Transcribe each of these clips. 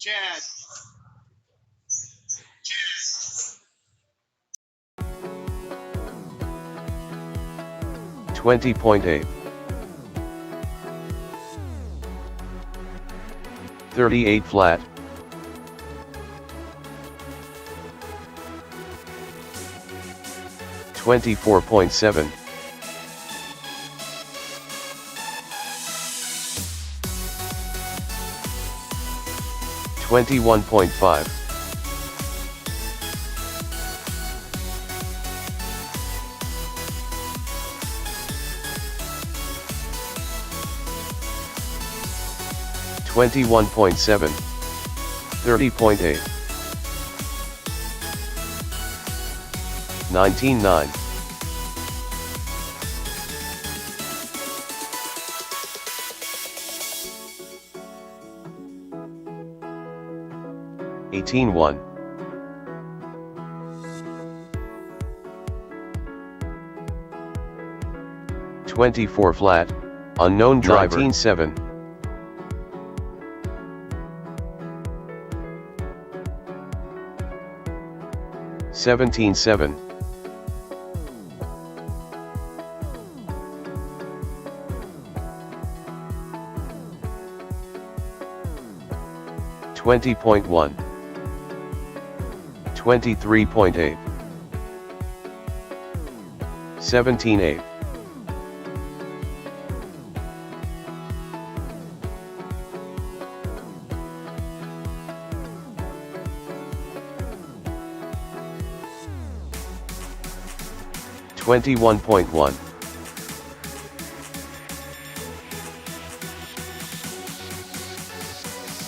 Chad. 20.8. 38 flat. 24.7. 21.5. 21.7. 30.8. 19.9. 18.1. 24 flat, unknown driver. 19.7. 17.7. 20.1. 23.8. 17.8. 21.1.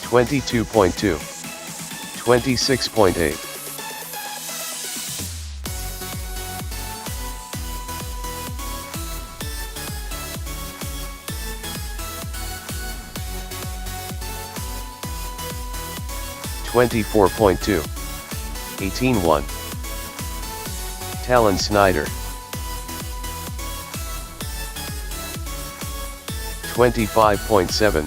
22.2. 26.8. 24.2. 18.1. Talon Snyder. 25.7.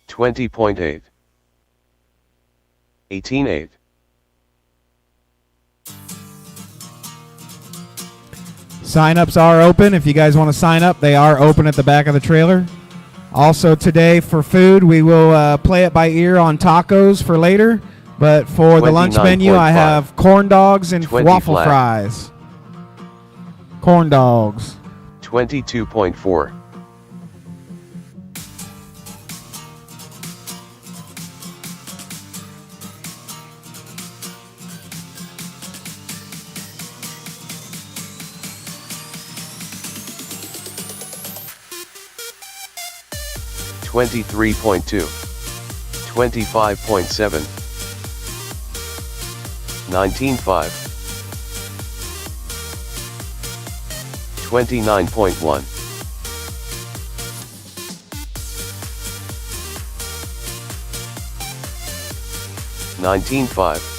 20.8. 18.8. Sign-ups are open. If you guys want to sign up, they are open at the back of the trailer. Also today for food, we will play it by ear on tacos for later. But for the lunch menu, I have corn dogs and waffle flat. fries. Corn dogs. 22.4. 23.2. 25.7. 19.5. 29.1. 19.5.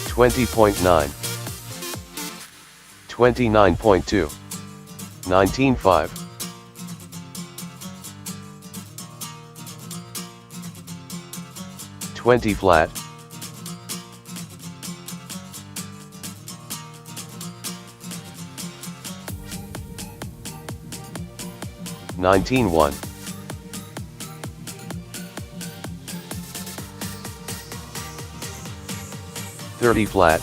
20.9. 29.2. 19.5. 20 flat. 19.1. 30 flat.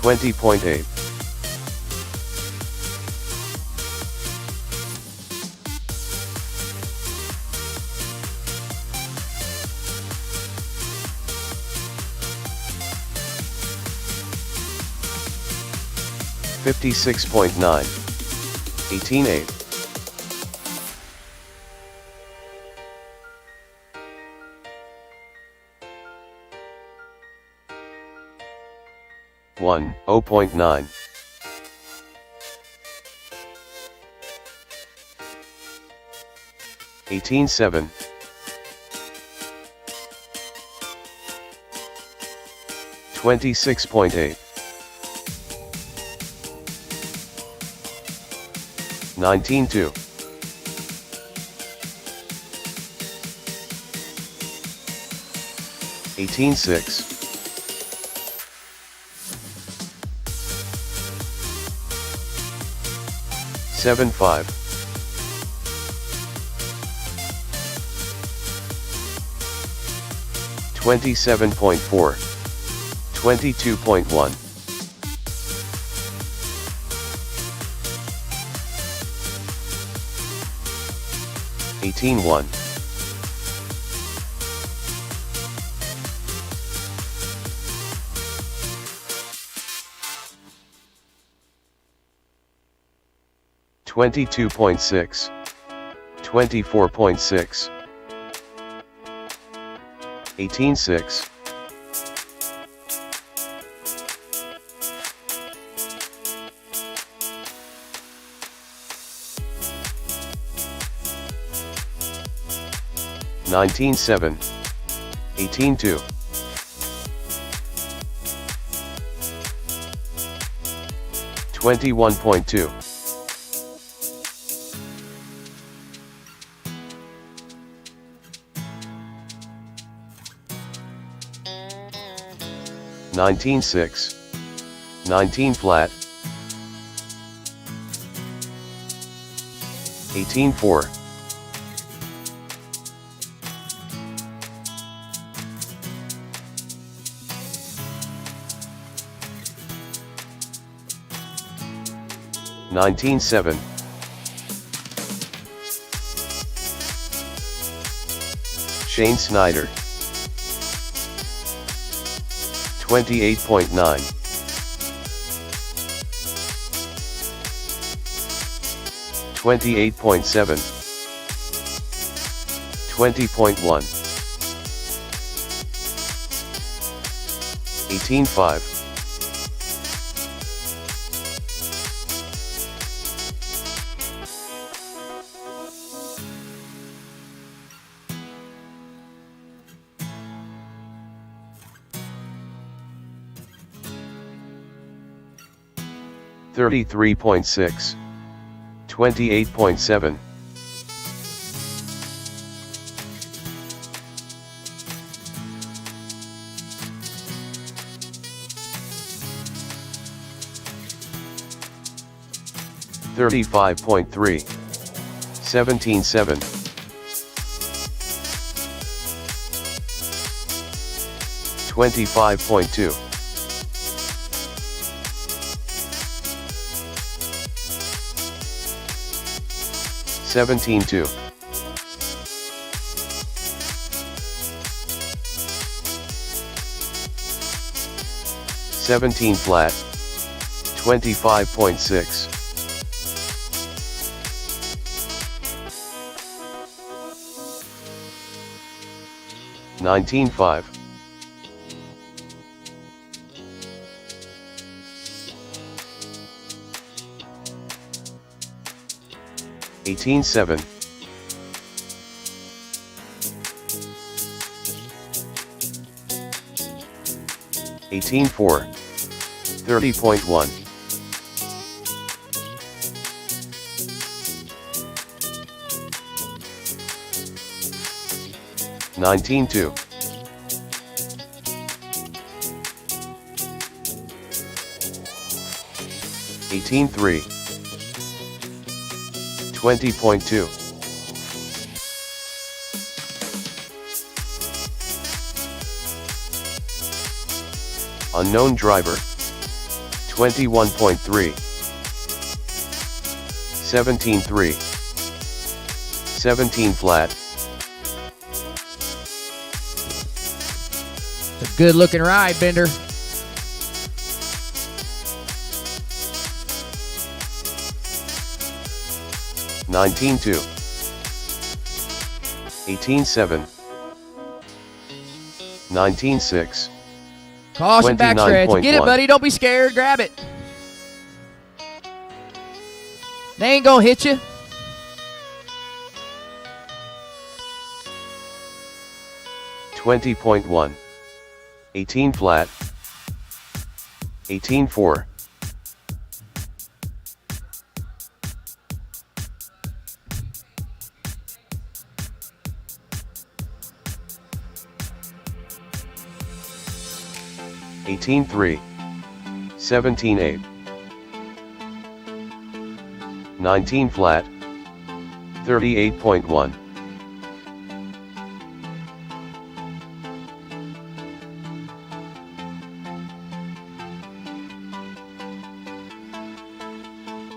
20.8. 56.9. 18.8. 0.9. 18.7. 26.8. 19.2. 18.6. 7.5. 27.4. 22.1. 18.1. 22.6. 24.6. 18.6. 19.7. 18.2. 21.2. 19.6. 19 flat. 18.4. 19.7. 'Shane Snyder. 28.9. 28.7. 20.1. 18.5. 33.6. 28.7. 35.3. 17.7. 25.2. 17.2. 17 flat. 25.6. 19.5. 18.7. 18.4. 30.1. 19.2. 18.3. 20.2. Unknown driver. 21.3. 17.3. 17 flat. It's a good looking ride, Bender. Nineteen 2. 18.7. 19.6. Caution backstretch. Get it, 29.1. buddy. Don't be scared. Grab it. They ain't gonna hit you. $20.1. 18 flat. 18.4. 18.3. 17.8. 19 flat. 38.1.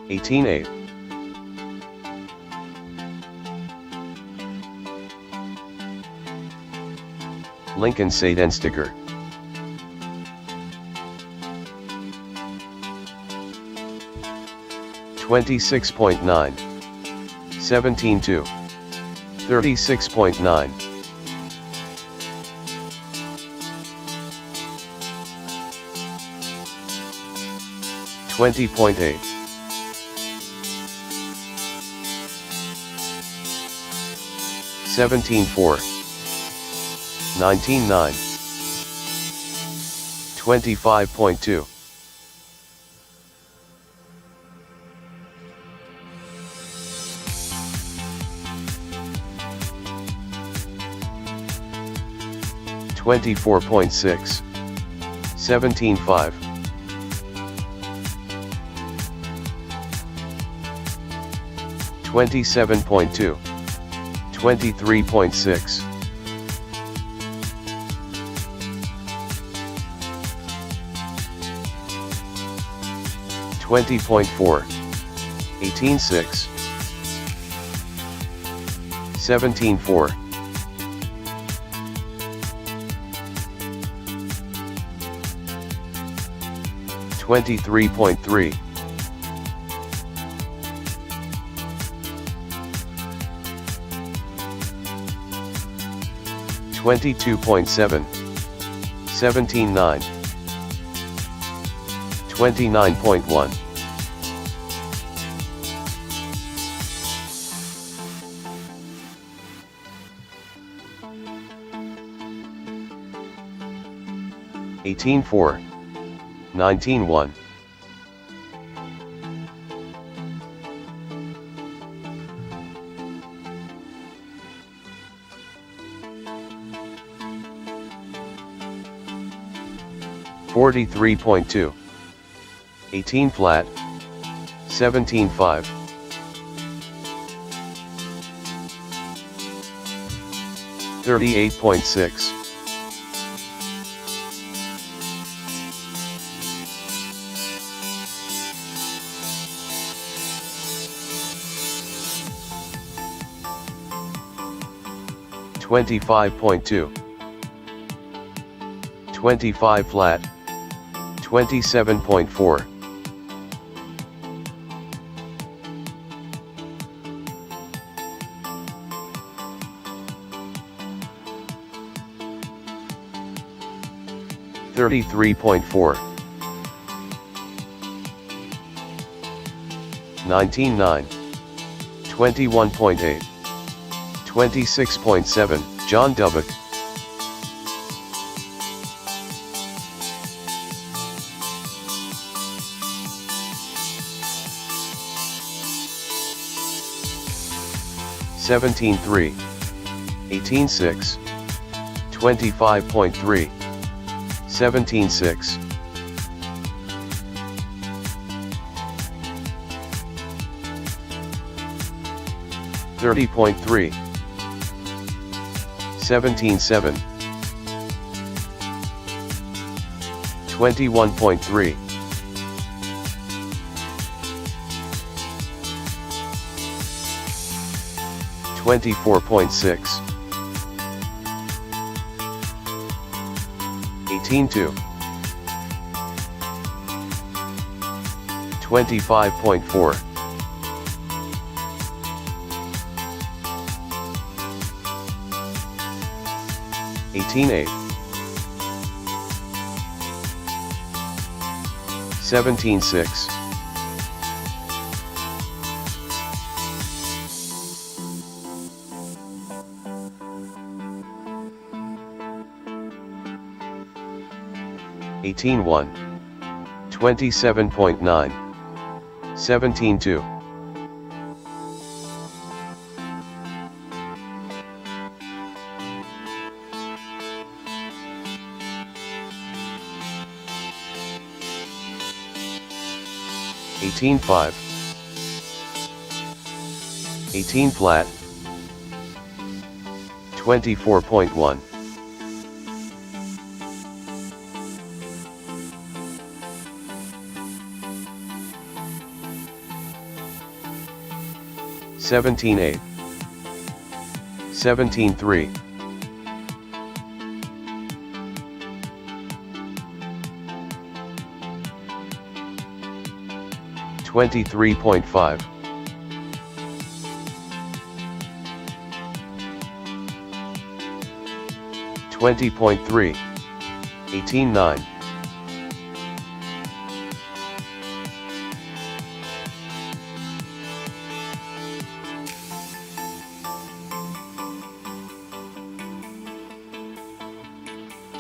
18.8. 'Lincoln Sadensticker. 26.9. 17.2. 36.9. 20.8. 17.4. 19.9. 25.2. 24.6. 17.5. 27.2. 23.6. 20.4. 18.6. 17.4. 23.3. 22.7. 17.9. 29.1. 18.4. 19.1. 43.2. 18 flat. 17.5. 38.6. 25.2. 25 flat. 27.4. 33.4. 19.9. 21.8. 26.7, John Dubbock. 17.3. 18.6. 25.3. 17.6. 30.3. 17.7. 21.3. 24.6. 18.2. 25.4. 18.8. 17.6. 18.1. 27.9. 17.2. 18.5. 18 flat. 24.1. 17.8. 17.3. 23.5. 20.3. 18.9.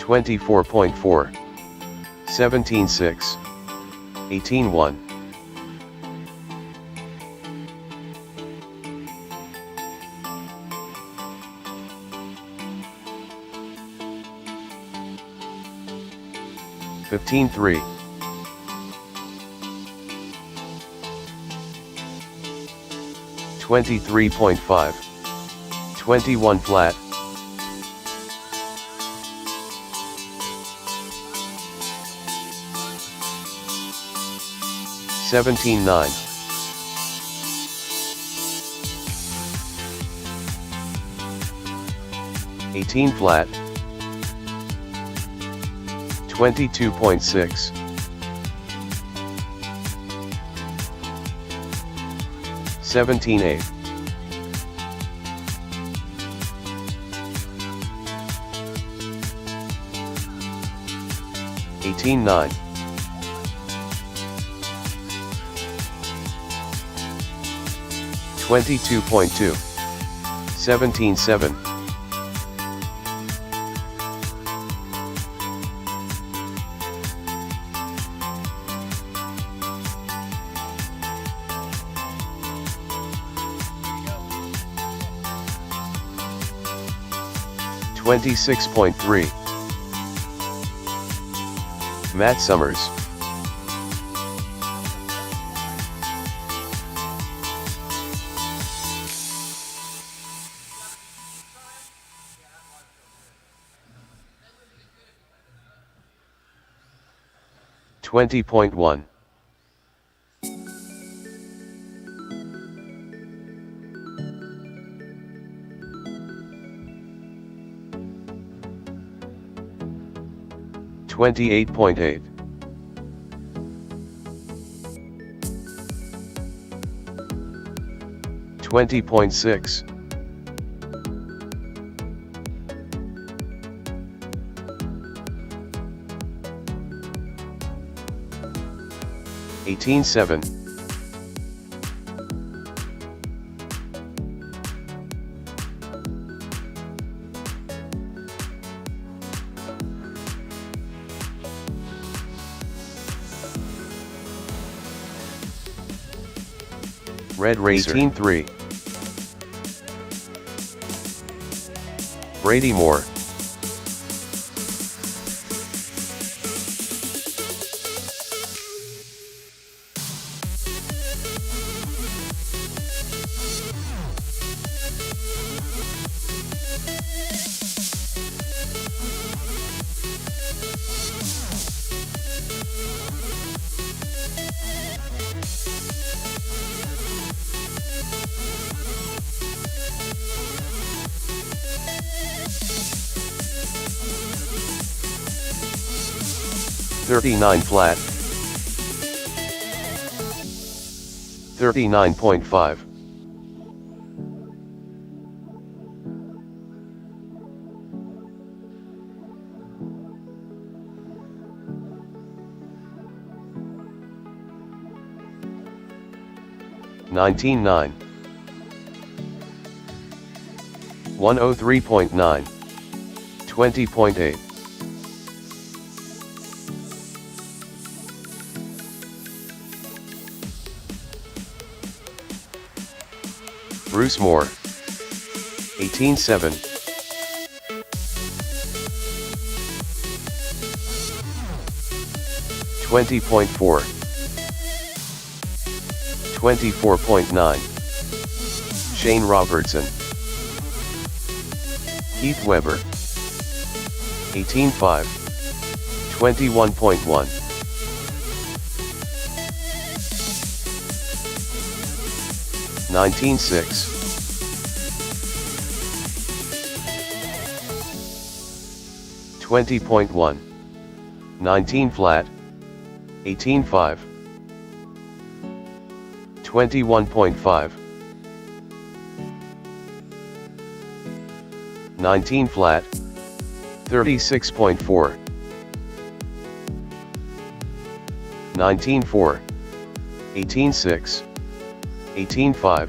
24.4. 17.6. 18.1. 15.3. 23.5. 21 flat. 17.9. 18 flat. 22.6. 17.8. 18.9. 22.2. 17.7. 26.3. Matt Summers. $20.1. 28.8. 20.6. 21.6. 18-7. 18-3. Brady Moore. 39 flat. 39.5. 19-9. 103.9. 20.8. Bruce Moore. 18-7. 20.4. 24.9. Shane Robertson. Keith Weber. 18-5. 21.1. 19-6. 20.1. 19 flat. 18-5. 21.5. 19 flat. 36.4. 19-4. 18-6. 18-5.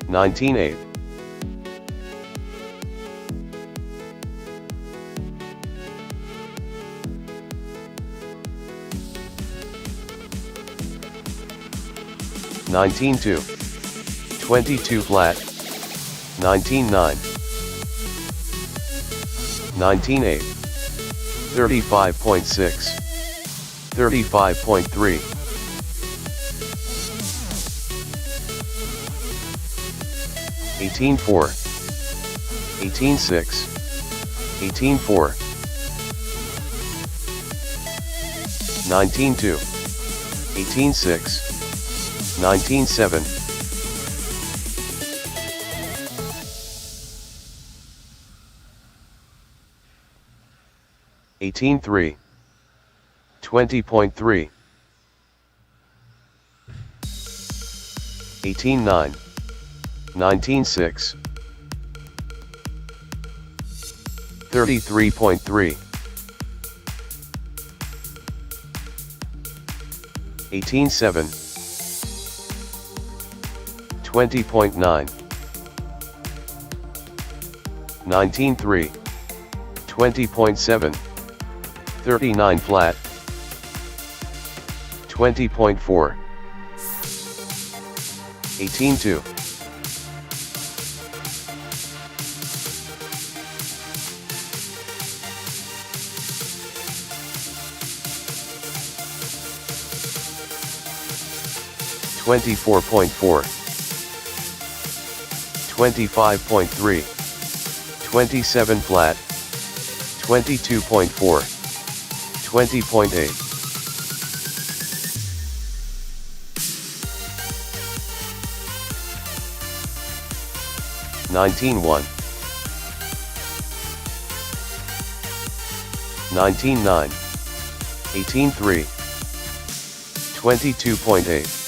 19-8. 19-2. 22 flat. 19-9. 19-8. 35.6. 35.3. 18-4. 18-6. 18-4. 19-2. 18-6. 19-7. 18-3. 20.3. 18-9. 19-6. 33.3. 18-7. 20.9. 19-3. 20.7. 39 flat. 20.4. 18-2. 24.4. 25.3. 27 flat. 22.4. 20.8. 19-1. 19-9. 18-3. 22.8.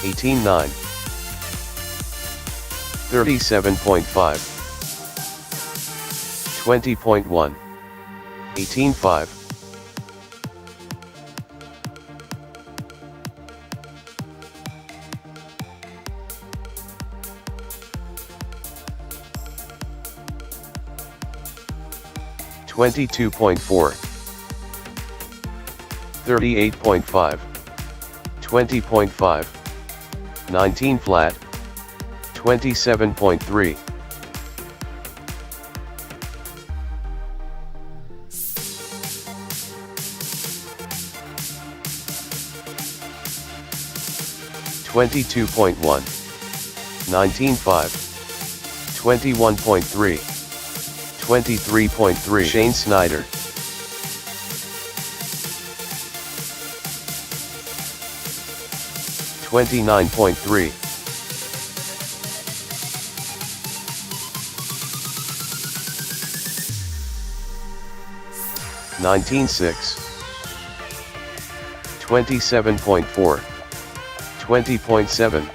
18-9. 37.5, 20.1, 18.5, 22.4, 38.5, 20.5, 19 flat, 27.3, 22.1, 19.5, 21.3, 23.3, Shane Snyder. 29.3, 19.6, 27.4, 20.7,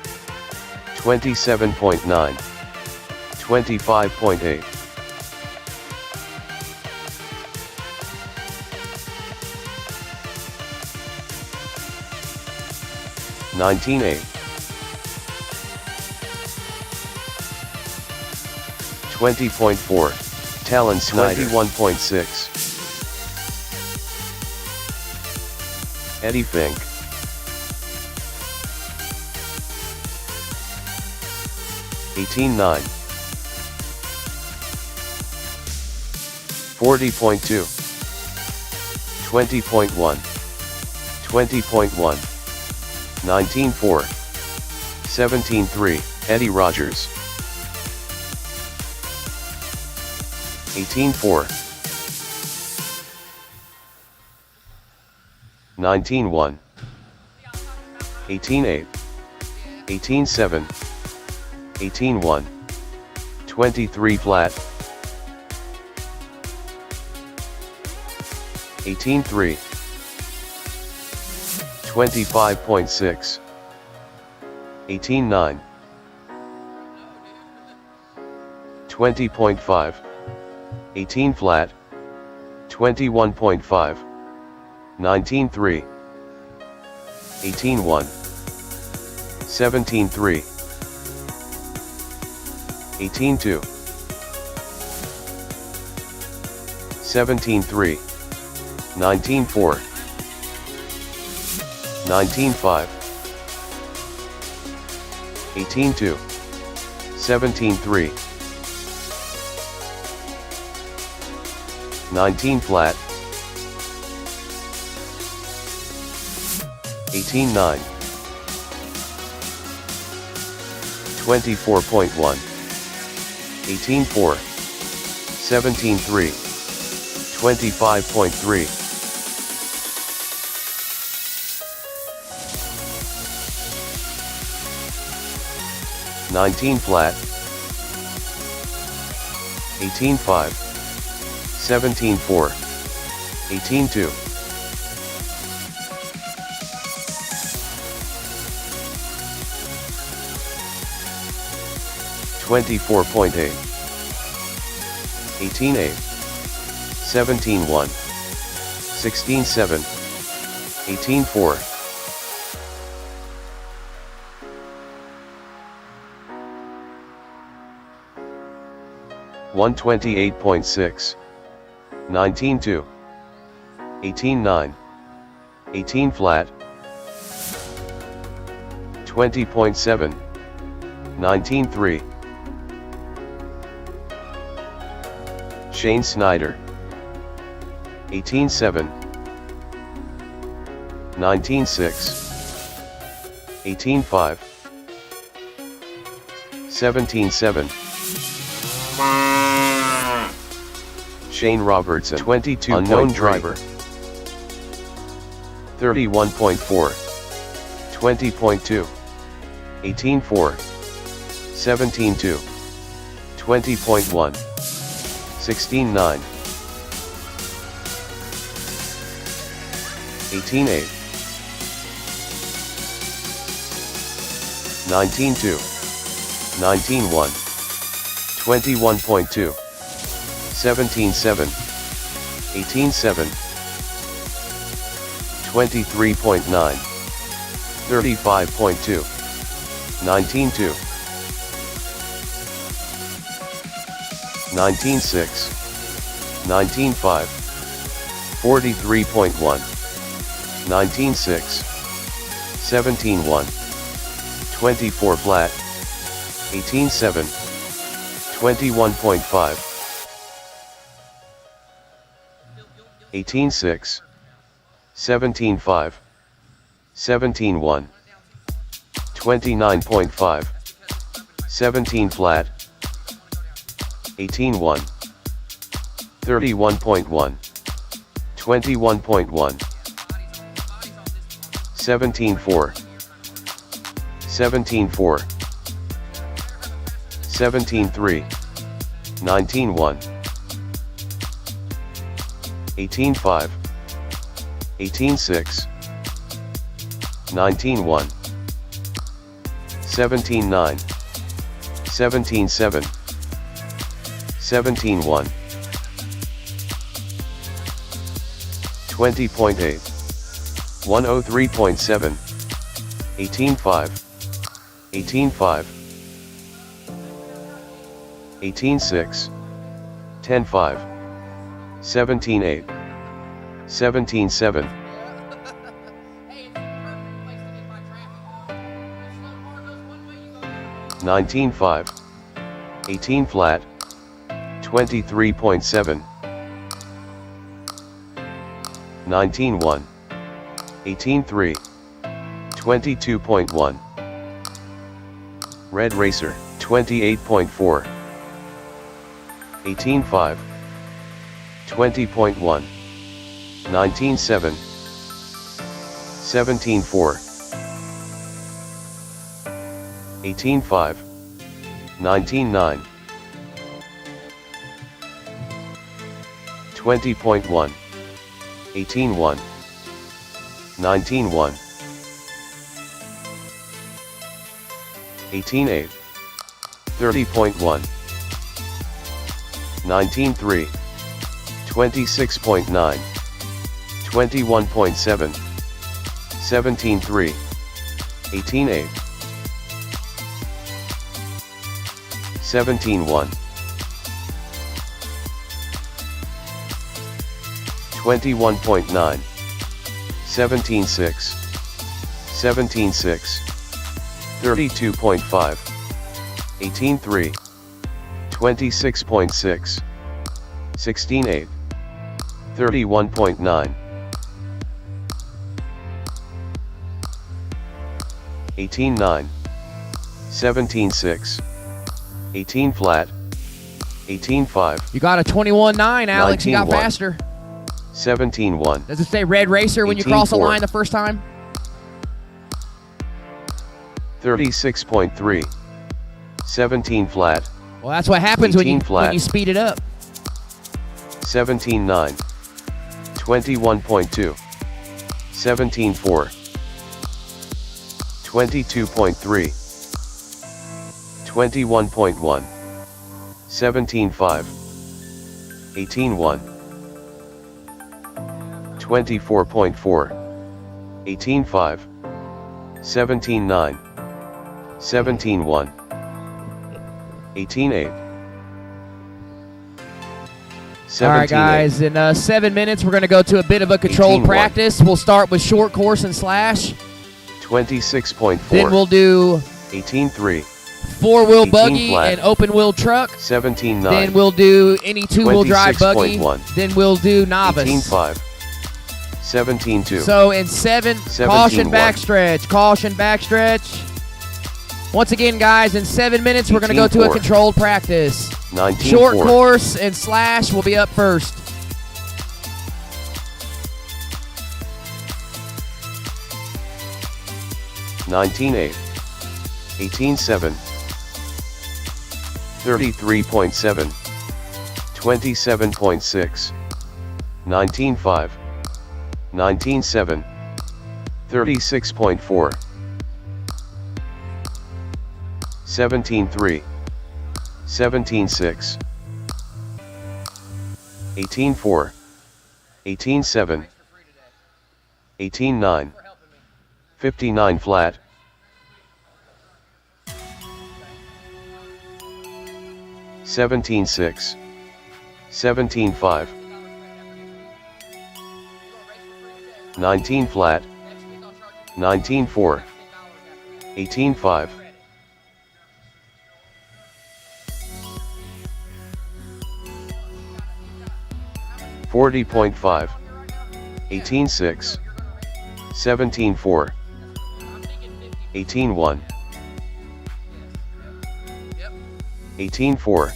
27.9, 25.8, 19.8, 20.4, Talon Snyder. 21.6, Eddie Fink. 18.9, 40.2, 20.1, 20.1, 19.4, 17.3, Eddie Rogers. 18.4, 19.1, 18.8, 18.7, 18.1, 23 flat, 18.3, 25.6, 18.9, 20.5, 18 flat, 21.5, 19.3, 18.1, 17.3, 18.2, 17.3, 19.4, 19.5, 18.2, 17.3, 19 flat, 18.9, 24.1, 18.4, 17.3, 25.3, 19 flat, 18.5, 17.4, 18.2, 24.8, 18.8, 17.1, 16.7, 18.4, 128.6, 19.2, 18.9, 18 flat, 20.7, 19.3, Shane Snyder. 18.7, 19.6, 18.5, 17.7, Shane Robertson. 22, unknown driver. 31.4, 20.2, 18.4, 17.2, 20.1, 16.9, 18.8, 19.2, 19.1, 21.2, 17.7, 18.7, 23.9, 35.2, 19.2, 19.6, 19.5, 43.1, 19.6, 17.1, 24 flat, 18.7, 21.5, 18.6, 17.5, 17.1, 29.5, 17 flat, 18.1, 31.1, 21.1, 17.4, 17.4, 17.3, 19.1, 18.5, 18.6, 19.1, 17.9, 17.7, 17.1, 20.8, 103.7, 18.5, 18.5, 18.6, 10.5, 17.8, 17.7, 19.5, 18 flat, 23.7, 19.1, 18.3, 22.1, Red Racer, 28.4, 18.5, 20.1, 19.7, 17.4, 18.5, 19.9, 20.1, 18.1, 19.1, 18.8, 30.1, 19.3, 26.9, 21.7, 17.3, 18.8, 17.1, 21.9, 17.6, 17.6, 32.5, 18.3, 26.6, 16.8, 31.9, 18.9, 17.6, 18 flat, 18.5. You got a 21.9, Alex. You got 19.1. faster. 17.1. Does it say Red Racer when you cross the 18.4. line the first time? 36.3. 17 flat. Well, that's what happens when 18 you flat. when you speed it up. 17.9. 21.2. 17.4. 22.3. 21.1. 17.5. 18.1. 24.4. 18.5. 17.9. 17.1. 18.8. All right, guys. In 7 minutes, we're going to go to a bit of a controlled 18.1. practice. We'll start with short course and slash. 26.4. Then we'll do 18.3. four-wheel 18 buggy flat. and open-wheel truck. 17.9. Then we'll do any two-wheel drive buggy. 26.1. Then we'll do novice. 18.5. 17.2. So in 7, 17.1. caution backstretch, caution backstretch. Once again, guys, in 7 minutes, we're going to go to a 18.4. controlled practice. 19.4. Short course and slash will be up first. 19.8. 18.7. 33.7. 27.6. 19.5. 19.7. 36.4. 17.3. 17-6, 18-4, 18-7, 18-9, 59 flat, 17-6, 17-5, 19 flat, 19-4, 18-5, 40.5, 18-6, 17-4, 18-1, 18-4,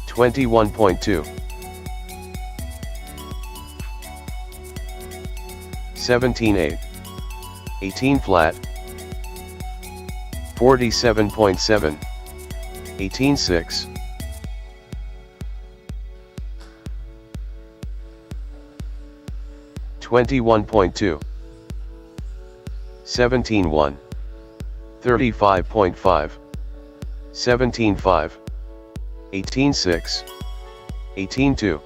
21.2, 17-8, 18 flat, 47.7, 18-6, 21.2, 17-1, 35.5, 17-5, 18-6, 18-2,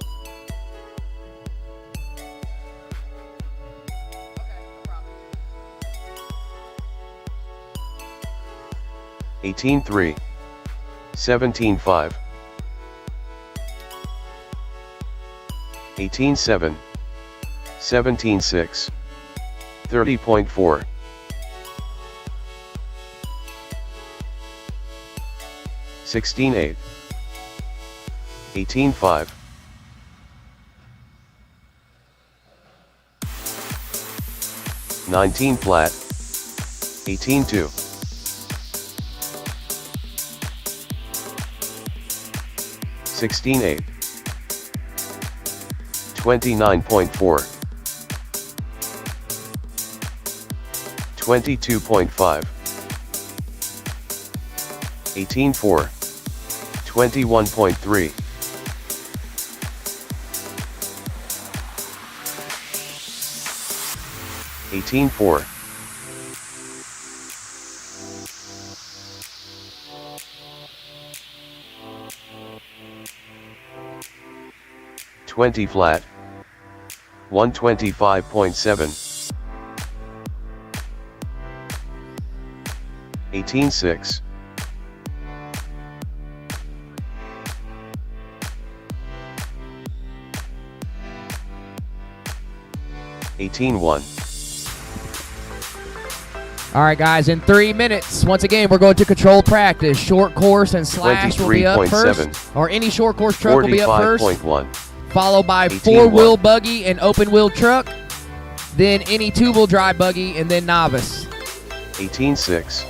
18-3, 17-5, 18-7, 17-6, 30.4, 16-8, 18-5, 19 flat, 18-2, 16-8, 29.4, 22.5, 18-4, 21.3, 18-4, 20 flat, 125.7, 18-6, 18-1. All right, guys, in 3 minutes, once again, we're going to control practice. Short course and slash will be up first, 23.7, or any short course truck will be up first, 45.1, followed by 18-1. four-wheel buggy and open-wheel truck, then any two-wheel drive buggy, and then novice. 18-6,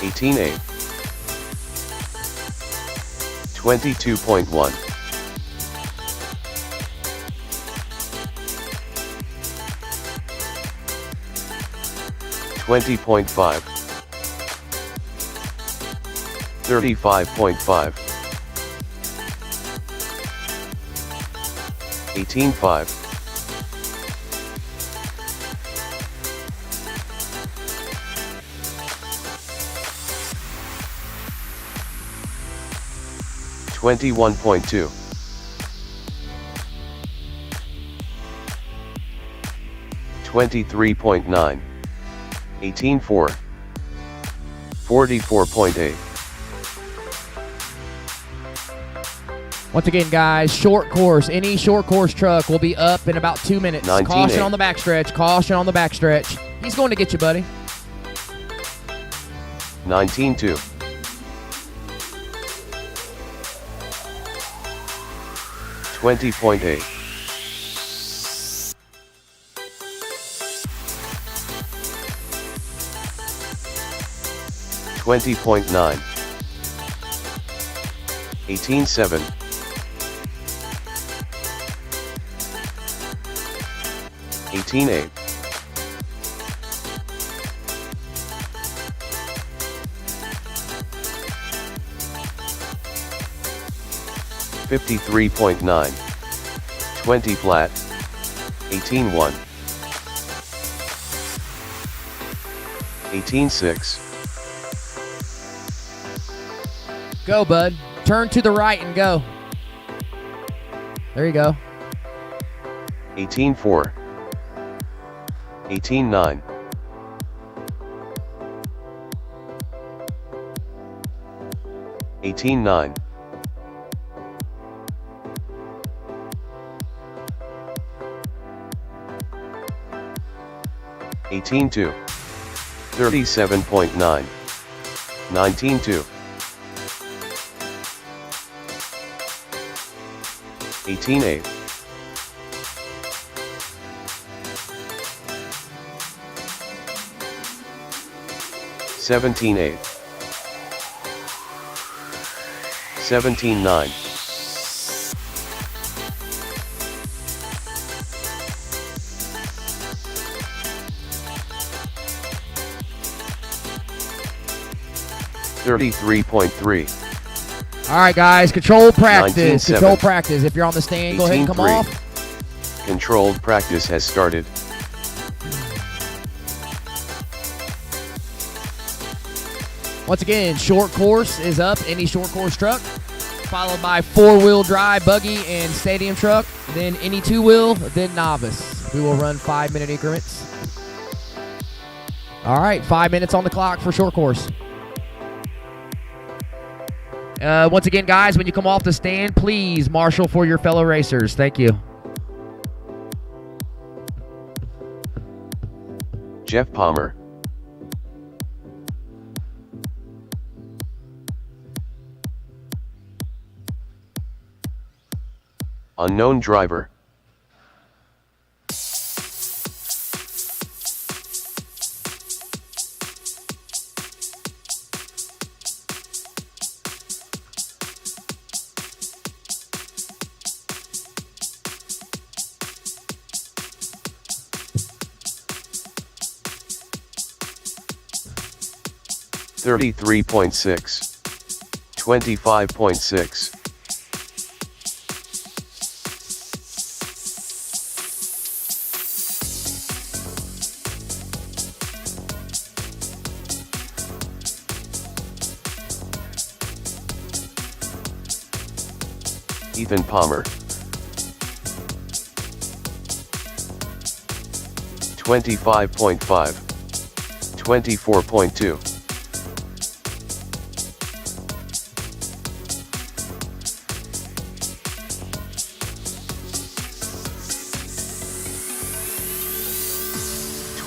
18-8, 22.1, 20.5, 35.5, 18.5, 21.2, 23.9, 18.4, 44.8. Once again, guys, short course. Any short course truck will be up in about 2 minutes. 19-8. Caution on the backstretch. Caution on the backstretch. He's going to get you, buddy. 19-2, 20.8, 20.9, 18.7, 18.8, 53.9, 20 flat, 18.1, 18-6. Go, bud. Turn to the right and go. There you go. 18-4. 18-9. 18-9. 18-2. 37.9. 19-2. 18-8. 17-8. 17-9. 33.3. All right, guys, controlled practice. 19-7. Controlled practice. If you're on the stand, go ahead and come 18-3. off. Controlled practice has started. Once again, short course is up. Any short course truck, followed by four-wheel drive buggy and stadium truck. Then any two-wheel, then novice. We will run 5-minute increments. All right, 5 minutes on the clock for short course. Once again, guys, when you come off the stand, please marshal for your fellow racers. Thank you. Jeff Palmer. Unknown driver. $33.6. $25.6. Ethan Palmer. 25.5. 24.2.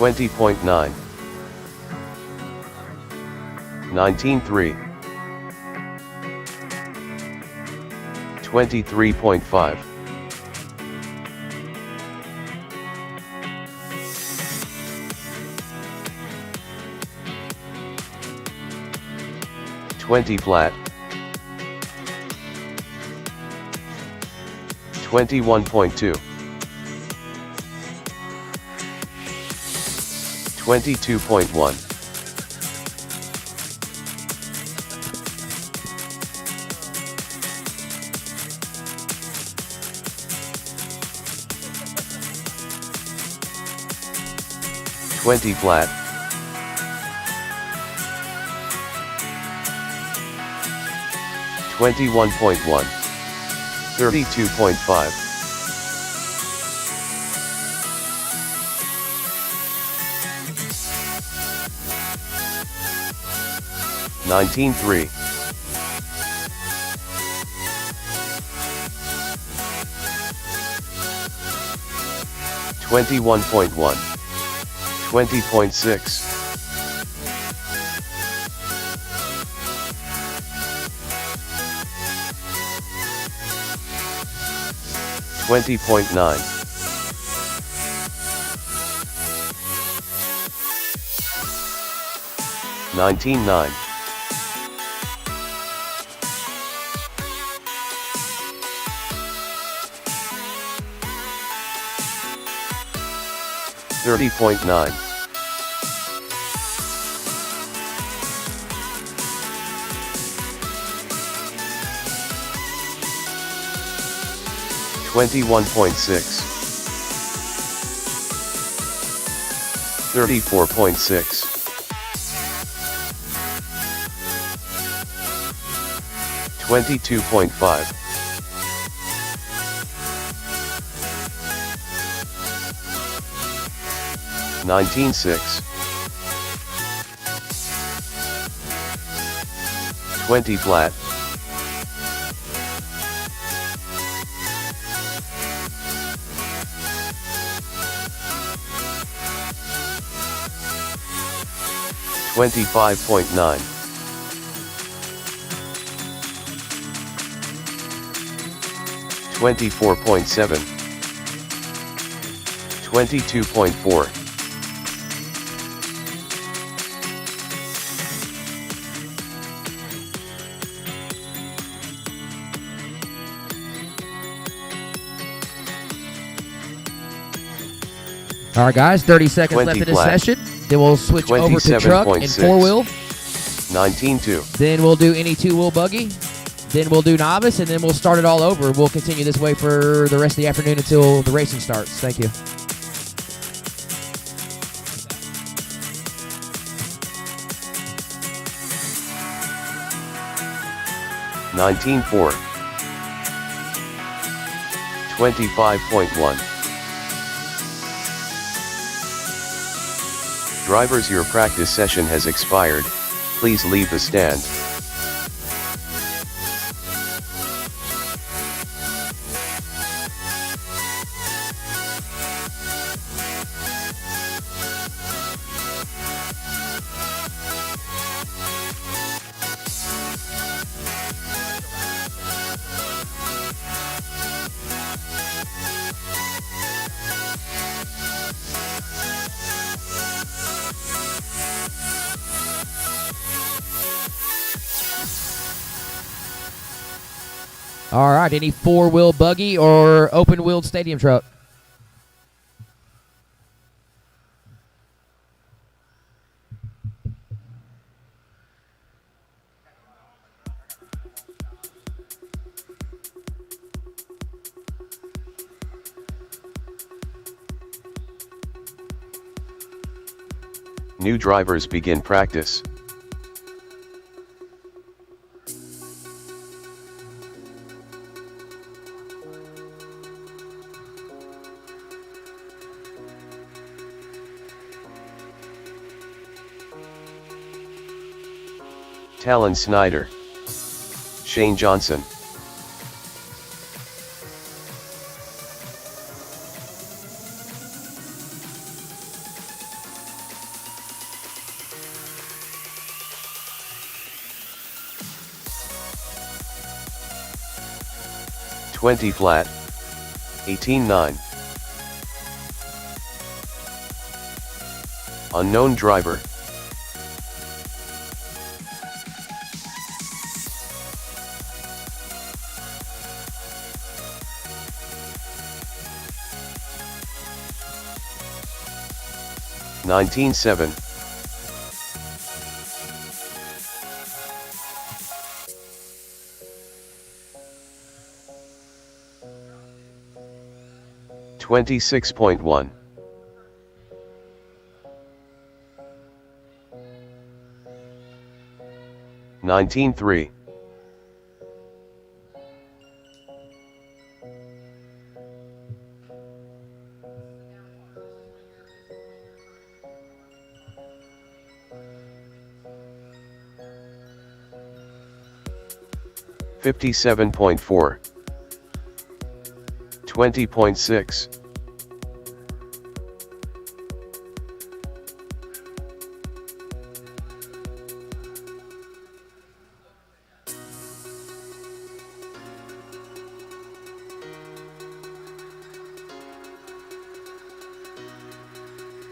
20.9. 19.3. 23.5. 20 flat. 21.2. 22.1. 20 flat. 21.1. 32.5. 19.3. 21.1. 20.6. 20.9. 19.9. 30.9. 21.6. 34.6. 22.5. 19.6. 20 flat. 25.9. 24.7. 22.4. 'All right, guys, 30 seconds 20 left in this flat. session. Then we'll switch over to truck and 27.6. four-wheel. 19.2. Then we'll do any two-wheel buggy. Then we'll do novice, and then we'll start it all over. We'll continue this way for the rest of the afternoon until the racing starts. Thank you. Nineteen 4. 25.1. Drivers, your practice session has expired. Please leave the stand. All right, any four-wheel buggy or open-wheeled stadium truck? New drivers begin practice. Talon Snyder. Shane Johnson. Twenty flat. 18.9. Unknown driver. Nineteen 7. 26.1. 19.3. 57.4. 20.6.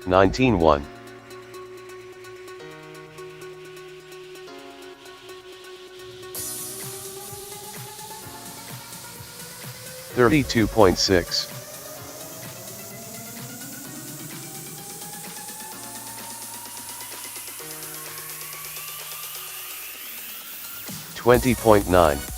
19.1. 32.6. 20.9. 21.6.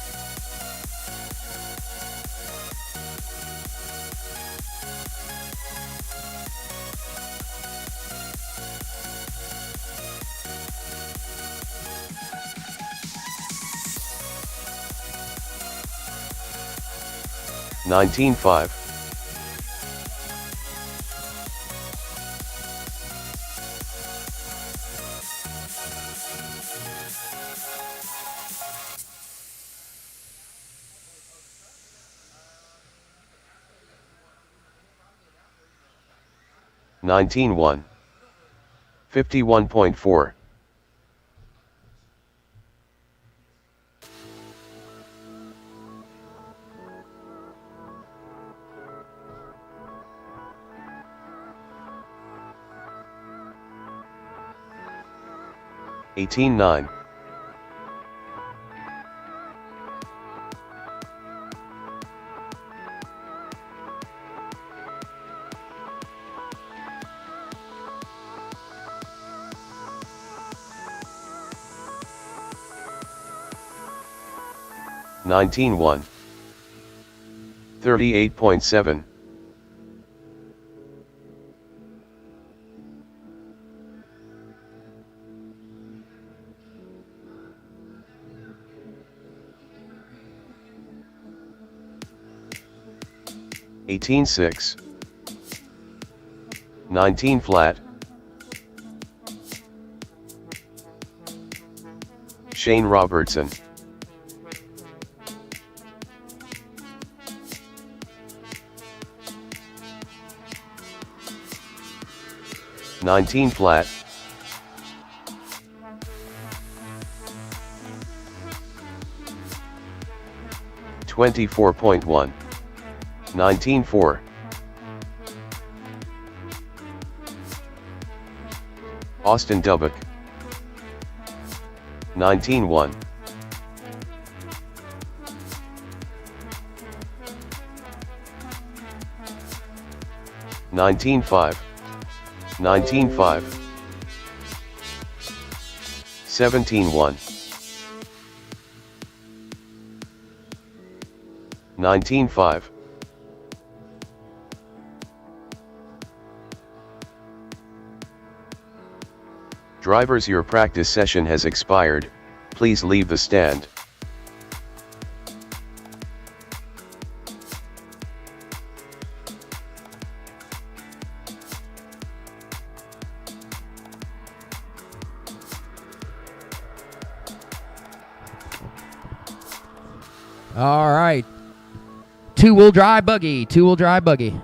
19-5. 19-1. 51.4. 18-9. 19-1. 38.7. 18-6. 19 flat. Shane Robertson. 19 flat. 24.1. 19-4. Austin Dubbock. 19-1. 19-5. 19-5. 17-1. 19-5. Drivers, your practice session has expired. Please leave the stand. All right. Two-wheel drive buggy. Two-wheel drive buggy.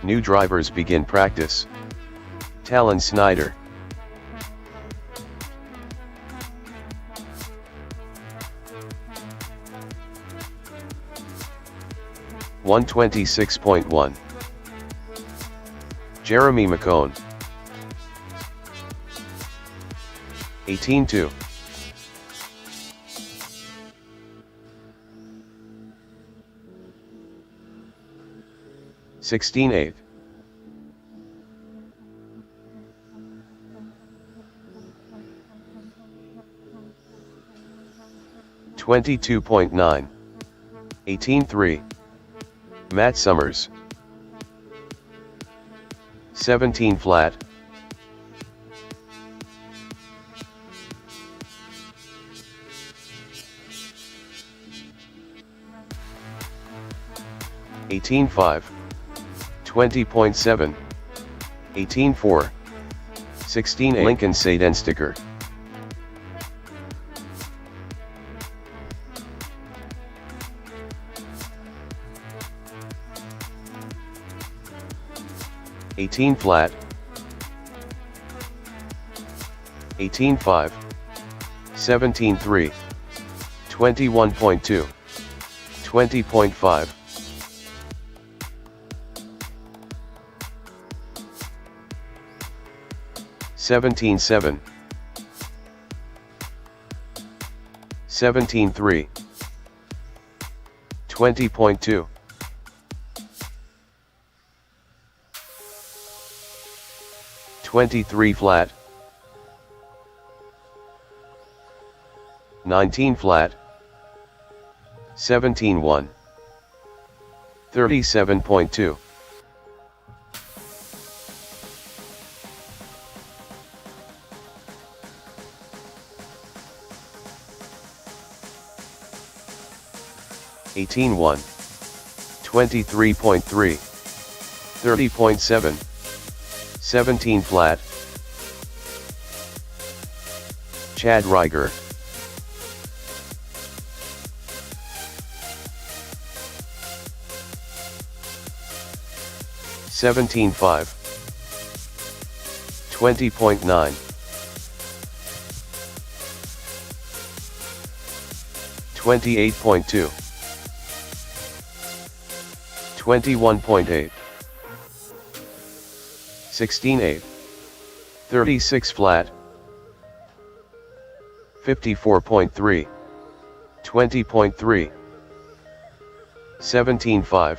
New drivers begin practice. Talon Snyder. (126.1). Jeremy McCone. 18-2. 16-8. 22.9. 18-3. Matt Summers. 17 flat. 18-5. 20.7. 18-4. 16-8. Lincoln Sadensticker. 18 flat. 18-5. 17-3. 21.2. 20.5. 17-7. 17.3, 20.2, 23 flat, 19 flat, 17.1, 37.2, 18.1, 23.3, 30.7, 17 flat, Chad Riger, 17.5, 20.9, 28.2, 21.8, 16.8, 36 flat, 54.3, 20.3, 17.5,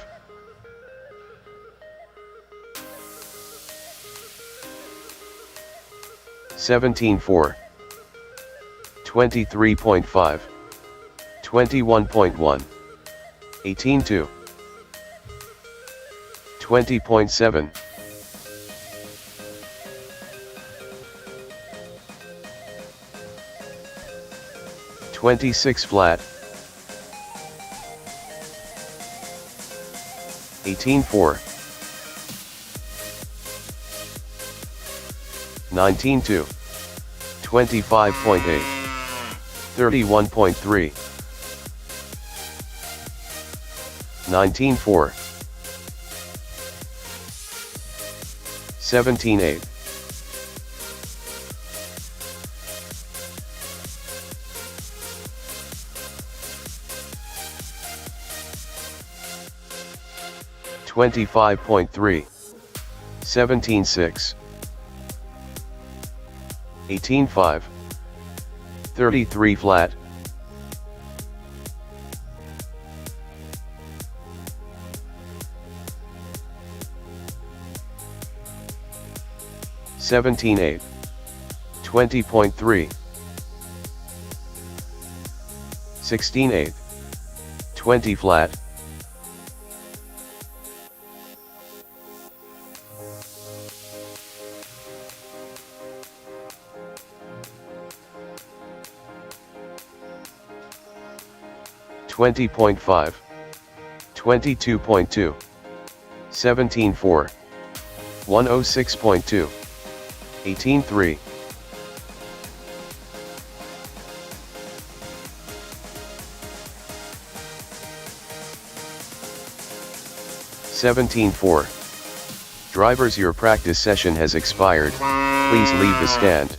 17.4, 23.5, 21.1, 18.2, 20.7, 26 flat, 18.4, 19.2, 25.8, 31.3, 19.4, 17.8, 25.3, 17.6, 18.5, 33 flat, 17.8, 20.3, 16.8, 20 flat, 20.5, 22.2, 17.4, 106.2, 18.3, 17.4. Drivers, your practice session has expired. Please leave the stand.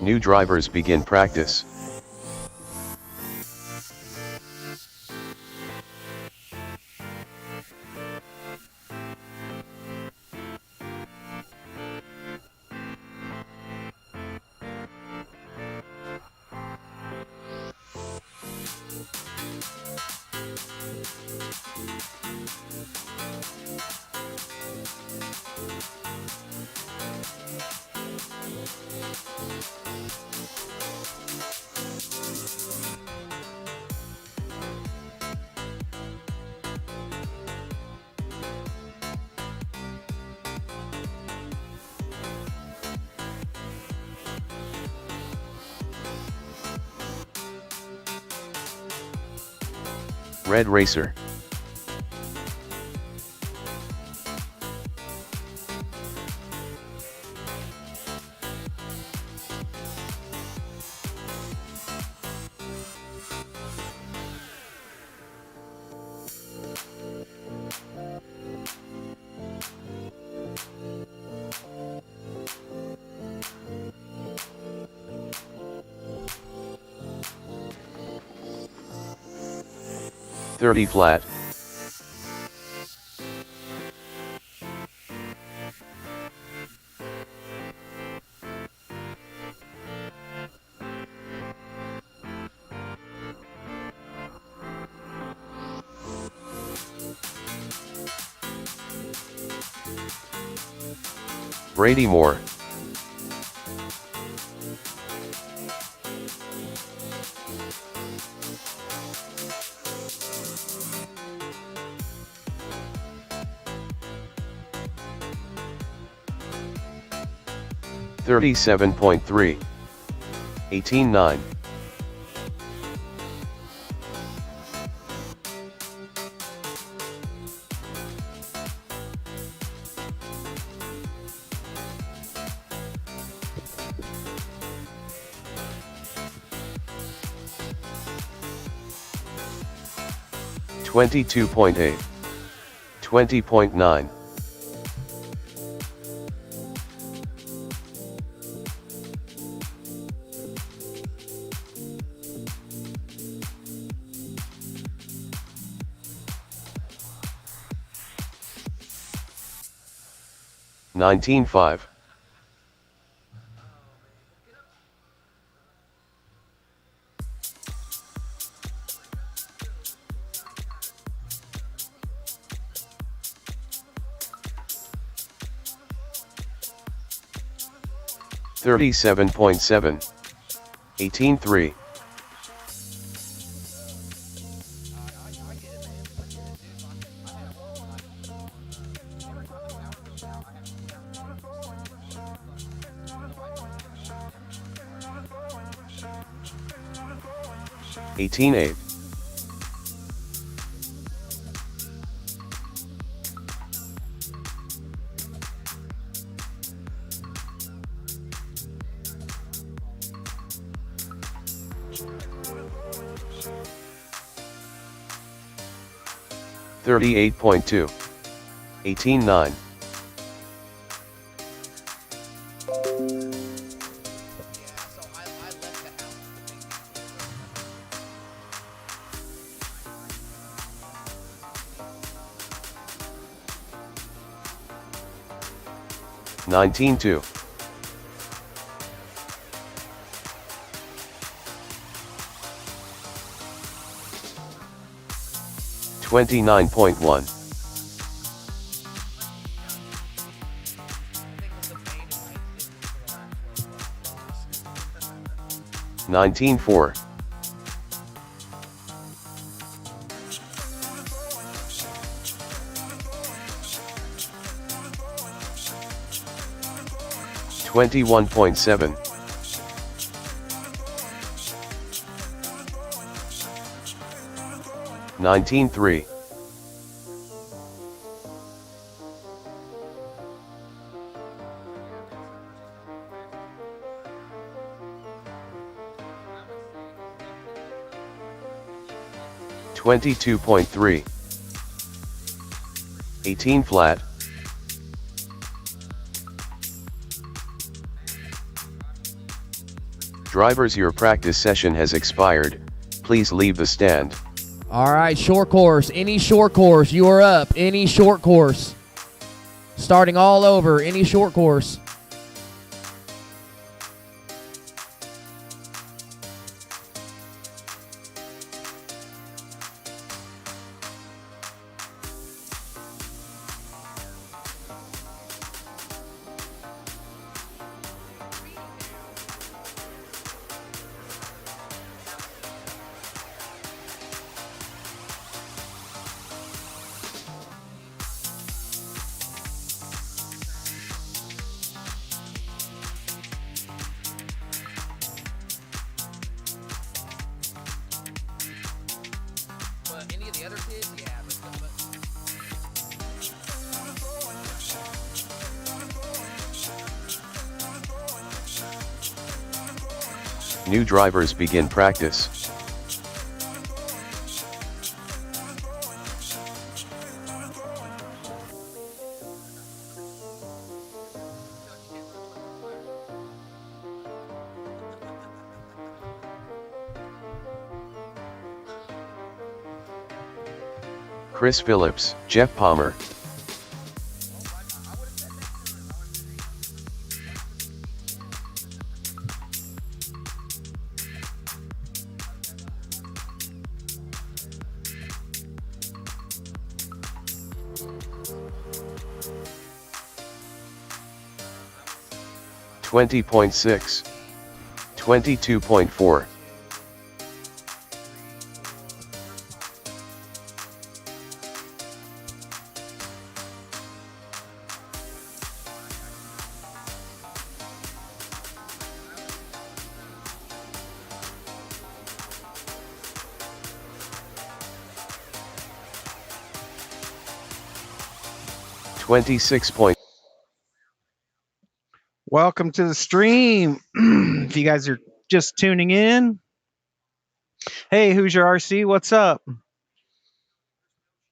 New drivers begin practice. Red Racer. .30 flat. Brady Moore. .37.3. 18.9. .22.8. 20.9. .19.5. .37.7. 18.3. .18.8. .38.2. 18.9. .19.2. 29.1. 19.4. 21.7. 19.3. 22.3. 18 flat. Drivers, your practice session has expired. Please leave the stand. All right, short course. Any short course, you are up. Any short course. Starting all over, any short course. New drivers begin practice. Chris Phillips, Jeff Palmer. $20.6, $22.4. $26. Welcome to the stream. If you guys are just tuning in, hey, who's your RC? What's up?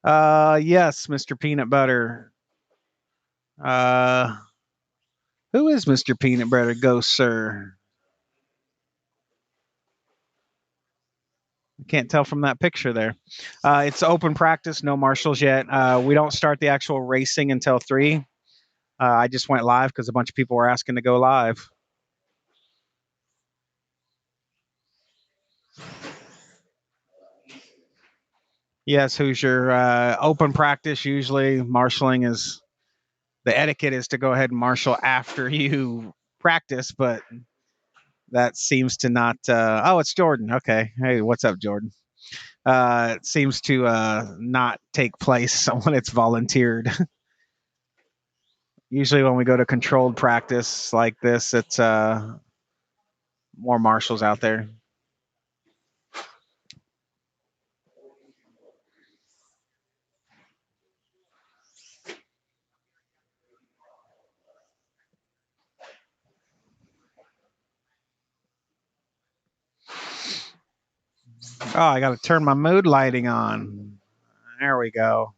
Yes, Mr. Peanut Butter. Who is Mr. Peanut Butter Ghost, sir? I can't tell from that picture there. It's open practice, no marshals yet. We don't start the actual racing until 3. I just went live because a bunch of people were asking to go live. Yes, Hoosier. Open practice, usually marshaling is, the etiquette is to go ahead and marshal after you practice, but that seems to not, oh, it's Jordan. Okay. Hey, what's up, Jordan? It seems to not take place when it's volunteered. Usually when we go to controlled practice like this, it's more marshals out there. Oh, I got to turn my mood lighting on. There we go.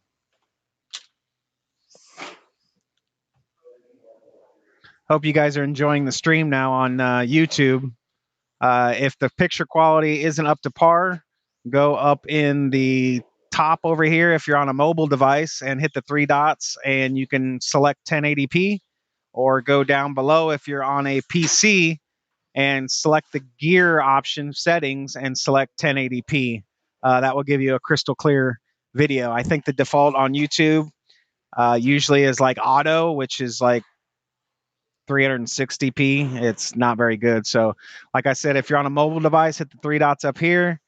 Hope you guys are enjoying the stream now on YouTube. If the picture quality isn't up to par, go up in the top over here if you're on a mobile device and hit the 3 dots and you can select 1080p, or go down below if you're on a PC and select the gear option settings and select 1080p. That will give you a crystal clear video. I think the default on YouTube usually is like auto, which is like 360p. It's not very good. So like I said, if you're on a mobile device, hit the 3 dots up here.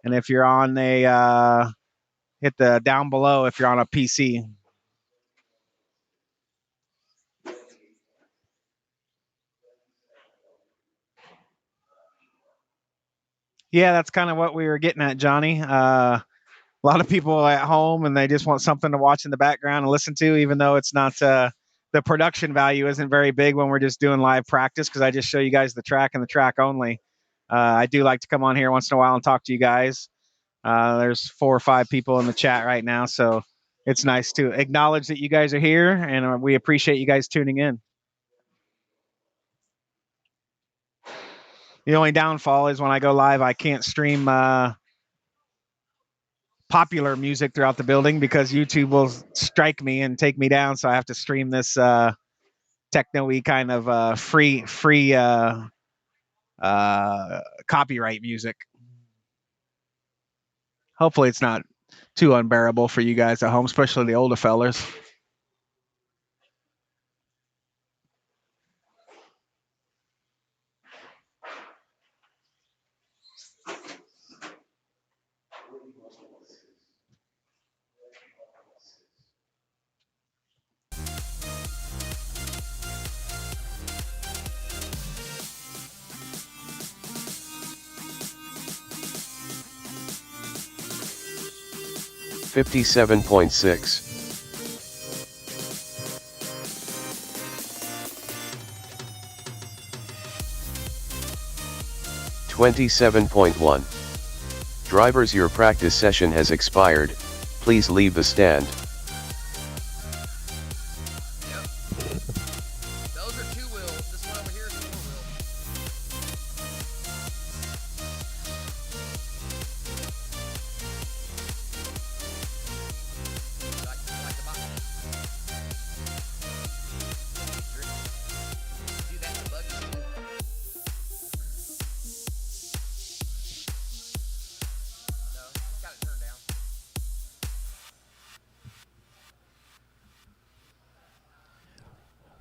And if you're on a, hit the down below if you're on a PC. Yeah, that's kind of what we were getting at, Johnny. A lot of people at home and they just want something to watch in the background and listen to, even though it's not, the production value isn't very big when we're just doing live practice, because I just show you guys the track and the track only. I do like to come on here once in a while and talk to you guys. There's 4 or 5 people in the chat right now, so it's nice to acknowledge that you guys are here, and we appreciate you guys tuning in. The only downfall is when I go live, I can't stream popular music throughout the building because YouTube will strike me and take me down, so I have to stream this techno-y kind of free copyright music. Hopefully it's not too unbearable for you guys at home, especially the older fellas. $57.6. 27.1. Drivers, your practice session has expired. Please leave the stand. Yep. Those are two wheels. This one over here is four wheel. Like the box. Do that to buggy too. No, it's got it turned down.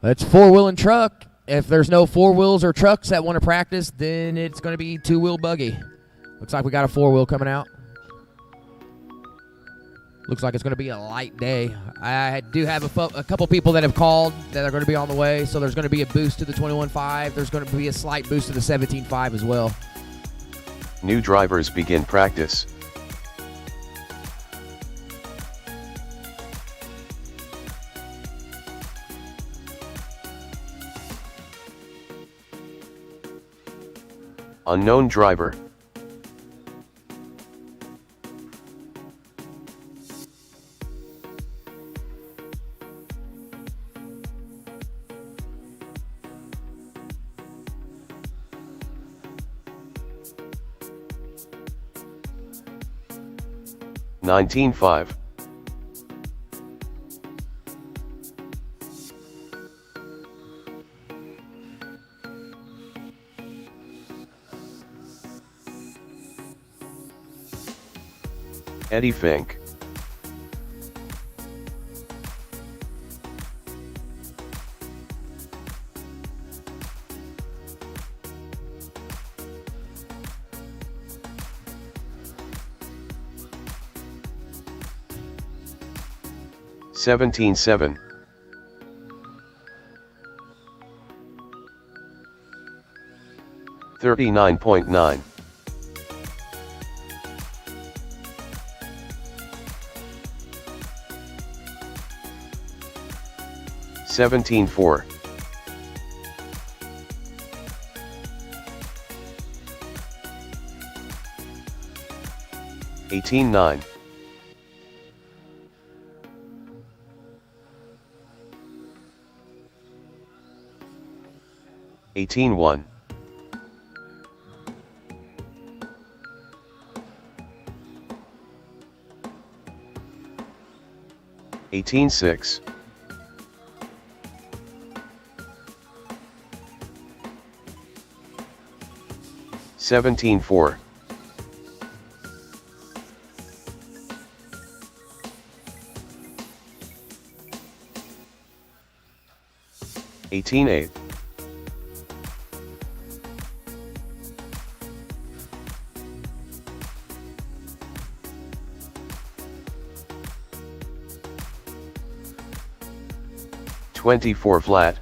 It's four-wheel and truck. If there's no four wheels or trucks that want to practice, then it's going to be two-wheel buggy. Looks like we got a four-wheel coming out. Looks like it's going to be a light day. I do have a couple people that have called that are going to be on the way, so there's going to be a boost to the 21.5. There's going to be a slight boost to the 17.5 as well. New drivers begin practice. Unknown driver. $19.5. Eddie Fink. $17.7. $39.9. $17.4. $18.9. $18.1. $18.6. $17.4. $18.8. $24 flat.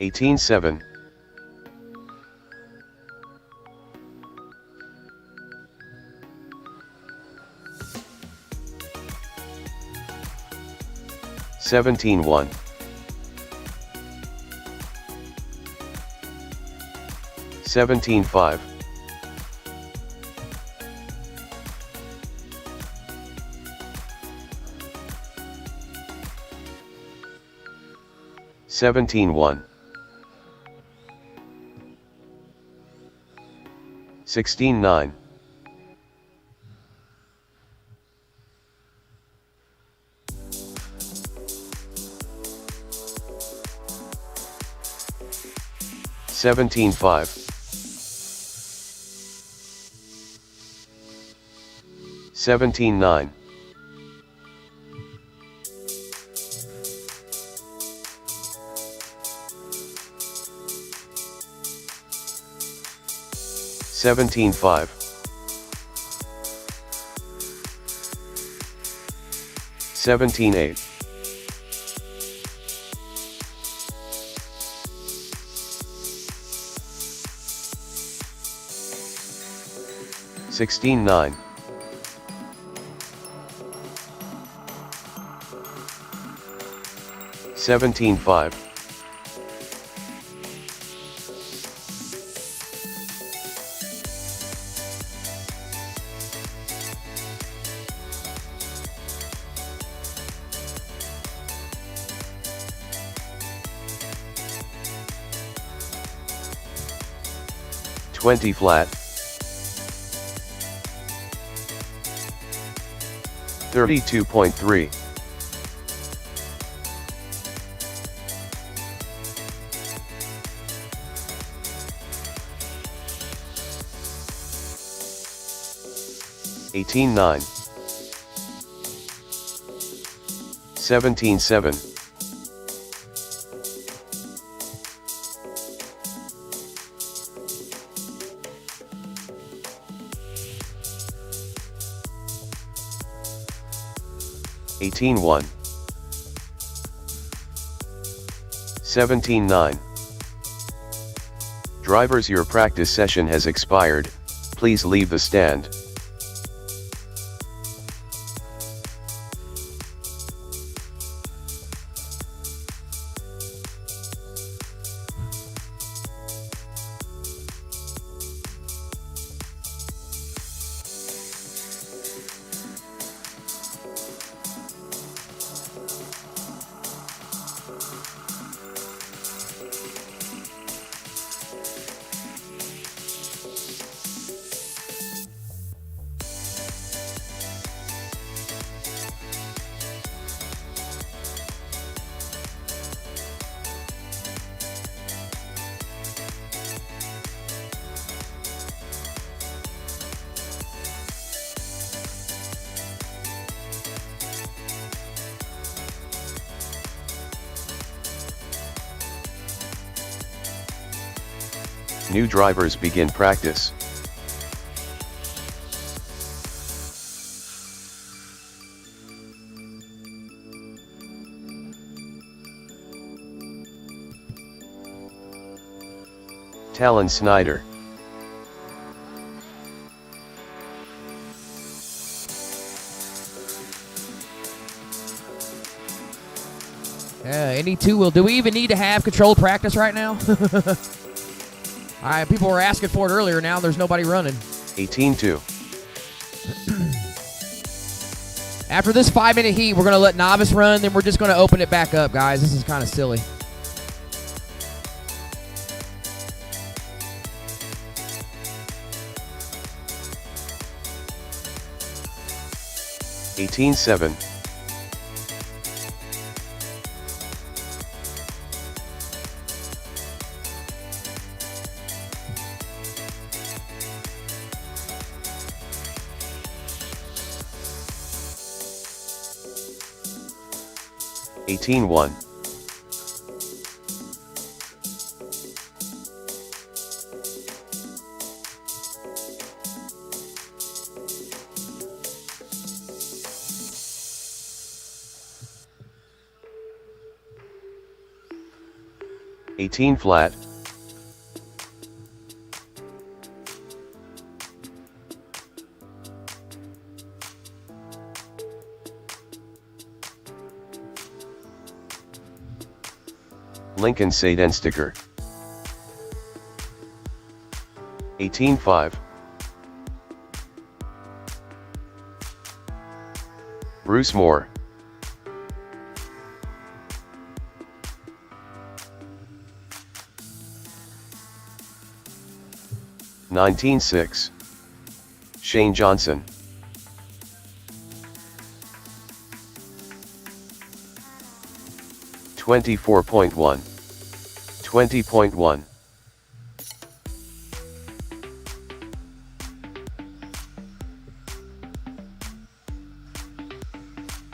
$18.7. $17.1. $17.5. $17.1. $16.9. $17.5. $17.9. $17.5. $17.8. $16.9. $17.5. 20 flat, 32.3, 18.9, 17.7, 18.1, 17.9. Drivers, your practice session has expired, please leave the stand. New drivers begin practice. Talon Snyder. Any two-wheel. Do we even need to have controlled practice right now? All right, people were asking for it earlier. Now there's nobody running. 18.2. After this 5-minute heat, we're going to let novice run, then we're just going to open it back up, guys. This is kind of silly. $18.7. 18.1. 18 flat. 'Lincoln Sedan sticker. 18.5. Bruce Moore. 19.6. Shane Johnson. 24.1. 20.1.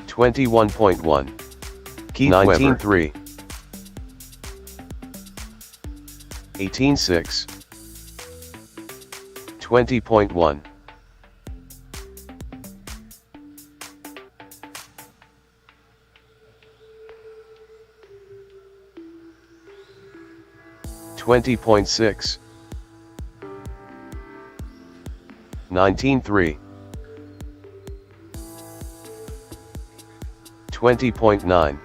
21.1. Keith 19.3. 18.6. 20.1. 20.6. 19.3. 20.9.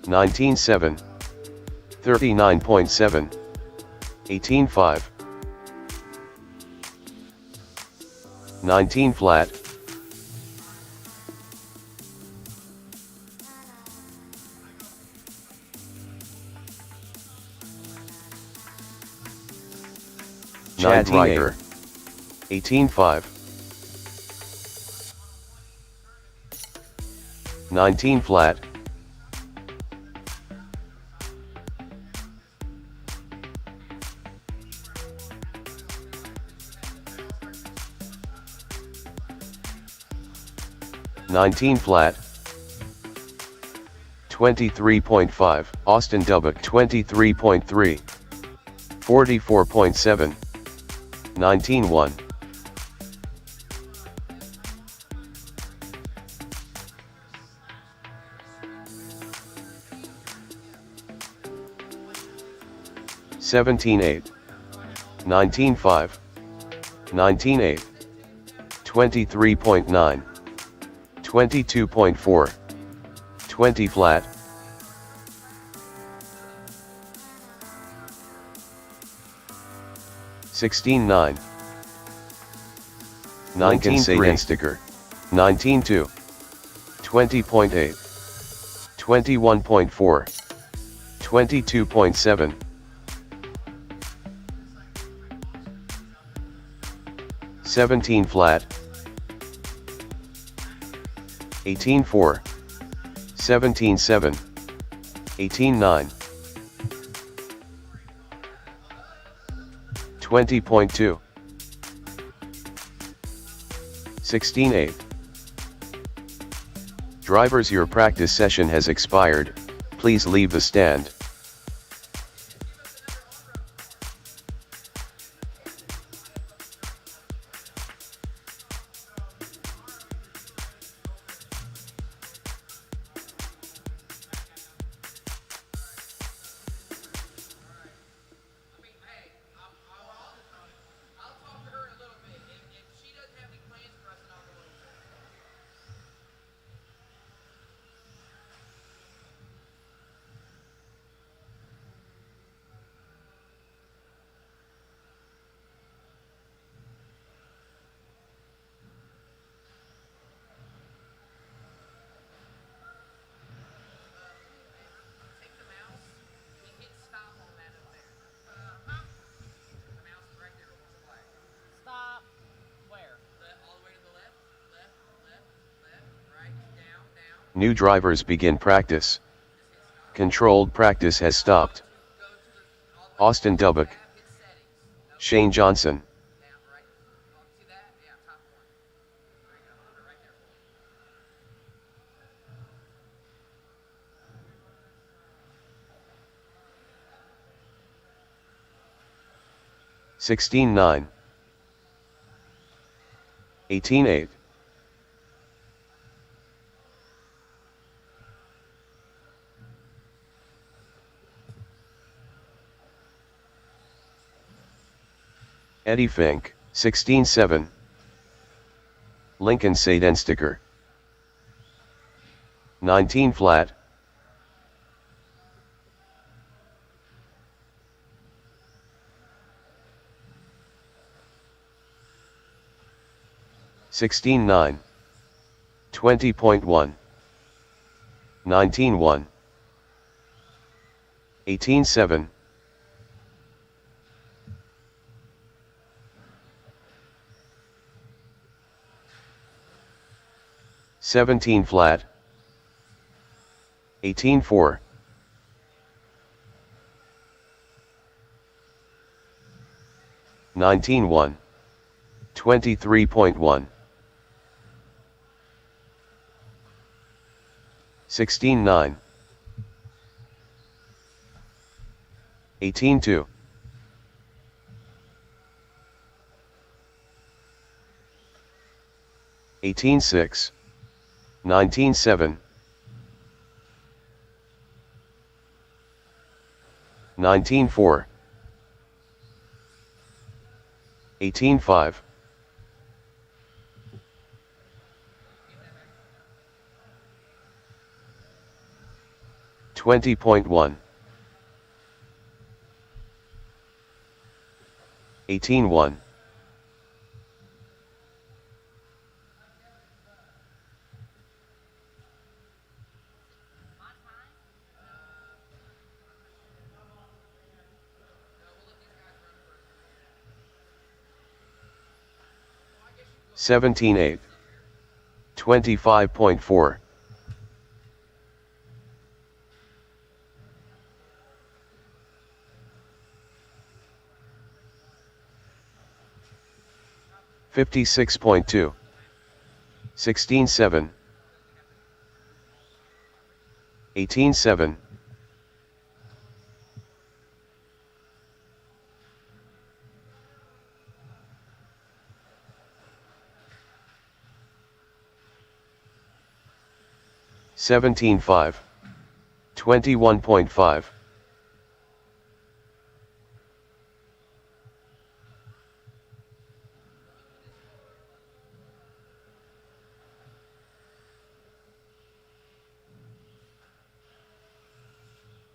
19.7. 39.7. 18.5. 19 flat. 9 Chad Riker, 18-5, 19 flat, 19 flat, 23.5, Austin Dubbock 23.3, 44.7, 19-1. $17.8, $19.5, $19.8, $23.9, $22.4, $20 flat, $16.9, Lincoln $19.3 Sticker, sticker, $19.2, $20.8, $21.4, $22.7, $17 flat, $18.4, $17.7, $18.9, $20.2, $16.8. Drivers, your practice session has expired, please leave the stand. Stop. Where? All the way to the left, right, down. New drivers begin practice. Controlled practice has stopped. Austin Dubbock, Shane Johnson, See that? Yeah, top one. There you go. Right there. 16-9, 18-8, Eddie Fink, 16-7, Lincoln Sticker, 19 flat, $16.9, $20.1, $19.1, $18.7, $17 flat, $18.4, $19.1, $23.1, $16.9, $18.2, $18.6, $19.7, $19.4, $18.5, $20.1, $18.1. 17.8. 25.4. 56.2. 16.7. 18.7. 17.5. 21.5.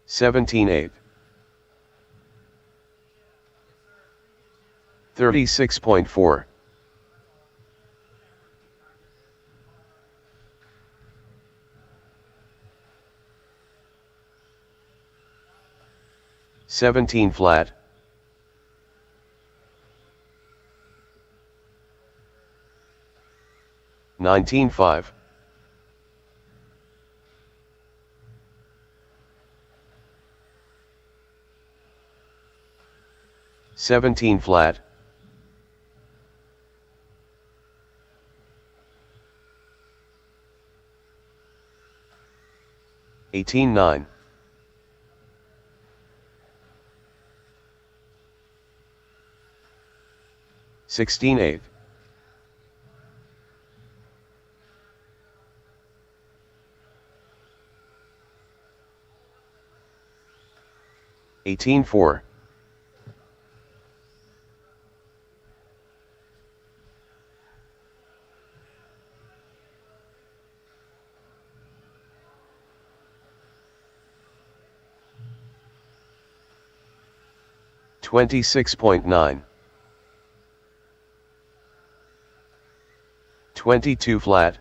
17.8. 36.4. 17 flat. 19.5. 17 flat. 18.9. 16.8. 18.4. 26.9. 22 flat.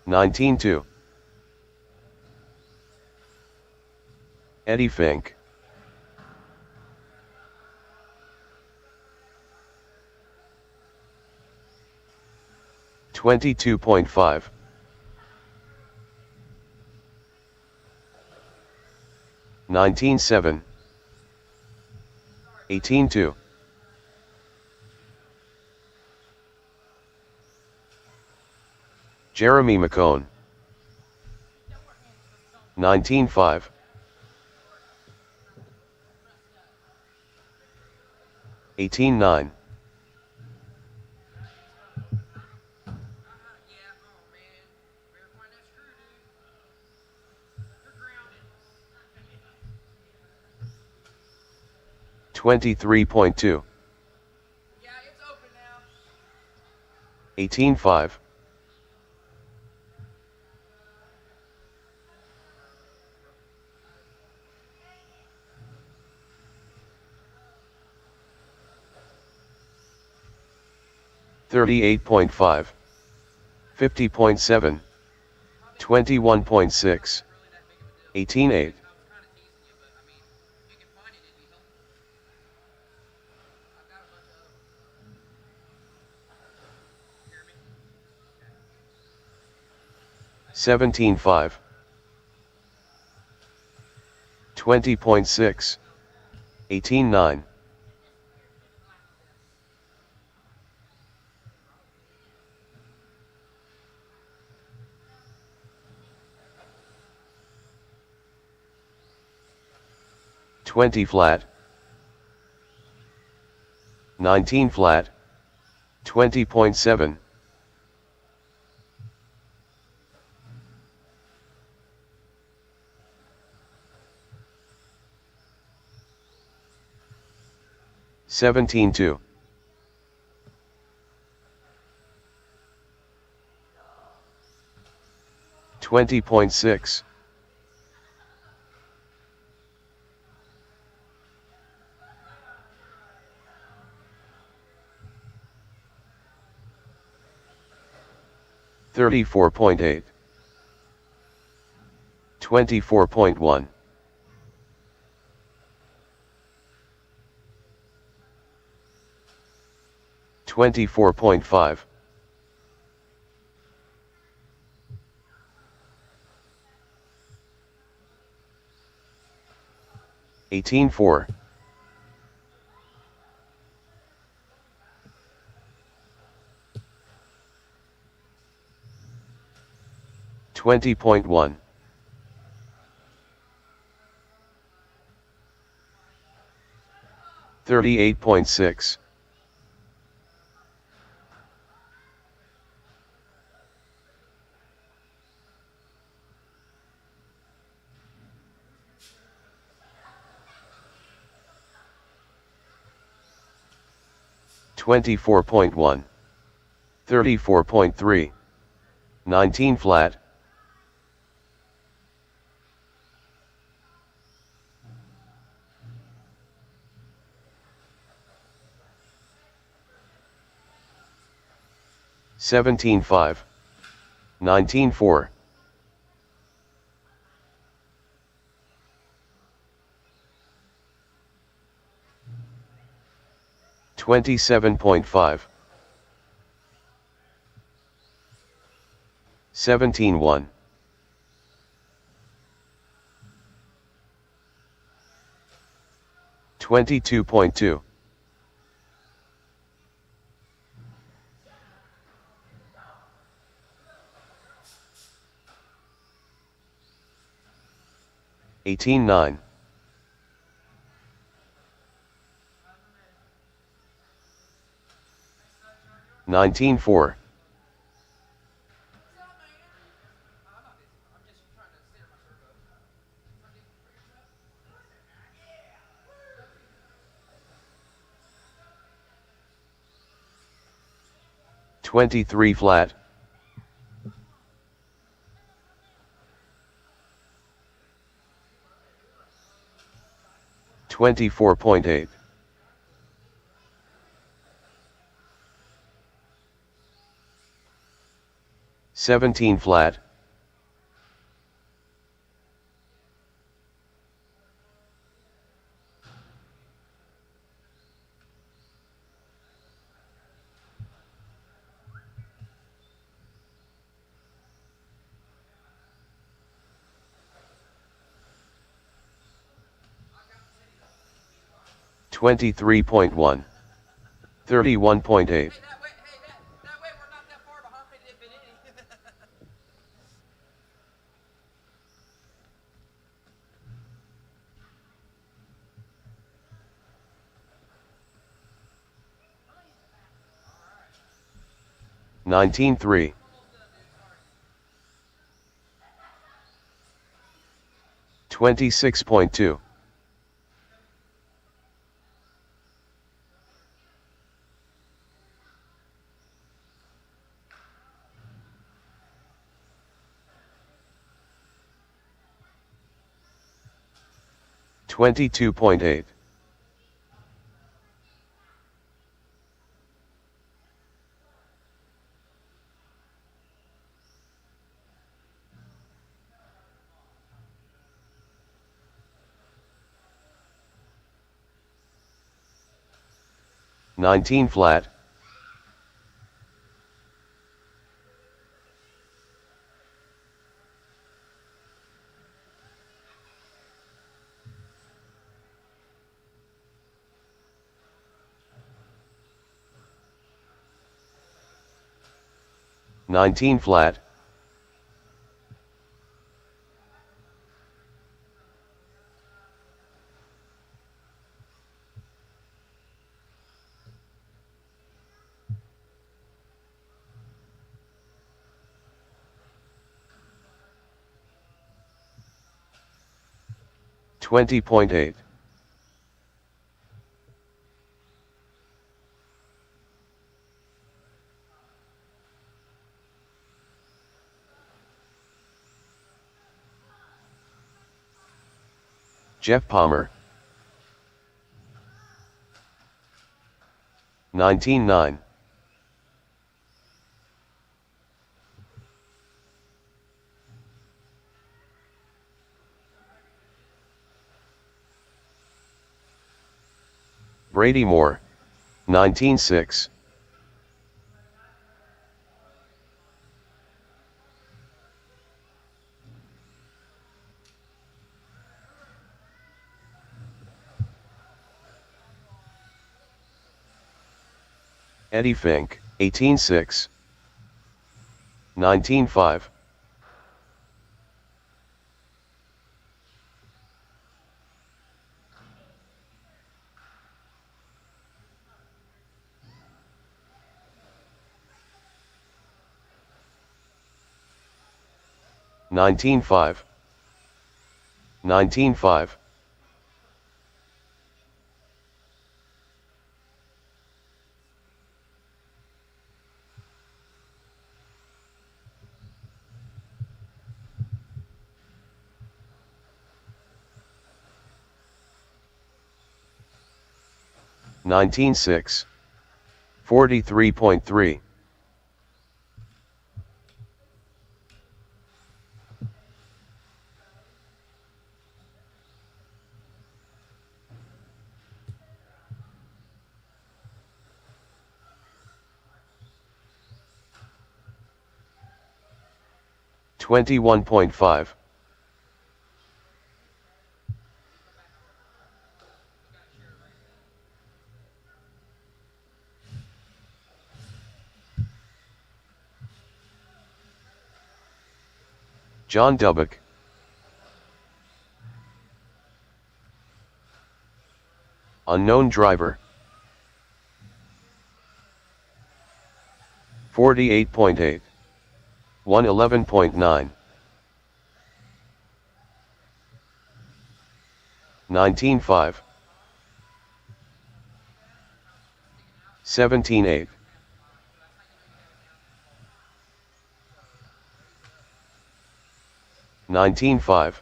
19.2. Eddie Fink. 22.5. 19.7. 18.2. 'Jeremy McCone. 19.5. 18.9. 23.2. 18.5. 38.5. 50.7. 21.6. 18.8. 17.5. 20.6. 18.9. 20 flat. 19 flat. 20.7. 17.2. 20.6. 34.8, 24.1, 24.5, 18.4, 20.1, 38.6, 24.1, 34.3, 19 flat, 17.5, 19.4, 27.5, 17.1, 22.2, 18.9, 19.4, 23 flat, 24.8, 17 flat, 23.1, 31.8, 19.3, 26.2, 22.8, 19 flat, 19 flat, 20.8, 'Jeff Palmer, 19.9, Brady Moore, 19-6. Eddie Fink, 18-6. 19-5. $19.5. $19.5. $19.6. 43.3. $21.5. John Dubbock. Unknown driver. 48.8. 111.9. 19.5. 17.8. 19.5.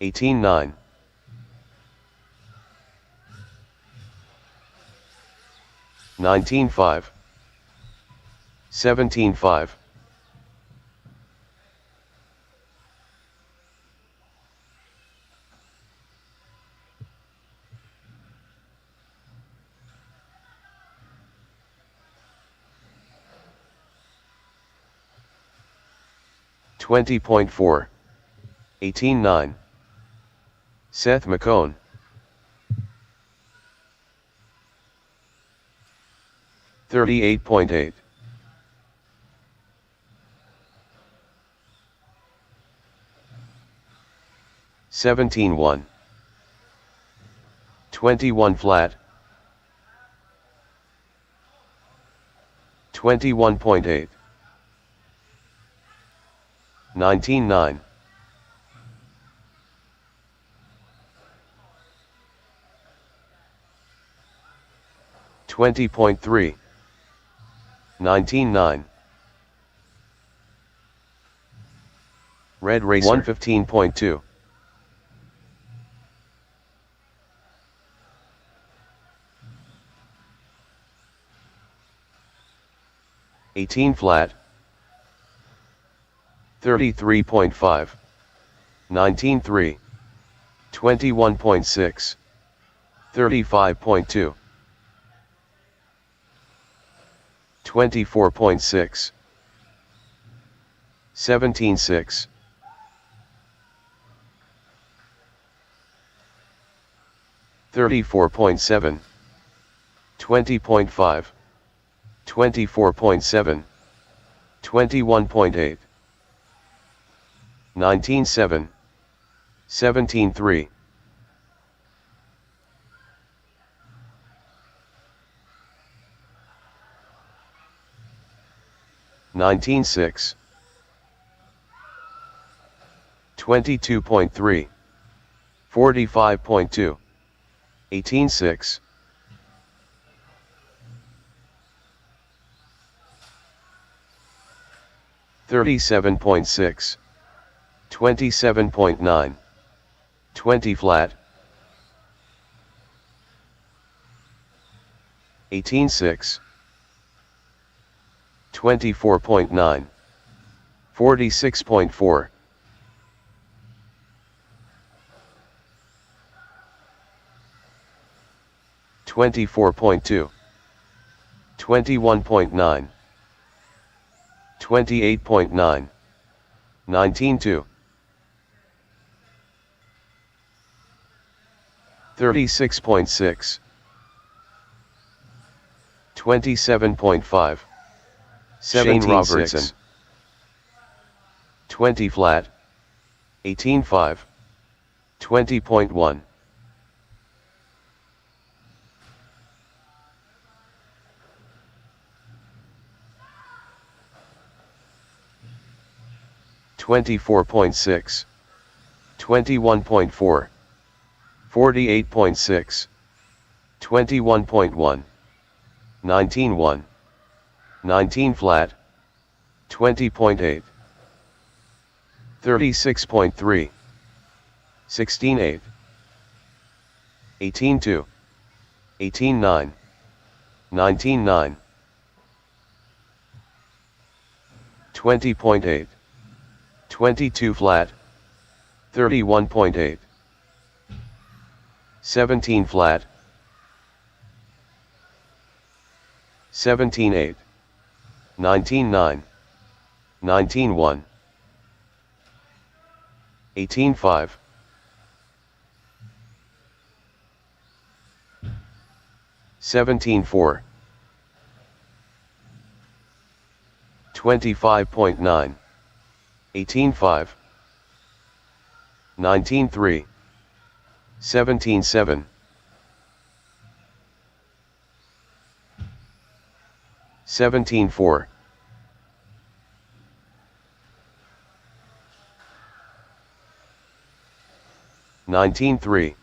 18.9. 19.5. 17.5. 20.4. 18.9. Seth McCone. 38.8. 17.1. 21 flat. 21.8. 19.9. 20.3. 19.9. Red Racer. 115.2. 18 flat. 33.5. 19.3. 21.6. 35.2. 24.6. 17.6. 34.7. 20.5. 24.7. 21.8. 19.7. 17.3. 19.6. 22.3. 45.2. 18.6. 37.6. 27.9. 20 flat. 18.6. 24.9. 46.4. 24.2, 21.9, 28.9, 19.2, 36.6, 27.5, Shane Robertson, 20 flat, 18.5, 20.1, 24.6, 21.4, 48.6, 21.1, 19.1, 19 flat, 20.8, 36.3, 16.8, 18.2, 18.9, 19.9, 20.8, 22 flat, 31.8, 17 flat, 17.8, 19.9, 19.1, 18.5, 17.4, 25.9, 18.5, 19.3, 17.7, 17.4, 19.3,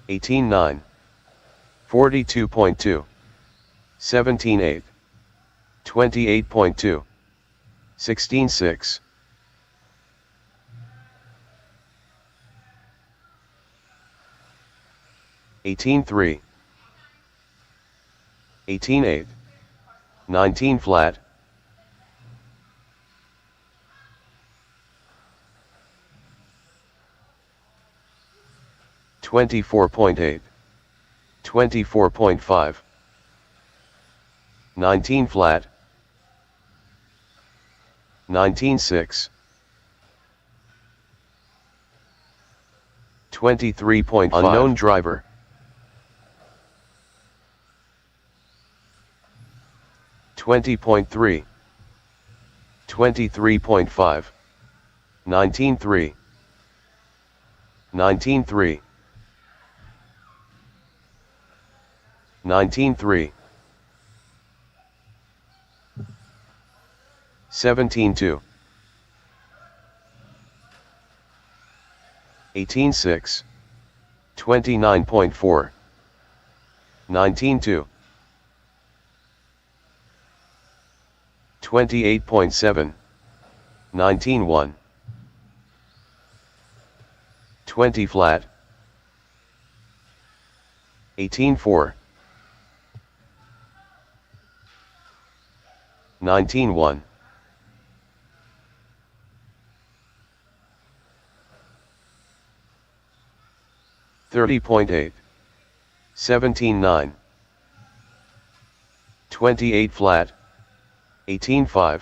18.9, 42.2, 17.8, 28.2, 16.6, 18.3, 18.8, 19 flat, 24.8, 24.5, 19 flat, 19.6, 23.5, unknown driver, 20.3, 23.5, 19.3, 19.3, 19.3, 17.2, 18.6, 29.4, 19.2, 28.7, 19.1, 20 flat, 18.4, 19.1, 30.8, 17.9, 28 flat, 18.5,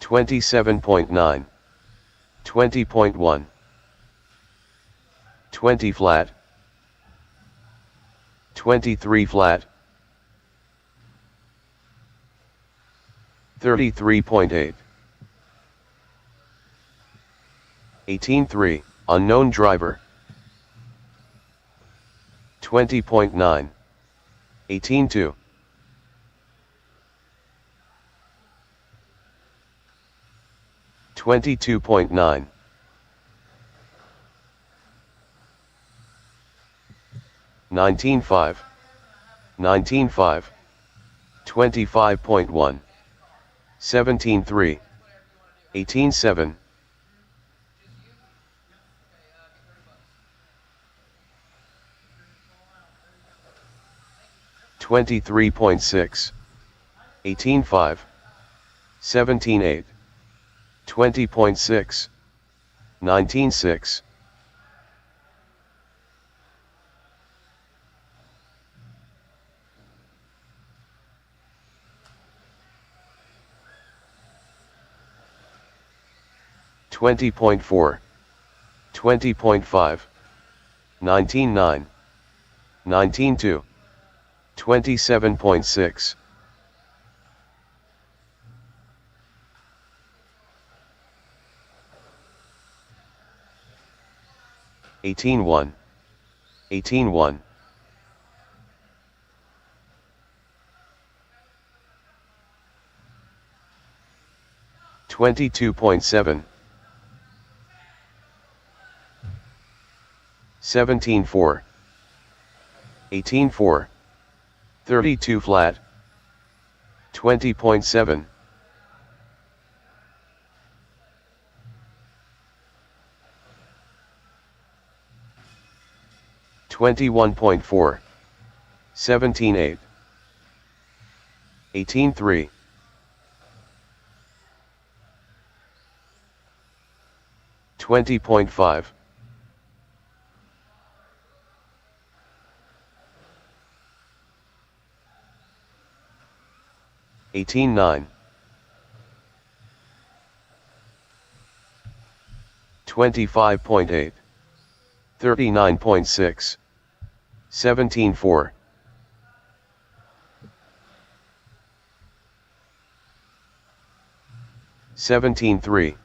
27.9, 20.1, 20 flat, 23 flat, 33.8, 18.3, unknown driver, 20.9, 18.2, 22.9, 19.5, 19.5, 25.1, 17.3, 18.7, 23.6, 18.5, 17.8, 20.6, 19.6, 20.4, 20.5, 19.9, 19.2, 27.6, 18.1, 18.1, 22.7, 17.4, 18.4, 32 flat, 20.7, 21.4, 17.8, 18.3, 20.5, 18.9, 25.8, 39.6, 17.4, 17.3,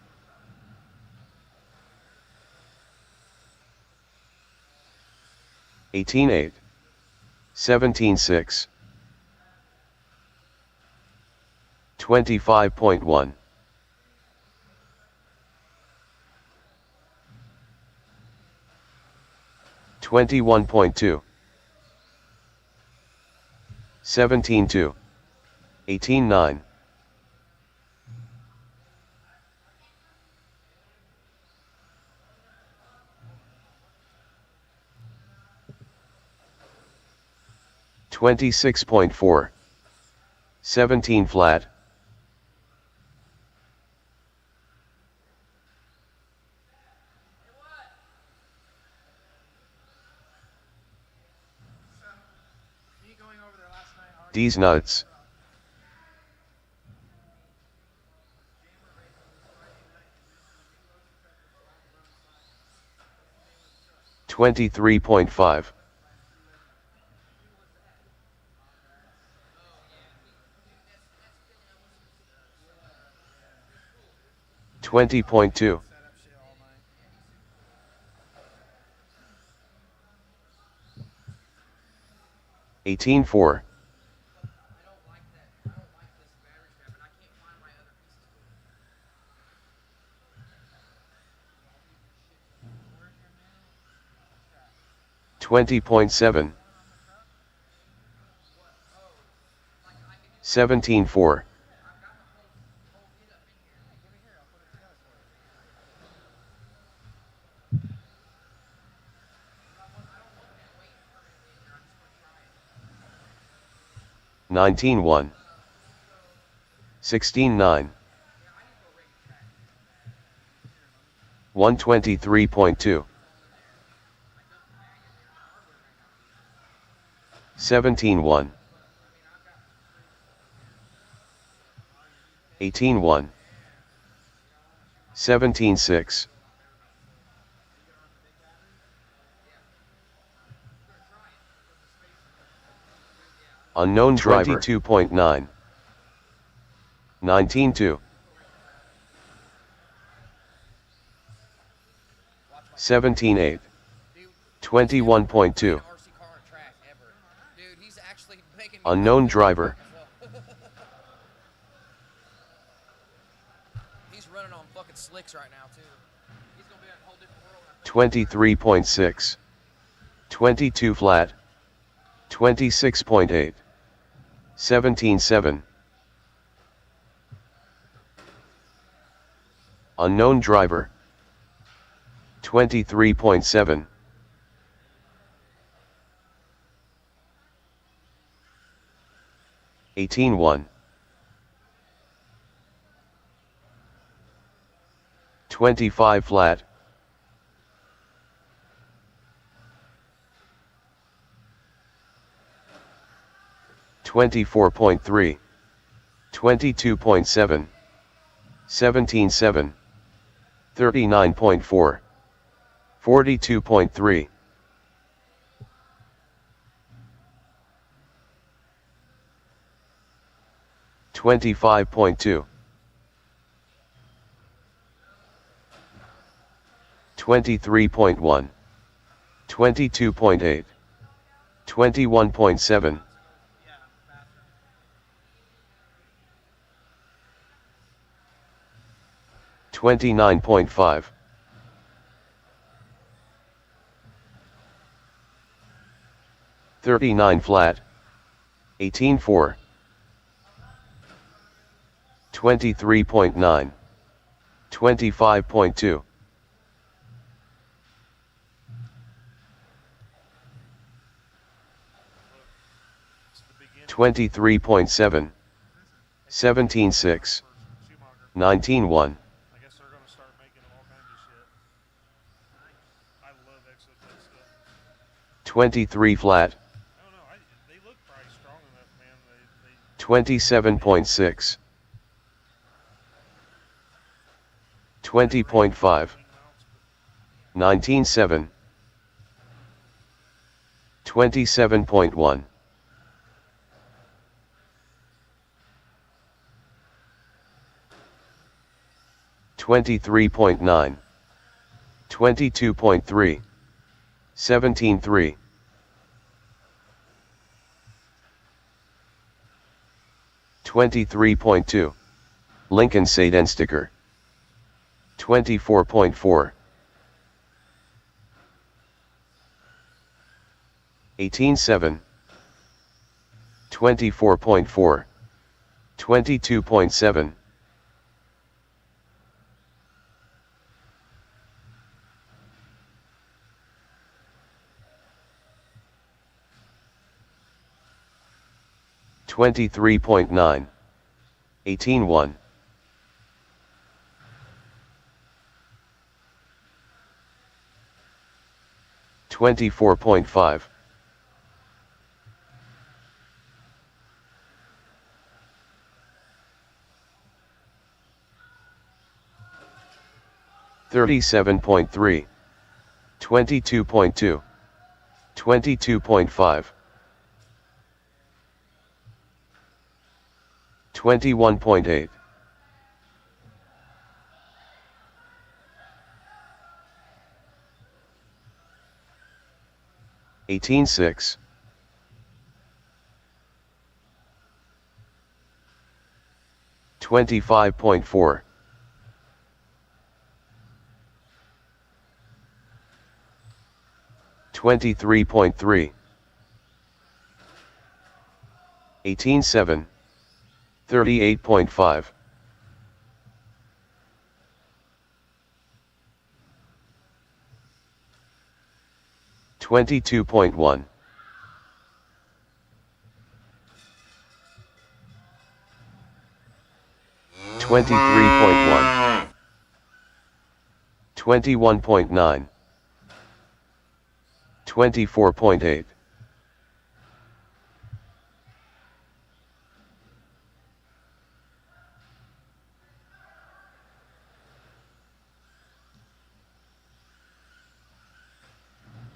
18.8, 17.6, 25.1, 21.2, 17.2, 18.9, 26.4, 17 flat, 'D's nuts. 23.5, 20.2, 18.4, 20.7, 17.4, 19.1, 16.9, 123.2, 17.1, 18.1, 17.6, unknown driver 22.9, 19.2, 17.8, 21.2, unknown driver, He's running on fucking slicks right now too. He's gonna be in a whole different world. 23.6, 22 flat, 26.8, 17.7, unknown driver, 23.7, 18.1, 25 flat, 24.3, 22.7, 17.7, 39.4, 42.3, 25.2, 23.1, 22.8, 21.7, 29.5, 39 flat, 18.4, 23.9, 25.2, 23.7, 17.6, 19.1, I guess they're gonna start making all kinds of shit. I love Exotech stuff. 23 flat, I don't know. They look probably strong enough, man. They 27.6, 20.5, 19.7, 27.1, 23.9, 22.3, 17.3, 23.2, Lincoln Sedan sticker, 24.4, 18.7, 24.4, 22.7, 23.9, 18.1, 24.5, 37.3, 22.2, 22.5, 21.8, 18.6, 25.4, 23.3, 18.7, 38.5, 22.1, 23.1, 21.9, 24.8,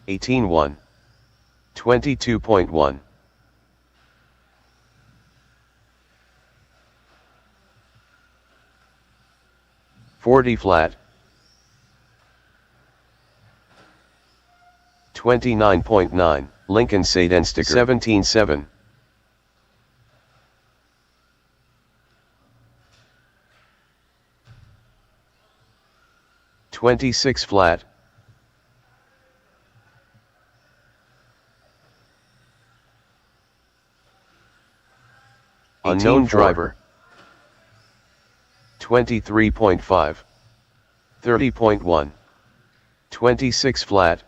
18.1, 22.1, 40 flat, 29.9, Lincoln Sedan sticker, 17.7, 26 flat, 18.4, unknown driver, 23.5, 30.1, 26 flat,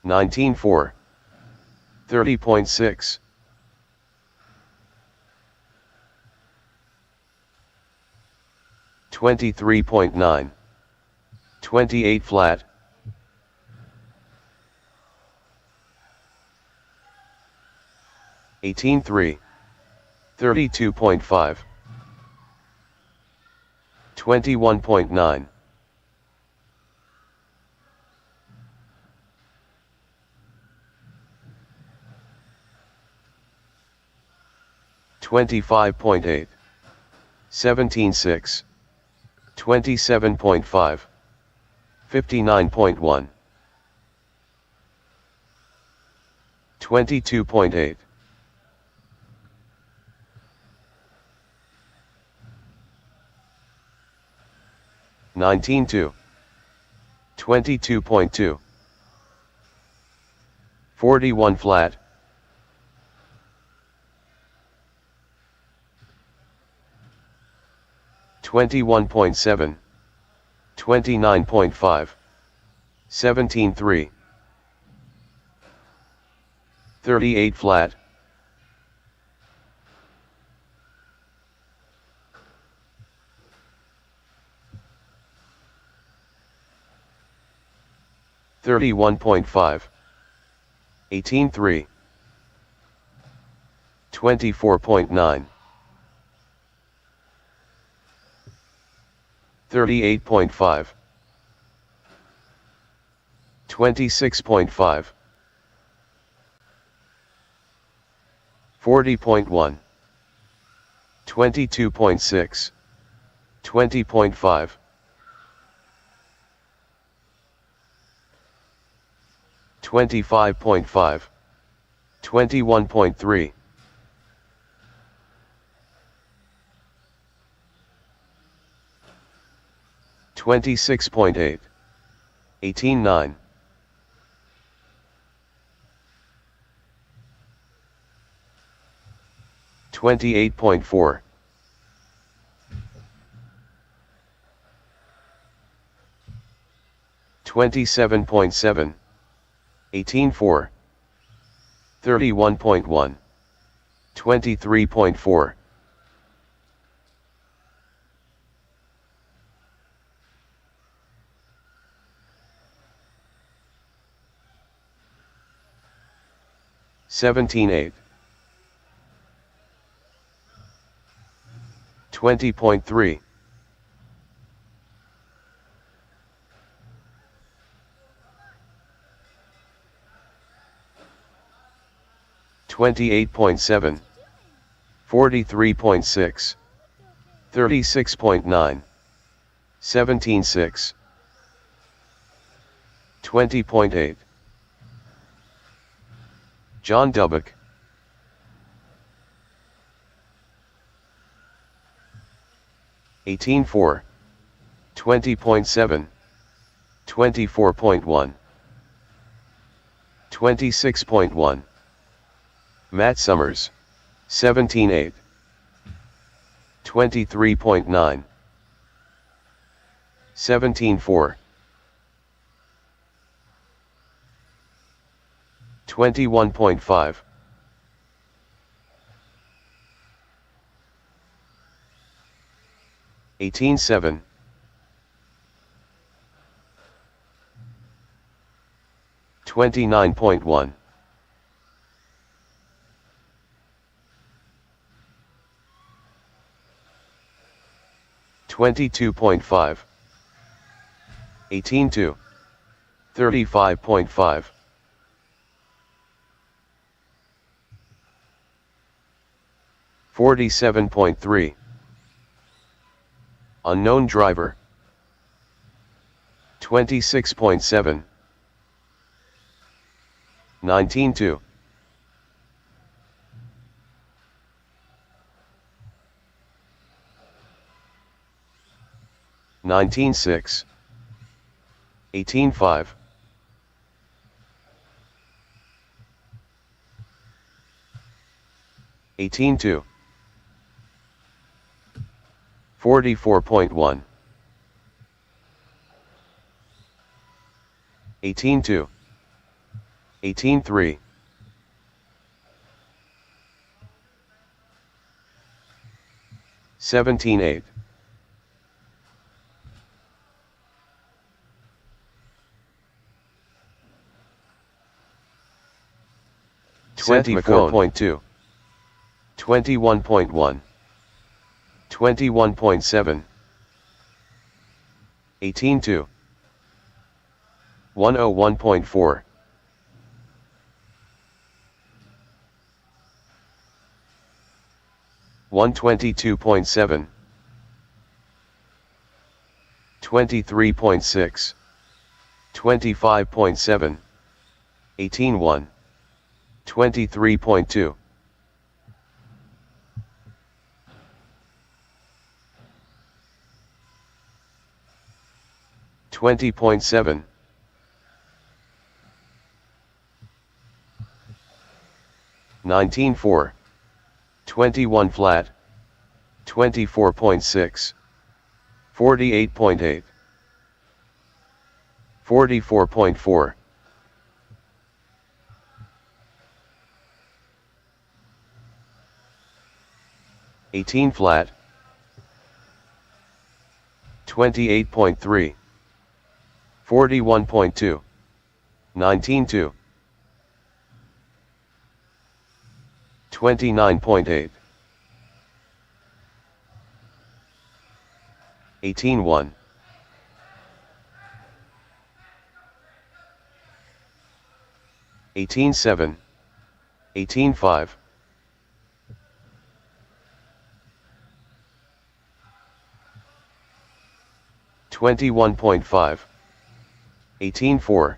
19.4, 30.6. 23.9. 28 flat. 18.3. 32.5. 21.9. 25.8. 17.6. 27.5. 59.1. 22.8. 19.2. 22.2. 41 flat. 21.7. 29.5. 17.3. 38 flat. 31.5. 18.3. 24.9. 38.5. 26.5. 40.1. 22.6. 20.5. 25.5. 21.3. 26.8. 18.9. 28.4. 27.7. 18.4. 31.1. 23.4. 17.8. 20.3. 28.7. 43.6. 36.9. 17.6. 20.8. John Dubbock. 18.4. 20.7. 24.1. 26.1. Matt Summers. 17.8. 23.9. 17.4. 21.5. 18.7. 29.1. 22.5. 18.2. 35.5. 47.3. Unknown driver. 26.7. 19.2. 19.6. 18.5. 18.2. 44.1. 18.2. 18.3. 17-8. 24.2. 21.1. 21.7. 18-2. 101.4. 122.7. 23.6. 25.7. 18-1. 23.2. 20.7. 19.4. 21 flat. 24.6. 48.8. 44.4. 18 flat. 28.3. 41.2. 19.2. 29.8. 18.1. 18.7. 18.5. 21.5. 18.4.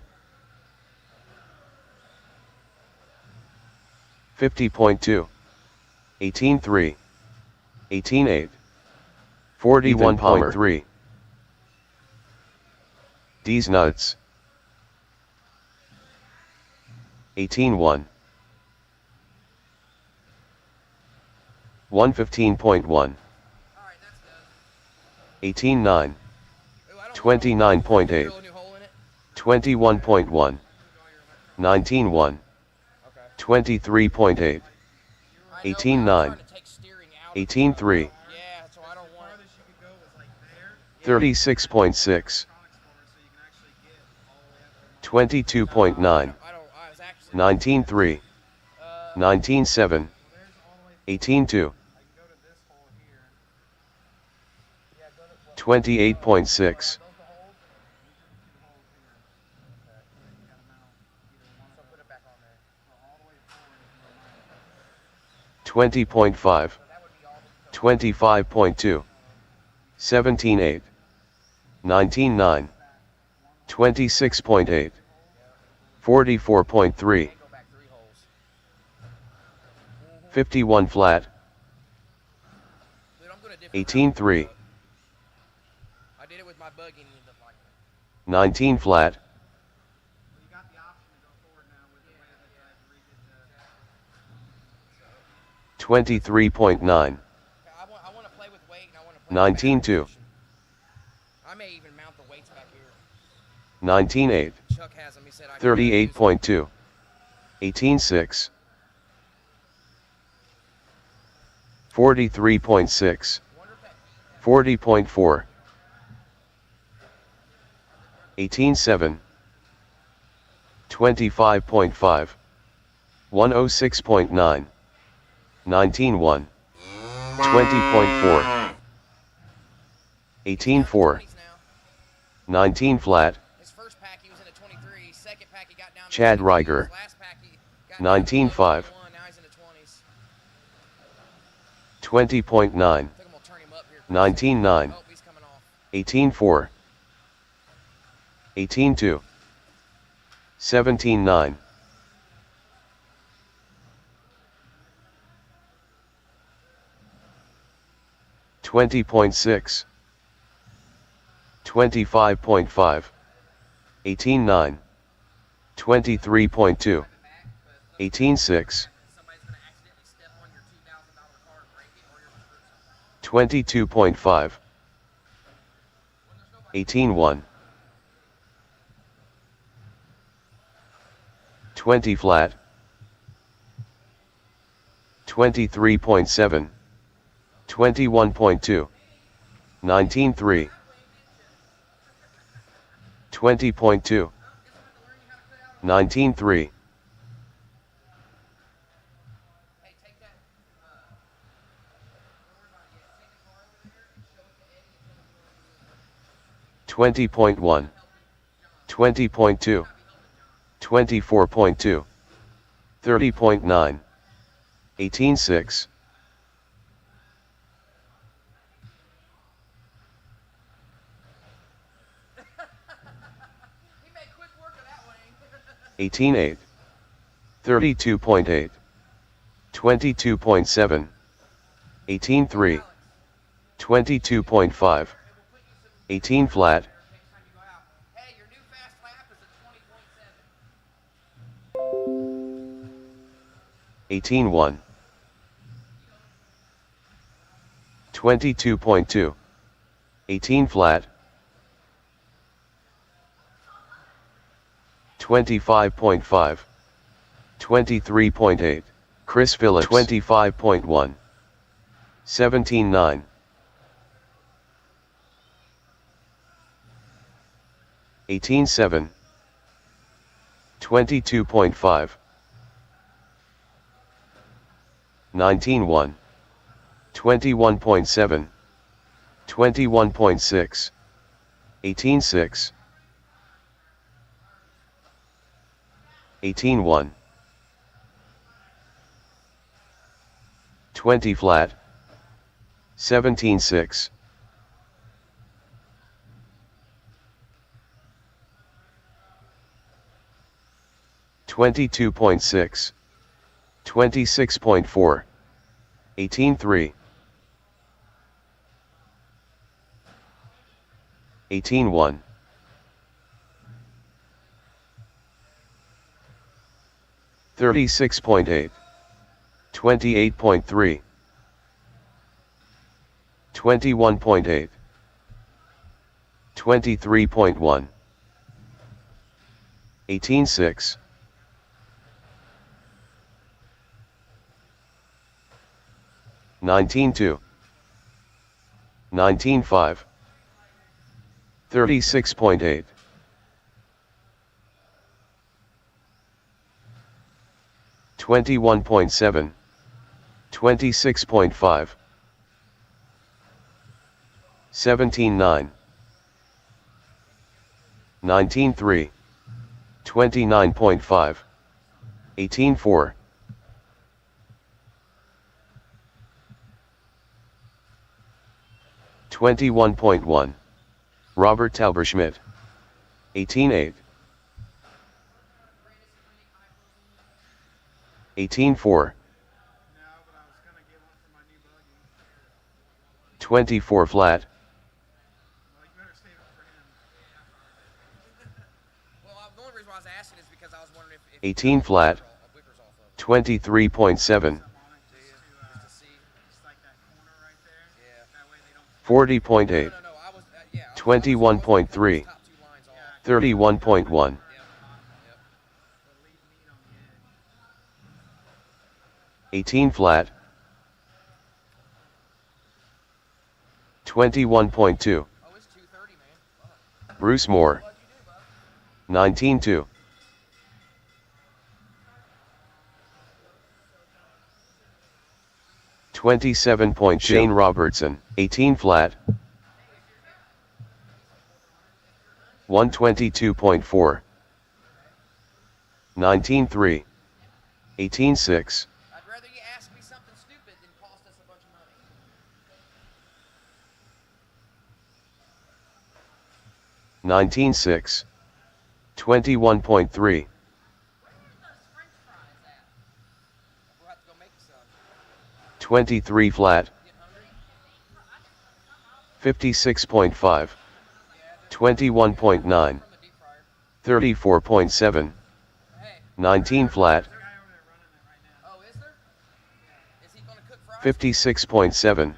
50.2. 18.3. 18.8. 41.3. D's nuts. 18.1. 115.1. 18.9. 29.8. 21.1. 19.1. 23.8. 18.9. 18.3. 36.6. 22.9. 19.3. 19.7. 18.2. 28.6. 20.5. 25.2. 17.8. 19.9. 26.8. 44.3. 51 flat. 18.3. 19 flat. 23.9. 19.2. I may even mount the weights back here. 19.8. Chuck has them. He said I 38.2. 18.6. 43.6. 40.4. 18.7. 25.5. 106.9. 19.1. 20.4. 18.4. 19 flat. His first pack he was in a 23. Second pack he got down to Chad 22. Riger. His last pack he got down to 19.5. 21. Now he's in the 20s. 20.9. I think I'm gonna turn him up here. 19.9. Oh, he's coming off. 18.4. 18.2. 17.9. 20.6. 25.5. 18.9. 23.2. 18.6. 22.5. 18.1. 20 flat. 23.7. 21.2, 19.3, 20.2, 19.3, 20.1, 20.2, 24.2, 30.9, 18.6, 18.8, 32.8, 22.7, 18.3, 22.5, 18 flat, 18.1, 22.2, 18 flat, 25.5, 23.8, Chris Phillips 25.1, 17.9, 18.7, 22.5, 19.1, 21.7, 21.6, 18.6, 18.1, 20 flat, 17.6, 22.6, 26.4, 18.3, 18.1, 36.8, 28.3, 21.8, 23.1, 18.6, 19.2, 19.5, 36.8, 21.7, 26.5, 17.9, 19.3, 29.5, 18.4, 21.1, Robert Tauberschmidt, 18.8, 18.4, 24 flat, 18 flat, 23.7, 40.8, 21.3, 31.1, 18 flat, 21.2, Bruce Moore, 19.2, 27. Shane Robertson, 18 flat, 122.4, 19.3, 18.6, 19.6, 21.3, 23 flat, 56.5, 21.9, 34.7, 19 flat, 56.7,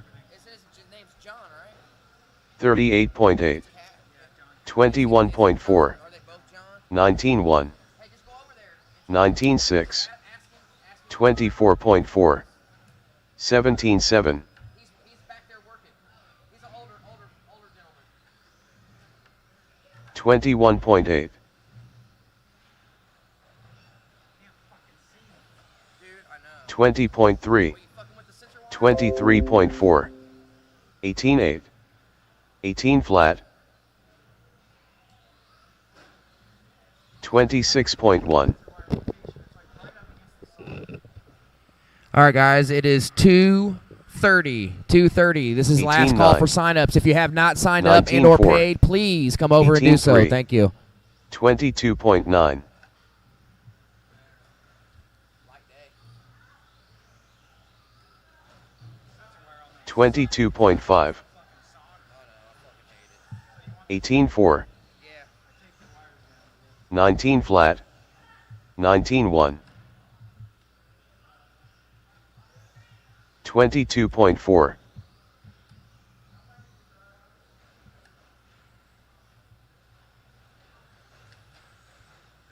38.8, 21.4, 19.1, 19.6, 24.4, 17.7, 21.8, 20.3, 23.4, 18.8, 18 flat, 26.1. All right, guys, it is 2:30. 2:30. This is last call 18-9. for signups. If you have not signed up and or 19-4. paid, please come over and do so. 18-3. Thank you. 22.9, 22.5, 18.4, 19 flat, 19.1, 22.4,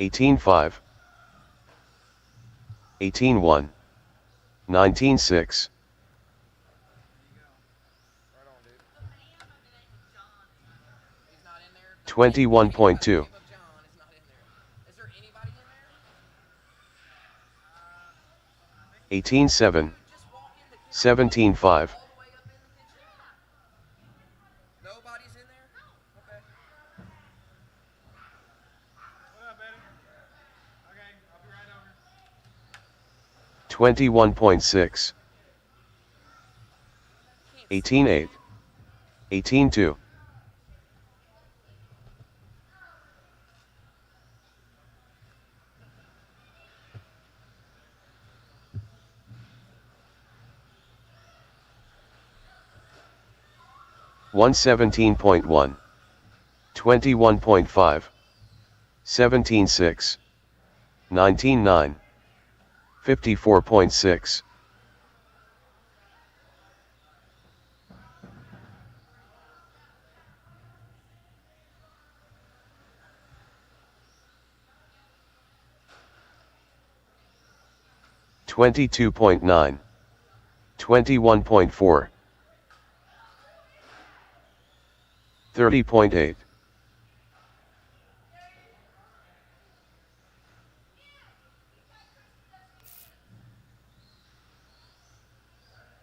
18.5, 18.1, 19.6, 21.2, 18.7, 17.5, 21.6, 18.8, 18.2, 117.1, 21.5, 17.6, 19.9, 54.6, 22.9, 21.4, 30.8,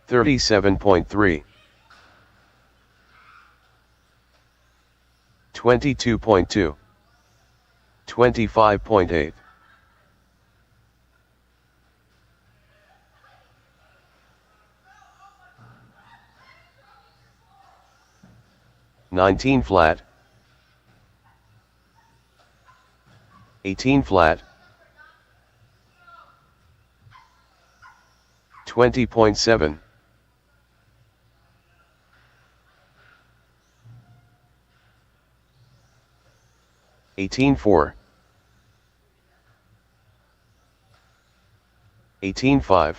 37.3, 22.2, 25.8, 19 flat, 18 flat, 20.7, 18.4, 18.5,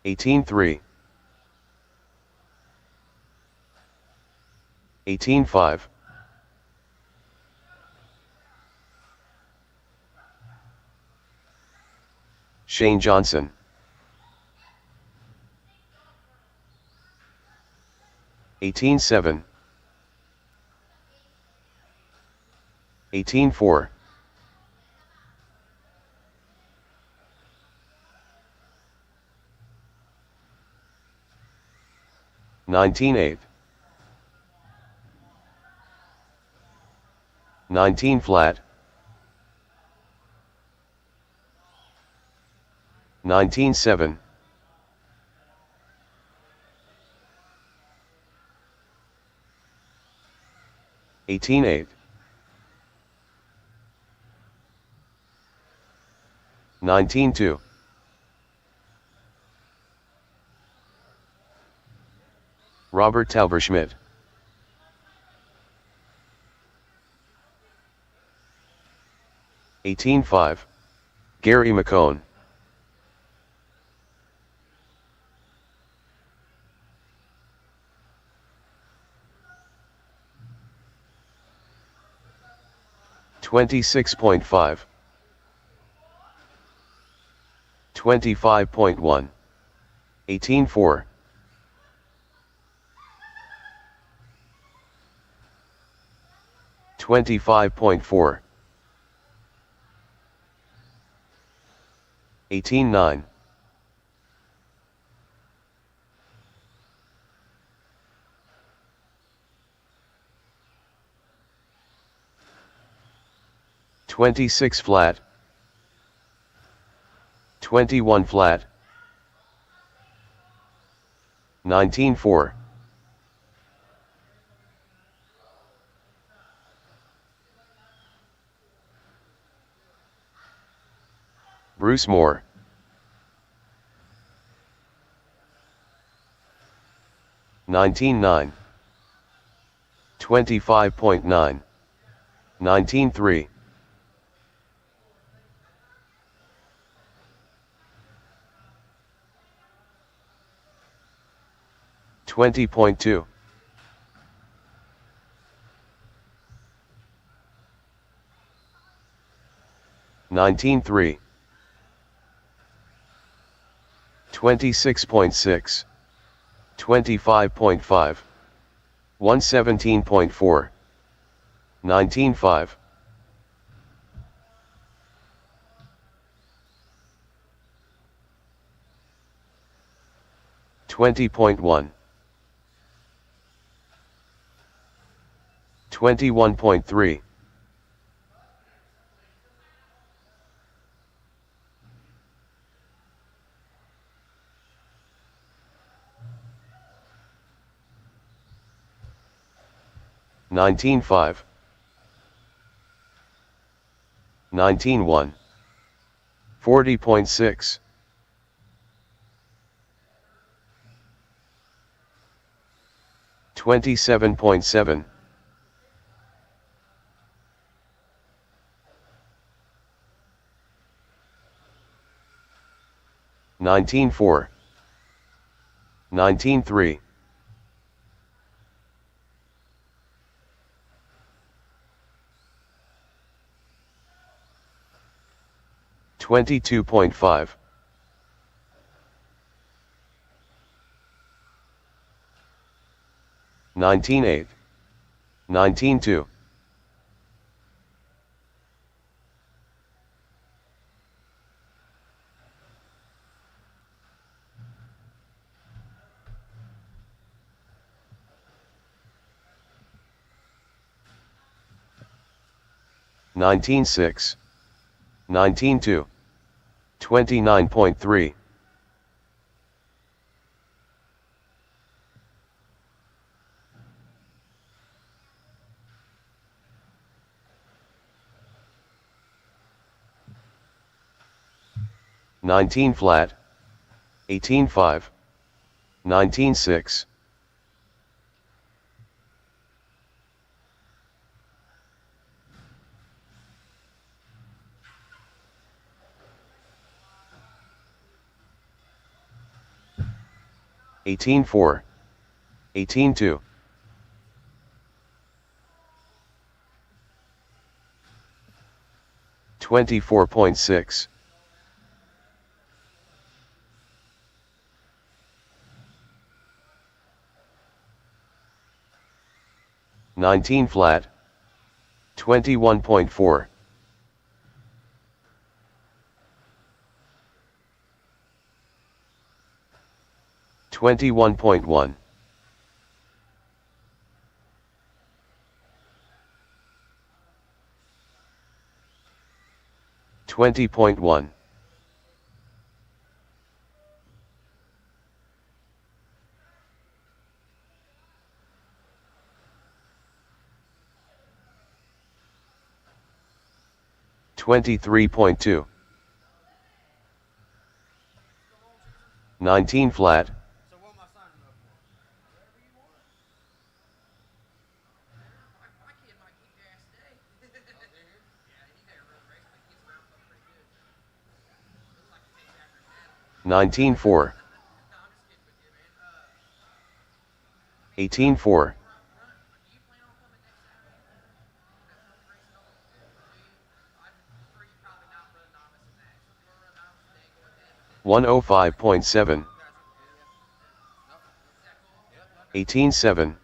18.3, 18.5, 'Shane Johnson, 18.7, 18.4, 19.8, 19 flat, 19.7, 18.8, 19.2, Robert Tauberschmidt, 18.5, Gary McCone, 26.5, 25.1. 18.4. 25.4. 18.9. 26 flat. 21 flat. 19.4. Bruce Moore. 19.9. 25.9. 19.3. 20.2. 19.3. 26.6. 25.5. 117.4. 19.5. 20.1. 21.3. 19.5. 19.1. 40.6. 27.7. 19.4. 19.3. 22.5. 19.8. 19.2. 19.6. 19.2. 29.3. 19 flat. 18.5. 19.6. 18.4. 18.2. 24.6. 19 flat. 21.4. 21.1. 20.1. 23.2. 19 flat. So what am I signing up for? Whatever you want. My kid might kick your ass today. Oh, there? Yeah, he never run race, but he gets around pretty good. Looks like he takes after his dad. 19.4. No, I'm just kidding with you, man. 18.4. Do you plan on coming next Saturday? That trophy race at all? Do you? I'm sure you probably not run novice in that. So if you want to run novice today, go ahead. 105.7. 18.7.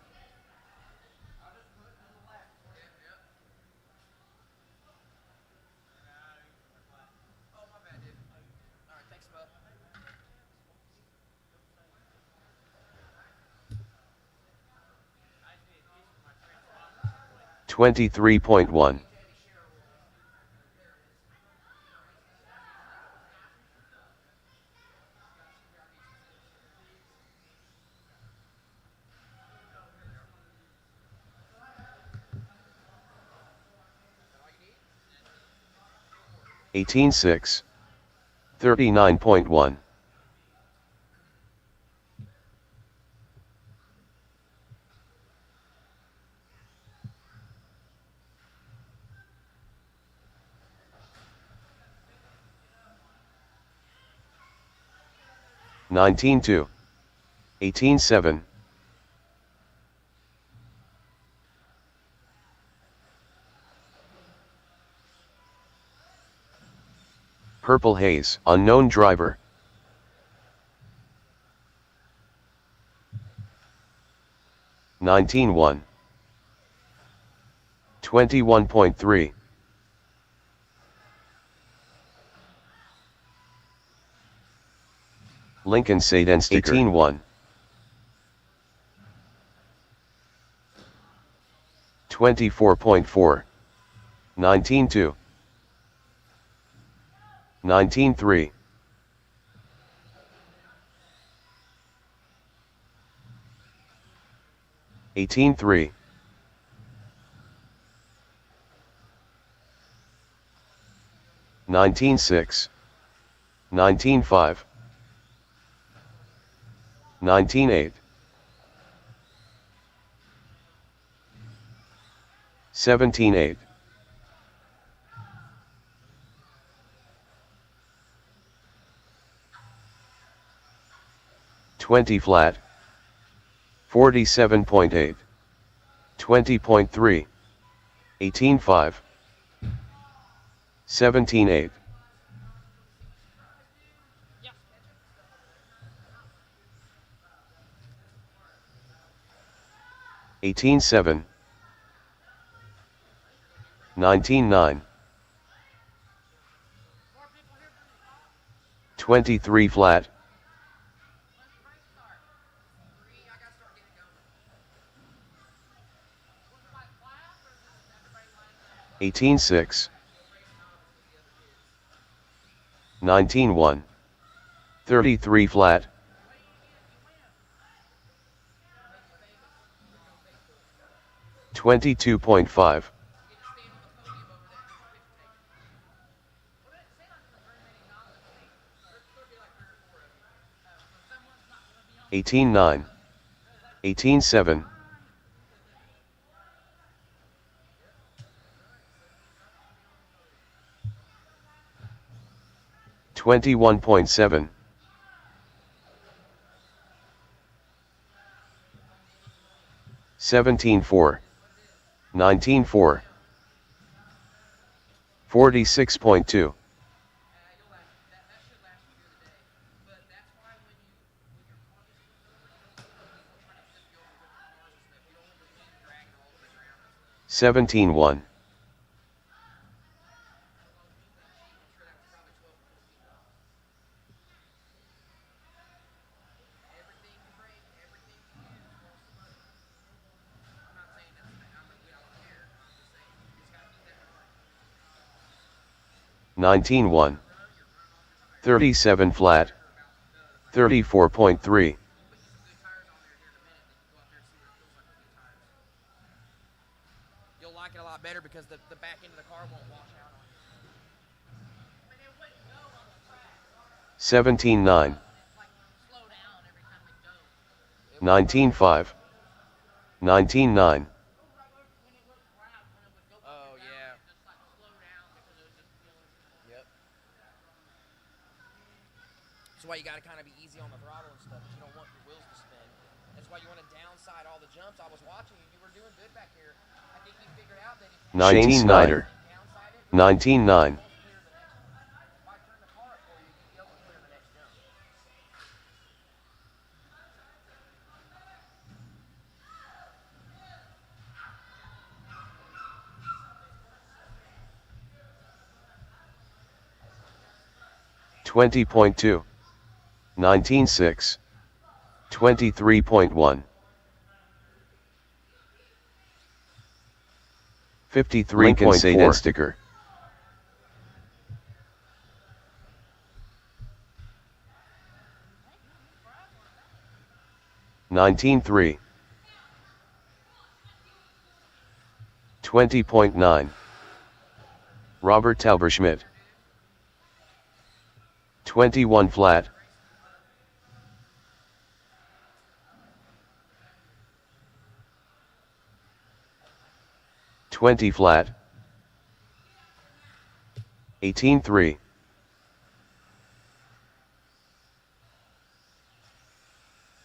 23.1. 18.6. 39.1. 19.2. 18.7. 'Purple Haze, unknown driver. 19.1. 21.3. 'Lincoln Sedan sticker. 18.1. 24.4. 19.2. 19.3. 18.3. 19.6. 19.5. 19.8. 17.8. 20 flat. 47.8. 20.3. 18.5. 17.8. 18.7. 19.9. 23 flat. 18.6. 19.1. 33 flat. 22.5. 18.9. 18.7. 21.7. 17.4. 19.4. 46.2. 17.1. 19.1. 37 flat. 34.3. You'll like it a lot better because the back end of the car won't wash out on you. 17.9. 19.5. 19.9. Oh, yeah. Yep. That's why you got to kind of be easy on the throttle and stuff. You don't want your wheels to spin. That's why you want to downside all the jumps. I was watching you. You were doing good back here. I think you figured out that if you 19 Snyder. 19.9. 20.2, 19.6, 23.1, 53.4 sticker, 19.3, 20.9, Robert Tauberschmidt, 21 flat, 20 flat, 18.3,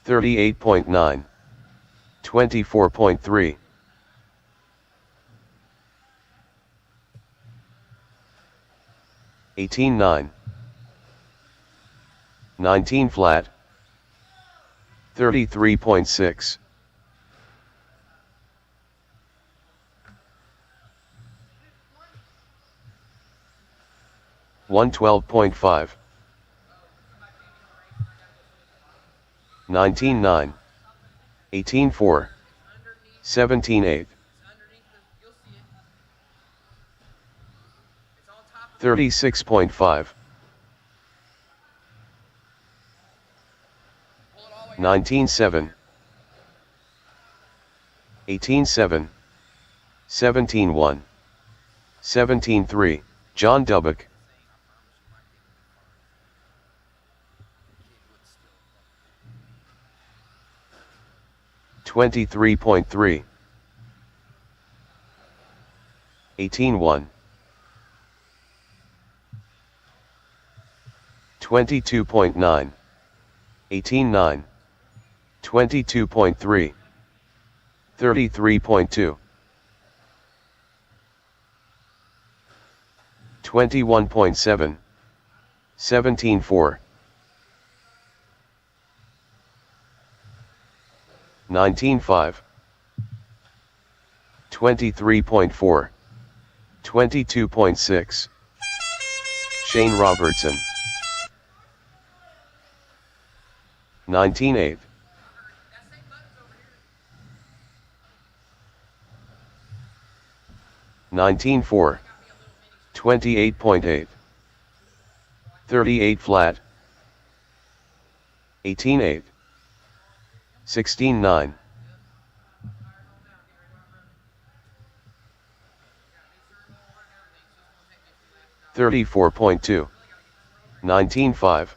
38.9, 24.3, 18.9, 19 flat, 33.6, 112.5, 19.9, 18.4, 17.8, 36.5, 19.7, 18.7, 17.1, 17.3, John Dubbock, 23.3, 18.1, 22.9, 18.9, 22.3, 33.2, 21.7, 17.4, 19.5, 23.4, 22.6, Shane Robertson, 19.8, 19.4, 28.8, 38 flat, 18.8, 16.9, 34.2, 19.5,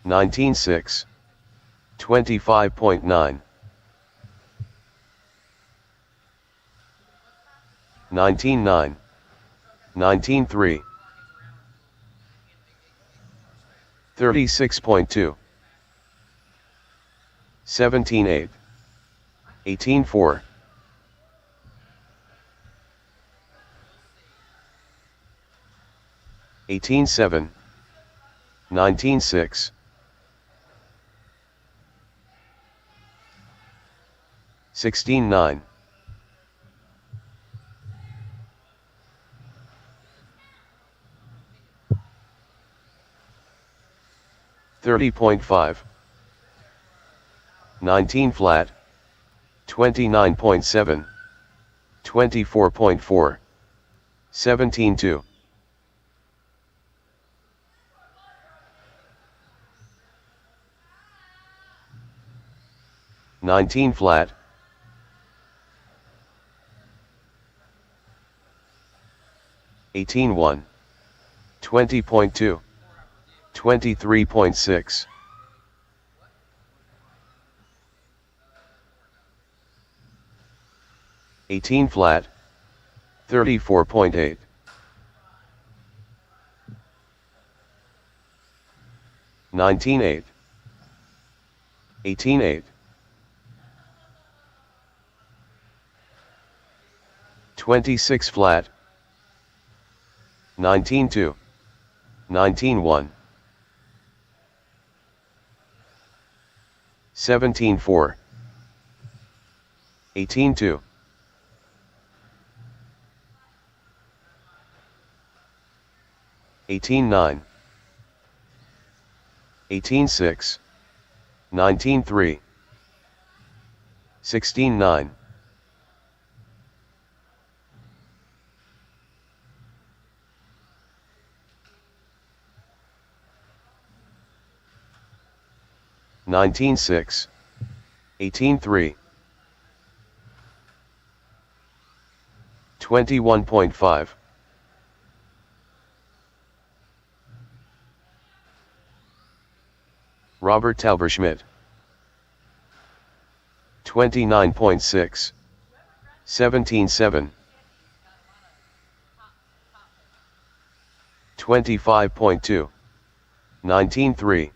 19.6, 25.9, 19.9, 19.3, 36.2, 17.8, 18.4, 18.7, 19.6, 16.9, 30.5, 19 flat, 29.7, 24.4, 17.2, 19 flat, 18.1, 20.2, 23.6, 18 flat, 34.8, 19.8, 18.8, 26 flat, 19.2, 19.1, 17.4, 18-2. 18-9. 18-6. 19-3. 16-9. 19-6. 18-3. 21.5. Robert Tauberschmidt. 29.6. 17-7. 25.2. 19-3.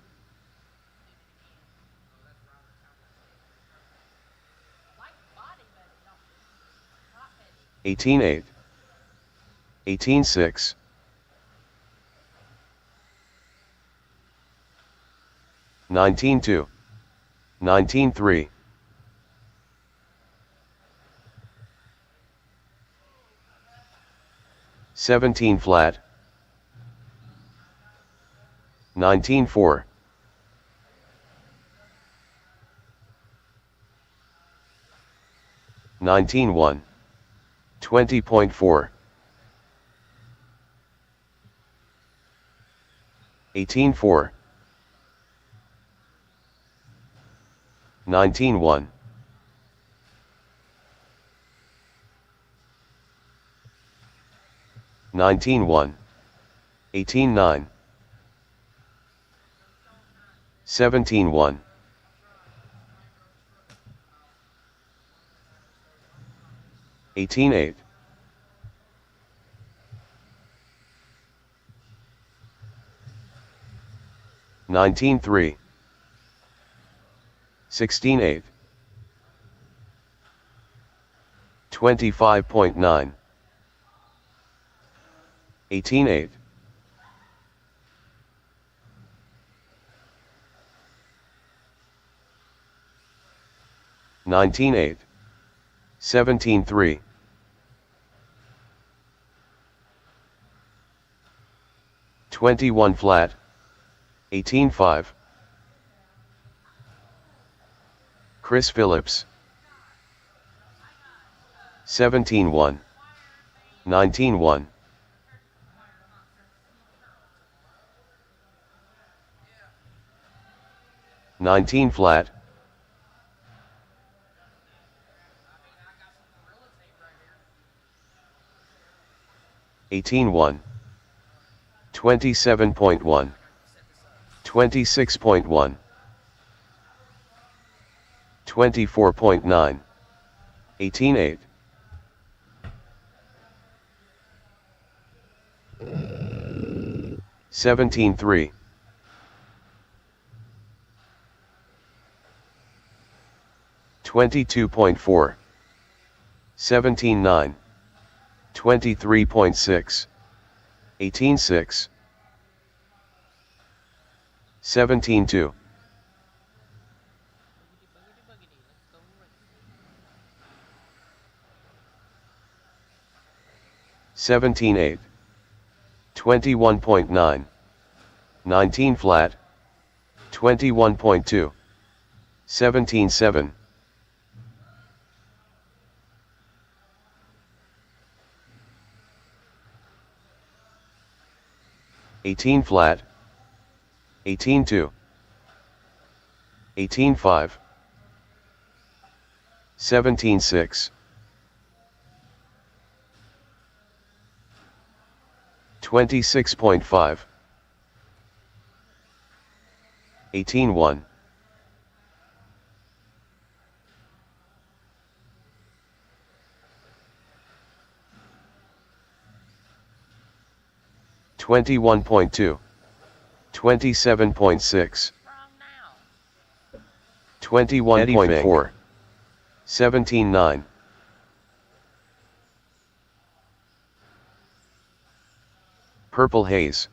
18-8. 18-6. 19-2. 19-3. 17 flat. 19-4. 19-1. 20.4. 18-4. 19-1. 19-1. 18-9. 17-1. 18-8. 19-3. 16-8. 25.9. 18-8. 19-8. 17-3. 21 flat. 18-5. Chris Phillips. 17-1. 19-1. 19 flat. 18-1. 27.1. 26.1. 24.9. 18-8. 17-3. 22.4. 17-9. 23.6. 18-6. 17-2. 17-8. 21.9. 19 flat. 21.2. 17-7. 18 flat. 18-2. 18-5. 17-6. 26.5. 18-1. 21.2. 27.6. 21.4. 17-9. Purple Haze.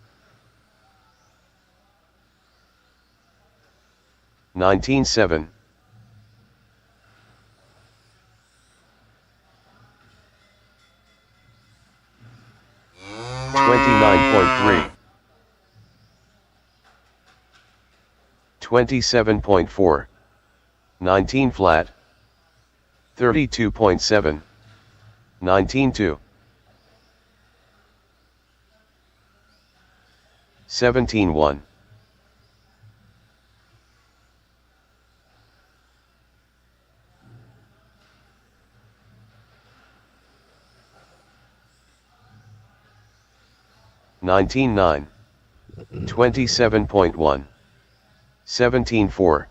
19-7. 29.3. 27.4. 19 flat. 32.7. 19.2. 17.1. 19.9. 27.1. 17.4.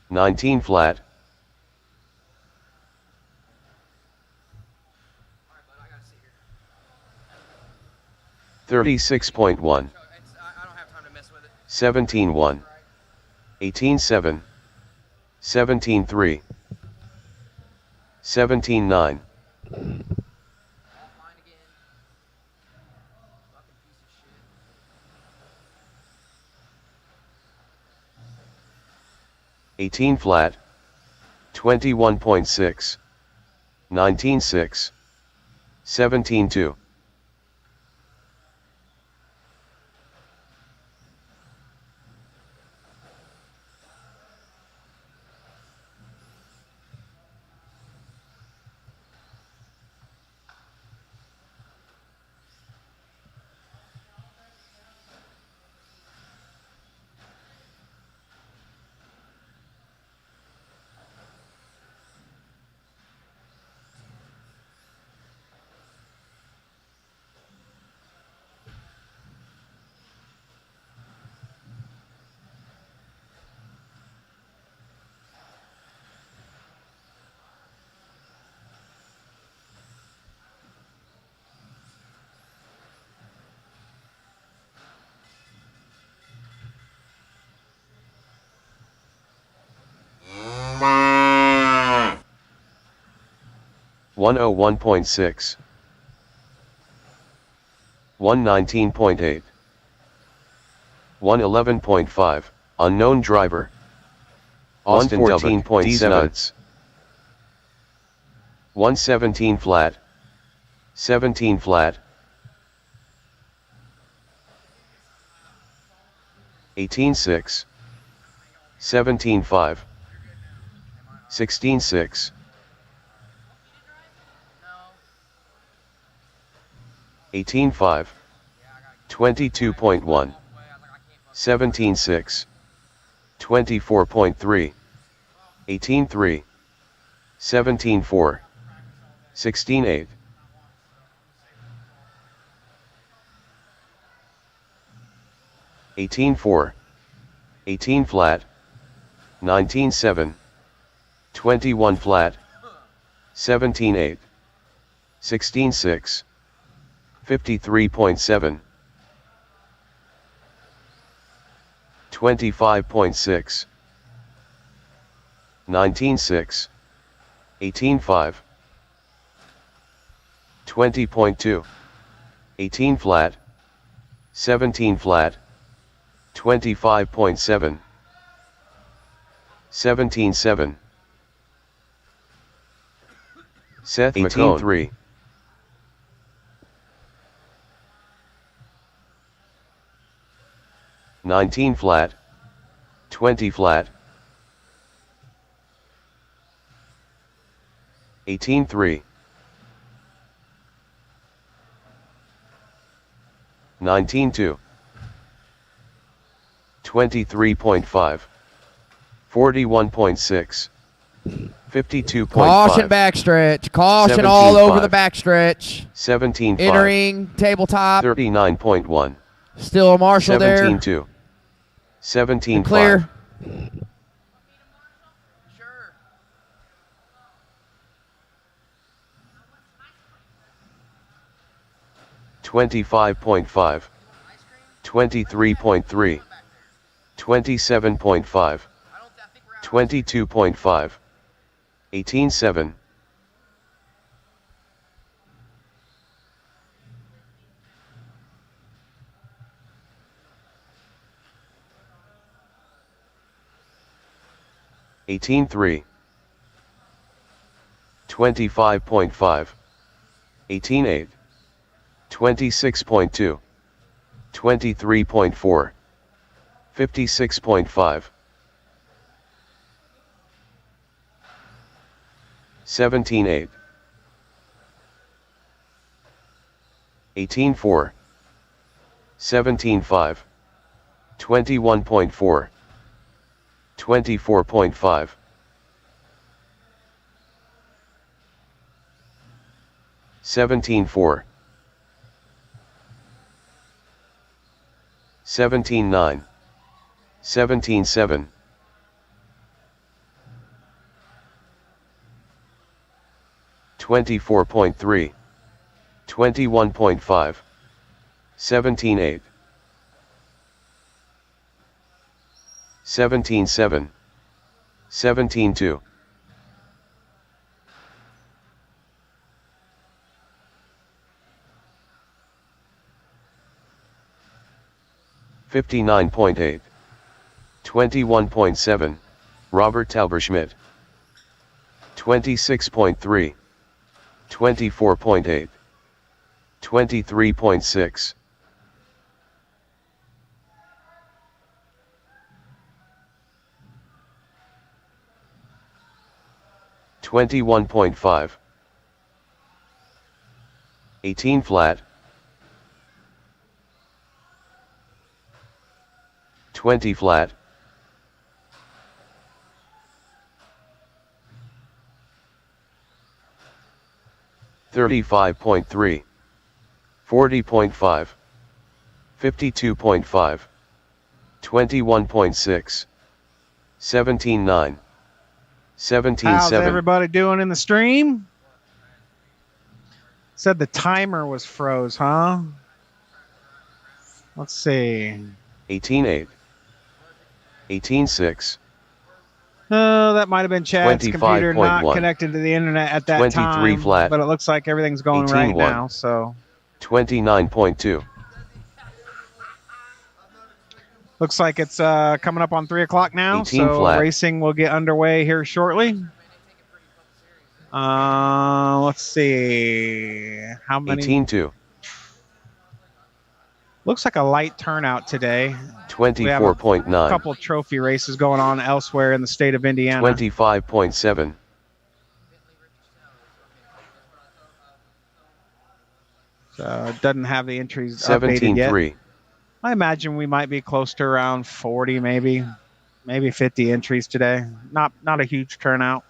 19 flat. Alright, bud, I gotta sit here. 36.1. I don't have time to mess with it. 17.1. 18.7. 17.3. 17.9. Offline again. Fucking piece of shit. 18 flat. 21.6. 19.6. 17.2. One oh 1.6. 119.8. 111.5. Unknown driver. Austin 14.7 nuts. 117 flat. 17 flat. 18.6. 17.5. 16.6. 18.5. 22.1. 17.6. 24.3. 18.3. 17.4. 16.8. 18.4. 18 flat. 19.7. 21 flat. 17.8. 16.6. 53.7. 25.6. 19.6. 18.5. 20.2. 18 flat. 17 flat. 25.7. 17.7. Seth 18.3. 19 flat. 20 flat. 18.3. 19.2. 23.5. 41.6. 52.5. Caution backstretch. Caution all over the backstretch. 17.5. Entering tabletop. 39.1. Still a Marshall there. 17.2. 17.5. Clear. Sure. 25.5. 23.3. 27.5. 22.5. 18.7. 18.3. 25.5. 18.8. 26.2, 23.4, 56.5, 17.8, 18.4, 17.5, 21.4, 24.5, 17.4, 17.9, 17.7, 24.3, 21.5, 17.8, 17.7, 17.2, 59.8, 21.7, Robert Tauberschmidt. 26.3, 24.8, 23.6, 21.5, 18 flat, 20 flat, 35.3, 40.5, 52.5, 21.6, 17.9, 17.7. How's everybody doing in the stream? Said the timer was froze, huh? Let's see. 18.8, 18.6, Oh, that might have been Chad's computer not 25.1, connected to the internet at that 23 time. flat, But it looks like everything's going right 18.1, now. So 29.2, looks like it's coming up on 3 o'clock now. 18 So flat. racing will get underway here shortly. Let's see. How many? 18.2, Looks like a light turnout today. We have a 24.9, couple trophy races going on elsewhere in the state of Indiana. 25.7, So it doesn't have the entries updated yet. 17.3, I imagine we might be close to around 40, maybe 50 entries today. Not a huge turnout.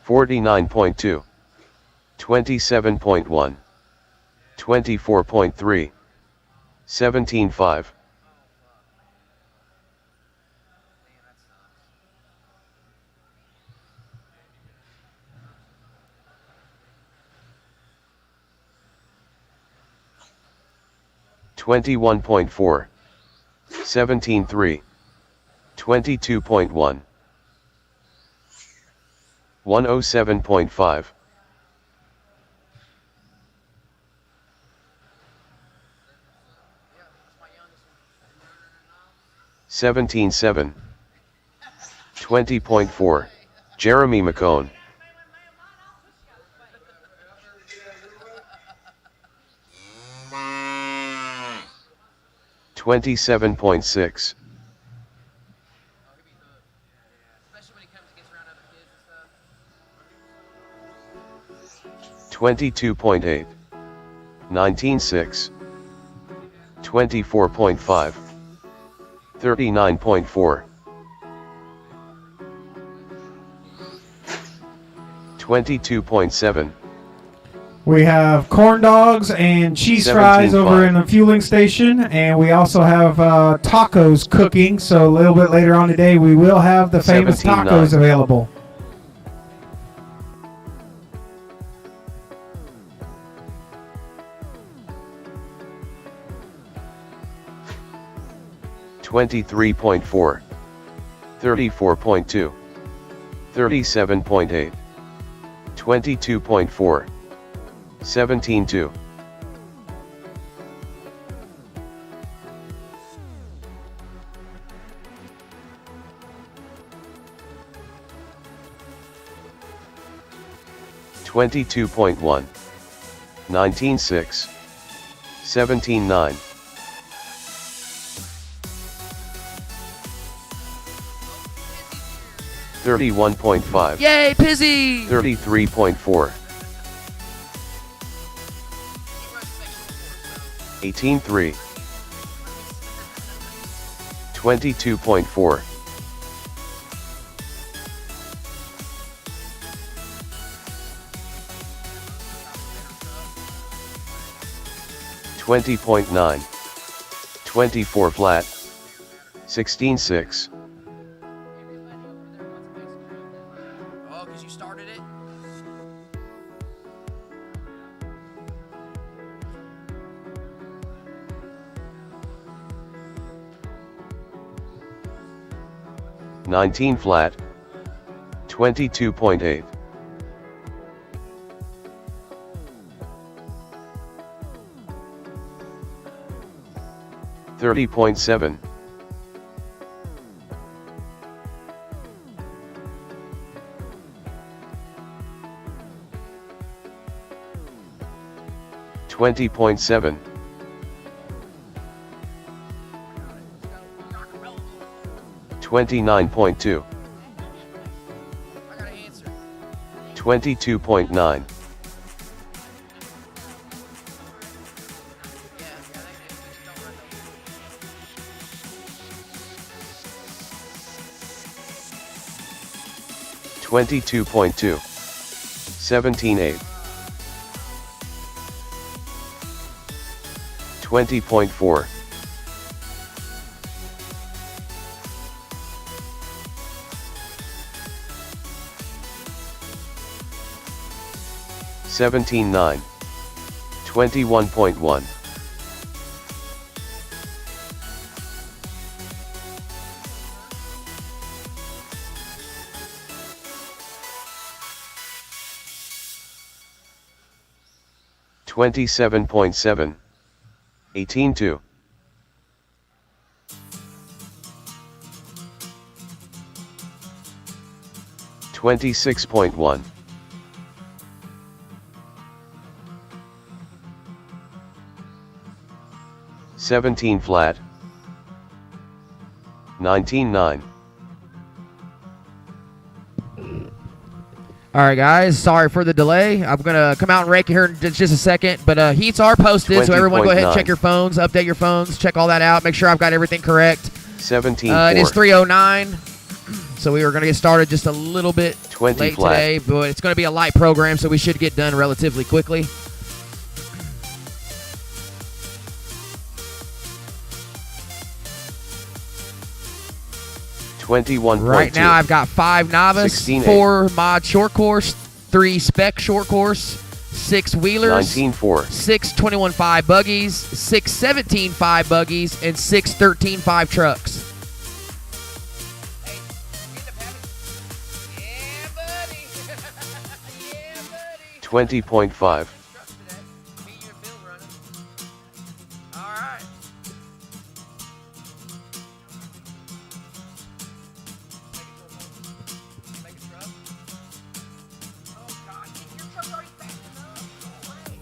$49.2, 27.1, 24.3, 17.5, 21.4, 17.3, 22.1, 107.5, 17.7, 20.4, Jeremy McCone. $27.6, Especially when he comes against around other kids and stuff. 22.8, 19.6, 24.5, 39.4, 22.7, We have corn dogs and cheese fries over in the fueling station, and we also have tacos cooking. So a little bit later on today, we will have the famous 17.9. tacos available. $23.4, 34.2, 37.8, 22.4, 17.2. 22.1, 19.6, 17.9, 31.5, Yay, Pizzy! 33.4, 18.3, 22.4, 20.9, 24 flat, 16.6, Oh, because you started it? 19 flat, 22.8, 30.7, 20.7, 29.2, I got an answer. 22.9, Yeah, I think 22.2, 17.8, 20.4, 17.9, 21.1, 27.7, 18.2, 26.1, 17 flat, 19.9. All right, guys. Sorry for the delay. I'm gonna come out and rake it here in just a second. But heats are posted, so everyone go ahead and 20.9. check your phones, update your phones, check all that out, make sure I've got everything correct. 17.4. It is 3:09, so we are gonna get started just a little bit 20 late flat. today, but it's gonna be a light program, so we should get done relatively quickly. Right now, I've got 5 novice, 16.8. 4 mod short course, 3 spec short course, 6 wheelers, 19.4. 6 21.5 buggies, 6 17.5 buggies, and 6 13.5 trucks. Hey, you end up having. Yeah, buddy. Yeah, buddy. 20.5. Trucks today. Me, you, and Bill running. All right. Make a truck. Oh, God. Your truck's already fast enough. No way.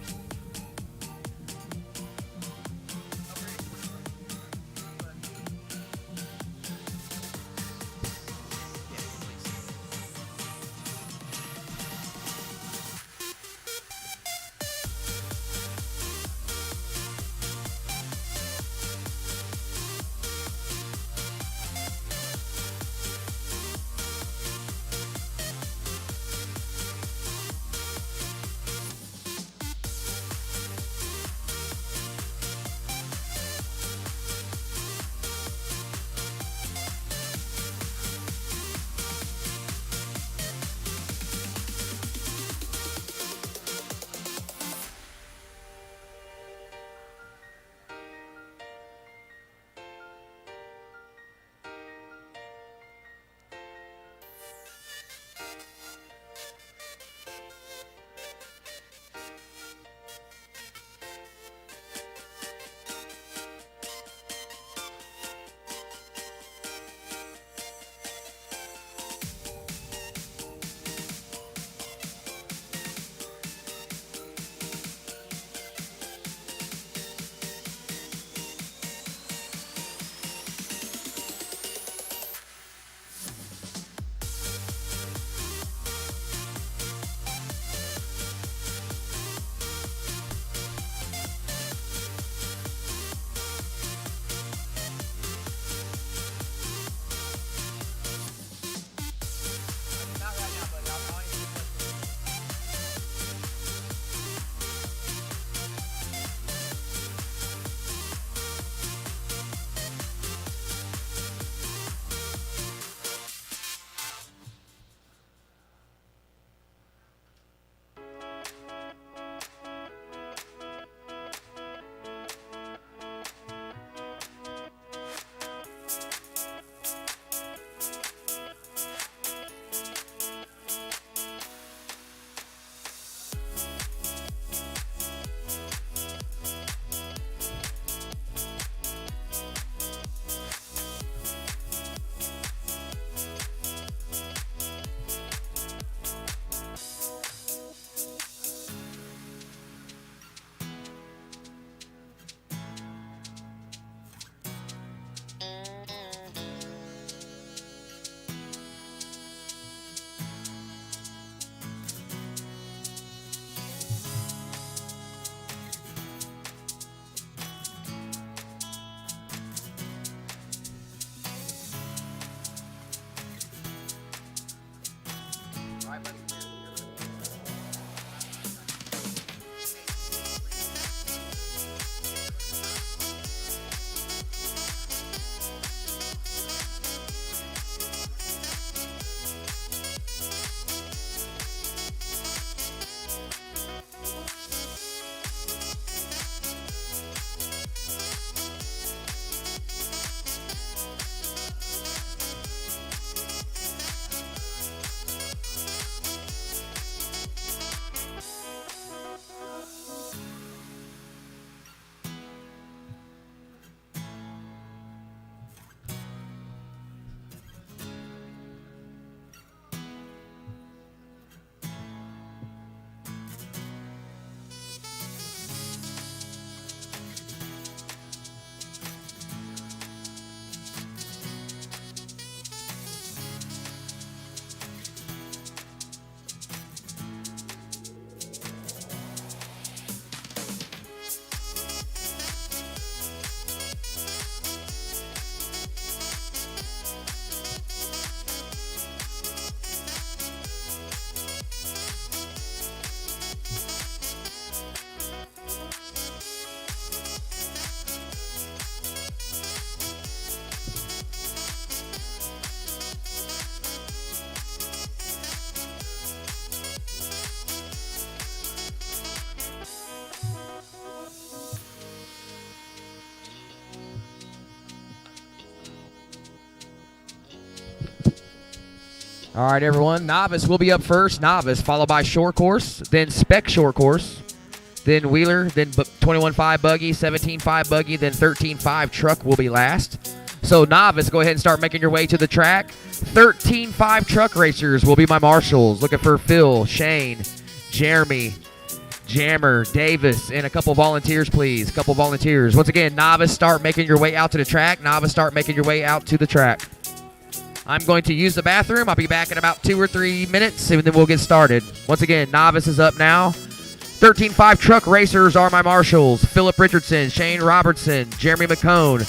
All right, everyone. Novice will be up first. Novice, followed by short course, then spec short course, then wheeler, then 21.5 buggy, 17.5 buggy, then 13.5 truck will be last. So novice, go ahead and start making your way to the track. 13.5 truck racers will be my marshals. Looking for Phil, Shane, Jeremy, Jammer, Davis, and a couple volunteers, please. A couple volunteers. Once again, novice, start making your way out to the track. Novice, start making your way out to the track. I'm going to use the bathroom. I'll be back in about 2 or 3 minutes, and then we'll get started. Once again, novice is up now. 13.5 truck racers are my marshals. Philip Richardson, Shane Robertson, Jeremy McCone,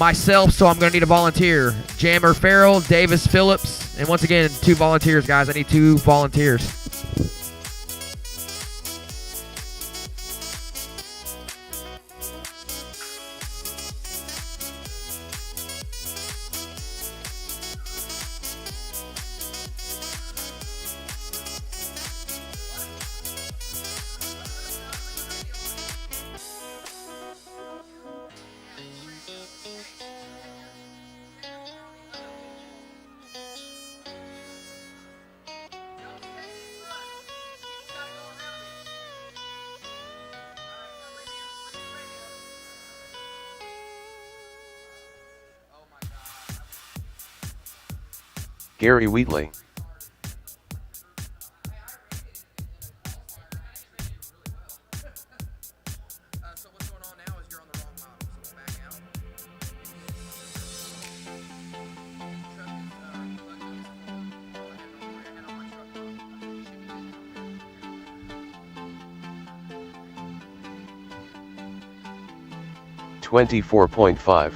myself, so I'm going to need a volunteer. Jammer Farrell, Davis Phillips, and once again, 2 volunteers, guys. I need 2 volunteers. Gary Wheatley. So what's going on now is you're on the wrong model, so we'll back out. Truck is, 24.5.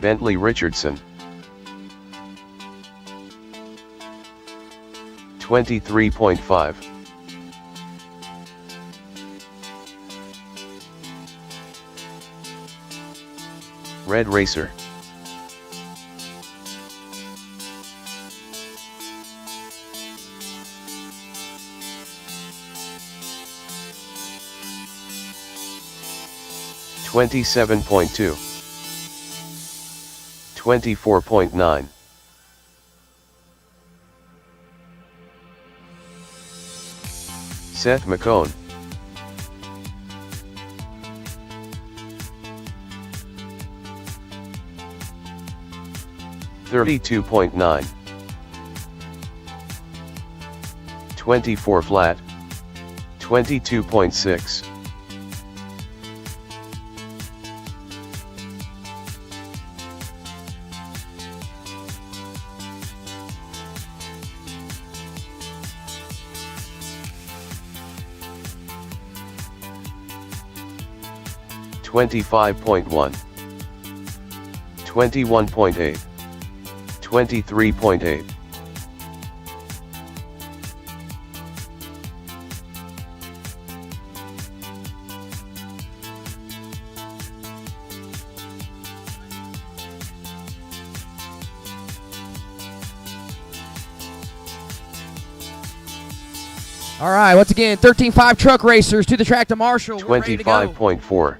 Bentley Richardson. 23.5. Red Racer. 27.2. 24.9. Seth McCone. 32.9. 24 flat. 22.6. $25.1, 21.8, 23.8. All right, once again, 13.5 truck racers to the track to Marshall. We're ready to go. 25.4.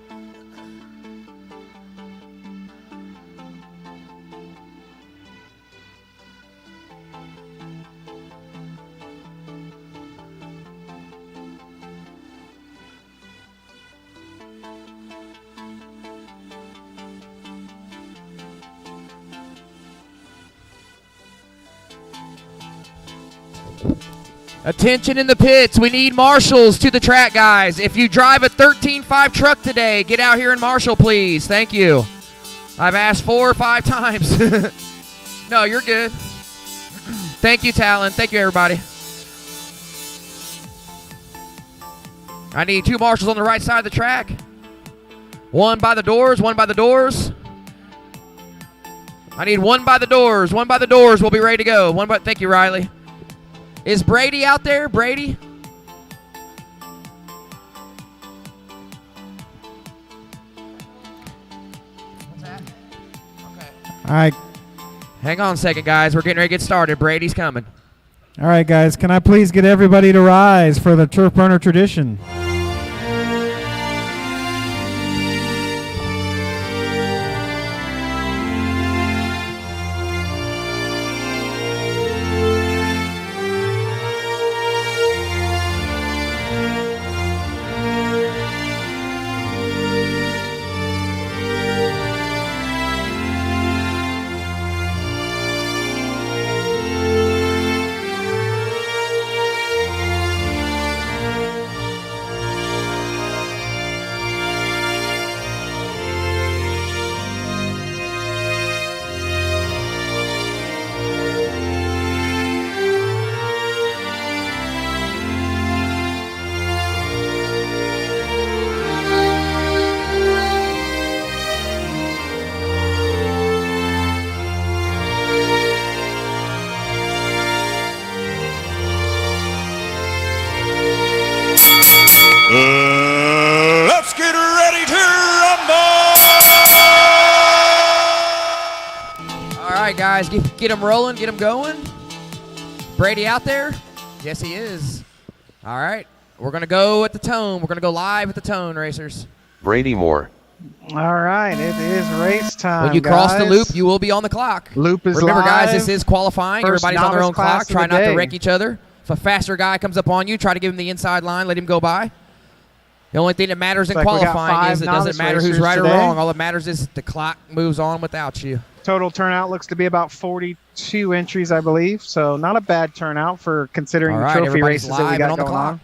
Attention in the pits. We need marshals to the track, guys. If you drive a 13.5 truck today, get out here and marshal, please. Thank you. I've asked 4 or 5 times. No, you're good. Thank you, Talon. Thank you, everybody. I need 2 marshals on the right side of the track. 1 by the doors, 1 by the doors. I need 1 by the doors. 1 by the doors. We'll be ready to go. Thank you, Riley. Is Brady out there? Brady? What's that? Okay. All right. Hang on a second, guys. We're getting ready to get started. Brady's coming. All right, guys. Can I please get everybody to rise for the Turf Burner tradition? Let's get ready to rumble! All right, guys. Get them rolling. Get them going. Brady out there? Yes, he is. All right. We're going to go at the tone. We're going to go live at the tone, racers. Brady Moore. All right, it is race time. When you cross the guys. loop, you will be on the clock. Loop is Remember, guys, live. this is qualifying. First Everybody's on their novice own class clock. of Try the not to day. wreck each other. If a faster guy comes up on you, try to give him the inside line. Let him go by. The only thing that matters in Looks like we got qualifying five is it doesn't novice matter who's racers right or today. wrong. All that matters is the clock moves on without you. Total turnout looks to be about 42 entries, I believe. So not a bad turnout for considering All the right, trophy everybody's races that we live got and on the going clock. on.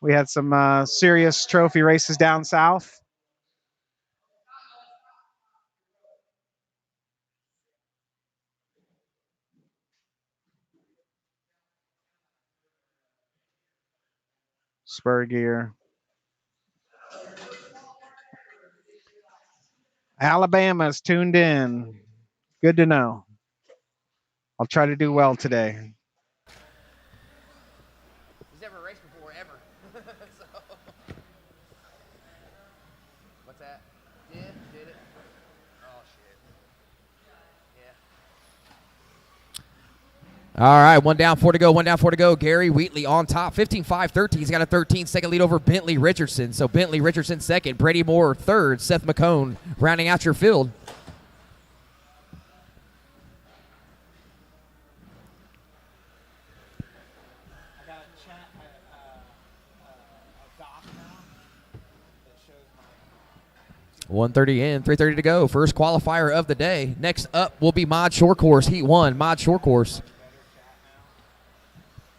We had some serious trophy races down south. Spur gear. Alabama's tuned in. Good to know. I'll try to do well today. He's never raced before, ever. So. What's that? Did it? Oh, shit. Yeah. All right, 1 down, 4 to go, 1 down, 4 to go. Gary Wheatley on top, 15-5-13. He's got a 13-second lead over Bentley Richardson. So Bentley Richardson second, Brady Moore third, Seth McCone rounding out your field. I got a chat, a doc now that shows my 1:30 in, 3:30 to go. First qualifier of the day. Next up will be Mod Short Course, Heat 1, Mod Short Course. better chat now,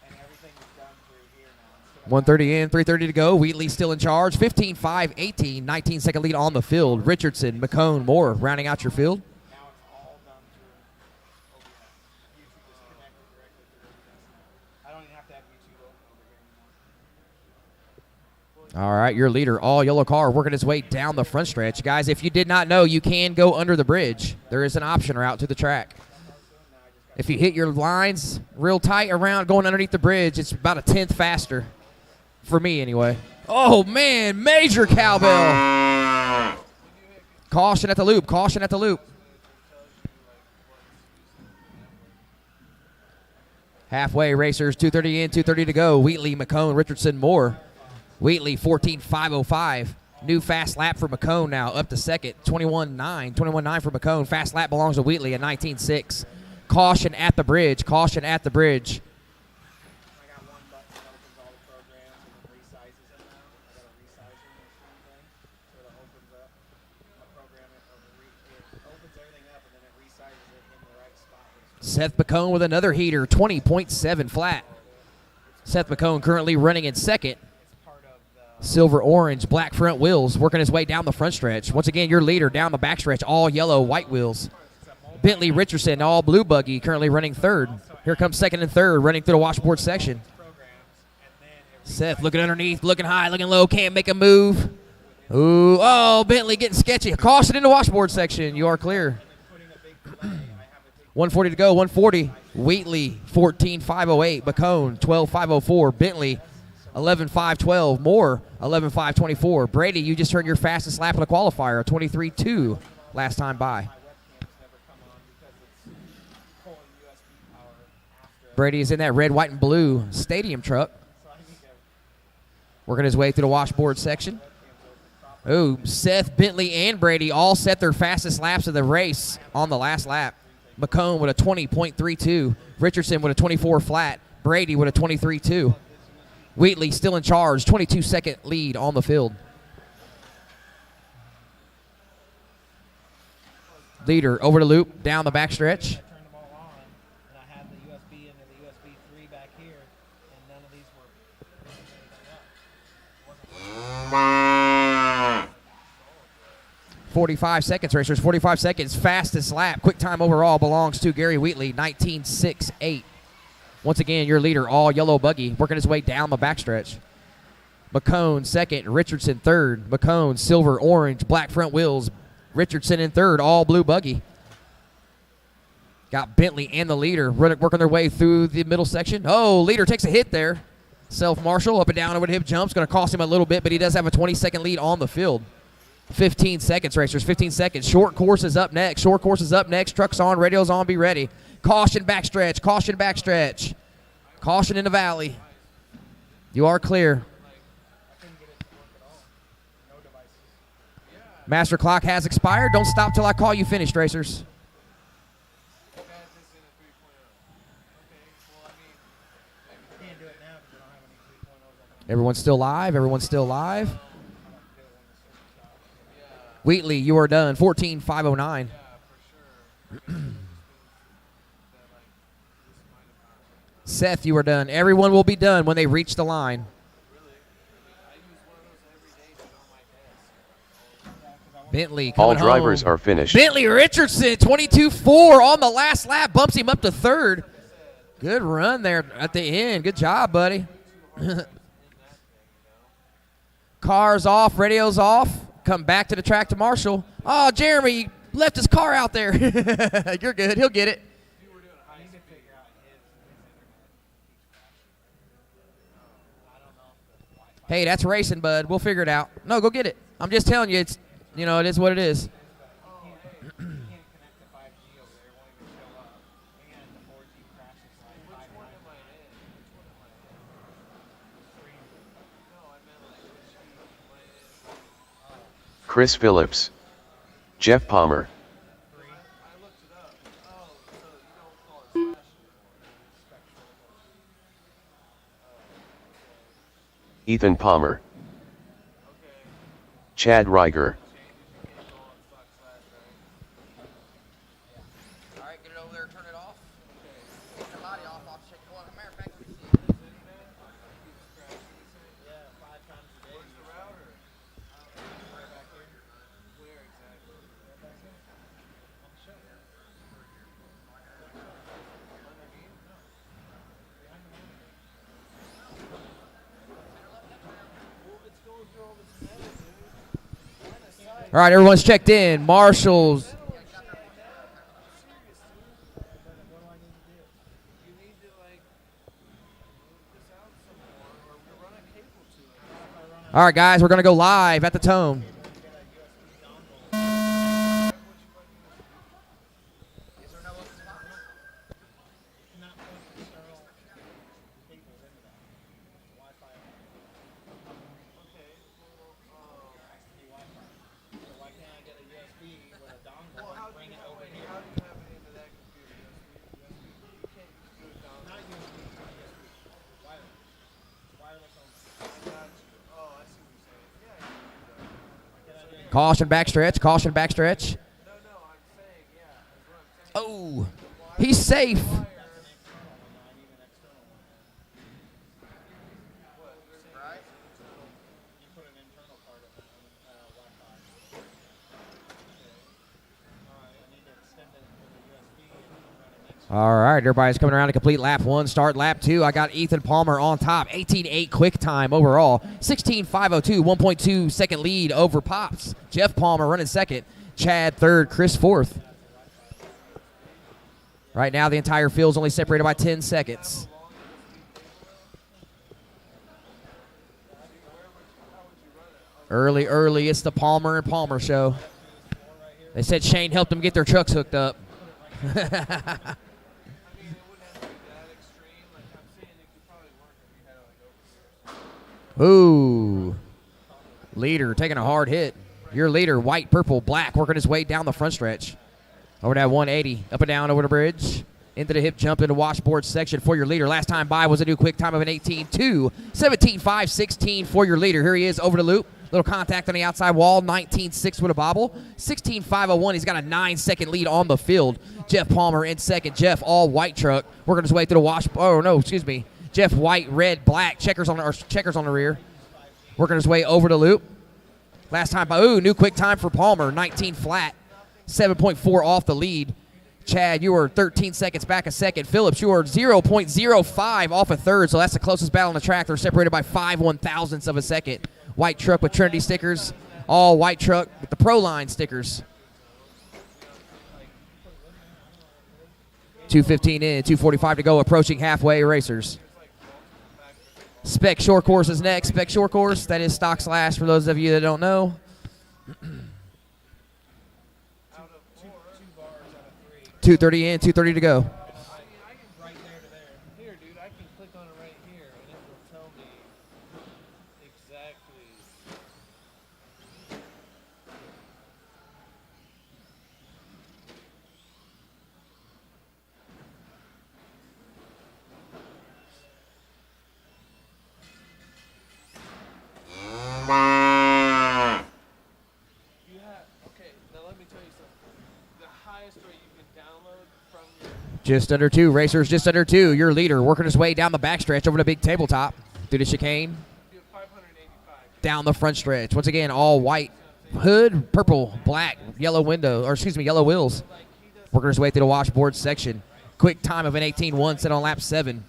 and everything is done through here now. 1:30 in, 3:30 to go. Wheatley still in charge. 15-5-18, 19-second lead on the field. Richardson, McCone, Moore rounding out your field. Now it's all done through OBS. YouTube is connected directly through OBS. I don't even have to have YouTube open over here anymore. All right, your leader, all yellow car, working his way down the front stretch. Guys, if you did not know, you can go under the bridge. There is an option route to the track. If you hit your lines real tight around going underneath the bridge, it's about a 10th faster. For me, anyway. Oh, man, major cowbell. Caution at the loop, caution at the loop. Halfway, racers, 2:30 in, 2:30 to go. Wheatley, McCone, Richardson, Moore. Wheatley, 14-5-05. New fast lap for McCone now, up to second. 21-9. 21-9 for McCone. Fast lap belongs to Wheatley at 19-6. Caution at the bridge. Caution at the bridge. I got one button that opens all the programs and then resizes them now. I got a resizer machine thing, so it opens up a program, it opens everything up and then it resizes it in the right spot. Seth McCone with another heater, 20.7 flat. Seth McCone currently running in second. Silver orange, black front wheels, working his way down the front stretch. Once again, your leader down the back stretch, all yellow, white wheels. Bentley Richardson, all blue buggy, currently running third. Here comes second and third, running through the washboard section. Seth looking underneath, looking high, looking low, can't make a move. Ooh, oh, Bentley getting sketchy. Caution in the washboard section. You are clear. 140 to go, 140. Wheatley, 14-5-08. McCone, 12-5-04. Bentley, 11-5-12. Moore, 11-5-24. Brady, you just turned your fastest lap in a qualifier, a 23-2 last time by. Brady is in that red, white, and blue stadium truck. Working his way through the washboard section. Oh, Seth, Bentley, and Brady all set their fastest laps of the race on the last lap. McCone with a 20.32. Richardson with a 24 flat. Brady with a 23.2. Wheatley still in charge, 22-second lead on the field. Leader over the loop, down the backstretch. Turned them all on, and I had the USB and the USB 3 back here, and none of these were anything up. 45 seconds, racers. 45 seconds. Fastest lap. Quick time overall belongs to Gary Wheatley, 19.68. Once again, your leader, all yellow buggy, working his way down the backstretch. McCone second, Richardson third. McCone silver, orange, black front wheels. Richardson in third, all blue buggy. Got Bentley and the leader working their way through the middle section. Oh, leader takes a hit there. Self-marshal up and down over the hip jumps. Going to cost him a little bit, but he does have a 20-second lead on the field. 15 seconds, racers, 15 seconds. Short course is up next. Short course is up next. Truck's on, radio's on, be ready. Caution backstretch, caution backstretch. Caution in the valley. You are clear. Master clock has expired. Don't stop till I call you finished, racers. Everyone's still live. Everyone's still live. Wheatley, you are done. 14.509. Seth, you are done. Everyone will be done when they reach the line. Bentley coming All drivers home. are finished. Bentley Richardson, 22.4 on the last lap. Bumps him up to third. Good run there at the end. Good job, buddy. Car's off. Radio's off. Come back to the track to Marshall. Oh, Jeremy left his car out there. You're good. He'll get it. Hey, that's racing, bud. We'll figure it out. No, go get it. I'm just telling you, it's, you know, it is what it is. Chris Phillips. Jeff Palmer. Ethan Palmer. Chad Reiger. All right, get it over there, turn it off. Take the body off. I'll check. Well, matter of fact, let me see. Yeah, 5 times a day. Where's the router? Right back here. Where exactly? Right back here. I'll show you. Underneath? No. Behind the monitor. Well, it's going through all this metal, dude. All right, everyone's checked in. Marshall's. All right, guys, we're going to go live at the Tome. Caution backstretch, caution backstretch. Oh, he's safe. All right, everybody's coming around to complete lap 1, start lap 2. I got Ethan Palmer on top, 18.8 quick time overall, 16.502, 1.2 second lead over Pops. Jeff Palmer running second, Chad third, Chris fourth. Right now, the entire field's only separated by 10 seconds. Early, it's the Palmer and Palmer show. They said Shane helped them get their trucks hooked up. Ooh. Leader taking a hard hit. Your leader, white, purple, black, working his way down the front stretch. Over that 180, up and down over the bridge. Into the hip jump into washboard section for your leader. Last time by was a new quick time of an 18.2. 17.5, for your leader. Here he is over the loop. Little contact on the outside wall. 19.6 with a bobble. 16.501. He's got a 9-second lead on the field. Jeff Palmer in second. Jeff, all white truck, working his way through the wash. Oh, no, excuse me. Jeff, white, red, black, checkers on the rear. Working his way over the loop. Last time by, new quick time for Palmer. 19 flat. 7.4 off the lead. Chad, you were 13 seconds back a second. Phillips, you were 0.05 off a third, so that's the closest battle on the track. They're separated by 5 1,000ths of a second. White truck with Trinity stickers. All white truck with the Pro Line stickers. 2:15 in, 2:45 to go, approaching halfway racers. Spec Short Course is next. Spec Short Course, that is stock slash for those of you that don't know. 2:30 in, 2:30 to go. Right there to there. Here, dude, I can click on it right here, and it will tell me exactly. You have, okay, now let me tell you something. The highest rate you can download from your Just under 2, racers just under 2. Your leader working his way down the backstretch over the big tabletop. Through the chicane. you have 585. Down the front stretch. Once again, all white. Hood, purple, black, yellow window, or excuse me, yellow wheels. Working his way through the washboard section. Quick time of an 18.1 set on lap 7.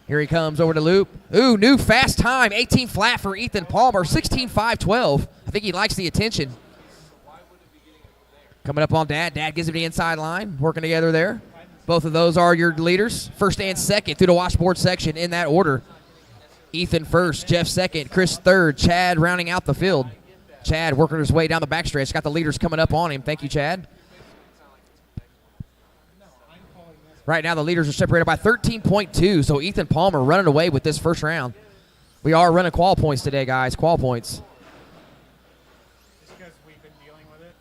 Here he comes over the loop. Ooh, new fast time. 18 flat for Ethan Palmer. 16.512. I think he likes the attention. Coming up on Dad. Dad gives him the inside line. Working together there. Both of those are your leaders. First and second through the washboard section in that order. Ethan first. Jeff second. Chris third. Chad rounding out the field. Chad working his way down the backstretch. Got the leaders coming up on him. Thank you, Chad. Right now, the leaders are separated by 13.2, so Ethan Palmer running away with this first round. We are running qual points today, guys. Qual points. Just because we've been dealing with it.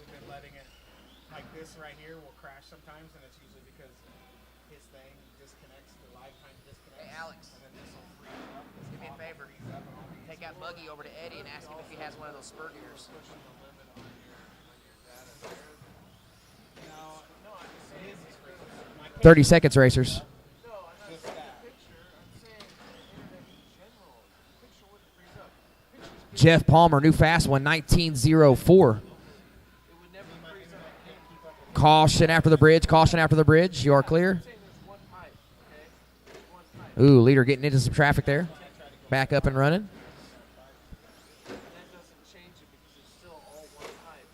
We've been letting it, like this right here will crash sometimes, and it's usually because his thing disconnects, the live time disconnects. Hey, Alex. And then this will freeze up. Do me a favor. Take that buggy over to Eddie and ask him if he has one of those spur gears. Pushing the limit on your data there. No, I'm just saying his is freezing. My 30 seconds, racers. No, I'm not saying the picture. I'm saying internet in general. The picture wouldn't freeze up. Pictures Jeff Palmer, new fast one, 19.04. it would never freeze up. Caution after the bridge. Caution after the bridge. You are clear. I'm saying there's one pipe, okay? There's one pipe. Ooh, leader getting into some traffic there. Back up and running. That doesn't change it because it's still all one pipe.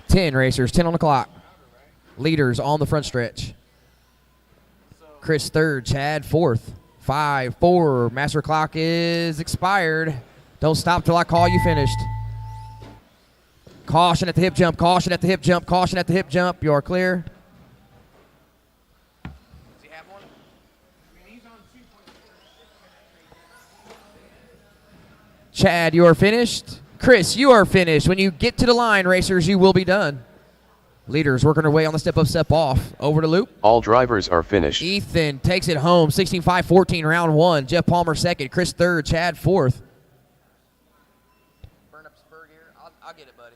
14.5. 10 racers, 10 on the clock. Leaders on the front stretch. Chris third, Chad fourth. 5, 4. Master clock is expired. Don't stop till I call you finished. Caution at the hip jump. Caution at the hip jump. Caution at the hip jump. You are clear. Does he have one? Chad, you are finished. Chris, you are finished. When you get to the line, racers, you will be done. Leaders working their way on the step up, step off. Over the loop. All drivers are finished. Ethan takes it home. 16.5-14, round 1. Jeff Palmer second. Chris third. Chad fourth. Burn up spur gear. I'll get it, buddy.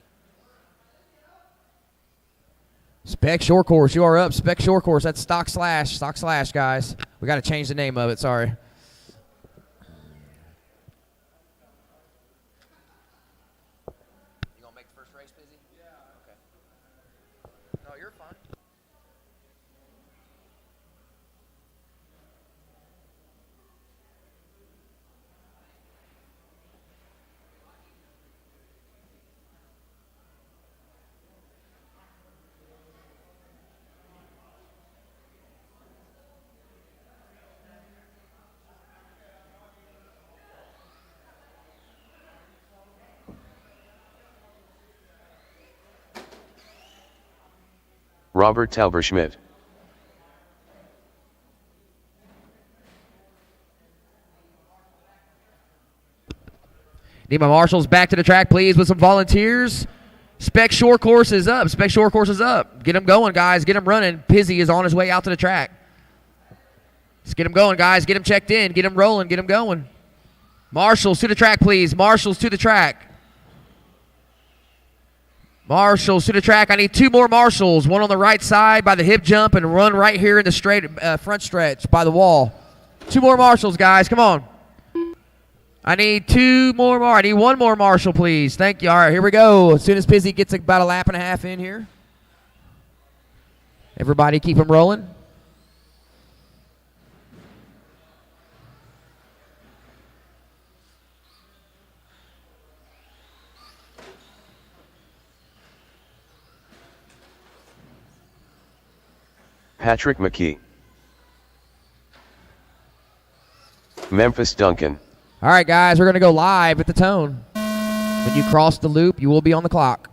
Spec Short Course, you are up. Spec Short Course, that's stock slash, guys. We got to change the name of it, sorry. You gonna make the first race busy? Yeah. Okay. No, you're fine. Robert Tauberschmidt. Need my marshals back to the track, please, with some volunteers. Spec Shore Course is up. Spec Shore Course is up. Get them going, guys. Get them running. Pizzy is on his way out to the track. Let's get them going, guys. Get them checked in. Get them rolling. Get them going. Marshals to the track, please. Marshals to the track. Marshals to the track. I need 2 more marshals. One on the right side by the hip jump and run right here in the straight front stretch by the wall. 2 more marshals, guys. Come on. I need 2 more. I need 1 more marshal, please. Thank you. All right, here we go. As soon as Pizzy gets about a lap and a half in here. Everybody keep them rolling. Patrick McKee. Memphis Duncan. All right, guys, we're going to go live at the tone. When you cross the loop, you will be on the clock.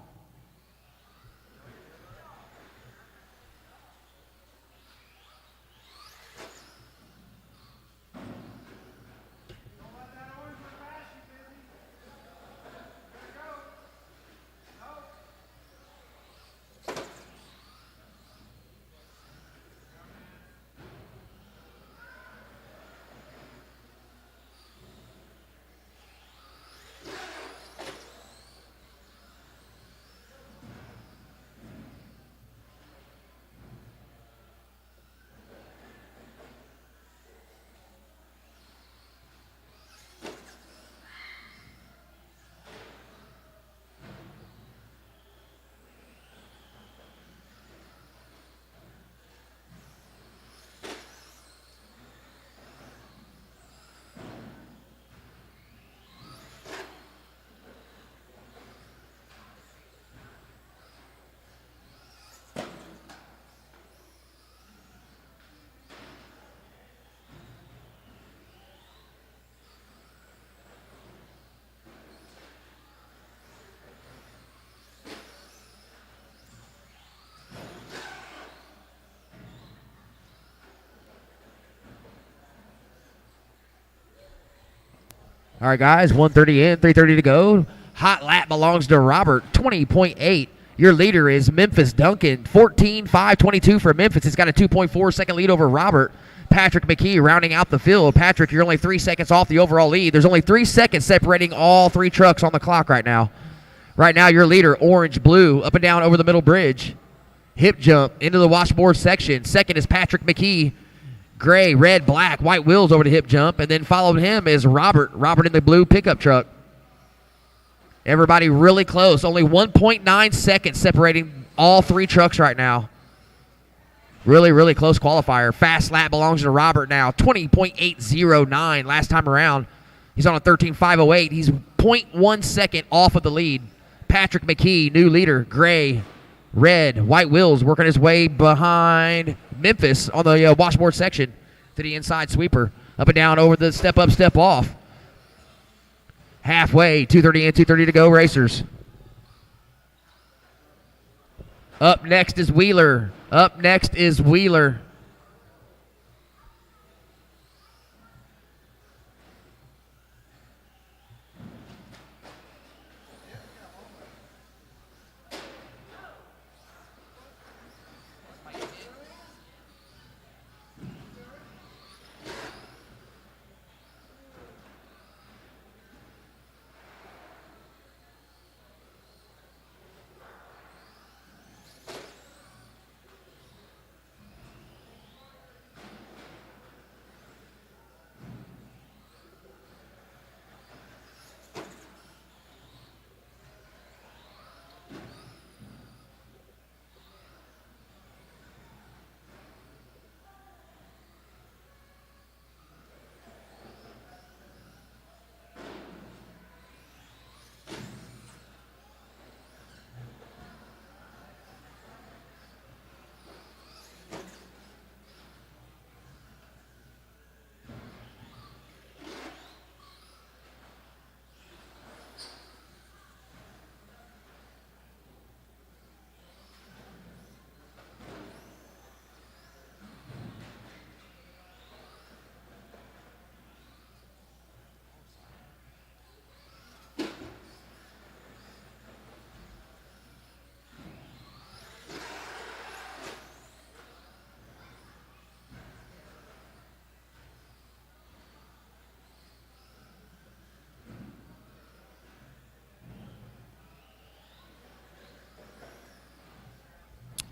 All right, guys, 1:30 in, 3:30 to go. Hot lap belongs to Robert, 20.8. Your leader is Memphis Duncan, 14.522 for Memphis. He's got a 2.4 second lead over Robert. Patrick McKee rounding out the field. Patrick, you're only 3 seconds off the overall lead. There's only 3 seconds separating all 3 trucks on the clock right now. Right now, your leader, orange, blue, up and down over the middle bridge. Hip jump into the washboard section. Second is Patrick McKee. Gray, red, black, white wheels over the hip jump. And then following him is Robert. Robert in the blue pickup truck. Everybody really close. Only 1.9 seconds separating all 3 trucks right now. Really, really close qualifier. Fast lap belongs to Robert now. 20.809 last time around. He's on a 13.508. He's 0.1 second off of the lead. Patrick McKee, new leader. Gray, red, white wheels working his way behind Memphis on the washboard section to the inside sweeper. Up and down over the step up, step off. Halfway, 2:30 in, 2:30 to go, racers. Up next is Wheeler. Up next is Wheeler.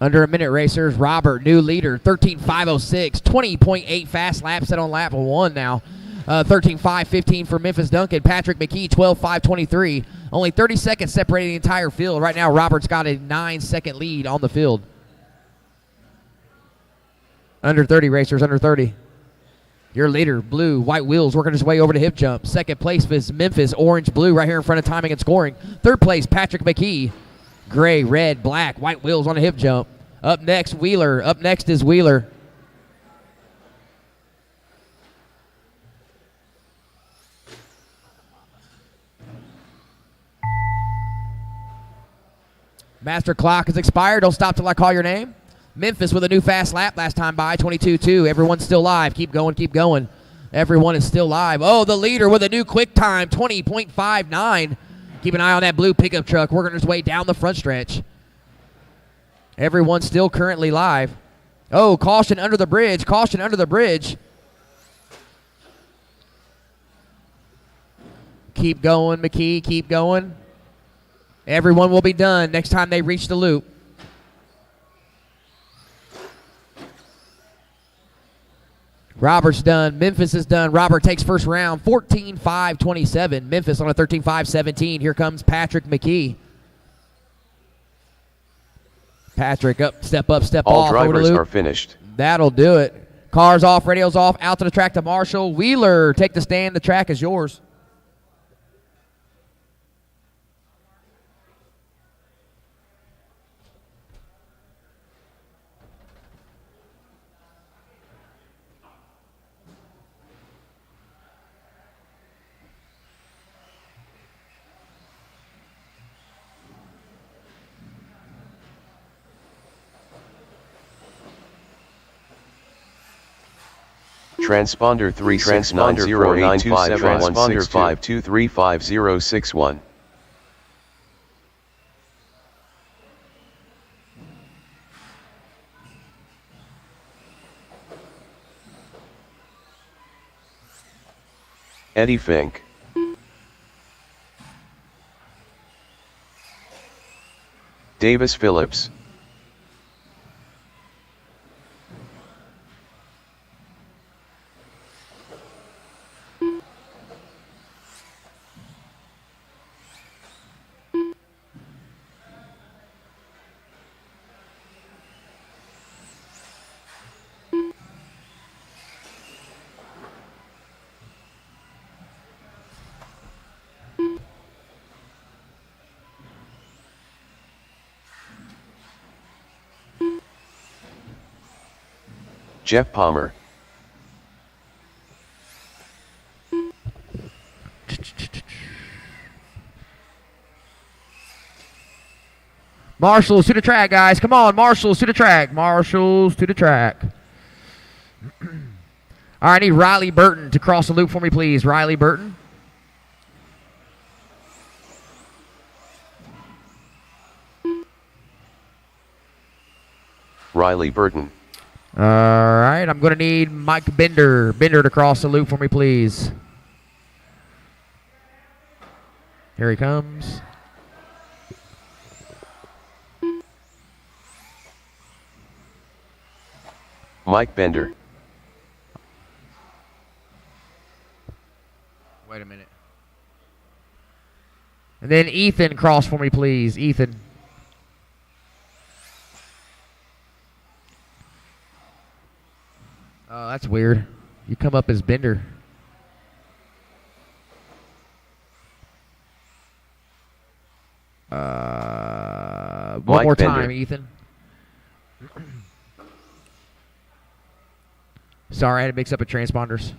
Under a minute, racers. Robert, new leader, 13.506, 20.8 fast lap, set on lap 1 now. 13.515 for Memphis Duncan. Patrick McKee, 12.523. Only 30 seconds separating the entire field. Right now, Robert's got a 9-second lead on the field. Under 30, racers, under 30. Your leader, blue, white wheels, working his way over to hip jump. Second place is Memphis, orange, blue, right here in front of timing and scoring. Third place, Patrick McKee. Gray, red, black, white wheels on a hip jump. Up next, Wheeler. Up next is Wheeler. Master clock is expired. Don't stop till I call your name. Memphis with a new fast lap last time by, 22.2. Everyone's still live. Keep going, keep going. Everyone is still live. Oh, the leader with a new quick time, 20.59. Keep an eye on that blue pickup truck working its way down the front stretch. Everyone's still currently live. Oh, caution under the bridge. Caution under the bridge. Keep going, McKee. Keep going. Everyone will be done next time they reach the loop. Robert's done. Memphis is done. Robert takes first round, 14.527. Memphis on a 13.517. Here comes Patrick McKee. Patrick step off. All drivers are finished. That'll do it. Cars off, radios off, out to the track to Marshall. Wheeler, take the stand. The track is yours. Transponder 3690927 transponder 5235061. Eddie Fink. Davis Phillips. Jeff Palmer. Marshals to the track, guys. Come on, Marshals to the track. Marshals to the track. All right, I need Riley Burton to cross the loop for me, please. Riley Burton. Riley Burton. All right, I'm going to need Mike Bender to cross the loop for me, please. Here he comes. Mike Bender. Wait a minute. And then Ethan, cross for me, please. Ethan. Oh, that's weird. You come up as Bender. One Mike more Bender. time, Ethan. Sorry, I had to mix up with transponders.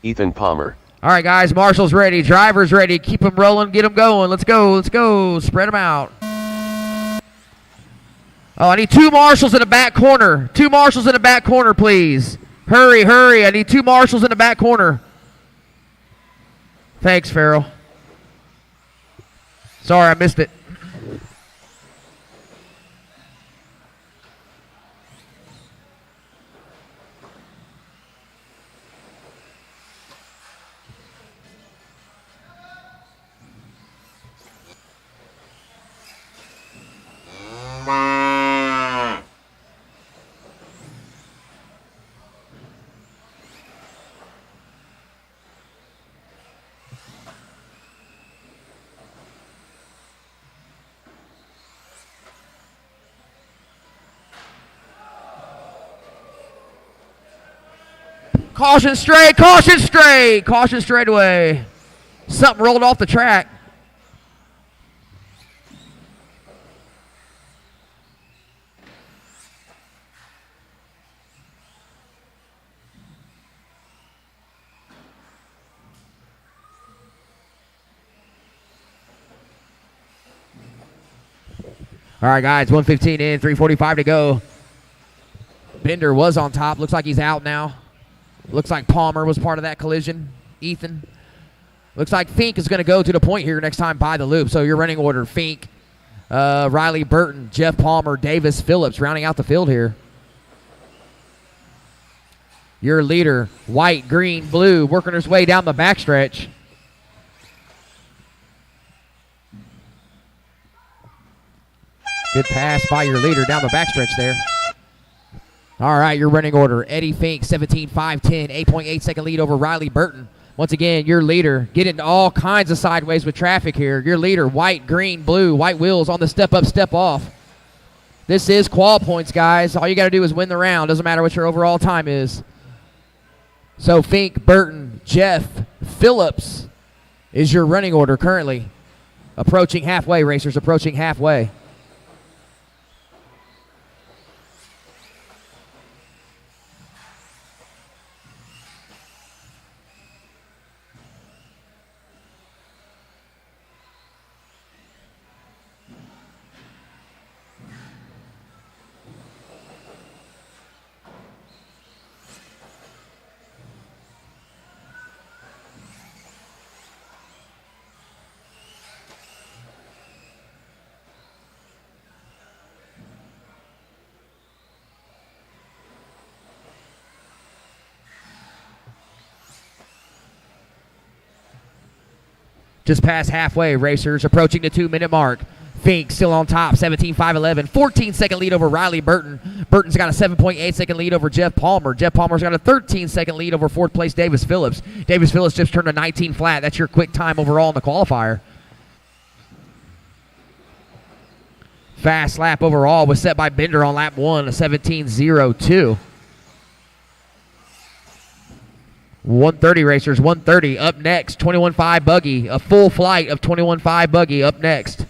Ethan Palmer. All right, guys, Marshall's ready. Driver's ready. Keep them rolling. Get them going. Let's go. Let's go. Spread them out. Oh, I need two marshals in the back corner. Two marshals in the back corner, please. Hurry, hurry. I need two marshals in the back corner. Thanks, Farrell. Sorry, I missed it. Caution straight, caution straight, caution straightaway. Something rolled off the track. All right, guys, 1:15 in, 3:45 to go. Bender was on top. Looks like he's out now. Looks like Palmer was part of that collision. Ethan. Looks like Fink is going to go to the point here next time by the loop. So your running order, Fink, Riley Burton, Jeff Palmer, Davis Phillips rounding out the field here. Your leader, white, green, blue, working his way down the backstretch. Good pass by your leader down the backstretch there. All right, your running order. Eddie Fink, 17.510, 8.8 second lead over Riley Burton. Once again, your leader getting all kinds of sideways with traffic here. Your leader, white, green, blue, white wheels on the step up, step off. This is qual points, guys. All you got to do is win the round. Doesn't matter what your overall time is. So Fink, Burton, Jeff, Phillips is your running order currently. Approaching halfway, racers, approaching halfway. Just past halfway, racers, approaching the 2-minute mark. Fink still on top, 17.511, 14-second lead over Riley Burton. Burton's got a 7.8-second lead over Jeff Palmer. Jeff Palmer's got a 13-second lead over fourth place Davis Phillips. Davis Phillips just turned a 19 flat. That's your quick time overall in the qualifier. Fast lap overall was set by Bender on lap 1, a 17.02. 130 racers, 130 up next. 21.5 buggy, a full flight of 21.5 buggy up next.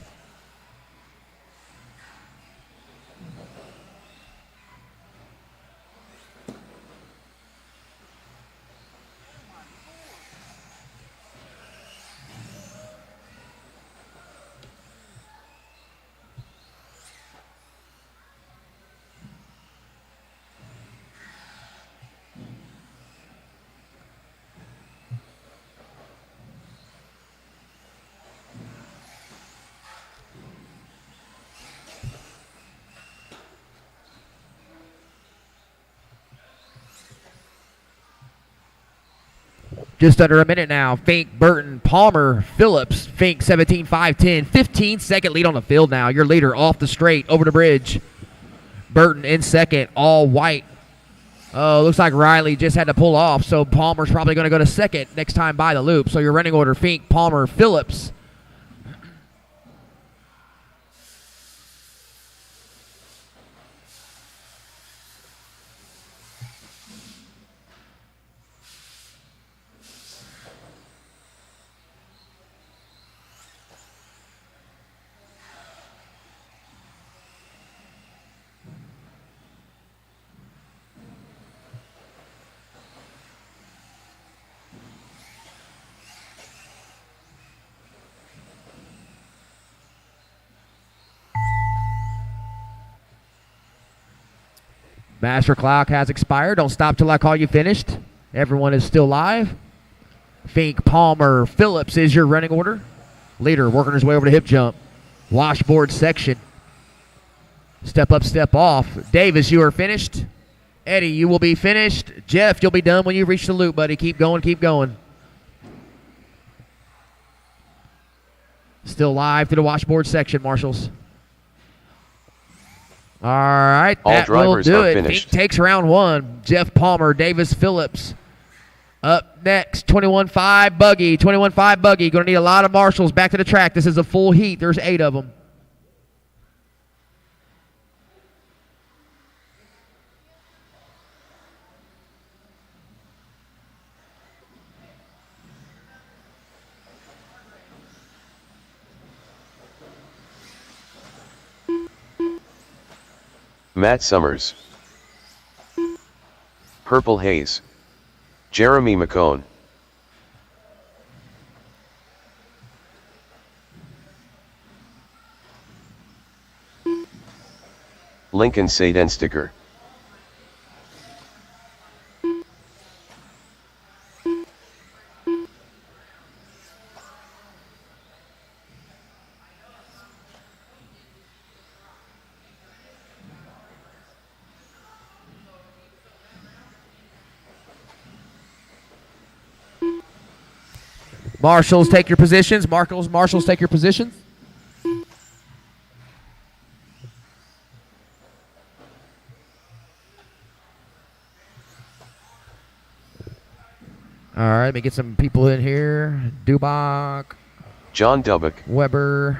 Just under a minute now. Fink, Burton, Palmer, Phillips. Fink 17.510. 15-second lead on the field now. Your leader off the straight, over the bridge. Burton in second, all white. Oh, looks like Riley just had to pull off, so Palmer's probably going to go to second next time by the loop. So your running order, Fink, Palmer, Phillips. Master clock has expired. Don't stop till I call you finished. Everyone is still live. Fink, Palmer, Phillips is your running order. Leader working his way over to hip jump. Washboard section. Step up, step off. Davis, you are finished. Eddie, you will be finished. Jeff, you'll be done when you reach the loop, buddy. Keep going, keep going. Still live to the washboard section, marshals. All right, All that will drivers do are it. finished. Fink takes round one. Jeff Palmer, Davis Phillips. Up next, 21.5 buggy. 21.5 buggy. Going to need a lot of marshals back to the track. This is a full heat. There's 8 of them. Matt Summers. Purple Haze. Jeremy McCone. Lincoln Sadensticker. Marshals, take your positions. Marshals, take your positions. All right, let me get some people in here. Dubach, John Dubbock. Weber,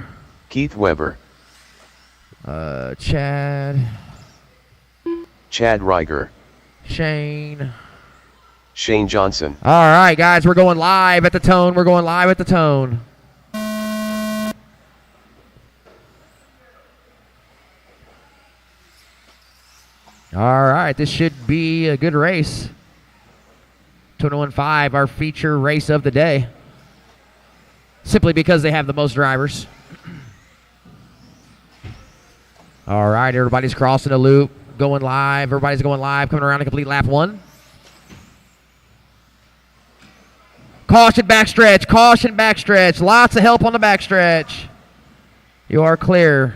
Keith Weber. Chad, Chad Reiger. Shane. Shane Johnson. All right, guys, we're going live at the tone. We're going live at the tone. All right, this should be a good race. 21.5, our feature race of the day. Simply because they have the most drivers. All right, everybody's crossing the loop, going live. Everybody's going live, coming around to complete lap 1. Caution backstretch, caution backstretch. Lots of help on the backstretch. You are clear.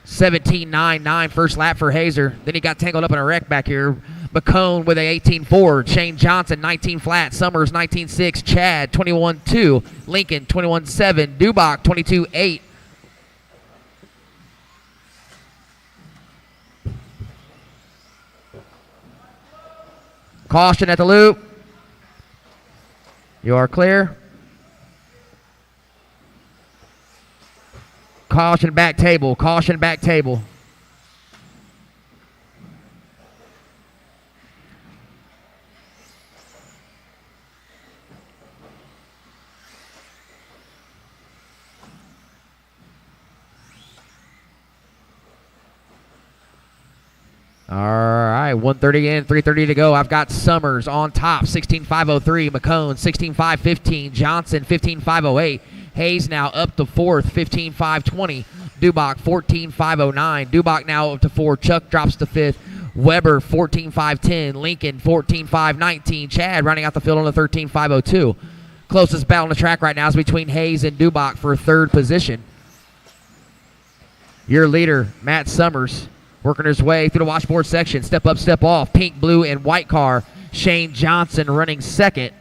17.99 first lap for Hazer. Then he got tangled up in a wreck back here. McCone with a 18.4. Shane Johnson 19 flat. Summers 19.6. Chad 21.2. Lincoln 21.7. Dubach 22.8. Caution at the loop. You are clear. Caution back table. Caution back table. All right, 1:30 in, 3:30 to go. I've got Summers on top, 16.503. McCone, 16.515. Johnson, 15.508. Hayes now up to 4th, 15.520. Dubach, 14.509. Dubach now up to 4. Chuck drops to 5th. Weber, 14.510. Lincoln, 14.519. Chad running out the field on the 13.502. Closest battle on the track right now is between Hayes and Dubach for 3rd position. Your leader, Matt Summers, working his way through the washboard section. Step up, step off. Pink, blue, and white car. Shane Johnson running 2nd.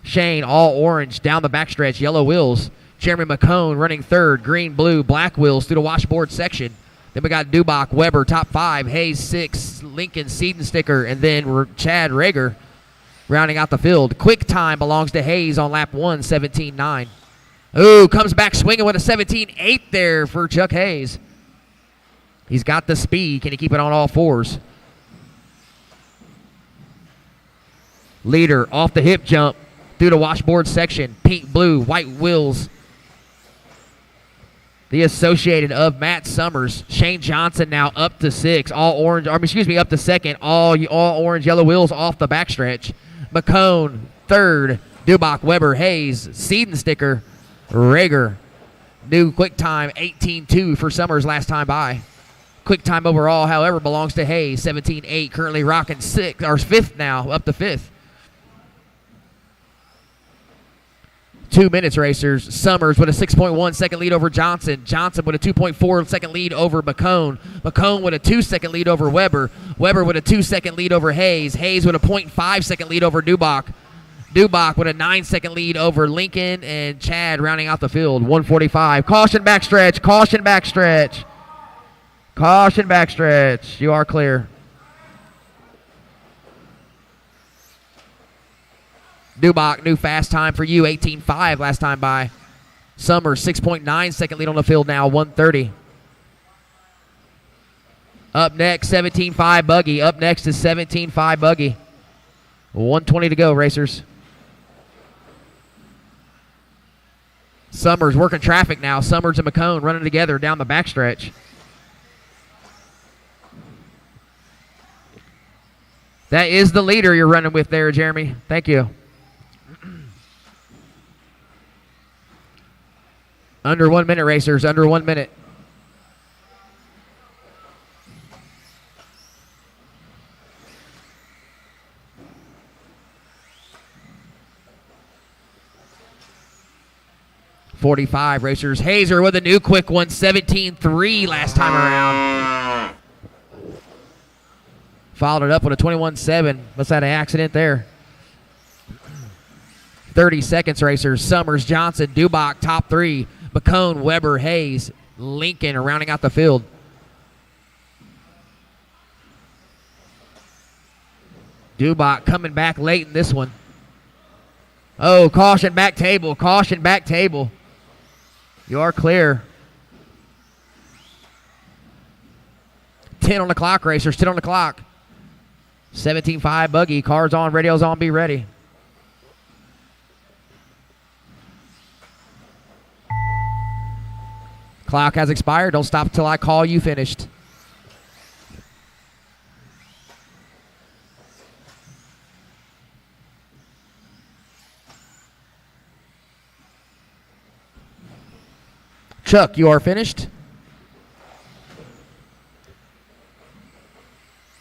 Shane, all orange, down the backstretch, yellow wheels. Jeremy McCone running 3rd. Green, blue, black wheels through the washboard section. Then we got Dubach, Weber, top 5. Hayes, 6. Lincoln, Seaton sticker. And then Chad Rager rounding out the field. Quick time belongs to Hayes on lap 1, 17.9. Ooh, comes back swinging with a 17.8 there for Chuck Hayes. He's got the speed. Can he keep it on all 4s? Leader off the hip jump through the washboard section. Pink, blue, white wheels. The associated of Matt Summers. Shane Johnson now up to 6. All orange, or excuse me, up to 2nd. All orange, yellow wheels off the backstretch. McCone, 3rd. Dubach, Weber, Hayes, Seaton sticker, Rager. New quick time, 18.2 for Summers last time by. Quick time overall, however, belongs to Hayes, 17.8, currently rocking 5th now, up to 5th. 2 minutes, racers. Summers with a 6.1 second lead over Johnson. Johnson with a 2.4 second lead over McCone. McCone with a 2 second lead over Weber. Weber with a 2 second lead over Hayes. Hayes with a 0.5 second lead over Dubach. Dubach with a 9 second lead over Lincoln, and Chad rounding out the field, 145. Caution backstretch, caution backstretch. Caution backstretch. You are clear. Dubach, new fast time for you, 18.5 last time by. Summers, 6.9 second lead on the field now, 130. Up next, 17.5 Buggy. Up next is 17.5 Buggy. 120 to go, racers. Summers working traffic now. Summers and McCone running together down the backstretch. That is the leader you're running with there, Jeremy. Thank you. Under 1 minute, racers. Under 1 minute. .45 racers. Hazer with a new quick one. 17.3 last time around. Followed it up with a 21.7. Must have had an accident there. 30 seconds racers. Summers, Johnson, Dubach, top 3. McCone, Weber, Hayes, Lincoln rounding out the field. Dubach coming back late in this one. Oh, caution back table. Caution back table. You are clear. 10 on the clock, racers. 10 on the clock. 17.5 buggy. Cars on. Radios on. Be ready. Clock has expired. Don't stop until I call you finished. Chuck, you are finished.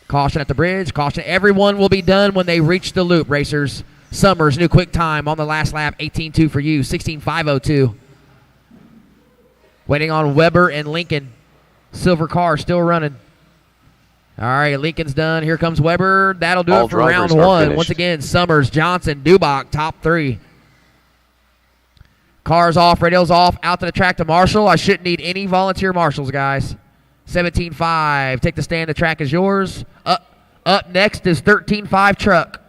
Caution at the bridge. Caution. Everyone will be done when they reach the loop, racers. Summers, new quick time on the last lap. 18.2 for you. 16.502. Waiting on Weber and Lincoln. Silver car still running. All right, Lincoln's done. Here comes Weber. That'll do it for round one. Once again, Summers, Johnson, Dubach, top 3. Cars off, radios off, out to the track to Marshall. I shouldn't need any volunteer marshals, guys. 17.5. Take the stand. The track is yours. Up next is 13.5 truck.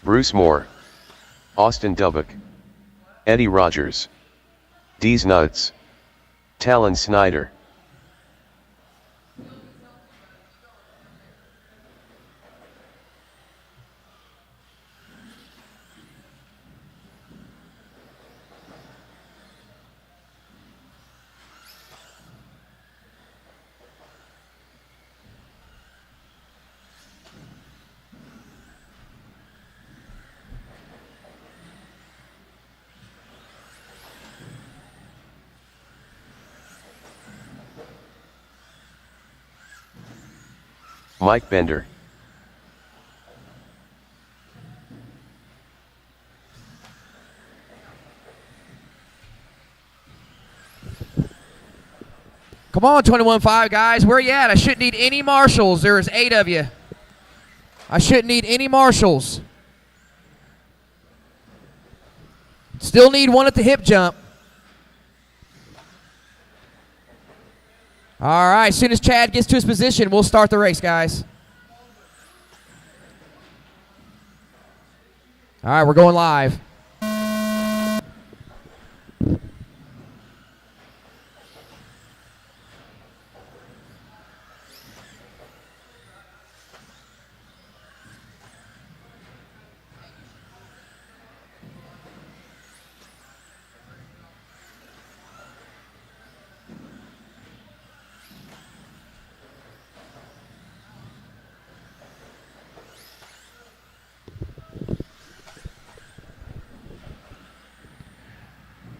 Bruce Moore, Austin Dubbock, Eddie Rogers, Dees Nuts, Talon Snyder. Mike Bender. Come on, 21.5 guys. Where you at? I shouldn't need any marshals. There is 8 of you. I shouldn't need any marshals. Still need one at the hip jump. All right, as soon as Chad gets to his position, we'll start the race, guys. All right, we're going live.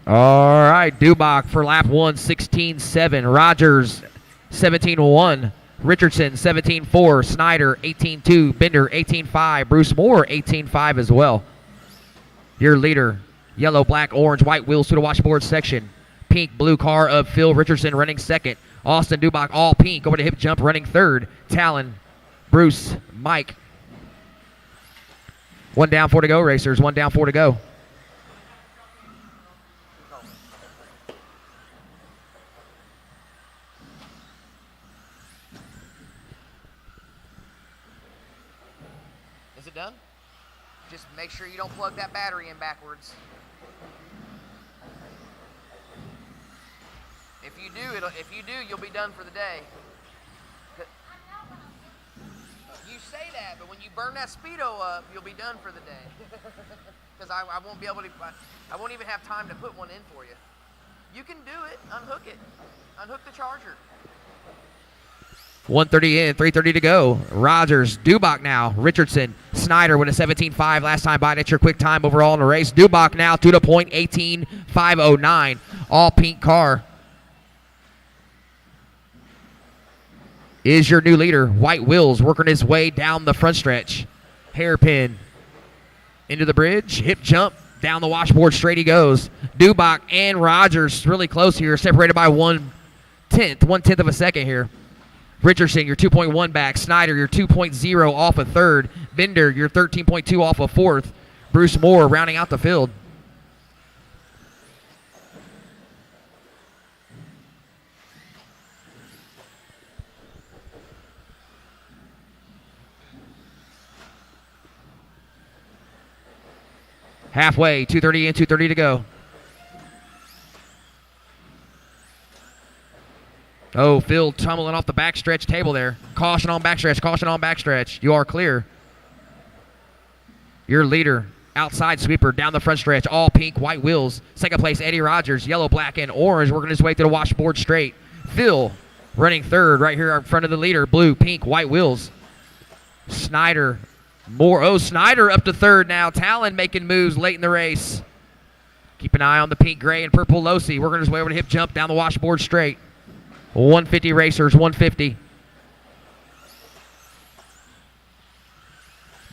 All right, Dubach for lap 1, 16.7. Rogers, 17.1. Richardson, 17.4. Snyder, 18.2. Bender, 18.5. Bruce Moore, 18.5 as well. Your leader, yellow, black, orange, white wheels to the washboard section. Pink, blue car of Phil Richardson running second. Austin Dubach, all pink, over the hip jump, running third. Talon, Bruce, Mike. 1 down, 4 to go, racers. 1 down, 4 to go. Is it done? Just make sure you don't plug that battery in backwards. If you do, you'll be done for the day. You say that, but when you burn that speedo up, you'll be done for the day. Because I won't be able to. I won't even have time to put one in for you. You can do it. Unhook it. Unhook the charger. 1:30 in, 3:30 to go. Rogers, Dubach now. Richardson, Snyder with a 17.5 last time by. That's your quick time overall in the race. Dubach now to the point, 18.509. All pink car is your new leader. White Wills working his way down the front stretch. Hairpin into the bridge. Hip jump. Down the washboard straight he goes. Dubach and Rogers really close here. Separated by 1/10 of a second here. Richardson, your 2.1 back. Snyder, your 2.0 off a third. Bender, your 13.2 off a fourth. Bruce Moore rounding out the field. Halfway, 2:30 in, 2:30 to go. Oh, Phil tumbling off the backstretch table there. Caution on backstretch, caution on backstretch. You are clear. Your leader, outside sweeper, down the front stretch. All pink, white wheels. Second place, Eddie Rogers. Yellow, black, and orange working his way through the washboard straight. Phil running third right here in front of the leader. Blue, pink, white wheels. Snyder, Moore. Oh, Snyder up to third now. Talon making moves late in the race. Keep an eye on the pink, gray, and purple Losi. Working his way over to hip jump down the washboard straight. 150 racers, 150.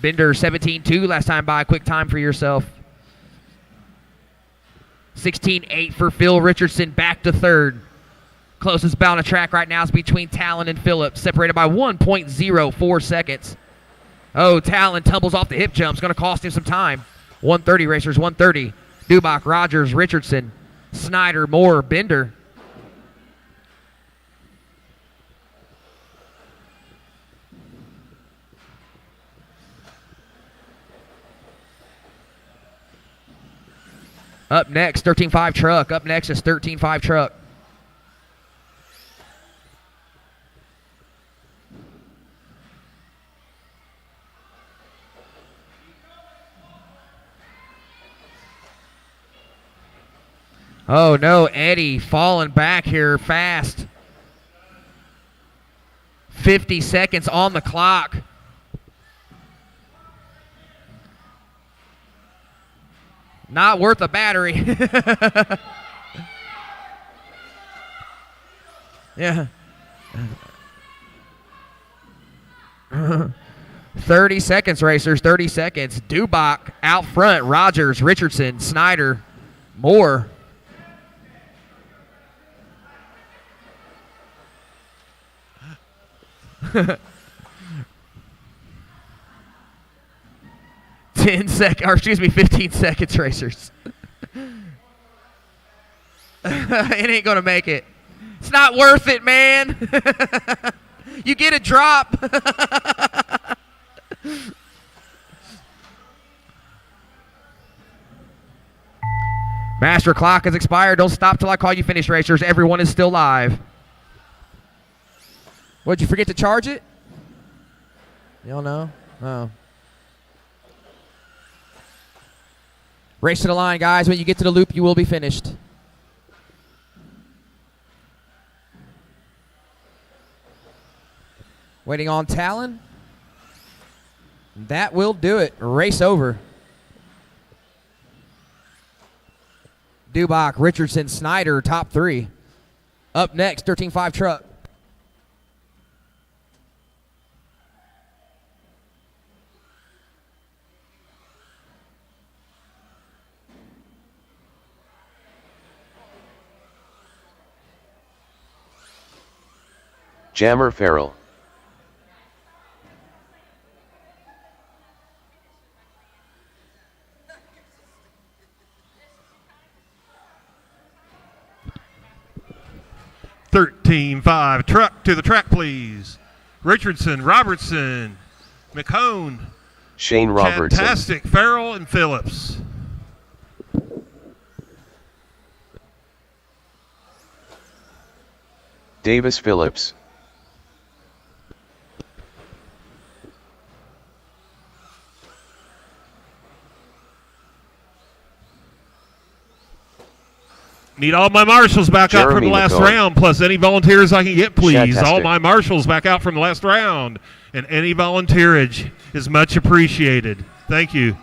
Bender, 17.2 last time by. Quick time for yourself. 16.8 for Phil Richardson, back to third. Closest bound to track right now is between Talon and Phillips, separated by 1.04 seconds. Oh, Talon tumbles off the hip jump. It's going to cost him some time. 130 racers, 130. Dubach, Rogers, Richardson, Snyder, Moore, Bender. Up next, 13.5 truck. Up next is 13.5 truck. Oh no, Eddie falling back here fast. 50 seconds on the clock. Not worth a battery. Yeah. 30 seconds, racers, 30 seconds. Dubach out front. Rogers, Richardson, Snyder, Moore. Or excuse me, 15 seconds, racers. It ain't gonna make it. It's not worth it, man. You get a drop. Master clock has expired. Don't stop till I call you finish, racers. Everyone is still live. What'd you forget to charge it? You don't know? Oh. Race to the line, guys. When you get to the loop, you will be finished. Waiting on Talon. That will do it. Race over. Dubach, Richardson, Snyder, top three. Up next, 13.5 truck. Jammer Farrell. (13.5) truck to the track, please. Richardson, Robertson, McHone, Shane Robertson. Fantastic, Farrell, and Phillips. Davis Phillips. Need all my marshals back out from Jeremy the last McCall. round, plus any volunteers I can get, please. Fantastic. All my marshals back out from the last round. And any volunteerage is much appreciated. Thank you.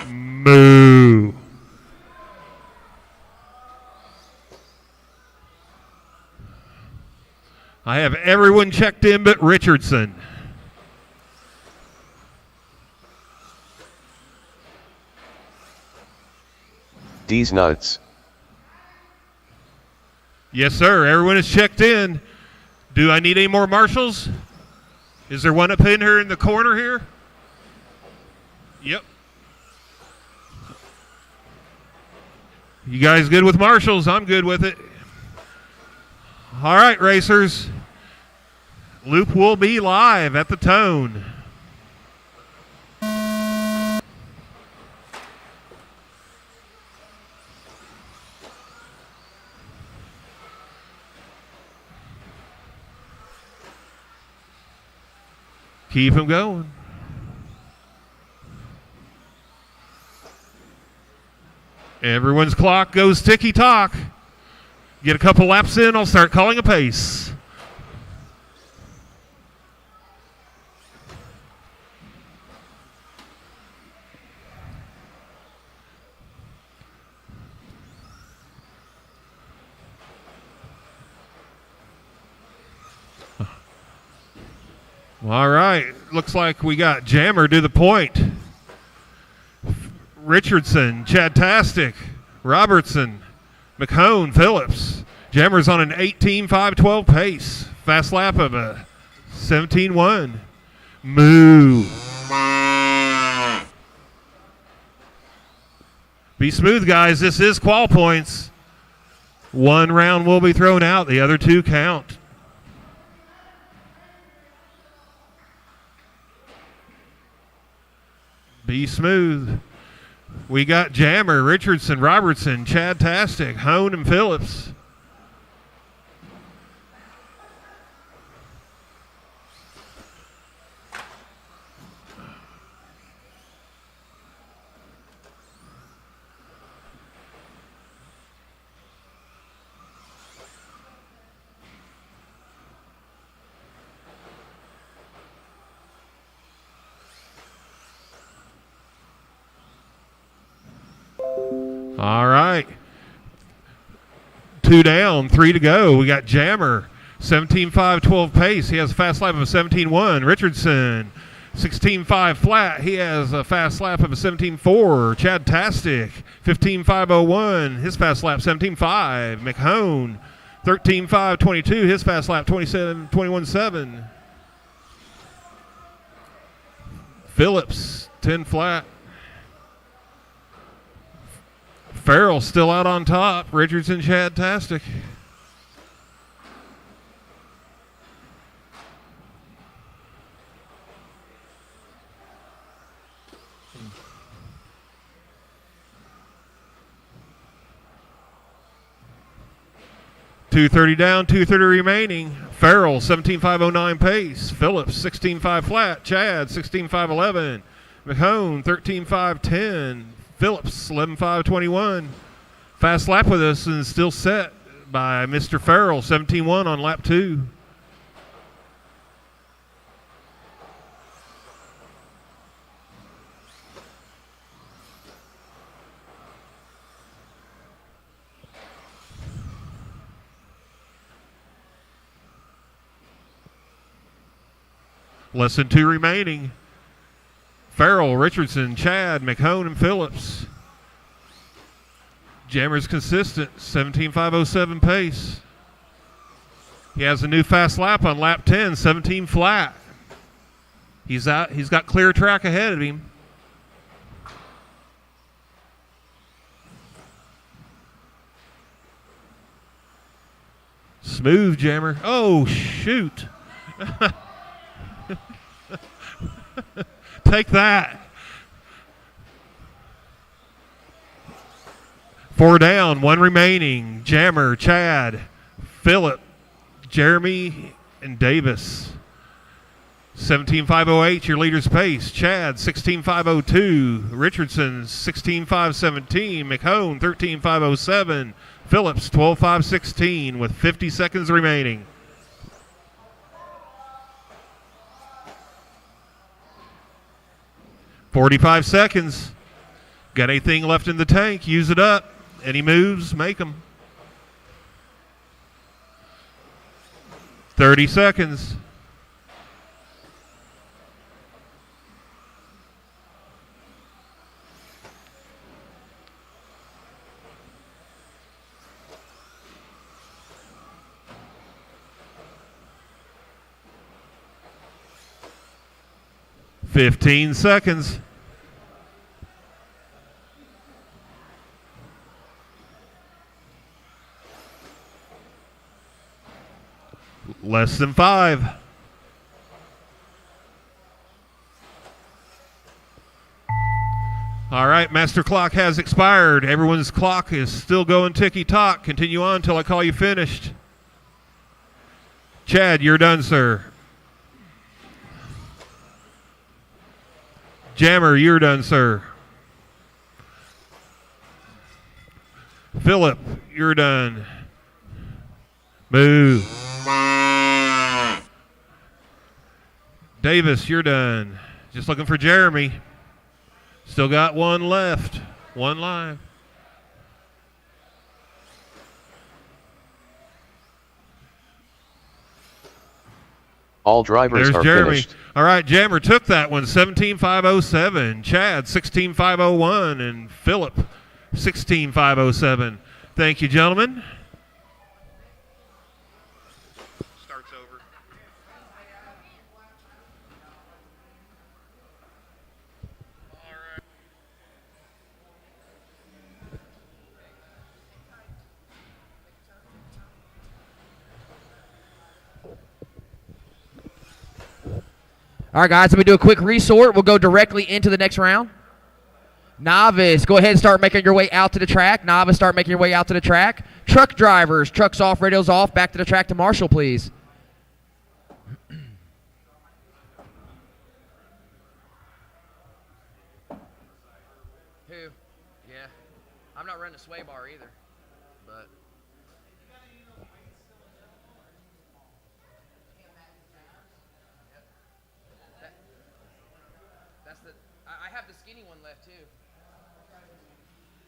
Moo. I have everyone checked in but Richardson. D's nuts. Yes, sir. Everyone is checked in. Do I need any more marshals? Is there one up in here in the corner here? Yep. You guys good with marshals? I'm good with it. All right, racers. Loop will be live at the Tone. Keep them going. Everyone's clock goes ticky-tock. Get a couple laps in, I'll start calling a pace. All right, looks like we got Jammer to the point. Richardson, Chadtastic, Robertson, McCone, Phillips. Jammer's on an 18.512 pace. Fast lap of a 17.1. Moo. Be smooth, guys. This is qual points. One round will be thrown out. The other two count. Be smooth. We got Jammer, Richardson, Robertson, Chadtastic, Hone, and Phillips. All right. 2 down, 3 to go. We got Jammer, 17.512 pace. He has a fast lap of a 17.1. Richardson, 16.5 flat. He has a fast lap of a 17.4. Chadtastic, 15.501. His fast lap, 17.5. McHone, 13.522. His fast lap, 21.7. Phillips, 10 flat. Farrell still out on top. Richardson, Chadtastic. .230 down, 2:30 remaining. Farrell, 17.509 pace. Phillips, 16.5 flat. Chad, 16.511. McHone, 13.510. Phillips, 11.521. Fast lap with us and still set by Mr. Farrell, 17.1 on lap 2. Less than 2 remaining. Farrell, Richardson, Chad, McHone, and Phillips. Jammer's consistent, 17.507 pace. He has a new fast lap on lap 10, 17 flat. He's out. He's got clear track ahead of him. Smooth, Jammer. Oh, shoot. Take that. 4 down, 1 remaining. Jammer, Chad, Phillip, Jeremy, and Davis. 17.508, your leader's pace. Chad, 16.502. Richardson, 16.517. McHone, 13.507. Phillips, 12.516 with 50 seconds remaining. .45 seconds. Got anything left in the tank? Use it up. Any moves? Make them. 30 seconds. $15 seconds. Less than 5. All right, master clock has expired. Everyone's clock is still going ticky-tock. Continue on until I call you finished. Chad, you're done, sir. Jammer, you're done, sir. Phillip, you're done. Boo. Davis, you're done. Just looking for Jeremy. Still got one left. One live. All drivers There's are Jeremy. finished. All right, Jammer took that one, 17.507. Chad, 16.501. And Phillip, 16.507. Thank you, gentlemen. Starts over. All right, guys, let me do a quick resort. We'll go directly into the next round. Novice, go ahead and start making your way out to the track. Novice, start making your way out to the track. Truck drivers, trucks off, radios off. Back to the track to Marshall, please. Who? Yeah. I'm not running a sway bar either, but... I have the skinny one left too.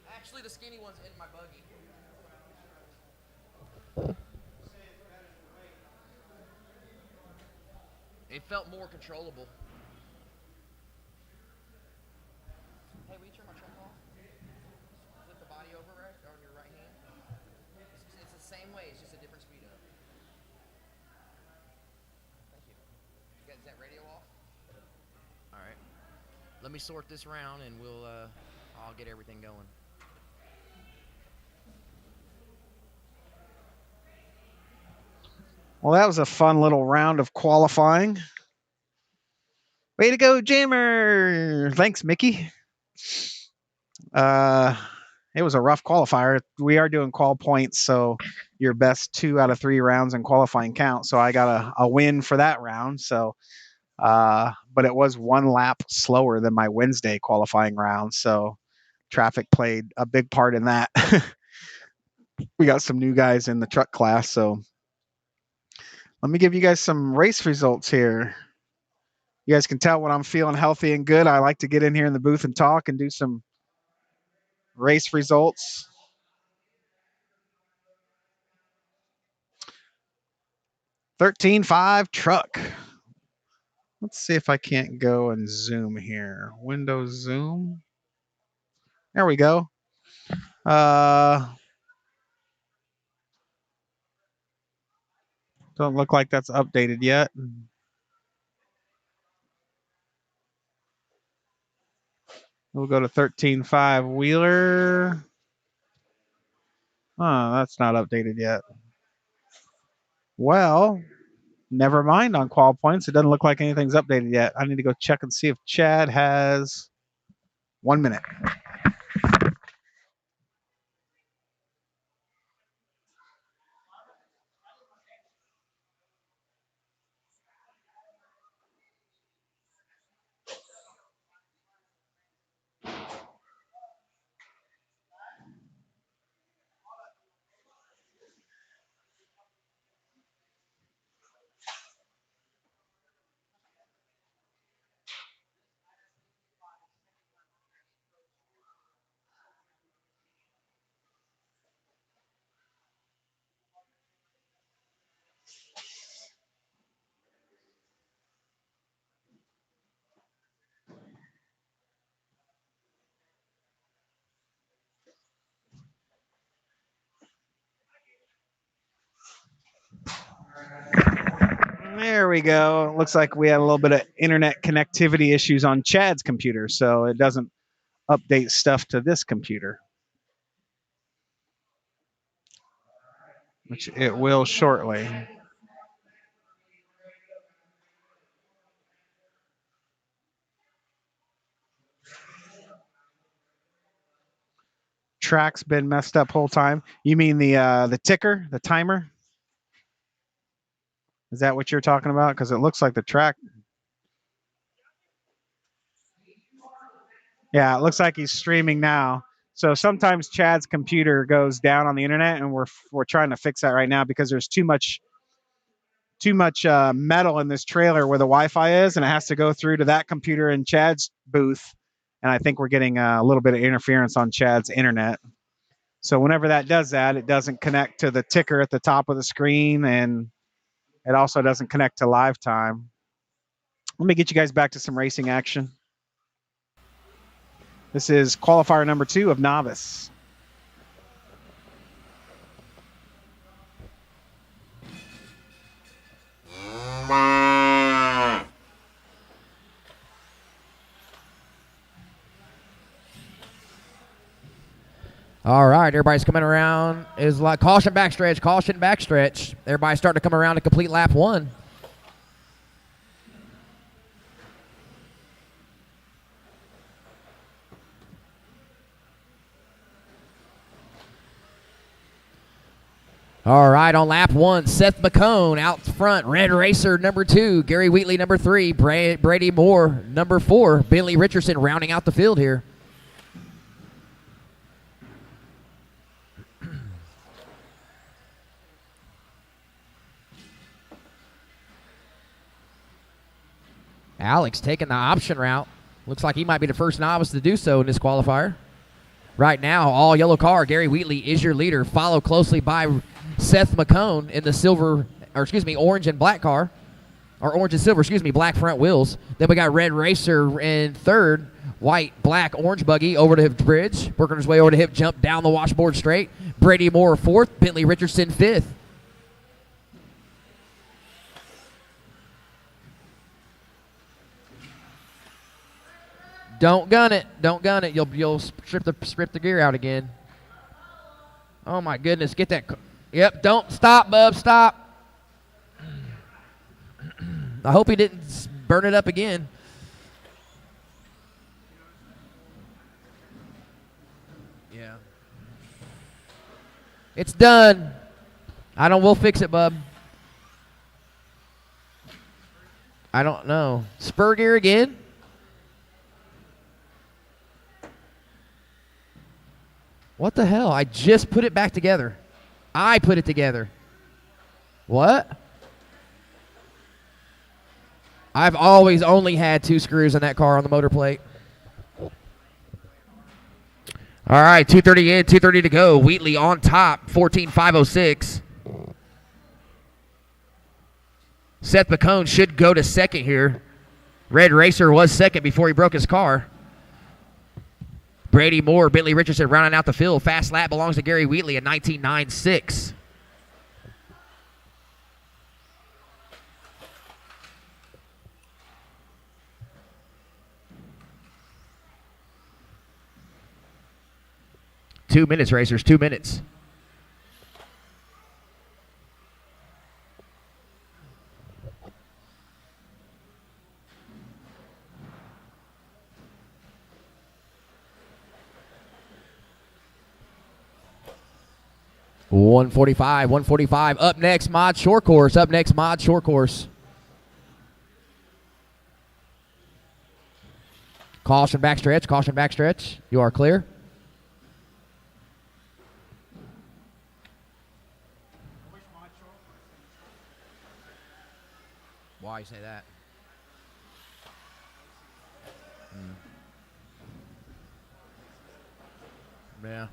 Actually, the skinny one's in my buggy. It felt more controllable. Hey, will you turn my truck off? Flip the body over right on your right hand. It's the same way. It's just a different speed up. Thank you. Is that radio off? All right. Let me sort this round and I'll get everything going. Well, that was a fun little round of qualifying. Way to go, Jammer! Thanks, Mickey. It was a rough qualifier. We are doing qual points, so your best 2 out of 3 rounds in qualifying count. So I got a win for that round. So, but it was 1 lap slower than my Wednesday qualifying round. So traffic played a big part in that. We got some new guys in the truck class, so let me give you guys some race results here. You guys can tell when I'm feeling healthy and good, I like to get in here in the booth and talk and do some race results. $13.5 truck. Let's see if I can't go and zoom here. Windows zoom. There we go. Don't look like that's updated yet. We'll go to 13.5 Wheeler. Oh, that's not updated yet. Well, never mind on qual points. It doesn't look like anything's updated yet. I need to go check and see if Chad has 1 minute. There we go. Looks like we had a little bit of internet connectivity issues on Chad's computer, so it doesn't update stuff to this computer, which it will shortly. Track's been messed up whole time. You mean the ticker, the timer? Is that what you're talking about? Because it looks like the track. Yeah, it looks like he's streaming now. So sometimes Chad's computer goes down on the internet, and we're trying to fix that right now because there's too much metal in this trailer where the Wi-Fi is, and it has to go through to that computer in Chad's booth. And I think we're getting a little bit of interference on Chad's internet. So whenever that does that, it doesn't connect to the ticker at the top of the screen, and it also doesn't connect to live time. Let me get you guys back to some racing action. This is qualifier number 2 of novice. All right, everybody's coming around. Is like caution backstretch, caution backstretch. Everybody's starting to come around to complete lap 1. All right, on lap 1, Seth McCone out front. Red Racer number 2, Gary Wheatley number 3, Brady Moore number 4, Billy Richardson rounding out the field here. Alex taking the option route. Looks like he might be the first novice to do so in this qualifier. Right now, all yellow car. Gary Wheatley is your leader, followed closely by Seth McCone in the orange and black car. Or orange and silver, black front wheels. Then we got Red Racer in third, white, black, orange buggy over the bridge. Working his way over the hip jump down the washboard straight. Brady Moore fourth, Bentley Richardson fifth. Don't gun it. Don't gun it. You'll strip the gear out again. Oh my goodness, get that. Yep, don't stop, bub, stop. I hope he didn't burn it up again. Yeah. It's done. We'll fix it, bub. I don't know. Spur gear again? What the hell? I just put it back together. I put it together. What? I've always only had 2 screws in that car on the motor plate. All right, 2:30 in, 2:30 to go. Wheatley on top, 14.506. Seth McCone should go to second here. Red Racer was second before he broke his car. Brady Moore, Bentley Richardson rounding out the field. Fast lap belongs to Gary Wheatley at 19.96. Two minutes, racers, 2 minutes. $145. Up next, Mod Short Course. Caution backstretch. You are clear. Why you say that? Yeah.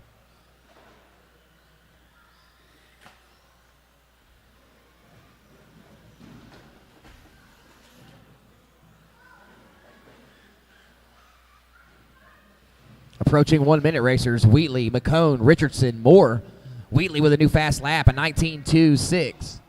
Approaching 1 minute, racers. Wheatley, McCone, Richardson, Moore. Wheatley with a new fast lap, a 19.26.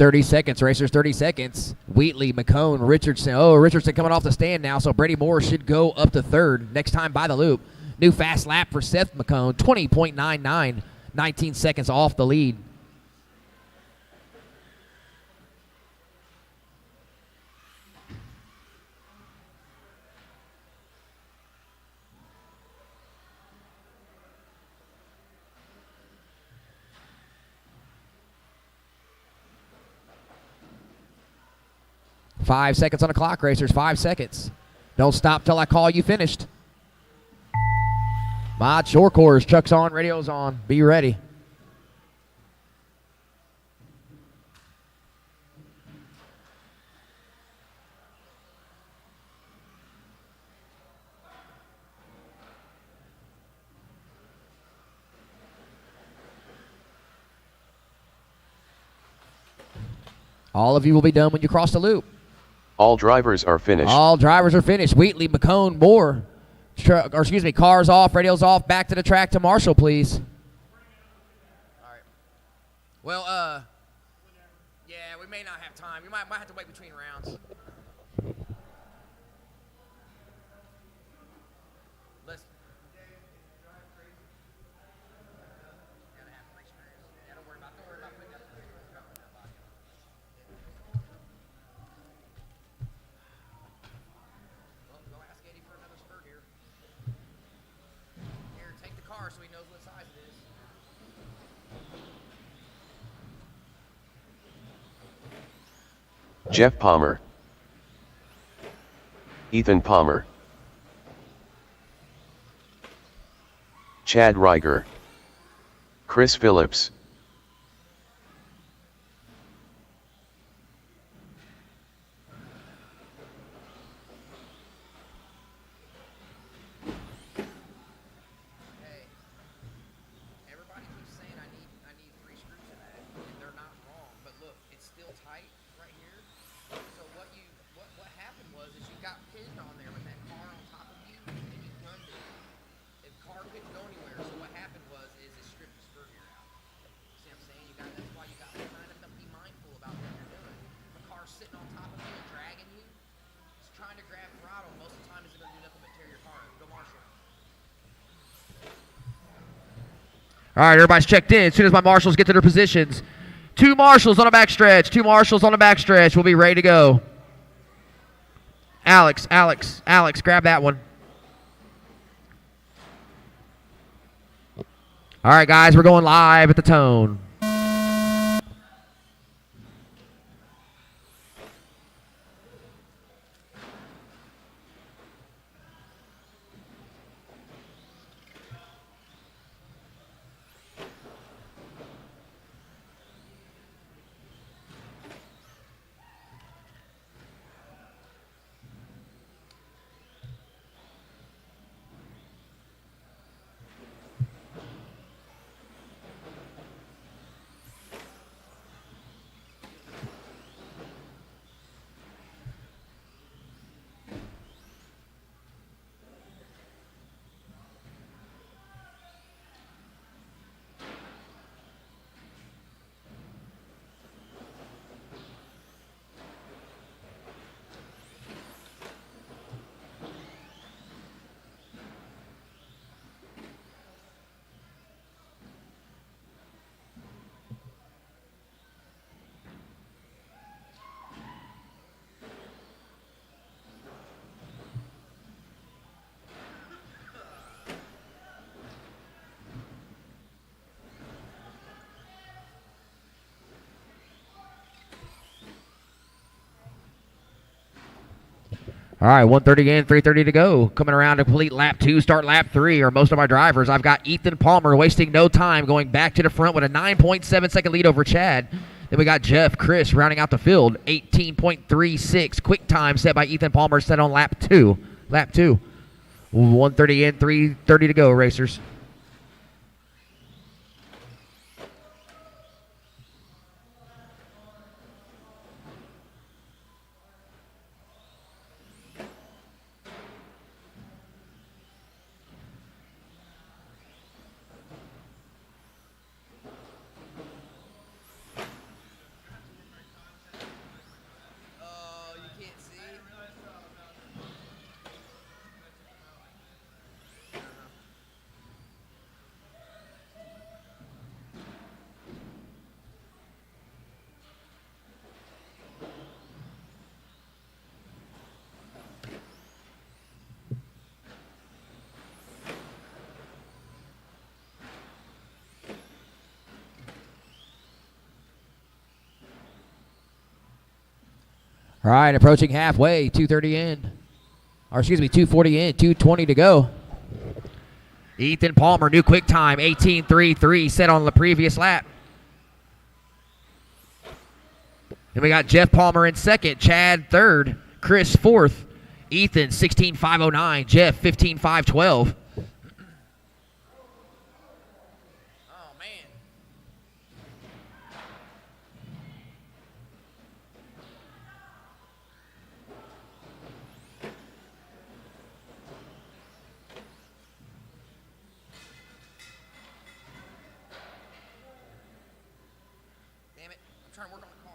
30 seconds, racers, 30 seconds. Wheatley, McCone, Richardson. Oh, Richardson coming off the stand now, so Brady Moore should go up to third next time by the loop. New fast lap for Seth McCone, 20.99, 19 seconds off the lead. Five seconds on the clock, racers. 5 seconds. Don't stop till I call you finished. Mod Short Course. Chuck's on. Radio's on. Be ready. All of you will be done when you cross the loop. All drivers are finished. All drivers are finished. Wheatley, McCone, Moore. Cars off, radios off. Back to the track to Marshall, please. All right. Well, yeah, we may not have time. You might have to wait between rounds. Let's. Gotta have free experience. Yeah, don't worry about putting up. Well, go ask Eddie for another spurt here. Here, take the car so he knows what size it is. Jeff Palmer, Ethan Palmer, Chad Riger, Chris Phillips, Hey, everybody keeps saying I need 3 screws in that, and they're not wrong. But look, it's still tight right here. So what happened was you got pinned on there with that car on top of you, and you gunned it. The car couldn't go anywhere. So what happened was it stripped the spur gear out. See what I'm saying? That's why you got to kind of be mindful about what you're doing. The car's sitting on top of you and dragging you. It's trying to grab throttle. Most of the time, it's going to do nothing but tear your car up. Go Marshall. All right, everybody's checked in. As soon as my marshals get to their positions. 2 marshals on a backstretch. 2 marshals on a backstretch. We'll be ready to go. Alex, grab that one. All right, guys, we're going live at the Tone. All right, 1:30 in, 3:30 to go. Coming around to complete lap 2, start lap 3 are most of my drivers. I've got Ethan Palmer wasting no time, going back to the front with a 9.7-second lead over Chad. Then we got Jeff Chris rounding out the field, 18.36. Quick time set by Ethan Palmer set on lap 2. Lap 2. 1:30 in, 3:30 to go, racers. All right, approaching halfway, 2:30 in. Or excuse me, 2:40 in, 2:20 to go. Ethan Palmer, new quick time, 18:33, set on the previous lap. Then we got Jeff Palmer in second, Chad third, Chris fourth, Ethan 16:509, Jeff 15:512. Oh, man. Damn it. I'm trying to work on the car.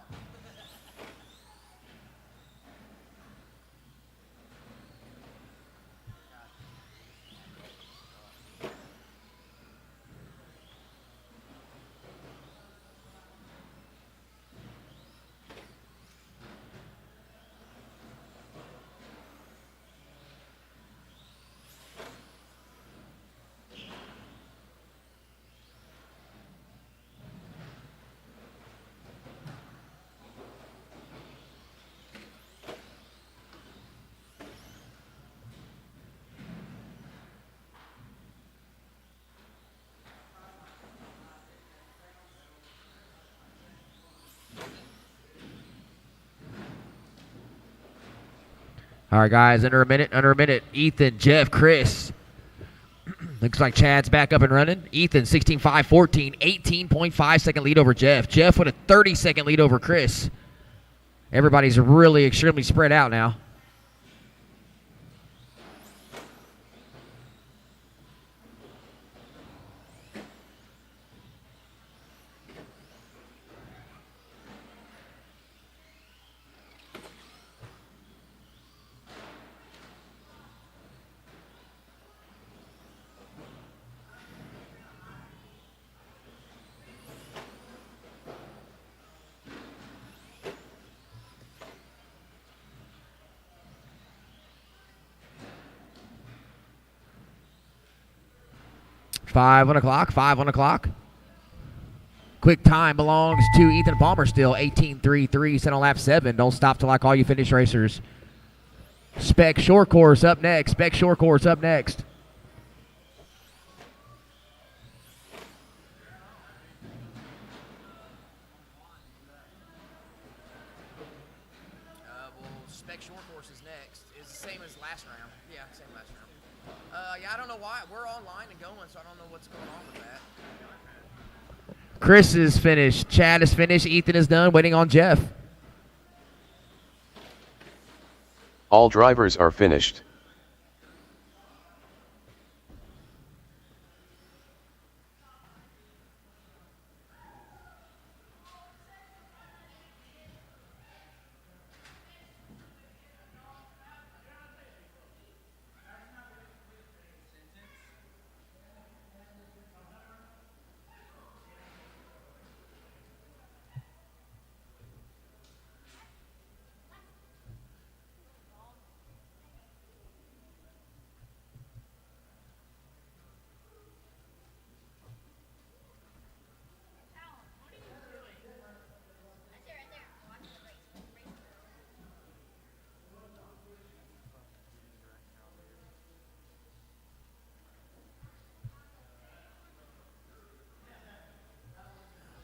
All right, guys, under a minute. Ethan, Jeff, Chris. Looks like Chad's back up and running. Ethan, 16:514, 18.5 second lead over Jeff. Jeff with a 30-second lead over Chris. Everybody's really extremely spread out now. Five on the clock. Quick time belongs to Ethan Palmer still, 18:33, set on lap 7. Don't stop till I call you finish, racers. Spec Short Course up next. Spec Short Course is next. It's the same as last round. Yeah, same last round. Yeah, I don't know why. We're online and going, so I don't know what's going on with that. Chris is finished. Chad is finished. Ethan is done. Waiting on Jeff. All drivers are finished.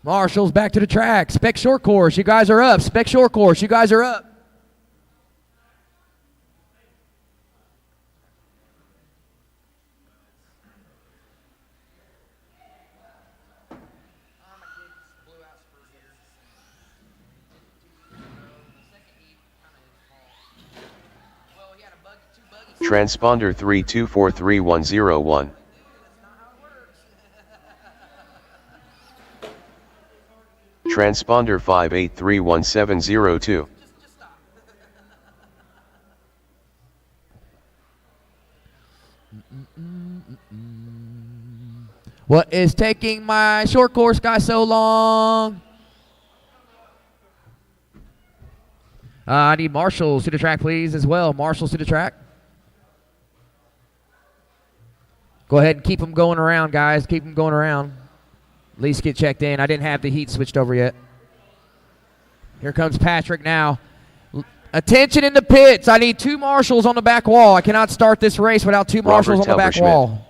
Marshall's back to the track. Spec Short Course, you guys are up. Spec Short Course, you guys are up. Transponder 32431101. Transponder 58311702. What is taking my short course guy so long? I need marshals to the track, please, as well. Marshals to the track. Go ahead and keep them going around, guys. Keep them going around. At least get checked in. I didn't have the heat switched over yet. Here comes Patrick now. Attention in the pits. I need 2 marshals on the back wall. I cannot start this race without 2 marshals on the back wall.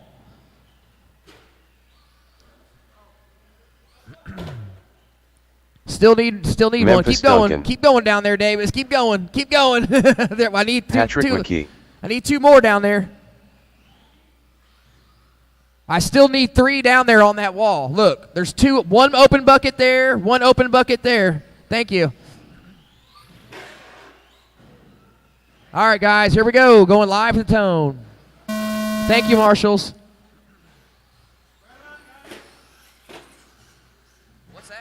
Still need one. Keep going. Duncan. Keep going down there, Davis. Keep going. Keep going. There, I need Patrick two. McKee. I need 2 more down there. I still need 3 down there on that wall. Look, there's 2. 1 open bucket there. 1 open bucket there. Thank you. All right, guys, here we go. Going live to the tone. Thank you, marshals. What's that?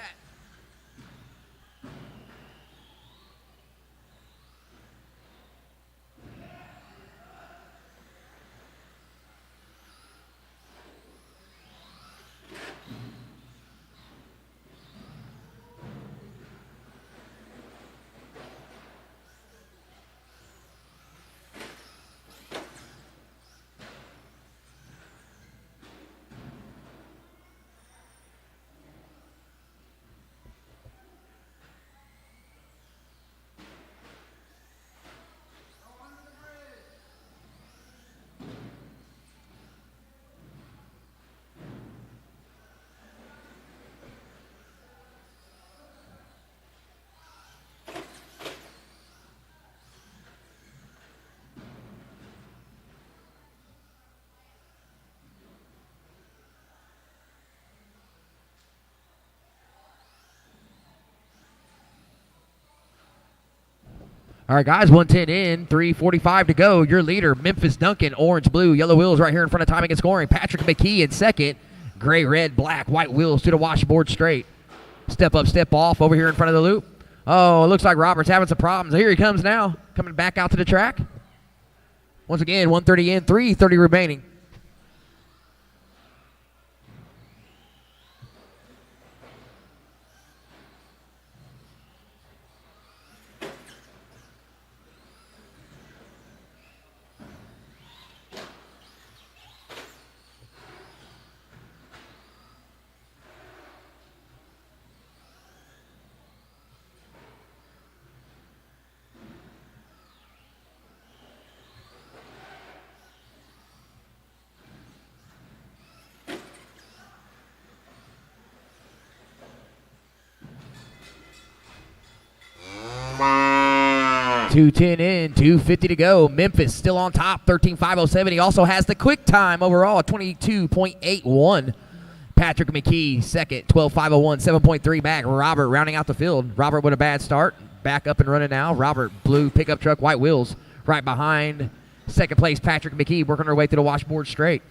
All right, guys, 110 in, 3:45 to go. Your leader, Memphis Duncan, orange, blue, yellow wheels right here in front of timing and scoring. Patrick McKee in second. Gray, red, black, white wheels to the washboard straight. Step up, step off over here in front of the loop. Oh, it looks like Robert's having some problems. Here he comes now, coming back out to the track. Once again, 130 in, 3:30 remaining. .210 in, 2:50 to go. Memphis still on top, 13.507. He also has the quick time overall, 22.81. Patrick McKee second, 12.501, 7.3 back. Robert rounding out the field. Robert with a bad start, back up and running now. Robert, blue pickup truck, white wheels, right behind second place Patrick McKee, working her way to the washboard straight.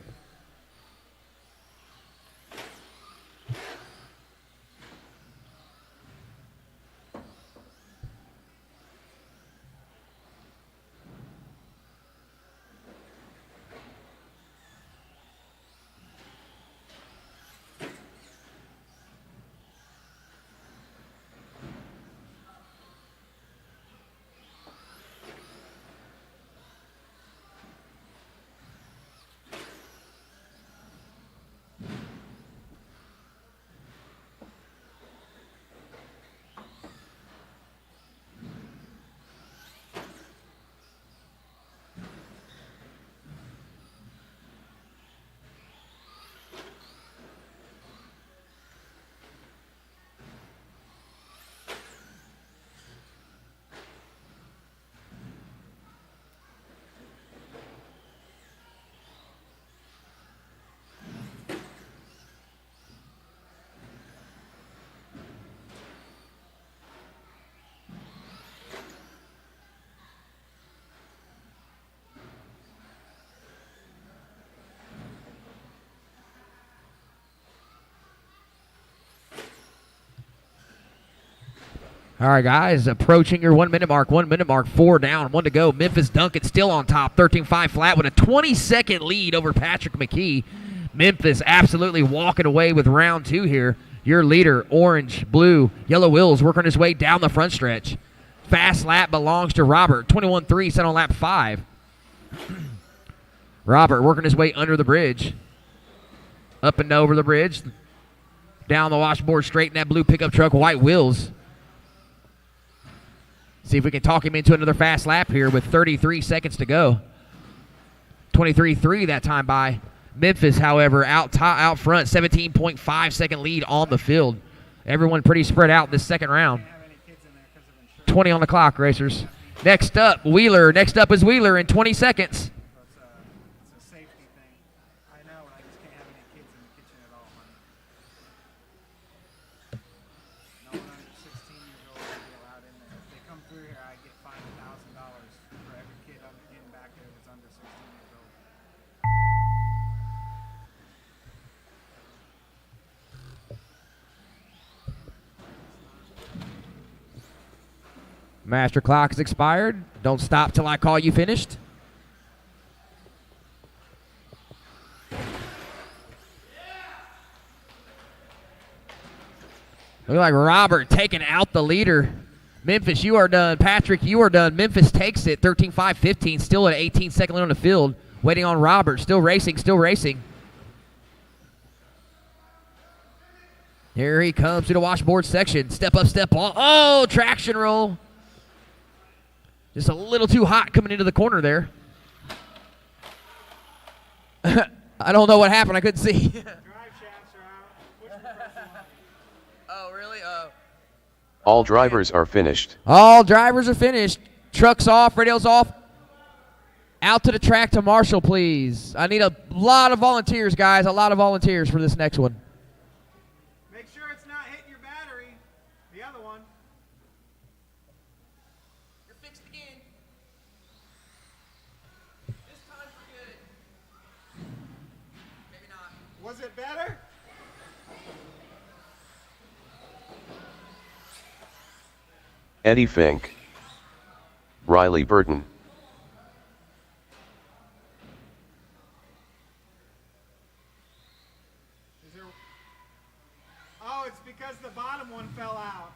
All right, guys, approaching your 1 minute mark. 1 minute mark, 4 down, 1 to go. Memphis Duncan still on top, 13.5 flat with a 20-second lead over Patrick McKee. Memphis absolutely walking away with round 2 here. Your leader, orange, blue, yellow wheels, working his way down the front stretch. Fast lap belongs to Robert, 21.3, set on lap 5. Robert working his way under the bridge. Up and over the bridge. Down the washboard straight in that blue pickup truck, white wheels. See if we can talk him into another fast lap here with 33 seconds to go. 23.3 that time by Memphis, however, out front, 17.5 second lead on the field. Everyone pretty spread out in this second round. 20 on the clock, racers. Next up, Wheeler. Next up is Wheeler in 20 seconds. It's a safety thing. I know, I just can't have any kids in the kitchen at all, honey. No one under 16 years old will be allowed in there. If they come through here, I get fined $1,000 for every kid in back there that's under 16 years old. Master clock is expired. Don't stop till I call you finished. Look like Robert taking out the leader. Memphis, you are done. Patrick, you are done. Memphis takes it. 13.5-15. Still at 18-second lead on the field. Waiting on Robert. Still racing. Still racing. Here he comes to the washboard section. Step up, step off. Oh, traction roll. Just a little too hot coming into the corner there. I don't know what happened. I couldn't see. Drive shafts are out. Which one press you want? Oh, really? Oh. All drivers are finished. All drivers are finished. Trucks off, radios off. Out to the track to Marshall, please. I need a lot of volunteers, guys. A lot of volunteers for this next one. Make sure it's not hitting your battery. The other one. You're fixed again. This time for good. Maybe not. Was it better? Eddie Fink. Riley Burton. Is there... Oh, it's because the bottom one fell out.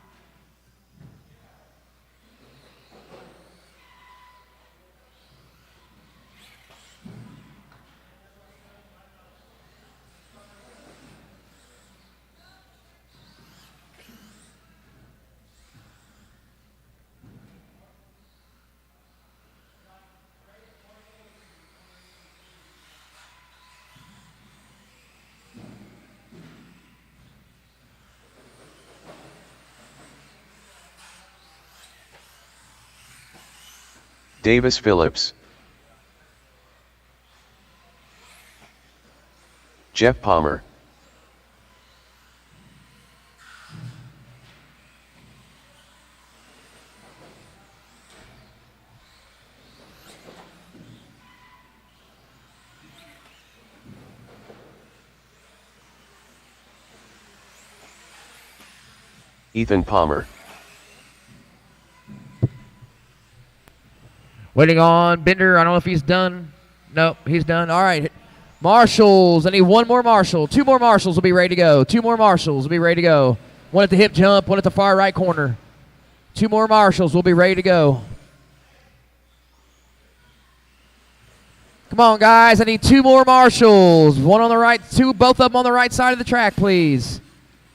Davis Phillips. Jeff Palmer. Ethan Palmer. Waiting on Bender. I don't know if he's done. Nope, he's done. All right. Marshals. I need one more Marshal. Two more Marshals will be ready to go. Two more Marshals will be ready to go. One at the hip jump, one at the far right corner. Two more Marshals will be ready to go. Come on, guys. I need two more Marshals. One on the right, both of them on the right side of the track, please.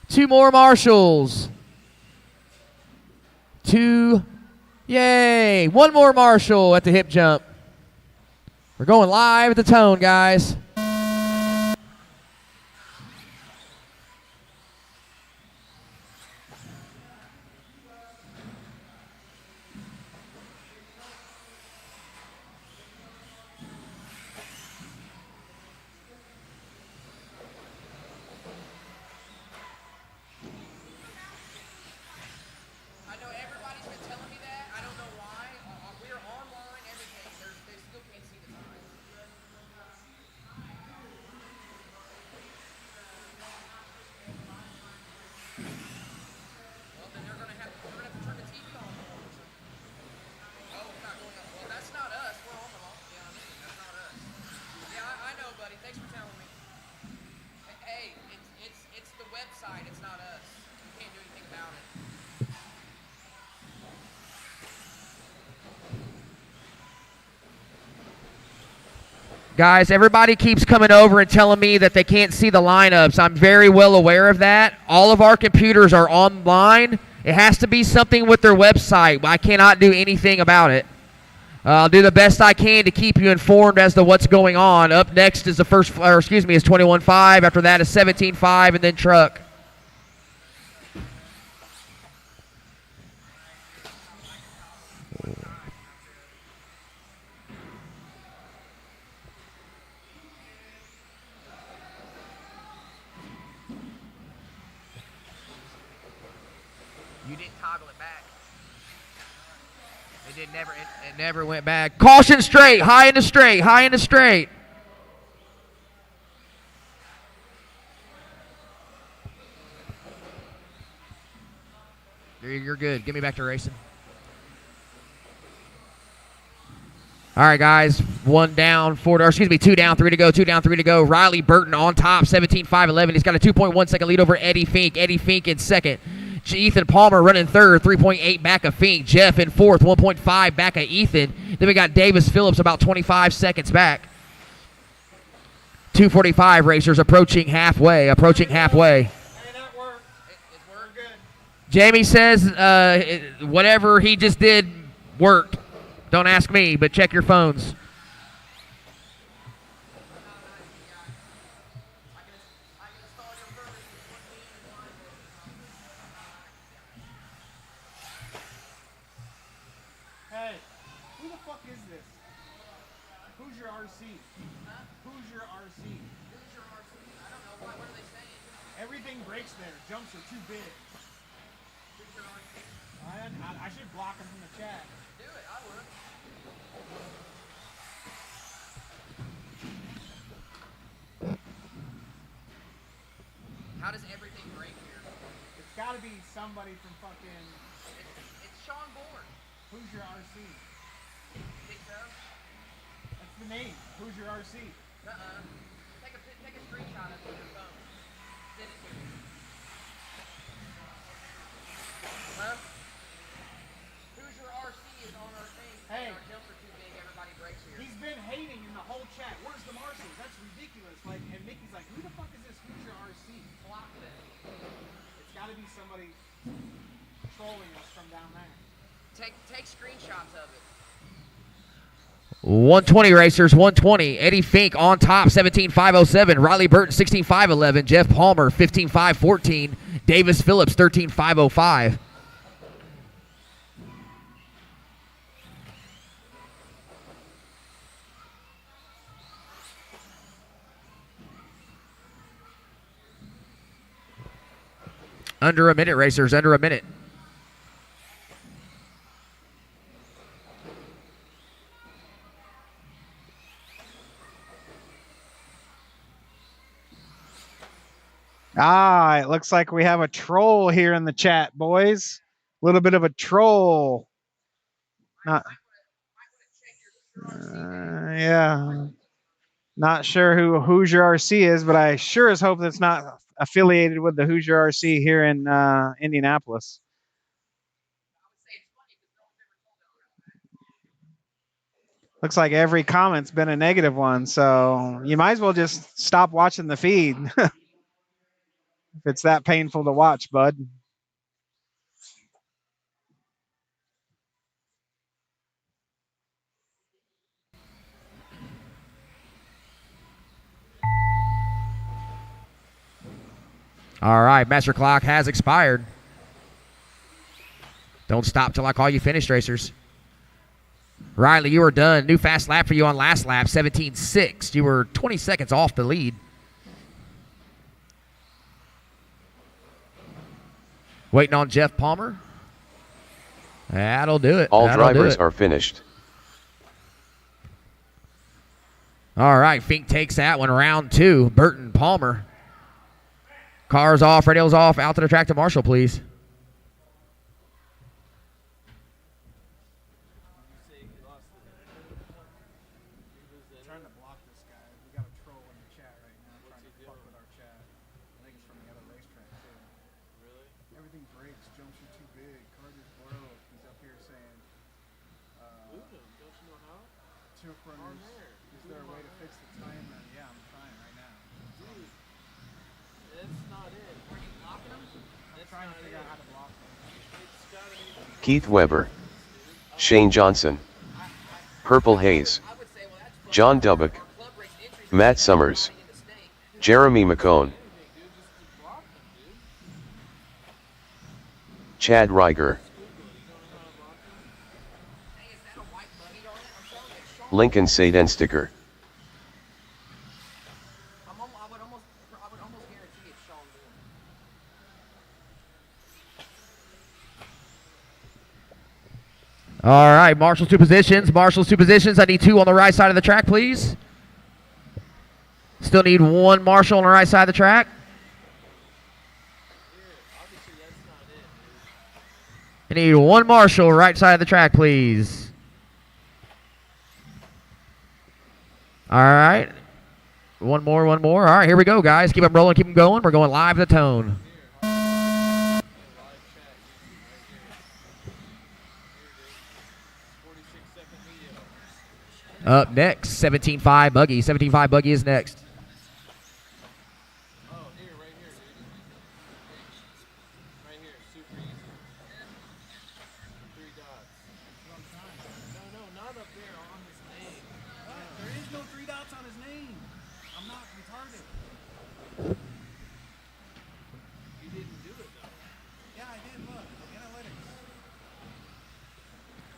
Two more Marshals. Two. Yay! One more Marshal at the hip jump. We're going live at the tone, guys. Guys, everybody keeps coming over and telling me that they can't see the lineups. I'm very well aware of that. All of our computers are online. It has to be something with their website. I cannot do anything about it. I'll do the best I can to keep you informed as to what's going on. Up next is is 21.5. After that is 17.5, and then truck. You didn't toggle it back. It never went back. Caution straight, high in the straight, high in the straight. You're good. Get me back to racing. All right, guys. 2 down, 3 to go, 2 down, 3 to go. Riley Burton on top, 17.511. He's got a 2.1 second lead over Eddie Fink. Eddie Fink in second. Ethan Palmer running third, 3.8 back of Fink. Jeff in fourth, 1.5 back of Ethan. Then we got Davis Phillips about 25 seconds back. 2:45 racers approaching halfway. Hey, that worked. It worked. Good. Jamie says whatever he just did worked. Don't ask me, but check your phones. Hey, who the fuck is this? Who's your RC? Huh? Who's your RC? Who's your RC? I don't know. What are they saying? Everything breaks there. Jumps are too big. Who's your RC? I should block him from the chat. Do it. I would. How does everything break here? It's got to be somebody from fucking. It's Sean Bourne. Who's your RC? Think so? That's the name. Who's your RC? Take a screenshot of it with your phone. Send it to me. Huh? Who's your RC is on our thing. Hey. Our jumps are too big. Everybody breaks here. He's been hating in the whole chat. Where's the marshals? That's ridiculous. Like, and Mickey's like, who the fuck is this? Who's your RC? Block them. It's got to be somebody trolling us from down there. Take screenshots of it. 120 racers, 120. Eddie Fink on top, 17.507. Riley Burton, 16.511. Jeff Palmer, 15.514. Davis Phillips, 13.505. Under a minute, racers, under a minute. It looks like we have a troll here in the chat, boys. A little bit of a troll. Yeah. Not sure who's your RC is, but I sure as hope that's not affiliated with the Hoosier RC here in Indianapolis. Looks like every comment's been a negative one, so you might as well just stop watching the feed. If it's that painful to watch, bud. All right, master clock has expired. Don't stop till I call you finished, racers. Riley, you are done. New fast lap for you on last lap, 17.6. You were 20 seconds off the lead. Waiting on Jeff Palmer. That'll do it. All That'll drivers are finished. All right, Fink takes that one. Round two, Burton Palmer. Cars off, radios off, out to the track to Marshall, please. Trying to block this guy. We got a troll in the chat right now trying to fuck with our chat. I think it's from the other racetrack too. Really? Everything breaks. Jumps are too big. Carter's broke. He's up here saying, don't you know how? TurfBurners, is there a way to fix the timer? Yeah, I'm trying right now. Dude, that's not it. Are you blocking them? I'm trying to figure out how to block them. Keith Weber, Shane Johnson, Purple Hayes, John Dubbock, Matt Summers, Jeremy McCone, Chad Reiger, Lincoln Sadensticker, I would almost guarantee it's Sean Moore. All right, Marshall's two positions. Marshall's two positions. I need two on the right side of the track, please. Still need one Marshall on the right side of the track. I need one Marshall right side of the track, please. All right. One more. All right, here we go, guys. Keep them rolling, keep them going. We're going live to Tone. Up next, 17.5 Buggy. 17.5 Buggy is next.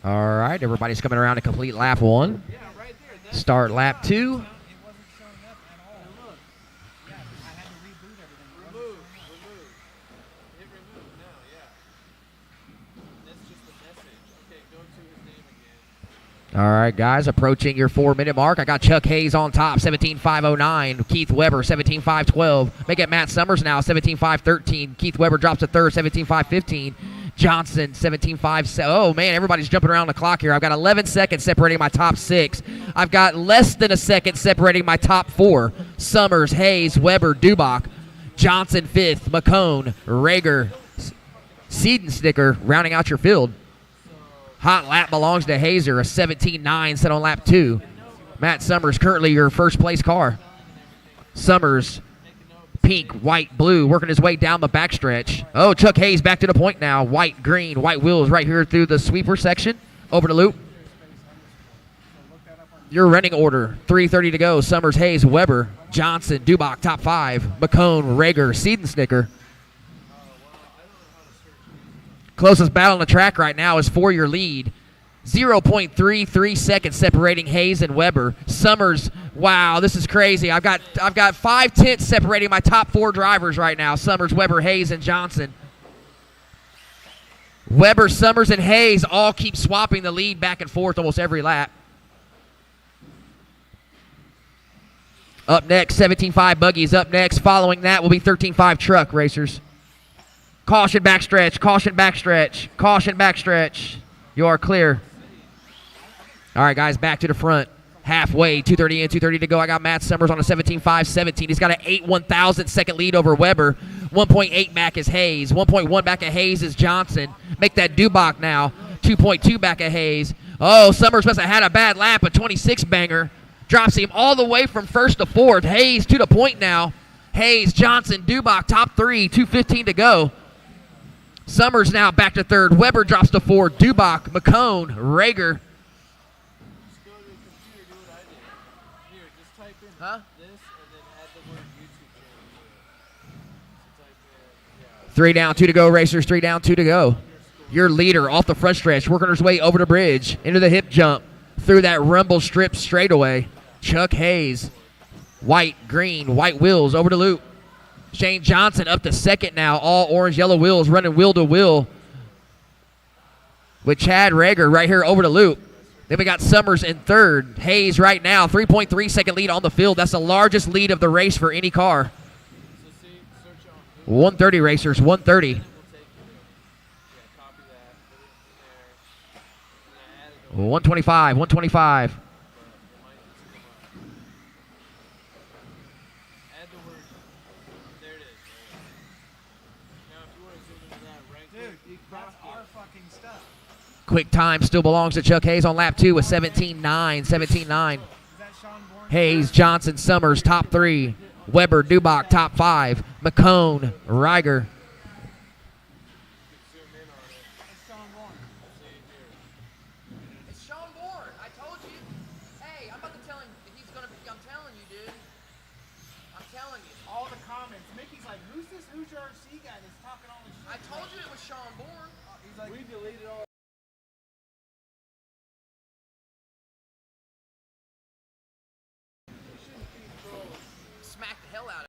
All right, everybody's coming around to complete lap one. Start lap two. All right, guys, approaching your 4-minute mark. I got Chuck Hayes on top, 17.509. Keith Weber, 17.512. Make it Matt Summers now, 17.513. Keith Weber drops to third, 17.515. Johnson, 17.5. Oh, man, everybody's jumping around the clock here. I've got 11 seconds separating my top six. I've got less than a second separating my top four. Summers, Hayes, Weber, Dubach. Johnson, fifth. McCone, Rager, Siedensticker, rounding out your field. Hot lap belongs to Hazer, a 17.9 set on lap two. Matt Summers, currently your first place car. Summers, pink, white, blue, working his way down the backstretch. Oh, Chuck Hayes back to the point now. White, green, white wheels right here through the sweeper section. Over the loop. Your running order, 3:30 to go. Summers, Hayes, Weber, Johnson, Dubach, top five. McCone, Rager, Siedensticker. Closest battle on the track right now is for your lead. 0.33 seconds separating Hayes and Weber. Summers, wow, this is crazy. I've got 5/10 separating my top four drivers right now. Summers, Weber, Hayes, and Johnson. Weber, Summers, and Hayes all keep swapping the lead back and forth almost every lap. Up next, 17.5 Buggies. Up next, following that will be 13.5 Truck Racers. Caution backstretch, caution backstretch, caution backstretch. You are clear. All right, guys, back to the front. Halfway, 2:30 in, 2:30 to go. I got Matt Summers on a 17.5-17. He's got an 8/1000 second lead over Weber. 1.8 back is Hayes. 1.1 back of Hayes is Johnson. Make that Dubach now. 2.2 back of Hayes. Oh, Summers must have had a bad lap, a 26 banger. Drops him all the way from first to fourth. Hayes to the point now. Hayes, Johnson, Dubach, top three, 2:15 to go. Summers now back to third. Weber drops to fourth. Dubach, McCone, Rager. Huh? 3 down, 2 to go, racers. 3 down, 2 to go. Your leader off the front stretch, working his way over the bridge, into the hip jump, through that rumble strip straightaway. Chuck Hayes. White, green, white wheels over the loop. Shane Johnson up to second now. All orange, yellow wheels running wheel to wheel with Chad Rager right here over the loop. Then we got Summers in third. Hayes right now, 3.3 second lead on the field. That's the largest lead of the race for any car. 130 racers, 130. 125, 125. Quick time still belongs to Chuck Hayes on lap 2 with 17.9, 17.9. Hayes, Johnson, Summers, top 3. Weber, Dubach, top 5. McCone, Reiger. telling you. All the comments. Mickey's like, who's this Hoosier RC guy that's talking all this shit? I told you it was Sean Bourne. He's like, we deleted all. Smack the hell out of it.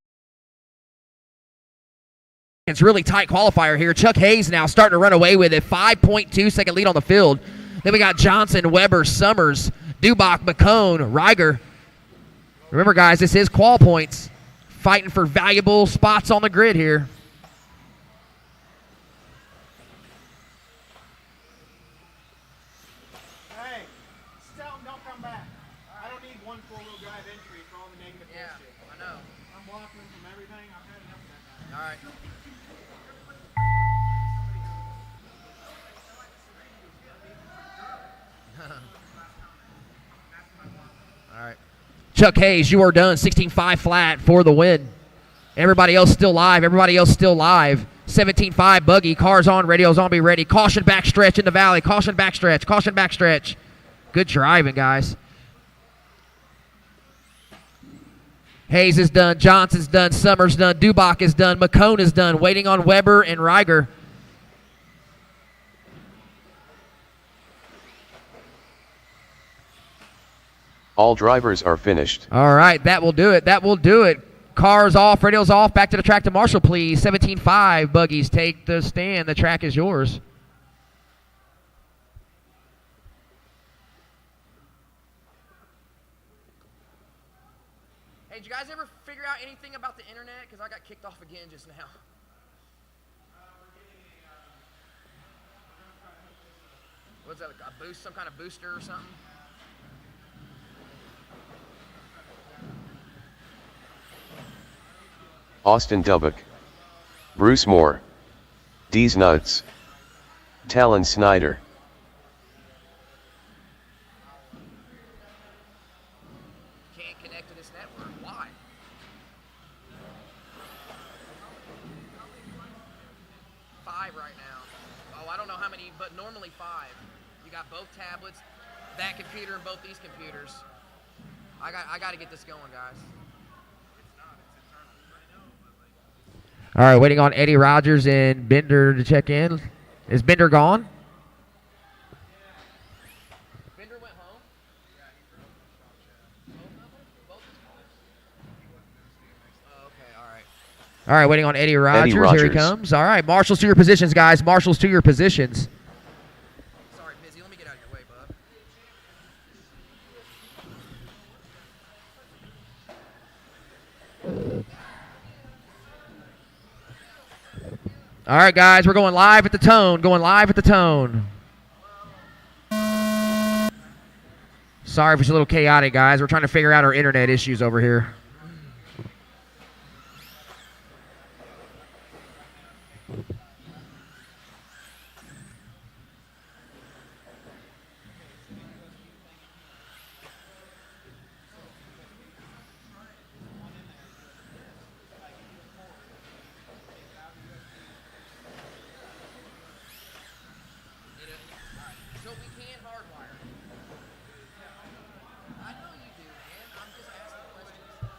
It's really tight qualifier here. Chuck Hayes now starting to run away with it. 5.2 second lead on the field. Then we got Johnson, Weber, Summers, Dubach, McCone, Reiger. Remember, guys, this is qual points. Fighting for valuable spots on the grid here. Hey, tell him don't come back. I don't need one four-wheel drive entry for all the negative Yeah, bullshit. I know. I'm blocking him from everything. I've had enough of that guy. All right. All right. Chuck Hayes, you are done. 16.5 flat for the win. Everybody else still live. Everybody else still live. 17.5 buggy. Cars on. Radios on. Be ready. Caution backstretch in the valley. Caution backstretch. Caution backstretch. Good driving, guys. Hayes is done. Johnson's done. Summers done. Dubach is done. McCone is done. Waiting on Weber and Reiger. All drivers are finished. All right, that will do it. That will do it. Cars off, radios off. Back to the track to Marshall, please. 17.5 buggies take the stand. The track is yours. Hey, did you guys ever figure out anything about the internet? Because I got kicked off again just now. What's that, a boost, some kind of booster or something? Austin Dubbock, Bruce Moore, Dees Nuts, Talon Snyder. Can't connect to this network. Why? Five right now. Oh, I don't know how many, but normally 5. You got both tablets, that computer, and both these computers. I got to get this going, guys. All right, waiting on Eddie Rogers and Bender to check in. Is Bender gone? Bender went home? Oh, okay, all right. All right, waiting on Eddie Rogers. Here he Rogers. comes. All right, marshals to your positions, guys. Marshals to your positions. Sorry, Busy. Let me get out of your way, bud. All right, guys, we're going live at the tone. Going live at the tone. Sorry if it's a little chaotic, guys. We're trying to figure out our internet issues over here. So we can hardwire. I know you do, man. I'm just asking questions.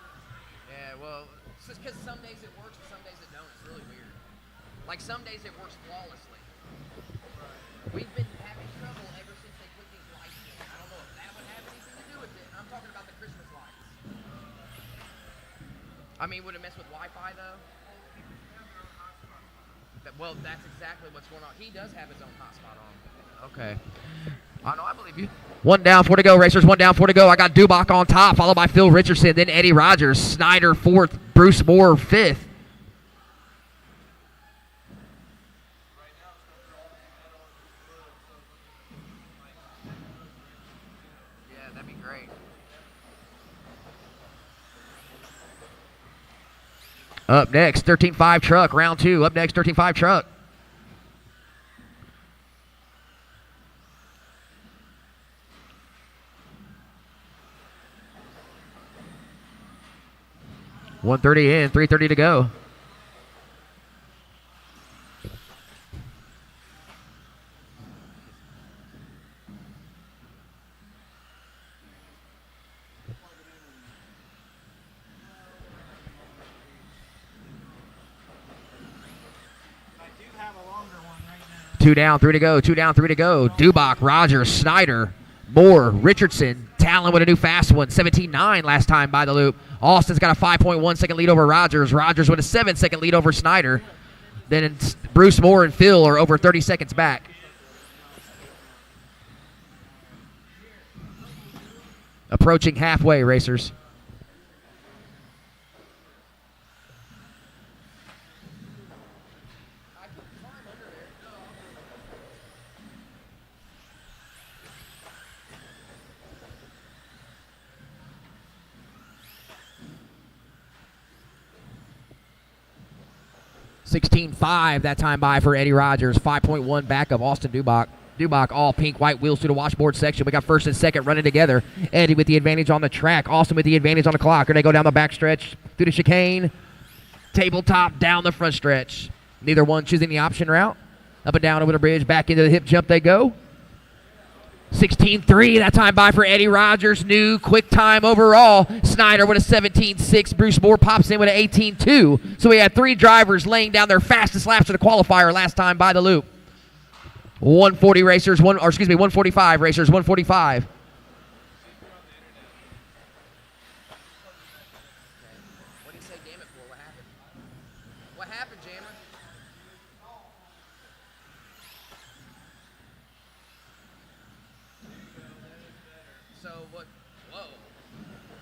Yeah, well, it's just because some days it works and some days it don't. It's really weird. Like some days it works flawlessly. We've been having trouble ever since they put these lights in. I don't know if that would have anything to do with it. I'm talking about the Christmas lights. I mean, would it mess with Wi-Fi though? Well, that's exactly what's going on. He does have his own hotspot on. Okay. I know, I believe you. 1 down, 4 to go, racers. 1 down, 4 to go. I got Dubach on top, followed by Phil Richardson, then Eddie Rogers, Snyder 4th, Bruce Moore 5th. Yeah, that'd be great. Up next, 13.5 truck, round 2. Up next, 13.5 truck. .130 in, 3:30 to go. 2 down, 3 to go. 2 down, 3 to go. Dubach, Rogers, Snyder, Moore, Richardson, Talon with a new fast one. 17-9 last time by the loop. Austin's got a 5.1 second lead over Rogers. Rogers with a 7 second lead over Snyder. Then Bruce Moore and Phil are over 30 seconds back. Approaching halfway, racers. $16.5 that time by for Eddie Rogers. 5.1 back of Austin Dubach. Dubach all pink, white wheels through the washboard section. We got first and second running together. Eddie with the advantage on the track. Austin with the advantage on the clock. Or they go down the back stretch through the chicane. Tabletop down the front stretch. Neither one choosing the option route. Up and down over the bridge. Back into the hip jump they go. 16.3 that time by for Eddie Rogers. New quick time overall. Snyder with a 17.6. Bruce Moore pops in with an 18.2. So we had 3 drivers laying down their fastest laps of the qualifier last time by the loop. 140 racers, 145 racers, 145. What did you say damn it for? What happened? What happened, Jammer? So what? Whoa.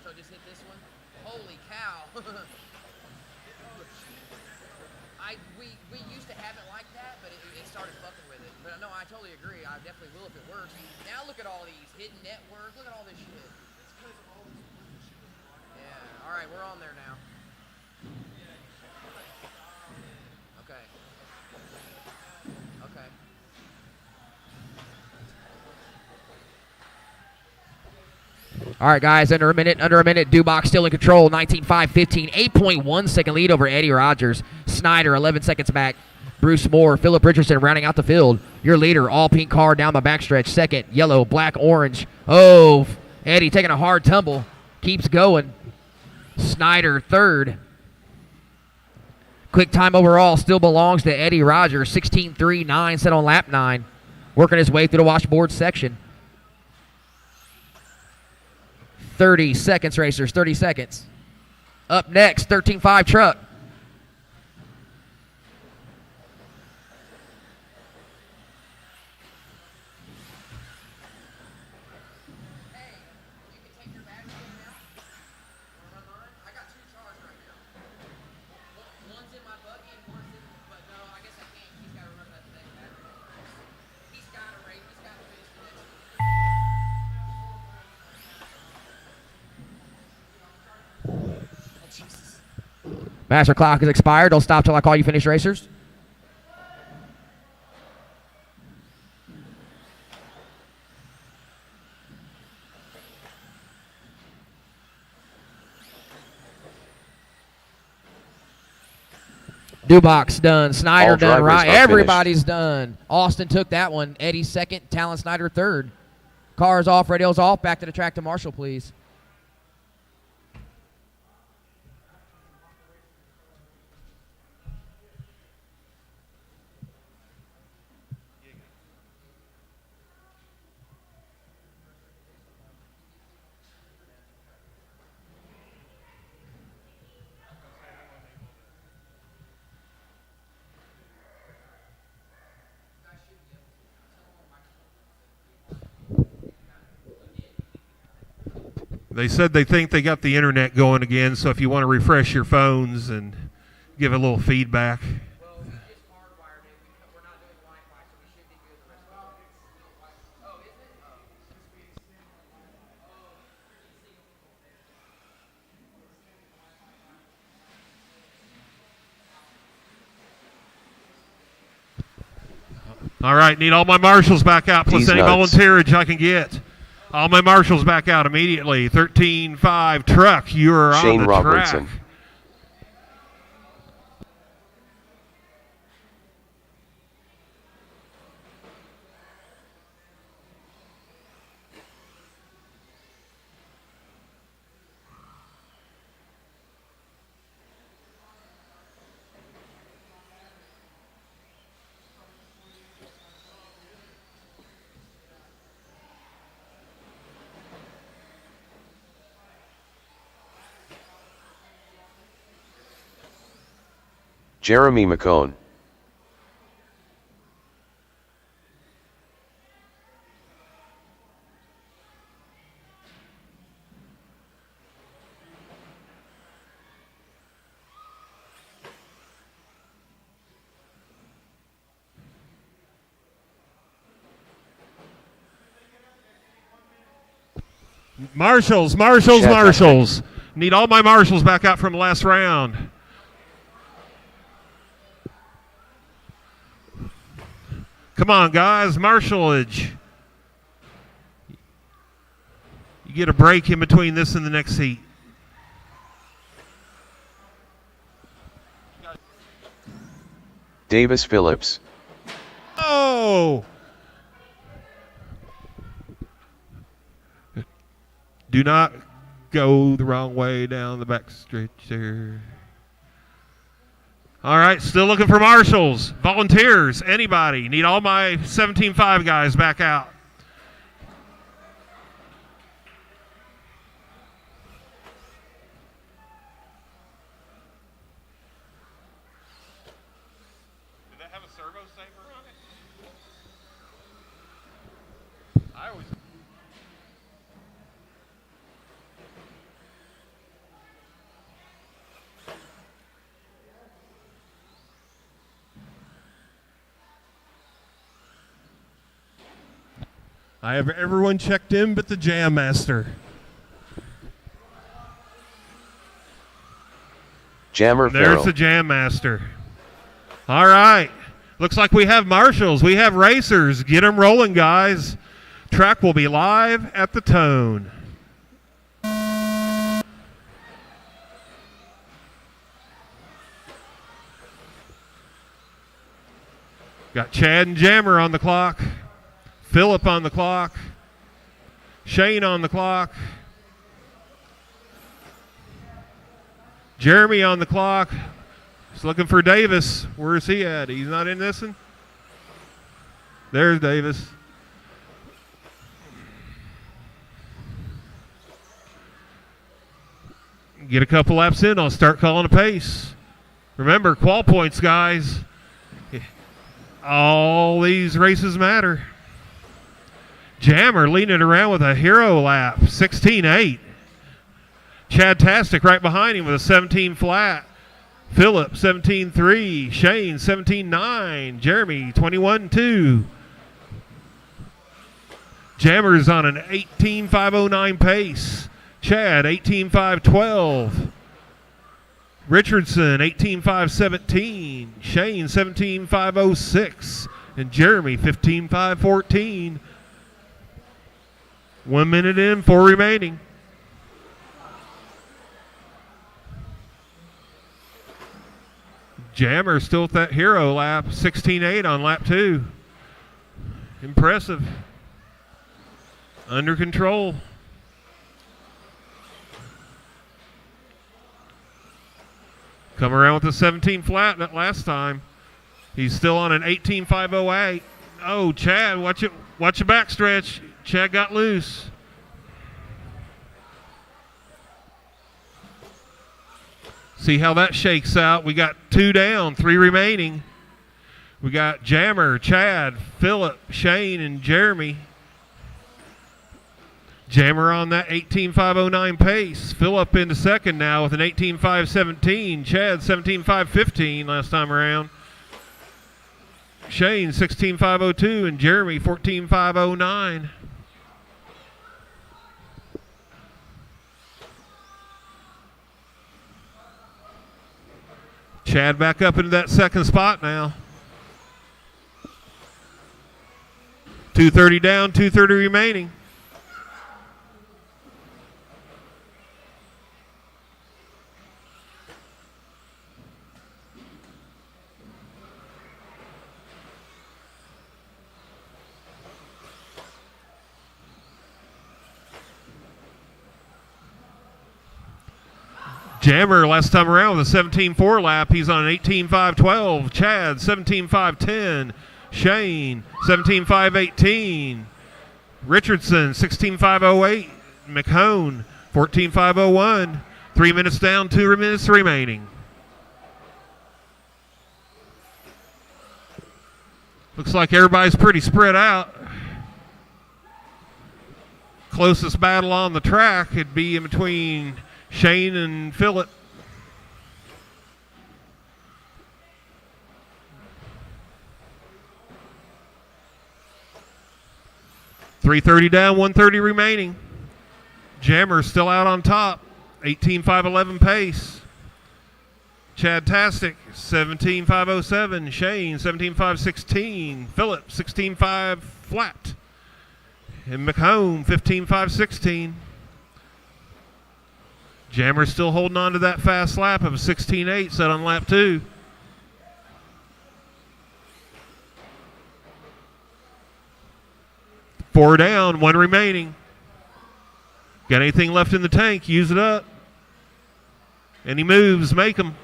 So just hit this one? Holy cow. We used to have it like that, but it started fucking with it. But no, I totally agree. I definitely will if it works. Now look at all these hidden network. Look at all this shit. Yeah. All right, we're on there now. Okay. Okay. All right, guys, under a minute. Dubach still in control. 19.5-15. 8.1 second lead over Eddie Rogers. Snyder, 11 seconds back. Bruce Moore, Philip Richardson rounding out the field. Your leader, all pink car down the backstretch. Second, yellow, black, orange. Oh, Eddie taking a hard tumble. Keeps going. Snyder, third. Quick time overall still belongs to Eddie Rogers. 16.39 set on lap 9. Working his way through the washboard section. 30 seconds, racers, 30 seconds. Up next, 13.5 truck. Master clock is expired. Don't stop till I call you finish, racers. Dubach's done. Snyder done. Right. Everybody's done. Austin took that one. Eddie second. Talon Snyder third. Cars off. Radios off. Back to the track to Marshall, please. They said they think they got the internet going again, so if you want to refresh your phones and give a little feedback. Well, we just hardwired it. We're not doing Wi-Fi, so we should be good the rest of it. Oh, is it? All right, need all my marshals back out, plus any volunteerage I can get. All my marshals back out immediately. 13-5 truck, you're on the track. Jeremy McCone. Marshals. Need all my marshals back out from the last round. Come on, guys, marshalage. You get a break in between this and the next heat. Davis Phillips. Oh! Do not go the wrong way down the back stretch there. All right, still looking for marshals. Volunteers, anybody. Need all my 17.5 guys back out. Did that have a servo saver on it? I always... I have everyone checked in but the Jam Master. Jammer There's Farrell. the Jam Master. All right. Looks like we have marshals. We have racers. Get them rolling, guys. Track will be live at the Tone. Got Chad and Jammer on the clock. Phillip on the clock. Shane on the clock. Jeremy on the clock. Just looking for Davis. Where is he at? He's not in this one? There's Davis. Get a couple laps in, I'll start calling a pace. Remember, qual points, guys. All these races matter. Jammer leading it around with a hero lap, 16.8. Chad Tastic right behind him with a 17 flat. Phillip, 17.3. Shane, 17.9. Jeremy, 21.2. Jammer's on an 18.509 pace. Chad, 18.512. Richardson, 18.517. Shane, 17.506. And Jeremy, 15.514. 1 minute in, 4 remaining. Jammer still at that hero lap, 16.8 on lap 2. Impressive. Under control. Come around with the 17 flat that last time. He's still on an 18.508. Oh, Chad, watch it. Watch your backstretch. Chad got loose. See how that shakes out. We got 2 down, 3 remaining. We got Jammer, Chad, Phillip, Shane, and Jeremy. Jammer on that 18.509 pace. Phillip into second now with an 18.517. Chad 17.515 last time around. Shane 16.502 and Jeremy 14.509. Chad back up into that second spot now. 2:30 down, 2:30 remaining. Jammer last time around with a 17.4 lap. He's on an 18.512. Chad 17.510. Shane 17.518. Richardson 16.508. McCone 14.501. 3 minutes down, 2 minutes remaining. Looks like everybody's pretty spread out. Closest battle on the track would be in between Shane and Phillip. .330 down, 130 remaining. Jammer's still out on top. 18.511 pace. Chad Tastic, 17.507. Shane, 17.516. Phillip, 16.5 flat. And McComb, 15.516. Jammer's still holding on to that fast lap of 16.8 set on lap 2. Four down, one remaining. Got anything left in the tank, use it up. Any moves, make them.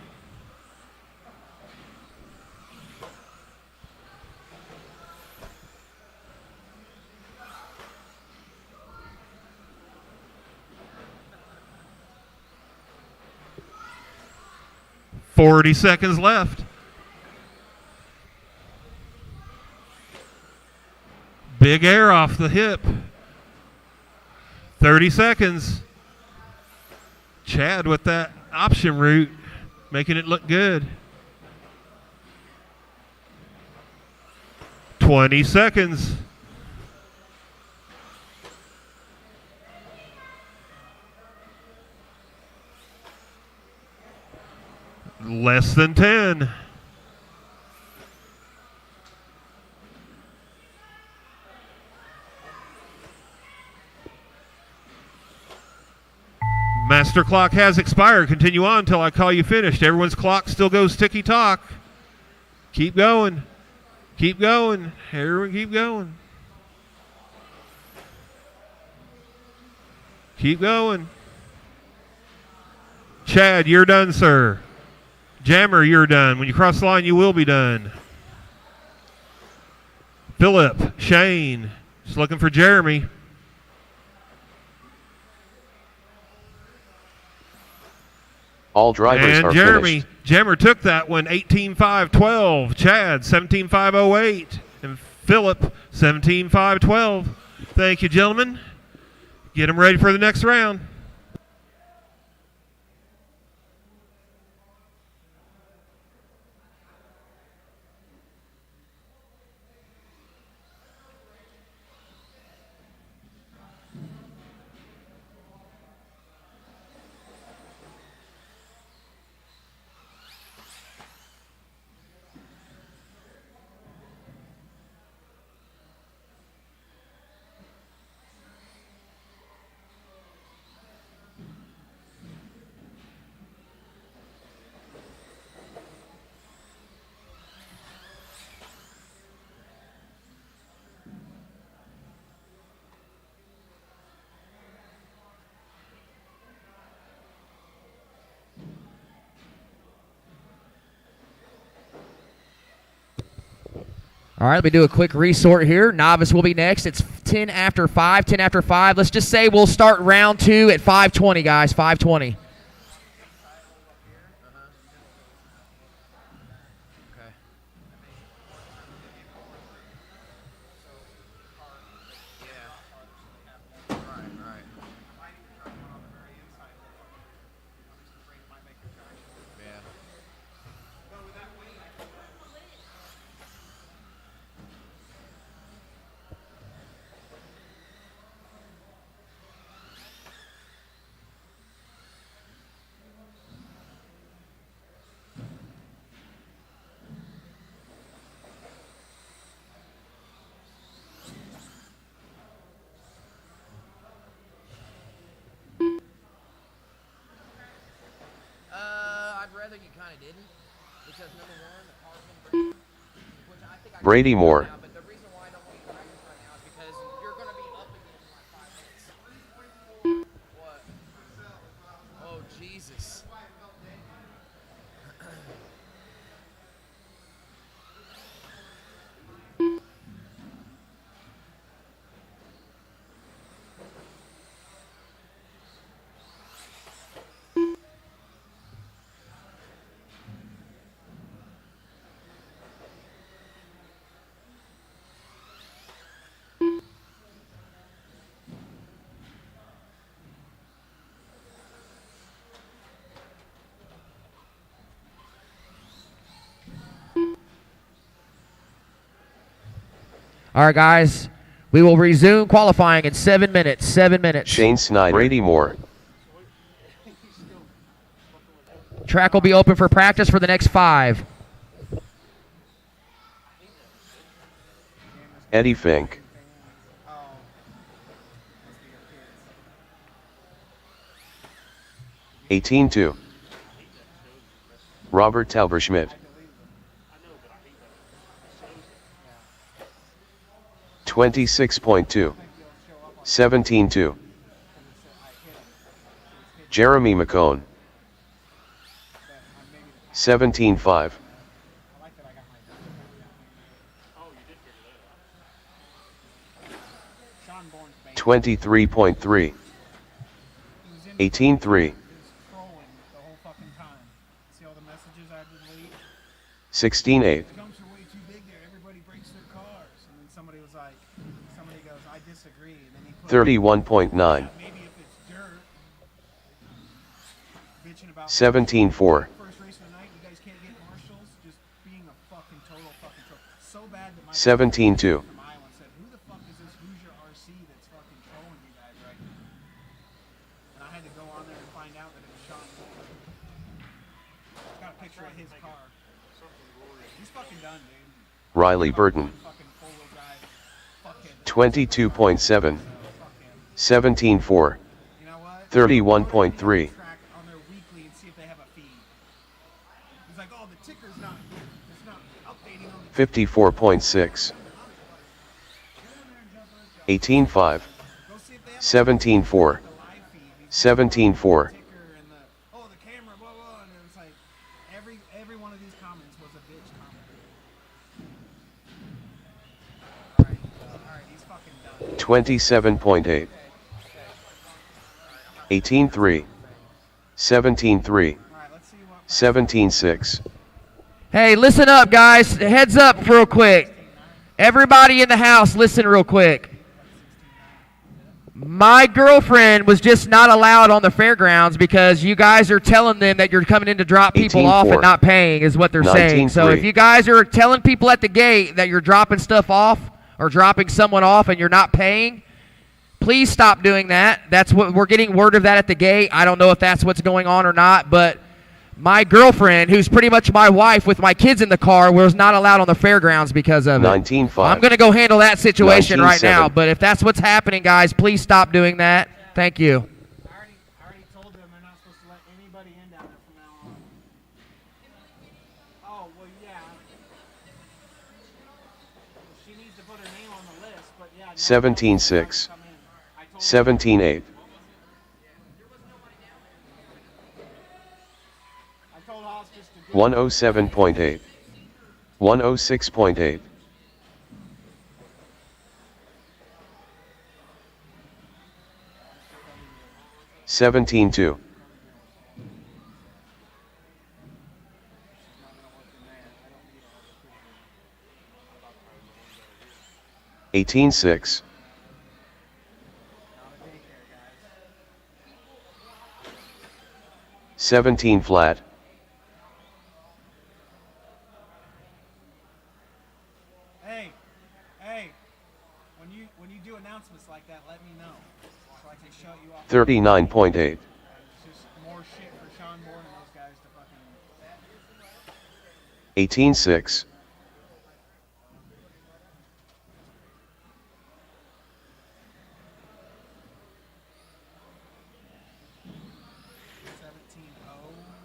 .40 seconds left. Big air off the hip. 30 seconds. Chad with that option route, making it look good. 20 seconds. Less than 10. Master clock has expired. Continue on until I call you finished. Everyone's clock still goes ticky-tock. Keep going. Keep going. Everyone keep going. Keep going. Chad, you're done, sir. Jammer, you're done. When you cross the line, you will be done. Phillip, Shane, just looking for Jeremy. All drivers are Jeremy, finished. Jammer took that one, 18.512. Chad, 17.508. And Phillip, 17.512. Thank you, gentlemen. Get them ready for the next round. All right, let me do a quick resort here. Novice will be next. It's 10 after 5, 10 after 5. Let's just say we'll start round 2 at 5:20, guys, 5:20. You kind of didn't, because number one, the car's been which I think I Brady Moore. now, but the reason why I don't want you to practice right now is because you're going to be up again in like 5 minutes. What? Oh, Jesus. All right, guys. We will resume qualifying in 7 minutes. 7 minutes. Shane Snyder. Brady Moore. Track will be open for practice for the next 5. Eddie Fink. 18-2. Robert Tauberschmidt. 26.2. 17-2. Jeremy McCone. 17-5. 23.3. 18-3. 16-8. 31.9. 17-4. 17-2. 'Riley Burton. 22.7. 17-4. 31.3. 54.6. 18-5. 17-4. 17-4. Every one of these comments was a bitch comment. 27.8. 18-3. 17-3. 17-6. Hey, listen up, guys. Heads up real quick. Everybody in the house, listen real quick. My girlfriend was just not allowed on the fairgrounds because you guys are telling them that you're coming in to drop people off and not paying is what they're saying. So if you guys are telling people at the gate that you're dropping stuff off or dropping someone off and you're not paying, please stop doing that. That's what we're getting word of that at the gate. I don't know if that's what's going on or not, but my girlfriend, who's pretty much my wife with my kids in the car, was not allowed on the fairgrounds because of it. 19-5. I'm going to go handle that situation right 19-7. now, but if that's what's happening, guys, please stop doing that. Thank you. I already told them they're not supposed to let anybody in down there from now on. Oh, well, yeah. She needs to put her name on the list, but yeah. 17-6. 17-8. 107.8. 106.8. 17-2. 18-6. 17 flat. Hey, when you do announcements like that, let me know so I can shut you off. 39.8. It's just more shit for Sean Bourne and those guys to fucking. 18-6.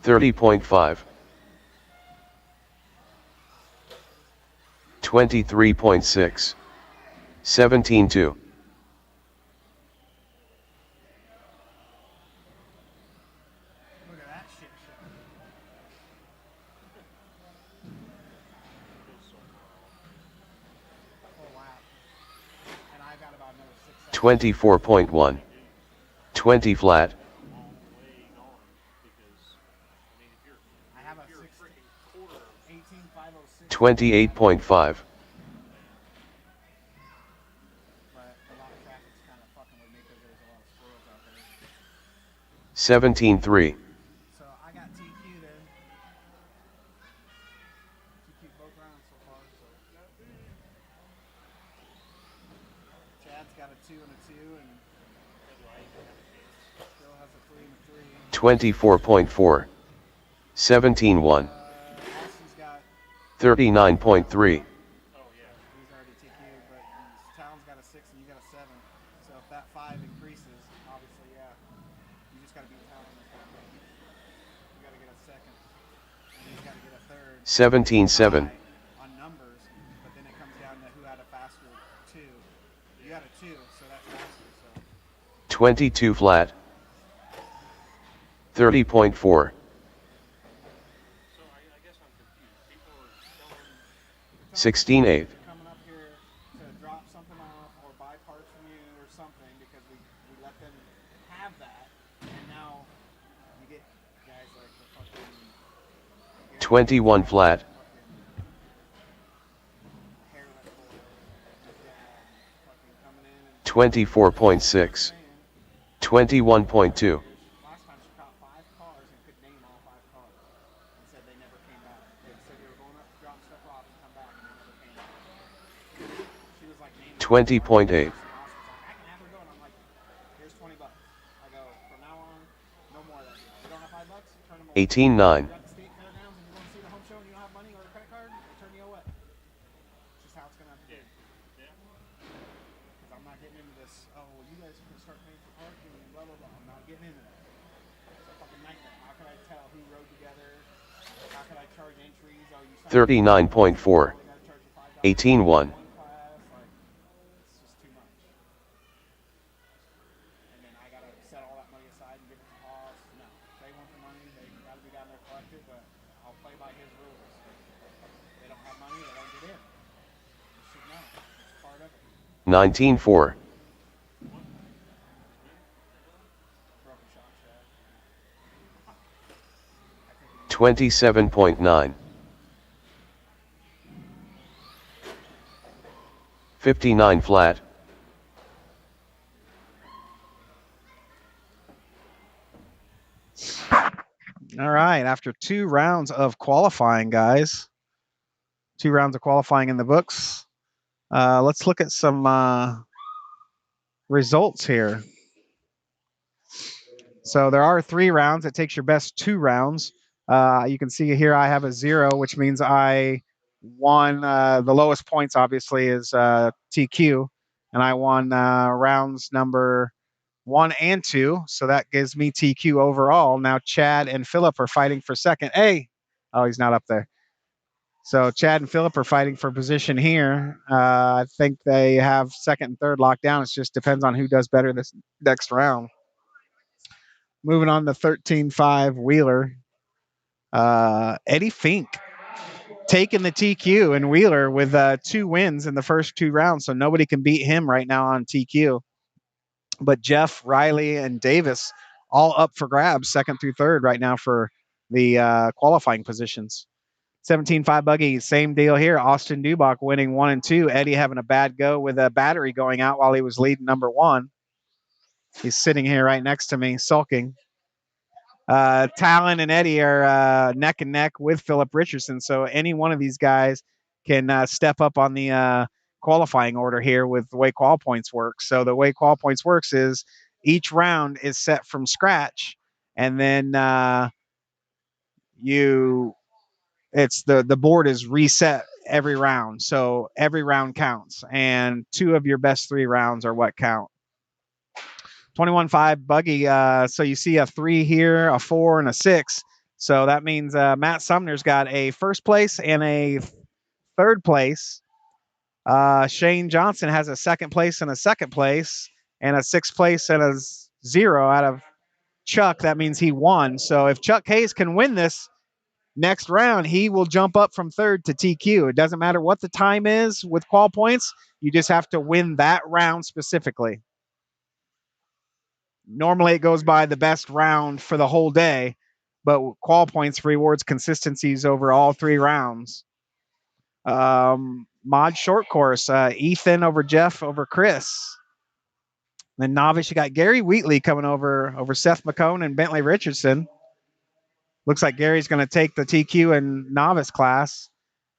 30.5. 23.6. 17-2. Look at that shit. Full lap. And I got about another 6 seconds. 24.1. 20 flat. I have a 18.506. 28.5. But a lot of traffic's kind of fucking with me because there's a lot of squirrels out there. 17-3. So I got TQ there. TQ both rounds so far. So. Chad's got a 2 and a 2, and Phil has a 3 and a 3. 24.4. 17-1. Austin's got 39.3. he's already TQ'd, but Talon's got a 6 and you got a 7. So if that 5 increases, obviously, yeah, you just got to beat Talon. You got to get a second, and he's got to get a third. 17-7. On numbers, but then it comes down to who had a faster 2. You had a 2, so that's faster. So 22 flat. 30.4. So I guess I'm confused. People are selling 16-8. coming up here to drop something off or buy parts from you or something because we let them have that, and now you get guys like the fucking 21 flat. hair that's full fucking coming in and 24.6. 21.2. last time she caught 5 cars and could name all 5 cars and said they never came back. They said they were going up to drop stuff off and come back and they never came back. She was like naming 20.8. I can have her go, and I'm like, here's $20. I go, from now on, no more of that. You don't have $5, turn them away. 18-9. You're at the state fairgrounds and you want to see the home show and you don't have money or a credit card, they turn you away. It's just how it's gonna have to be. Because I'm not getting into this. Oh, well, you guys can start paying for parking and blah blah blah. I'm not getting into that. It's a fucking nightmare. How can I tell who rode together? How can I charge entries? Oh, you signed 39.4. they gotta charge you $5 18-1. one class. Like, it's just too much. And then I gotta set all that money aside and give it to Hoss. No, they want the money. They gotta be down there collected, but I'll play by his rules. They don't have money. They don't get in. You should know. It's part of it. 19-4. Broken shot, Chad. 27.9. 59 flat. All right, after 2 rounds of qualifying, guys. 2 rounds of qualifying in the books. Let's look at some results here. So there are 3 rounds. It takes your best 2 rounds. You can see here I have a 0, which means I won. The lowest points, obviously, is TQ. And I won rounds number 1 and 2. So that gives me TQ overall. Now Chad and Philip are fighting for second. Hey! Oh, he's not up there. So Chad and Philip are fighting for position here. I think they have second and third locked down. It just depends on who does better this next round. Moving on to 13-5 Wheeler. Eddie Fink taking the TQ and Wheeler with 2 wins in the first 2 rounds. So nobody can beat him right now on TQ. But Jeff, Riley, and Davis all up for grabs, second through third right now for the qualifying positions. 17-5 Buggy, same deal here. Austin Dubach winning 1 and 2. Eddie having a bad go with a battery going out while he was leading number 1. He's sitting here right next to me, sulking. Talon and Eddie are neck and neck with Philip Richardson. So any one of these guys can step up on the qualifying order here with the way qual points work. So the way qual points works is each round is set from scratch, and then it's the board is reset every round. So every round counts, and 2 of your best 3 rounds are what count. 21-5 Buggy. So you see a 3 here, a 4, and a 6. So that means Matt Sumner's got a first place and a third place. Shane Johnson has a second place and a second place, and a 6th place and a 0 out of Chuck. That means he won. So if Chuck Hayes can win this next round, he will jump up from third to TQ. It doesn't matter what the time is with qual points. You just have to win that round specifically. Normally it goes by the best round for the whole day, but qual points rewards consistencies over all 3 rounds. Mod short course, Ethan over Jeff over Chris. Then novice, you got Gary Wheatley coming over Seth McCone and Bentley Richardson. Looks like Gary's going to take the TQ and novice class,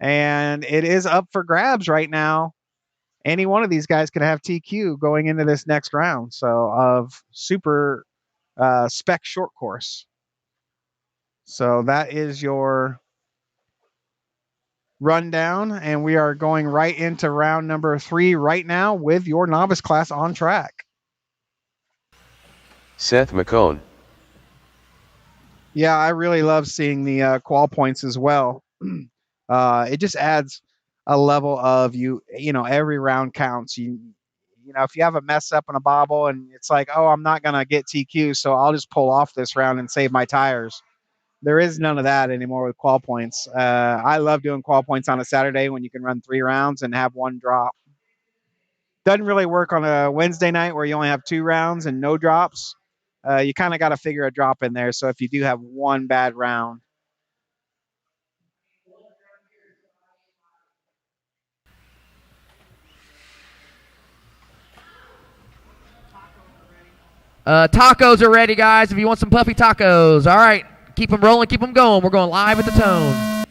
and it is up for grabs right now. any one of these guys could have TQ going into this next round. So of super spec short course. So that is your rundown, and we are going right into round number 3 right now with your novice class on track. Seth McCone. Yeah, I really love seeing the qual points as well. It just adds a level of every round counts. If you have a mess up in a bobble and it's like, oh, I'm not gonna get TQ, so I'll just pull off this round and save my tires. There is none of that anymore with qual points. I love doing qual points on a Saturday when you can run 3 rounds and have 1 drop. Doesn't really work on a Wednesday night where you only have 2 rounds and no drops. You kind of got to figure a drop in there. So if you do have 1 bad round. Tacos are ready, guys. If you want some puffy tacos. All right. Keep them rolling. Keep them going. We're going live at the Tone.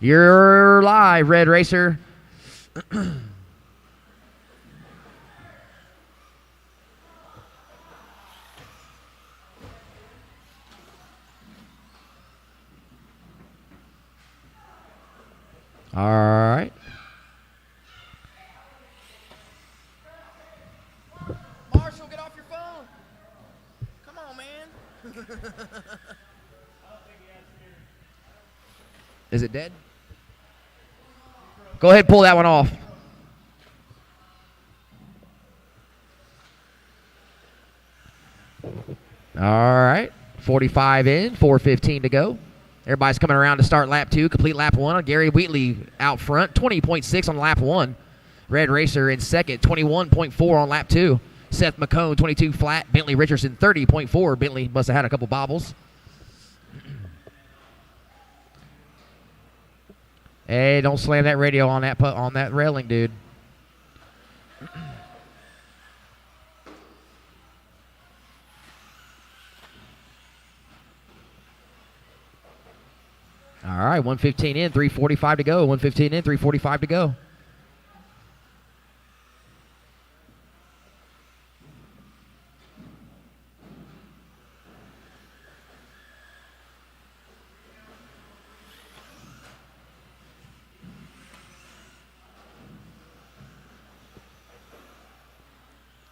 You're live, Red Racer. All right. Marshall, get off your phone. Come on, man. Is it dead? Go ahead and pull that one off. All right. 45 in, 4:15 to go. Everybody's coming around to start lap 2, complete lap 1 on Gary Wheatley out front, 20.6 on lap 1. Red Racer in second, 21.4 on lap 2. Seth McCone, 22 flat. Bentley Richardson, 30.4. Bentley must have had a couple bobbles. Hey, don't slam that radio on that railing, dude. All right, 1:15 in, 3:45 to go. 1:15 in, 3:45 to go.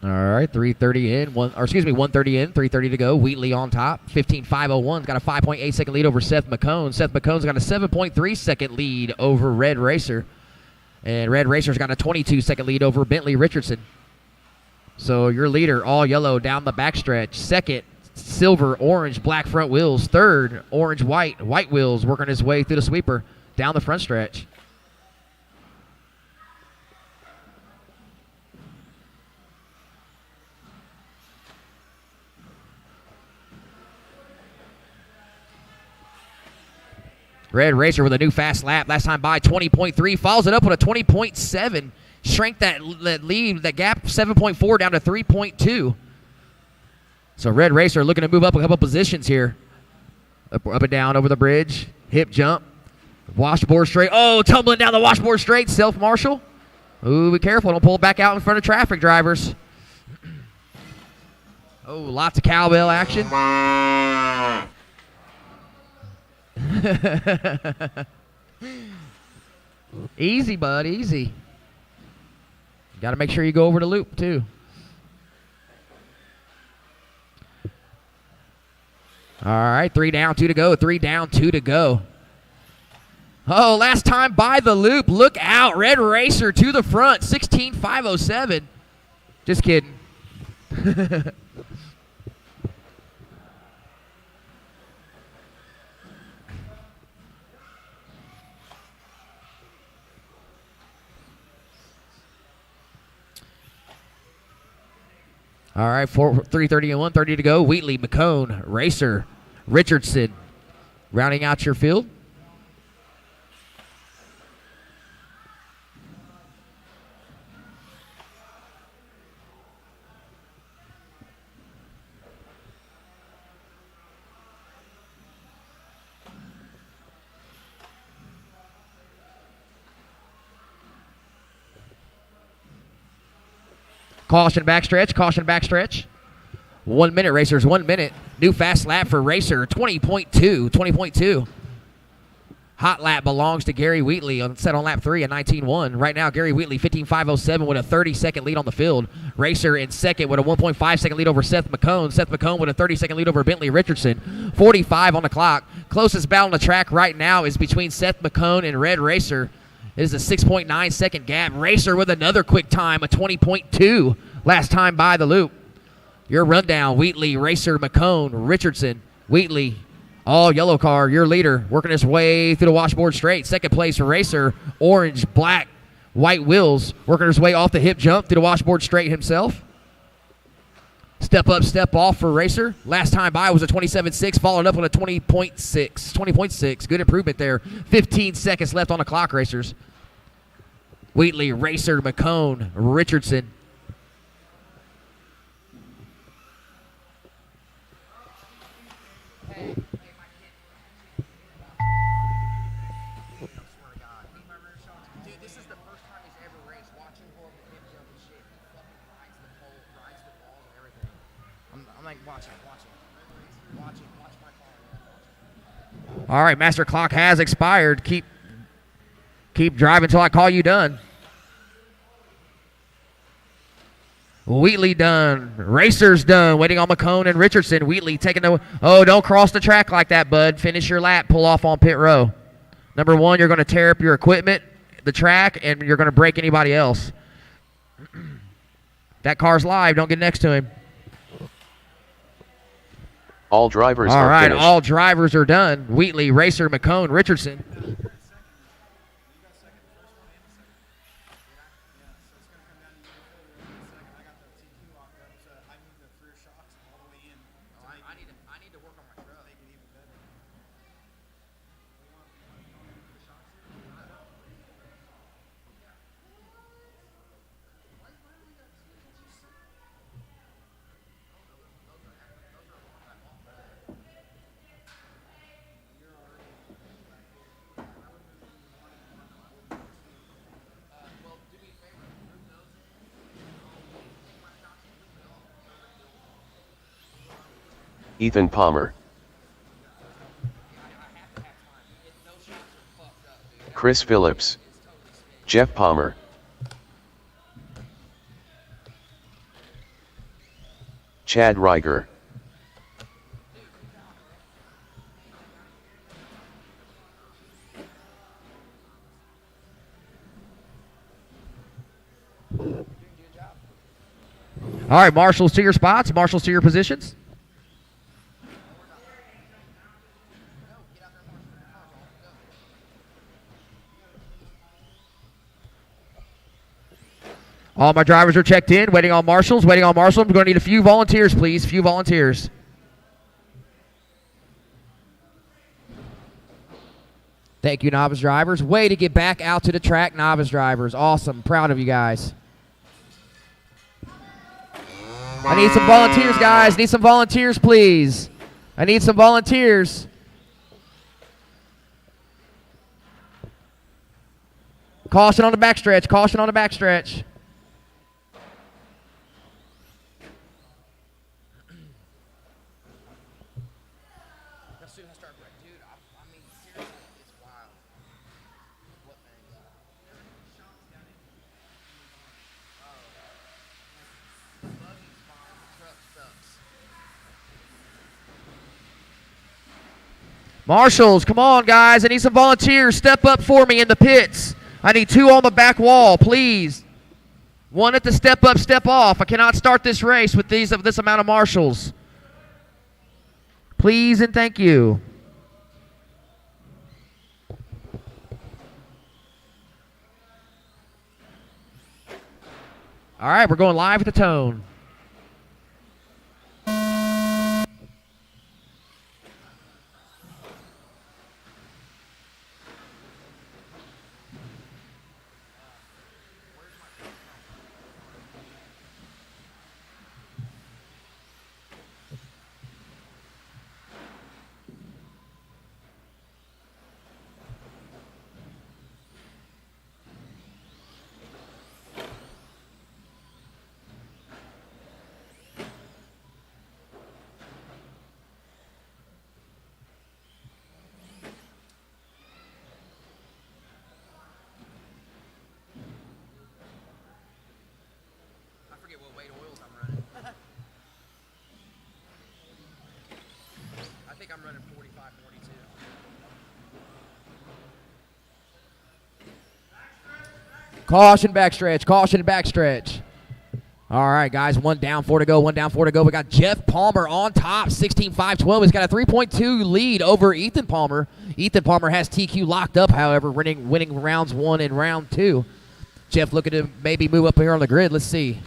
All right, 3:30 in, 1:30 in, 3:30 to go. Wheatley on top, 15.501's got a 5.8 second lead over Seth McCone. Seth McCone's got a 7.3 second lead over Red Racer, and Red Racer's got a 22 second lead over Bentley Richardson. So your leader, all yellow down the backstretch. Second, silver, orange, black front wheels. Third, orange, white wheels, working his way through the sweeper down the front stretch. Red Racer with a new fast lap. Last time by 20.3. Follows it up with a 20.7. Shrank that lead, that gap, 7.4 down to 3.2. So Red Racer looking to move up a couple positions here. Up and down over the bridge. Hip jump. Washboard straight. Oh, tumbling down the washboard straight. Self-marshal. Ooh, be careful. Don't pull back out in front of traffic drivers. Oh, lots of cowbell action. Easy, bud, easy. Got to make sure you go over the loop, too. All right, 3 down, 2 to go. 3 down, 2 to go. Oh, last time by the loop. Look out. Red Racer to the front. 16.507. Just kidding. All right, 3:30 and 1:30 to go. Wheatley, McCone, Racer, Richardson, rounding out your field. Caution backstretch, caution backstretch. 1 minute, racers, 1 minute. New fast lap for Racer, 20.2, 20.2. Hot lap belongs to Gary Wheatley set on lap 3 at 19.1. Right now, Gary Wheatley, 15.507 with a 30-second lead on the field. Racer in second with a 1.5-second lead over Seth McCone. Seth McCone with a 30-second lead over Bentley Richardson. 45 on the clock. Closest battle on the track right now is between Seth McCone and Red Racer. It is a 6.9-second gap. Racer with another quick time, a 20.2 last time by the loop. Your rundown, Wheatley, Racer, McCone, Richardson, Wheatley, all yellow car, your leader, working his way through the washboard straight. Second place, Racer, orange, black, white wheels, working his way off the hip jump through the washboard straight himself. Step up, step off for Racer. Last time by was a 27.6, followed up with a 20.6. 20.6, good improvement there. 15 seconds left on the clock, racers. Wheatley, Racer, McCone, Richardson. Dude, this is the first time he's ever raced. Watching horrible hip jump and shit. He fucking rides the pole, rides the balls and everything. I'm like, watch it. Watch my car. All right, master clock has expired. Keep driving until I call you done. Wheatley done. Racer's done. Waiting on McCone and Richardson. Wheatley taking the... Oh, don't cross the track like that, bud. Finish your lap. Pull off on pit row. Number one, you're going to tear up your equipment, the track, and you're going to break anybody else. That car's live. Don't get next to him. All drivers All are right, finished. all drivers are done. Wheatley, Racer, McCone, Richardson. I need to work on my truck. Make it even better. Ethan Palmer, Chris Phillips, Jeff Palmer, Chad Reiger, All right, marshals to your spots. Marshals to your positions. All my drivers are checked in. Waiting on marshals. Waiting on marshals. I'm going to need a few volunteers, please. Few volunteers. Thank you, novice drivers. Way to get back out to the track, novice drivers. Awesome. Proud of you guys. I need some volunteers, guys. Need some volunteers, please. I need some volunteers. Caution on the backstretch. Caution on the backstretch. Dude, I mean, seriously, it's wild. What things? The buggy's fine, the truck sucks. Marshals, come on, guys. I need some volunteers. Step up for me in the pits. I need 2 on the back wall, please. 1 at the step up, step off. I cannot start this race with this amount of marshals. Please and thank you. All right, we're going live with the tone. Caution backstretch. Caution backstretch. All right, guys. 1 down, 4 to go. 1 down, 4 to go. We got Jeff Palmer on top, 16-5-12. He's got a 3.2 lead over Ethan Palmer. Ethan Palmer has TQ locked up, however, winning rounds 1 and round 2. Jeff looking to maybe move up here on the grid. Let's see.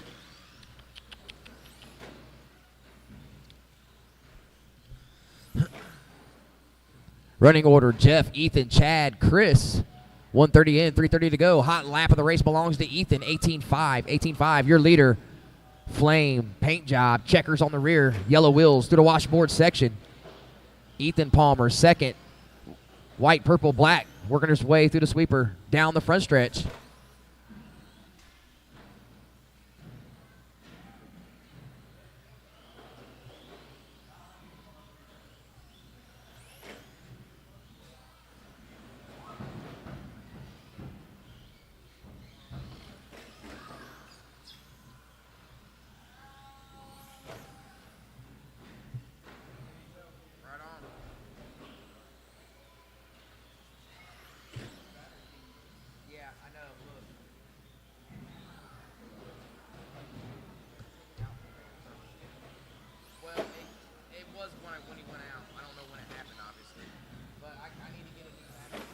Running order, Jeff, Ethan, Chad, Chris. 1:30 in, 3:30 to go. Hot lap of the race belongs to Ethan, 18-5. 18-5, your leader. Flame, paint job, checkers on the rear, yellow wheels through the washboard section. Ethan Palmer, second. White, purple, black, working his way through the sweeper, down the front stretch. Right on. Yeah, I know. Look. Well, it was when he went out. I don't know when it happened, obviously. But I need to get a new battery.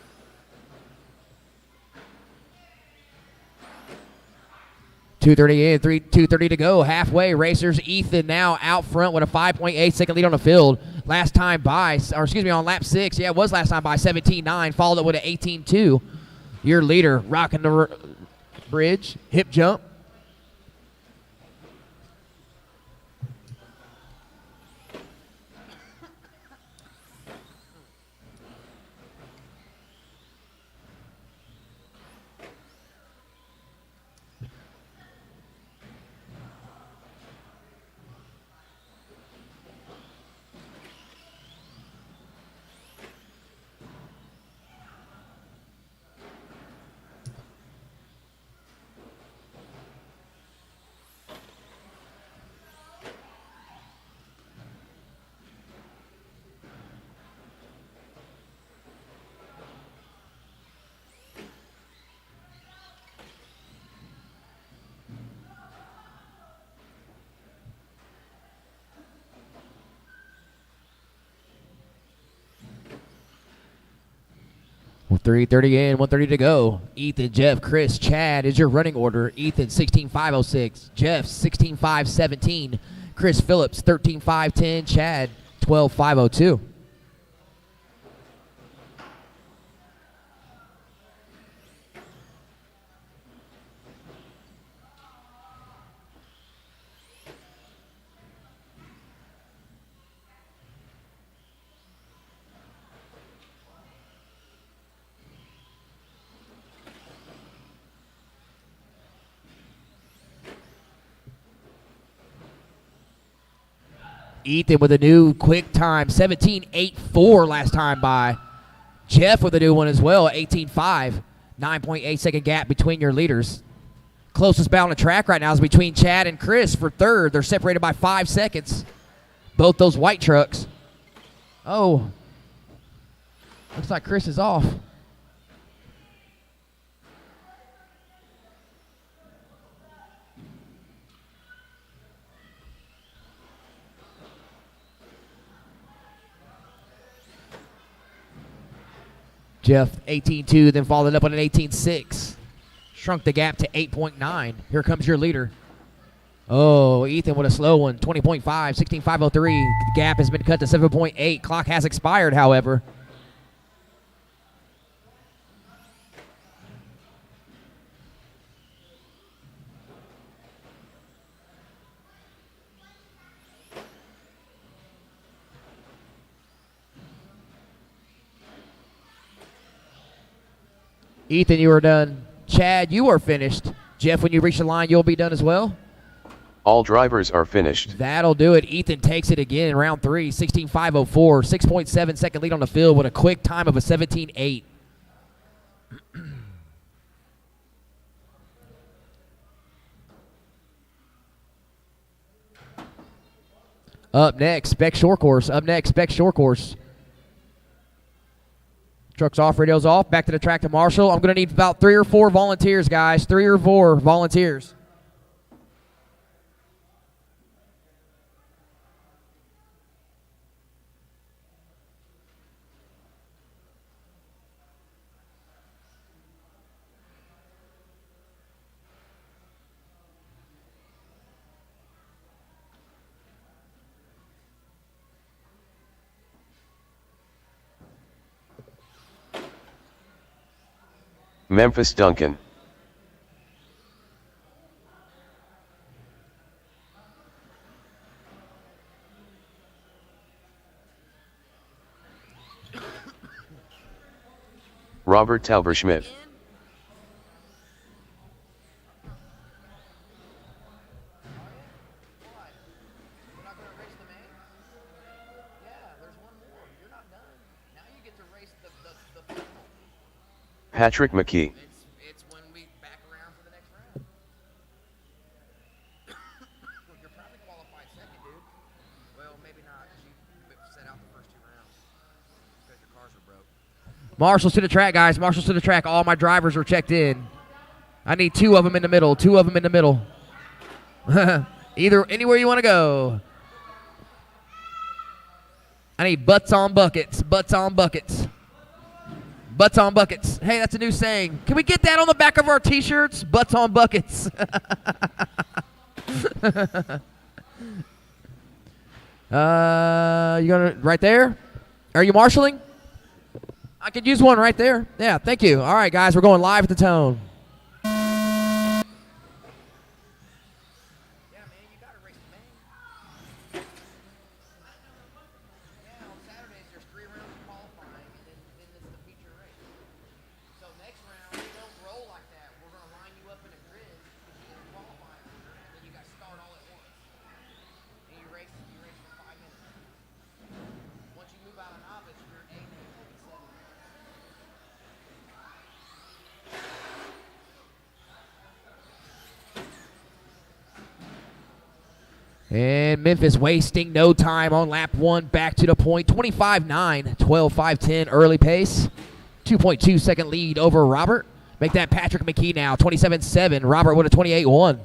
2:30 in, 2:30 to go. Halfway, racers. Ethan now out front with a 5.8 second lead on the field. Last time by, or excuse me, on lap 6. Yeah, it was last time by 17-9. Followed it with an 18-2. Your leader rocking the bridge, hip jump. Well, 3:30 in, 1:30 to go. Ethan, Jeff, Chris, Chad is your running order. Ethan, 16-5-06. Jeff, 16-5-17. Chris Phillips, 13-5-10. Chad, 12-5-02. Ethan with a new quick time, 17.84 last time by. Jeff with a new one as well, 18.5. 9.8 second gap between your leaders. Closest bout on the track right now is between Chad and Chris for third. They're separated by 5 seconds. Both those white trucks. Oh, looks like Chris is off. Jeff, 18.2, then followed up on an 18.6. Shrunk the gap to 8.9. Here comes your leader. Oh, Ethan with a slow one, 20.5, 16.503. The gap has been cut to 7.8. Clock has expired, however. Ethan, you are done. Chad, you are finished. Jeff, when you reach the line, you'll be done as well. All drivers are finished. That'll do it. Ethan takes it again in round 3, 16.504. 6.7 second lead on the field with a quick time of a 17.8. Up next, Spec Short Course. Up next, Spec Short Course. Truck's off, radio's off. Back to the track to Marshall. I'm going to need about 3 or 4 volunteers, guys. 3 or 4 volunteers. Memphis Duncan. Robert Tauberschmidt. Patrick McKee. It's when we back around for the next round. You're probably qualified second, dude. Well, maybe not. You set out the first 2 rounds because your cars were broke. Marshall's to the track, guys. Marshall's to the track. All my drivers are checked in. I need 2 of them in the middle. 2 of them in the middle. Anywhere you want to go. I need butts on buckets. Butts on buckets. Butts on buckets. Hey, that's a new saying. Can we get that on the back of our T-shirts? Butts on buckets. You gonna right there? Are you marshalling? I could use one right there. Yeah, thank you. All right, guys, we're going live at the Tone. And Memphis wasting no time on lap 1, back to the point. 25.9, 12.510 early pace. 2.2 second lead over Robert. Make that Patrick McKee now, 27.7. Robert with a 28.1.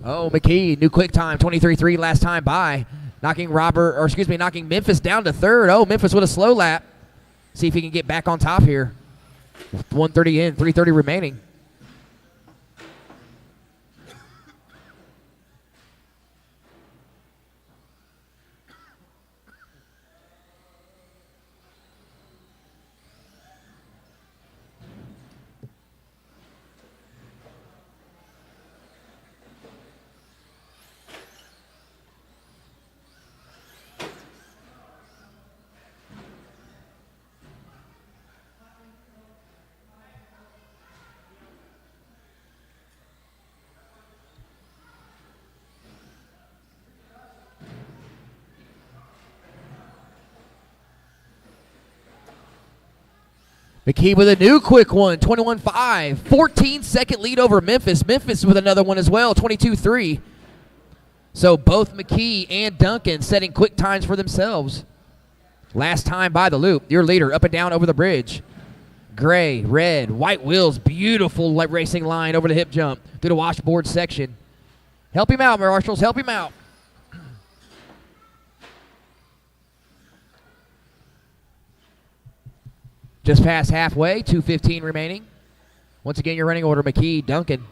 Oh, McKee, new quick time, 23.3 last time by. Knocking Memphis down to 3rd. Oh, Memphis with a slow lap. See if he can get back on top here. 130 in, 330 remaining. McKee with a new quick one, 21.5. 14-second lead over Memphis. Memphis with another one as well, 22.3. So both McKee and Duncan setting quick times for themselves. Last time by the loop. Your leader up and down over the bridge. Gray, red, white wheels. Beautiful racing line over the hip jump through the washboard section. Help him out, Marshals. Help him out. Just past halfway, 2:15 remaining. Once again, your running order, McKee, Duncan.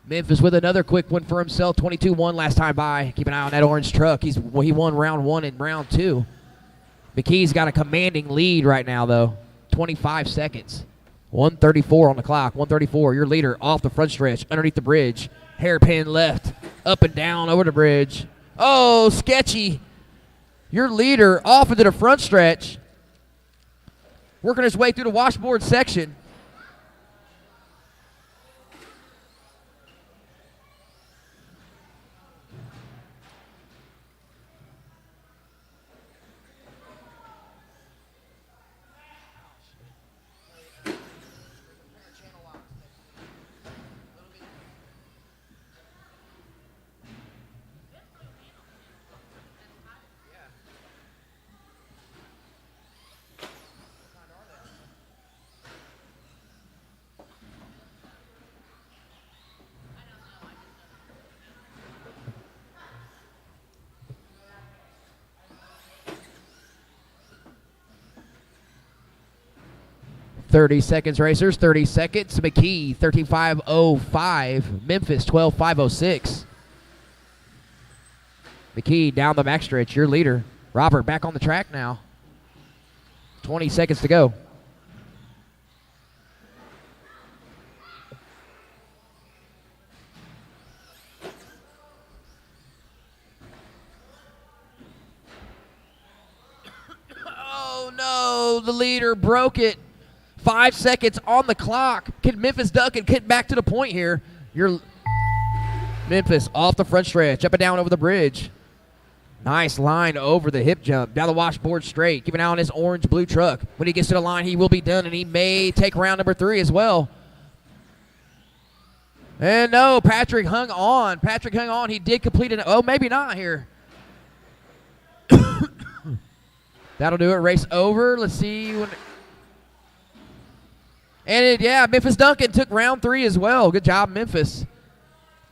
Memphis with another quick one for himself, 22-1 last time by. Keep an eye on that orange truck. He won round 1 and round 2. McKee's got a commanding lead right now, though. 25 seconds. 1:34 on the clock. 1:34. Your leader off the front stretch, underneath the bridge. Hairpin left, up and down over the bridge. Oh, sketchy. Your leader off into the front stretch. Working his way through the washboard section. .30 seconds, racers. 30 seconds. McKee, 35.05. Memphis, 12.506. McKee down the backstretch, your leader. Robert back on the track now. 20 seconds to go. Oh, no. The leader broke it. 5 seconds on the clock. Can Memphis duck and get back to the point here? Your Memphis off the front stretch, up and down over the bridge. Nice line over the hip jump, down the washboard straight. Keep an eye on his orange-blue truck. When he gets to the line, he will be done, and he may take round number 3 as well. And no, Patrick hung on. Patrick hung on. He did complete it. Oh, maybe not here. That'll do it. Race over. Let's see. Yeah, Memphis Duncan took round 3 as well. Good job, Memphis.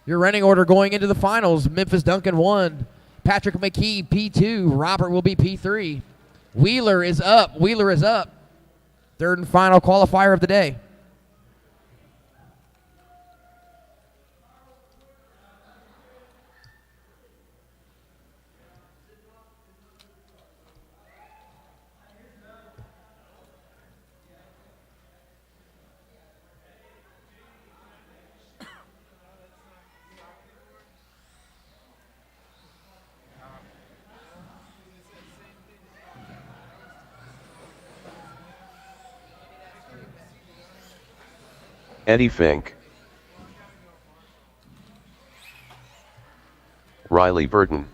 Your running order going into the finals. Memphis Duncan 1. Patrick McKee, P2. Robert will be P3. Wheeler is up. Wheeler is up. Third and final qualifier of the day. Eddie Fink, Riley Burton.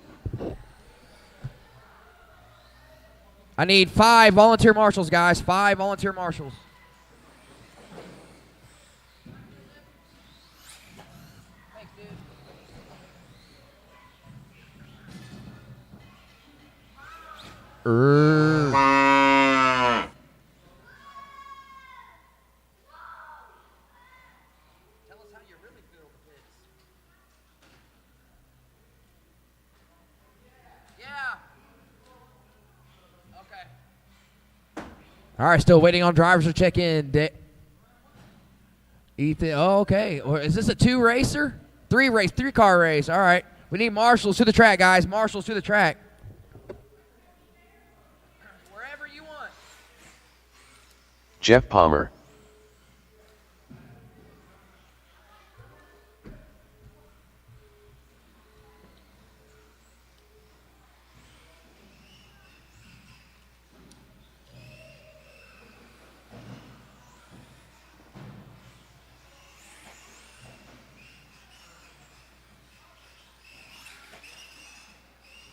I need 5 volunteer marshals, guys. 5 volunteer marshals. Thanks, dude. All right, still waiting on drivers to check in. Ethan, oh, okay. Or is this a 2-racer? 3-car race. All right. We need marshals to the track, guys. Marshals to the track. Wherever you want. Jeff Palmer.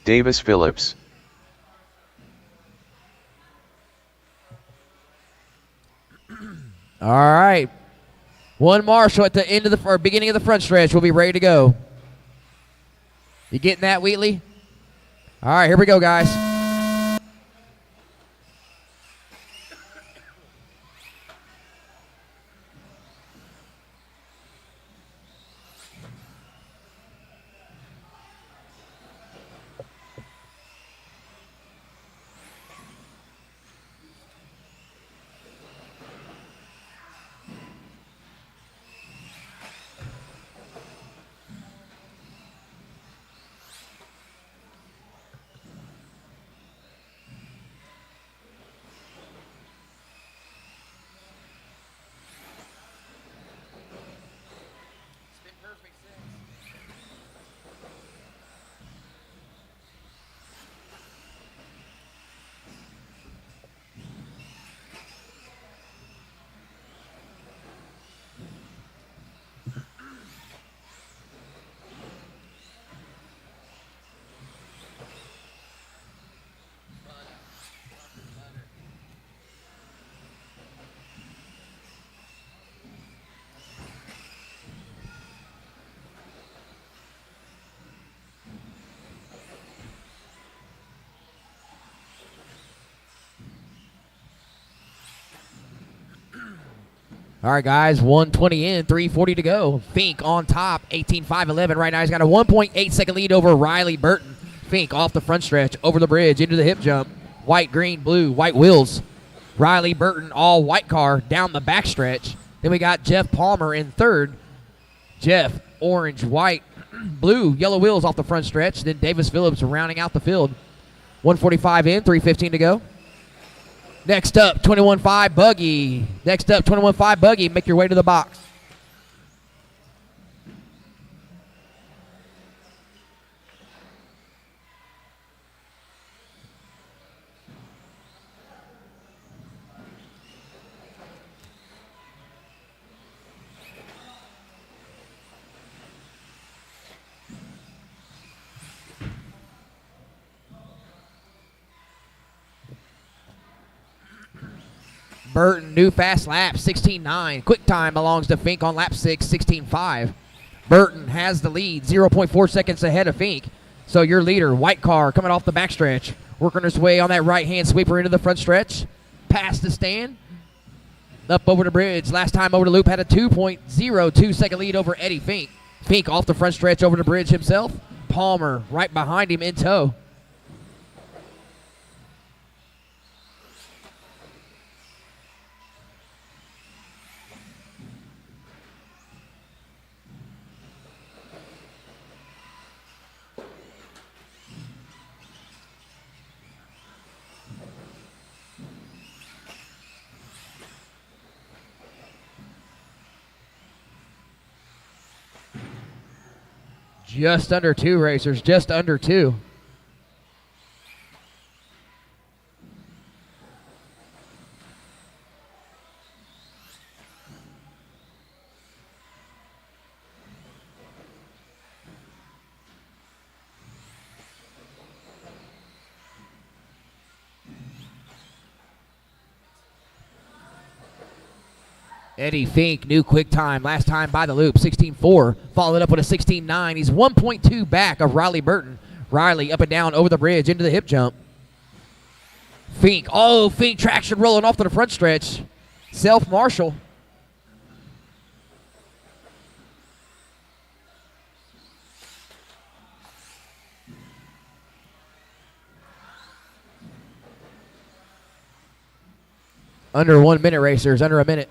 Davis Phillips. All right. One marshal at the end of the beginning of the front stretch. We'll be ready to go. You getting that, Wheatley? All right, here we go, guys. All right, guys, 120 in, 340 to go. Fink on top, 18.511 right now. He's got a 1.8 second lead over Riley Burton. Fink off the front stretch, over the bridge, into the hip jump. White, green, blue, white wheels. Riley Burton, all white car, down the back stretch. Then we got Jeff Palmer in third. Jeff, orange, white, blue, yellow wheels off the front stretch. Then Davis Phillips rounding out the field. 145 in, 315 to go. Next up, 21.5 Buggy. Next up, 21.5 Buggy. Make your way to the box. Burton, new fast lap, 16.9. Quick time belongs to Fink on lap 6, 16.5. Burton has the lead, 0.4 seconds ahead of Fink. So your leader, white car, coming off the backstretch, working his way on that right-hand sweeper into the front stretch. Past the stand. Up over the bridge. Last time over the loop had a 2.02 second lead over Eddie Fink. Fink off the front stretch over the bridge himself. Palmer right behind him in tow. Just under 2 racers, just under 2. Eddie Fink, new quick time. Last time by the loop, 16.4. Followed up with a 16.9. He's 1.2 back of Riley Burton. Riley up and down over the bridge into the hip jump. Fink. Oh, Fink traction rolling off to the front stretch. Self-marshal. Under 1 minute, racers. Under a minute.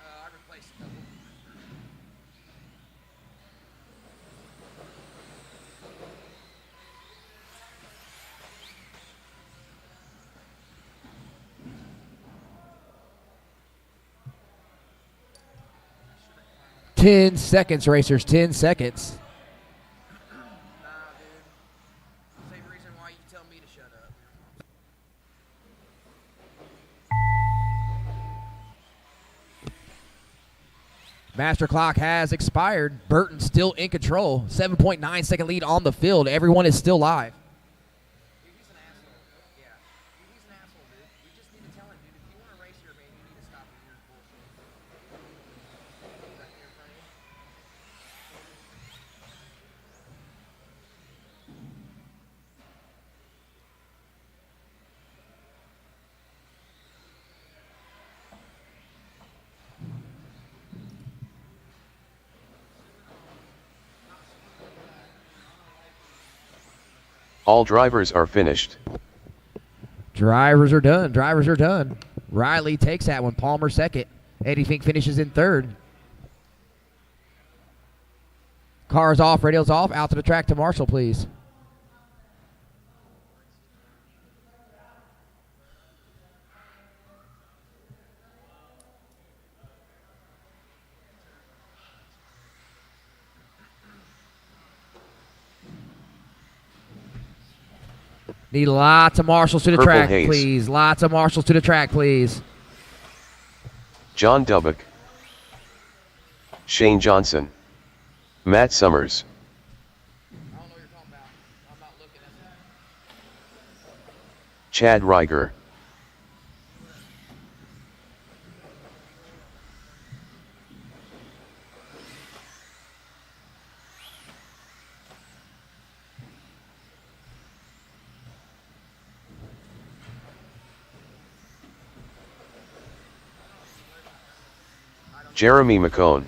I replaced a couple. 10 seconds, racers, 10 seconds. Nah, dude. Same reason why you tell me to shut up. Master clock has expired. Burton still in control. 7.9 second lead on the field. Everyone is still live. Dude, he's an asshole. Yeah. Dude, he's an asshole, dude. You just need to tell him, dude, if you want to race here, man, you need to stop with your bullshit. Is that here in front of you? All drivers are finished. Drivers are done. Drivers are done. Riley takes that one. Palmer second. Eddie Fink finishes in third. Cars off. Radios off. Out to the track to Marshall, please. Need lots of marshals to the Purple track, haze. please. Lots of marshals to the track, please. John Dubbock, Shane Johnson, Matt Summers. I don't know what you're talking about. I'm not looking at that. Chad Riger. Jeremy McCone.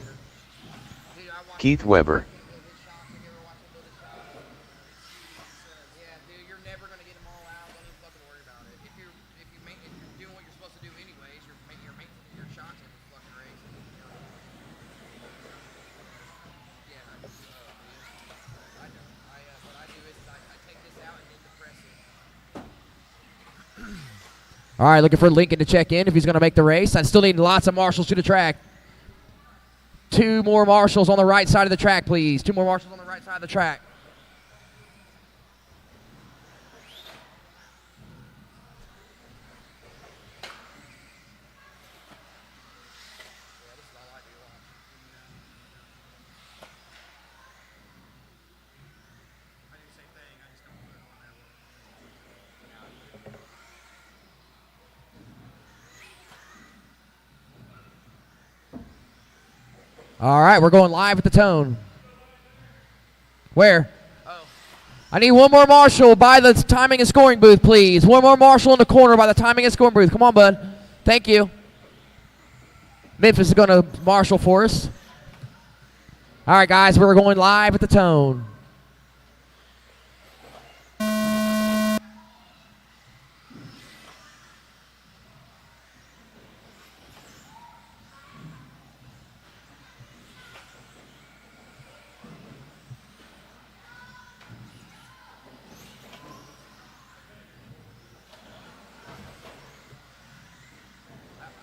Keith Weber. Yeah, dude, you're never gonna get them all out. Don't even fucking worry about it. If you're doing what you're supposed to do anyways, you're shots in the fucking race. Yeah, I know. What I do is I take this out and then depress it. All right, looking for Lincoln to check in if he's going to make the race. I still need lots of marshals to the track. 2 more marshals on the right side of the track, please. 2 more marshals on the right side of the track. All right, we're going live at the Tone. Where? Oh. I need 1 more marshal by the timing and scoring booth, please. 1 more marshal in the corner by the timing and scoring booth. Come on, bud. Thank you. Memphis is going to marshal for us. All right, guys, we're going live at the Tone.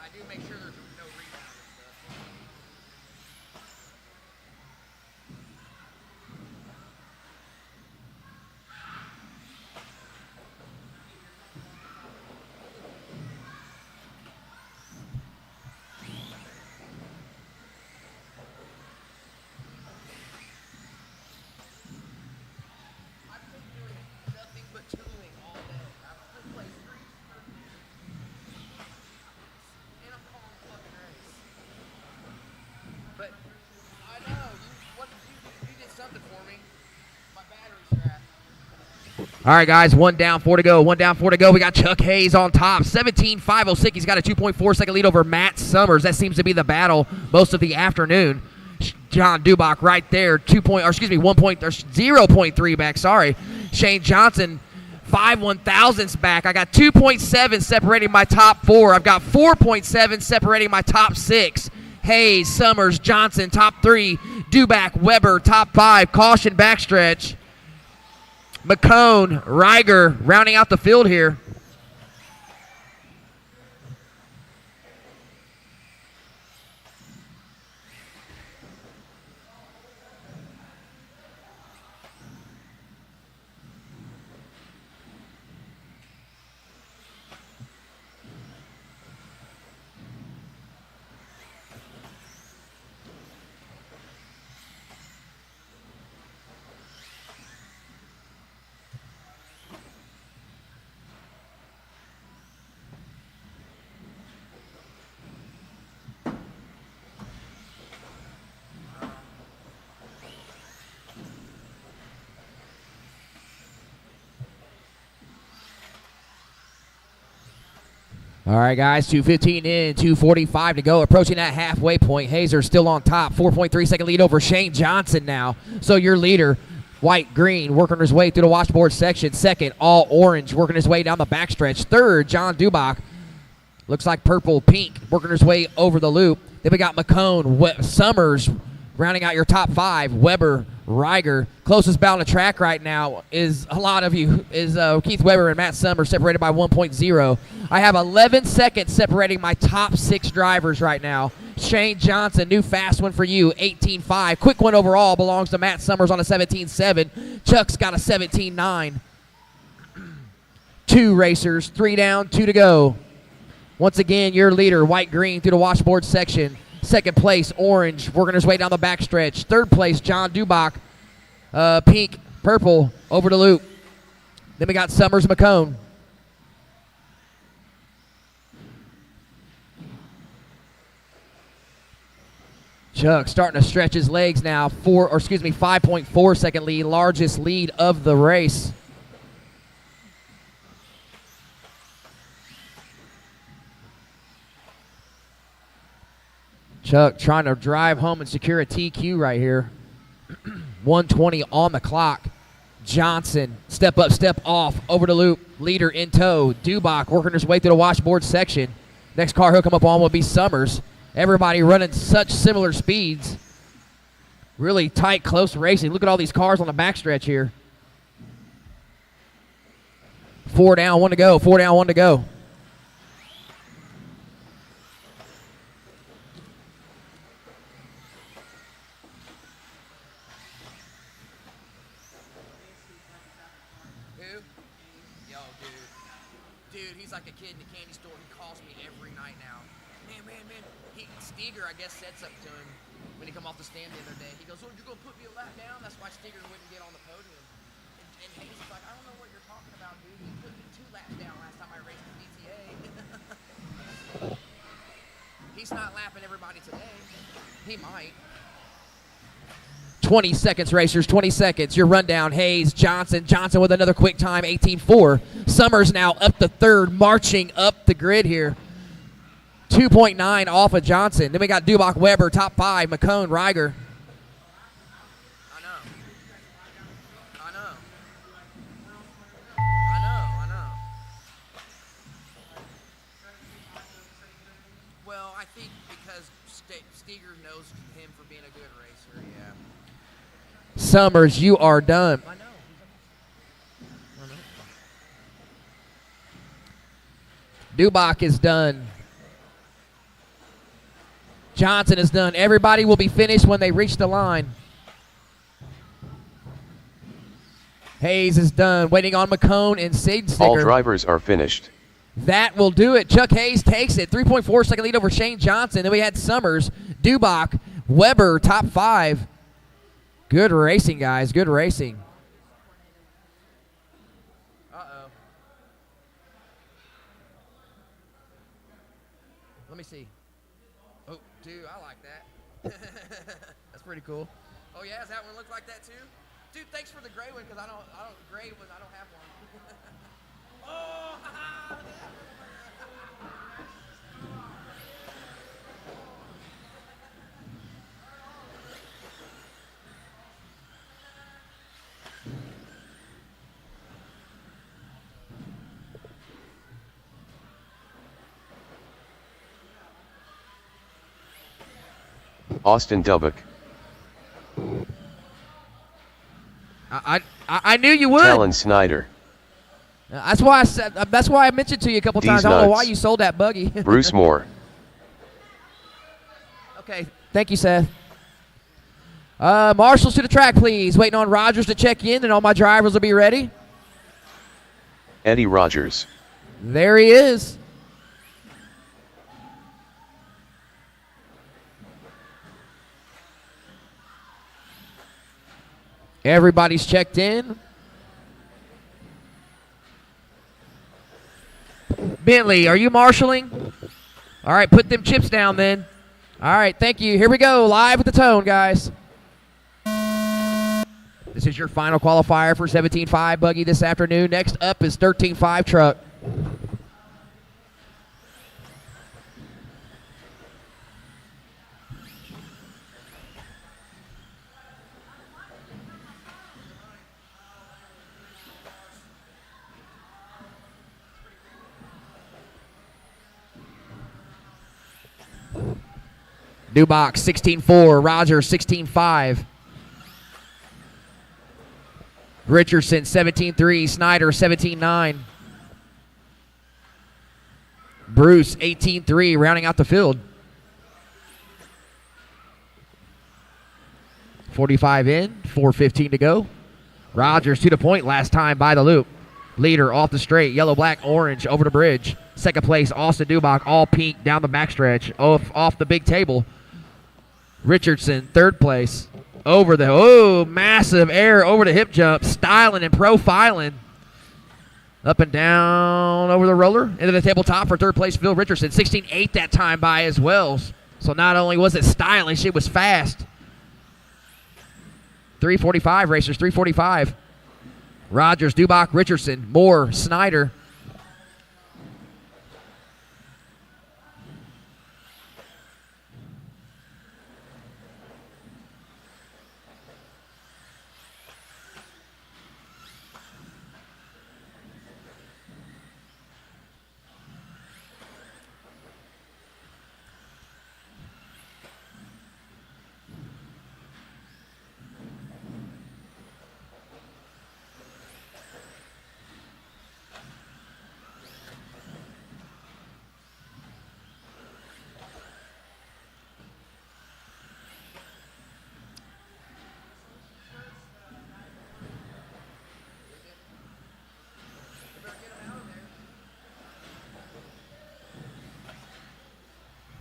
I do make sure there's no rebound and stuff. I've been doing nothing but tooling all day. I've played streets and I'm calling the fucking race. But I know what did you do? You did something for me. My battery strap. All right, guys, 1 down, 4 to go. 1 down, 4 to go. We got Chuck Hayes on top. 17-506. He's got a 2.4-second lead over Matt Summers. That seems to be the battle most of the afternoon. John Dubach right there, 0.3 back. Sorry, Shane Johnson, 5/1000ths back. I got 2.7 separating my top 4. I've got 4.7 separating my top 6. Hayes, Summers, Johnson, top 3. Dubach, Weber, top 5. Caution backstretch. McCone, Riger rounding out the field here. All right, guys, 2:15 in, 2:45 to go. Approaching that halfway point. Hazer still on top. 4.3-second lead over Shane Johnson now. So your leader, White Green, working his way through the washboard section. Second, All Orange, working his way down the backstretch. Third, John Dubach. Looks like Purple Pink, working his way over the loop. Then we got McCone, Summers, rounding out your top 5. Weber, Riger. Closest bound to track right now is Keith Weber and Matt Summers, separated by 1.0. I have 11 seconds separating my top 6 drivers right now. Shane Johnson, new fast one for you, 18.5. Quick one overall belongs to Matt Summers on a 17.7. Chuck's got a 17.9. 2 racers, 3 down, 2 to go. Once again, your leader, White Green, through the washboard section. Second place, orange, working his way down the backstretch. Third place, John Dubach, pink, purple, over the loop. Then we got Summers McCone. Chuck starting to stretch his legs now. 5.4 second lead, largest lead of the race. Chuck trying to drive home and secure a TQ right here. 1:20 on the clock. Johnson, step up, step off, over the loop, leader in tow. Dubach working his way through the washboard section. Next car he'll come up on will be Summers. Everybody running such similar speeds. Really tight, close racing. Look at all these cars on the backstretch here. 4 down, 1 to go. 4 down, 1 to go. Who? Yo, dude, he's like a kid in the candy store. He calls me every night now. Man. Steger, I guess, said something to him when he come off the stand the other day. He goes, "Oh, you're gonna put me a lap down?" That's why Steger wouldn't get on the podium. And Hayes is like, "I don't know what you're talking about, dude. He put me 2 laps down last time I raced the DTA." He's not lapping everybody today. He might. 20 seconds, racers, 20 seconds. Your rundown, Hayes, Johnson with another quick time, 18.4. Summers now up the third, marching up the grid here. 2.9 off of Johnson. Then we got Dubach, Weber, top 5, McCone, Reiger. I know. Well, I think because Steger knows him for being a good racer, yeah. Summers, you are done. I know. Dubach is done. Johnson is done. Everybody will be finished when they reach the line. Hayes is done. Waiting on McCone and Stiger. All drivers are finished. That will do it. Chuck Hayes takes it. 3.4 second lead over Shane Johnson. Then we had Summers, Dubach, Weber, top 5. Good racing, guys. Good racing. Uh-oh. Let me see. Oh, dude, I like that. That's pretty cool. Oh yeah, does that one look like that too? Dude, thanks for the gray one, because I don't gray one, I don't have one. Oh, haha, look at that. Austin Dubbock. I knew you would. Talon Snyder. That's why I said. That's why I mentioned to you a couple times. I don't know why you sold that buggy. Bruce Moore. Okay, thank you, Seth. Marshals to the track, please. Waiting on Rogers to check in, and all my drivers will be ready. Eddie Rogers. There he is. Everybody's checked in. Bentley, are you marshaling? All right, put them chips down then. All right, thank you. Here we go, live with the tone, guys. This is your final qualifier for 17.5 buggy this afternoon. Next up is 13.5 truck. Dubach 16.4, Rogers 16.5. Richardson 17.3, Snyder 17.9. Bruce 18.3, rounding out the field. 45 in, 4:15 to go. Rogers to the point last time by the loop. Leader off the straight, yellow, black, orange over the bridge. Second place, Austin Dubach, all pink down the backstretch, off the big table. Richardson, third place. Over the, massive air over the hip jump. Styling and profiling. Up and down over the roller. Into the tabletop for third place, Phil Richardson. 16.8 that time by as well. So not only was it stylish, it was fast. 3:45 racers, 3:45. Rogers, Dubach, Richardson, Moore, Snyder.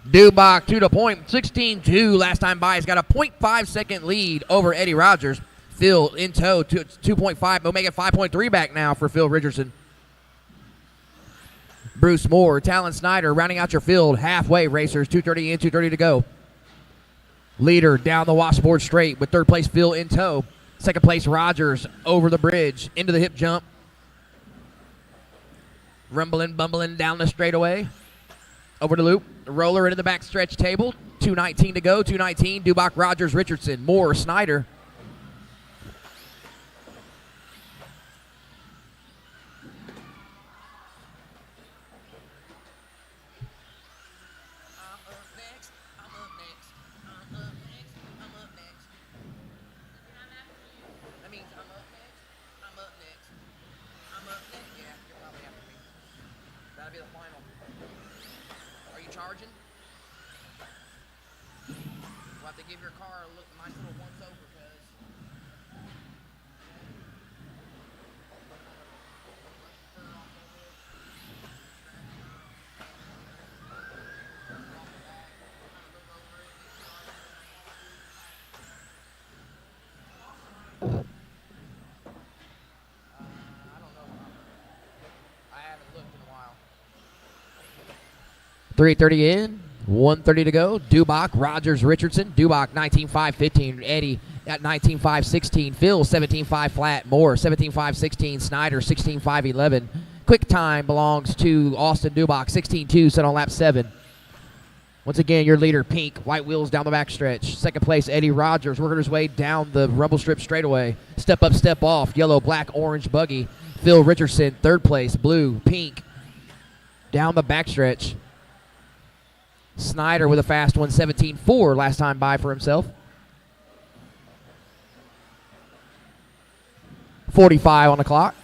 Dubach to the point, 16-2 last time by. He's got a 0.5 second lead over Eddie Rogers. Phil in tow, 2.5. We'll make it 5.3 back now for Phil Richardson. Bruce Moore, Talon Snyder rounding out your field. Halfway racers, 2:30 in, 2:30 to go. Leader down the washboard straight with third place Phil in tow. Second place Rogers over the bridge into the hip jump. Rumbling, bumbling down the straightaway. Over the loop, roller into the back stretch table. 2:19 to go, 2:19. Dubach, Rogers, Richardson, Moore, Snyder. Give your car a look, nice little once over, because I don't know. I haven't looked in a while. 3:30 in. 1:30 to go. Dubach, Rogers, Richardson. Dubach 19.5-15. Eddie at 19.5-16. Phil 17.5 flat. Moore 17.5-16. Snyder 16.5-11. Quick time belongs to Austin Dubach 16.2 set on lap 7. Once again, your leader, Pink. White wheels down the back stretch. Second place, Eddie Rogers working his way down the rumble strip straightaway. Step up, step off. Yellow, black, orange buggy. Phil Richardson, third place. Blue, pink. Down the back stretch. Snyder with a fast one, 17.4 last time by for himself. 45 on the clock.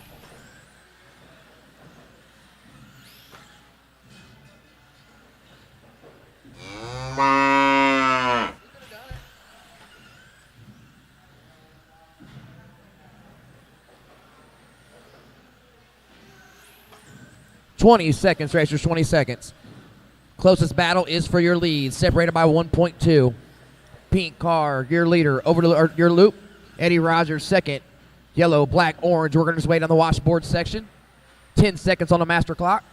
$20 seconds, racers, 20 seconds. Closest battle is for your lead, separated by 1.2. Pink car, your leader, over to your loop. Eddie Rogers, second. Yellow, black, orange, working his way down the washboard section. 10 seconds on the master clock.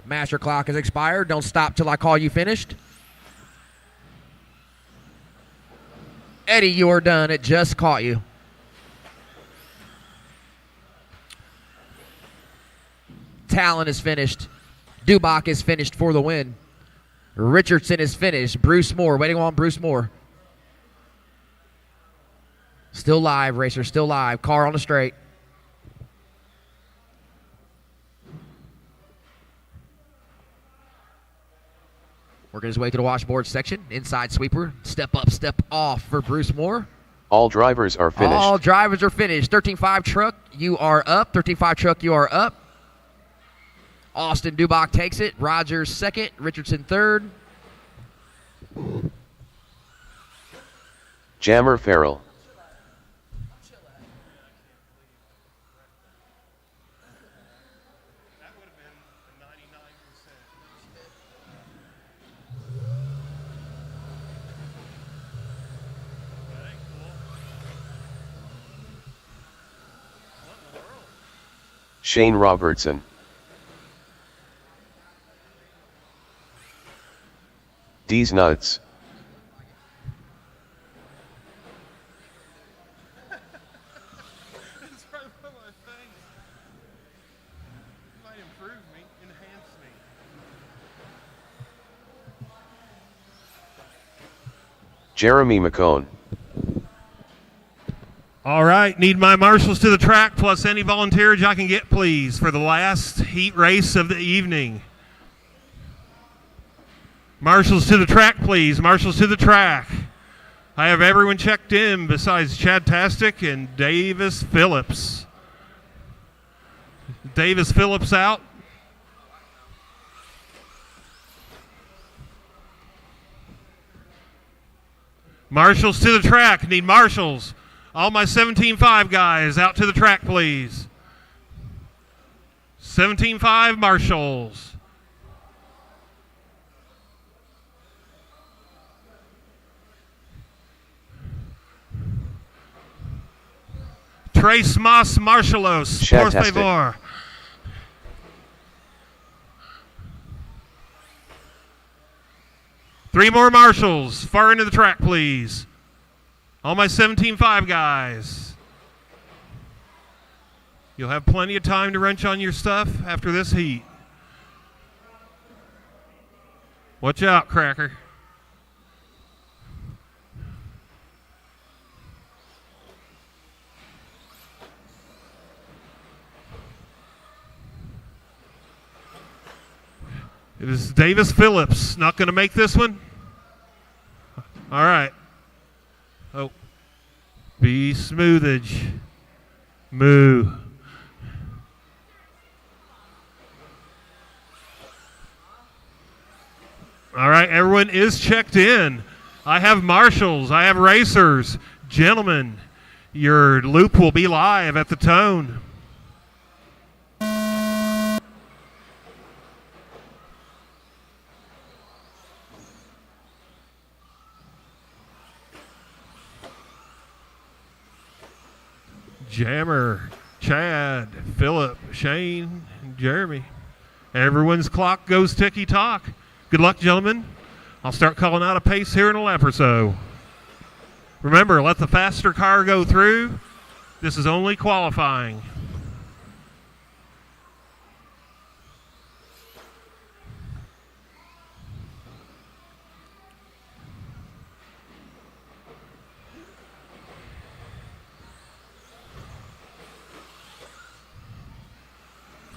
Master clock has expired. Don't stop till I call you finished. Eddie, you are done. It just caught you. Talon is finished. Dubach is finished for the win. Richardson is finished. Bruce Moore, waiting on Bruce Moore. Still live, racer, still live. Car on the straight. Working his way to the washboard section. Inside sweeper. Step up, step off for Bruce Moore. All drivers are finished. All drivers are finished. 13.5 truck, you are up. 13.5 truck, you are up. Austin Dubach takes it. Rogers second. Richardson third. Jammer Farrell. That would have been a 99%. Okay, cool. What in the world? Shane Robertson. D's nuts. It's right above my face. It might improve me, enhance me. Jeremy McCone. All right, need my marshals to the track plus any volunteers I can get, please, for the last heat race of the evening. Marshals to the track, please. Marshals to the track. I have everyone checked in besides Chad Tastic and Davis Phillips. Davis Phillips out. Marshals to the track. Need marshals. All my 17.5 guys out to the track, please. 17.5 marshals. Trace Mas Marshalos, por Fantastic. favor. Three more marshals, far into the track, please. All my 17.5 guys. You'll have plenty of time to wrench on your stuff after this heat. Watch out, Cracker. It is Davis Phillips. Not going to make this one? All right. Oh. Be smoothage. Moo. All right, everyone is checked in. I have marshals. I have racers. Gentlemen, your loop will be live at the Tone. Jammer, Chad, Phillip, Shane, and Jeremy. Everyone's clock goes ticky-tock. Good luck, gentlemen. I'll start calling out a pace here in a lap or so. Remember, let the faster car go through. This is only qualifying.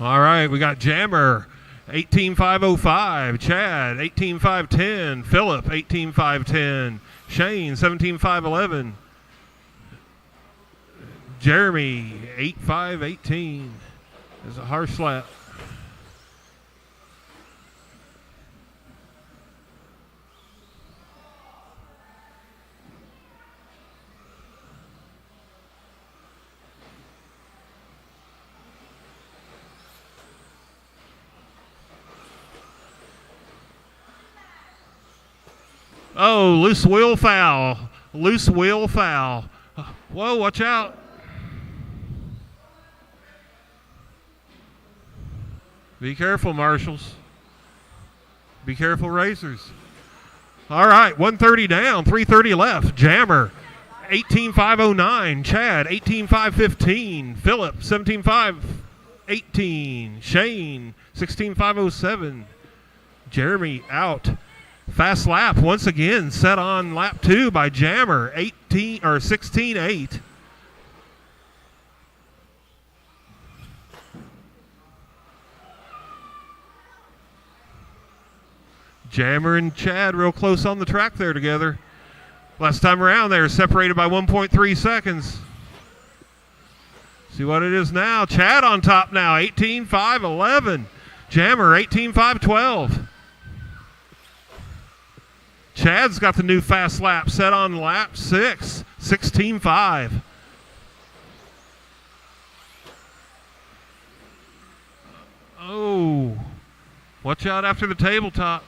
All right, we got Jammer, 18.505. Chad, 18.510. Phillip, 18.510. Shane, 17.511. Jeremy, 8.518. There's a harsh lap. Oh, loose wheel foul. Loose wheel foul. Whoa, watch out. Be careful, marshals. Be careful, racers. All right, 130 down, 330 left. Jammer, 18.509. Chad, 18.515. Phillip, 17.518. Shane, 16.507. Jeremy out. Fast lap once again set on lap 2 by Jammer, 16.8. Jammer and Chad real close on the track there together. Last time around they were separated by 1.3 seconds. See what it is now. Chad on top now, 18.511. Jammer, 18.512. Chad's got the new fast lap set on lap 6, 16.5. Oh, watch out after the tabletop.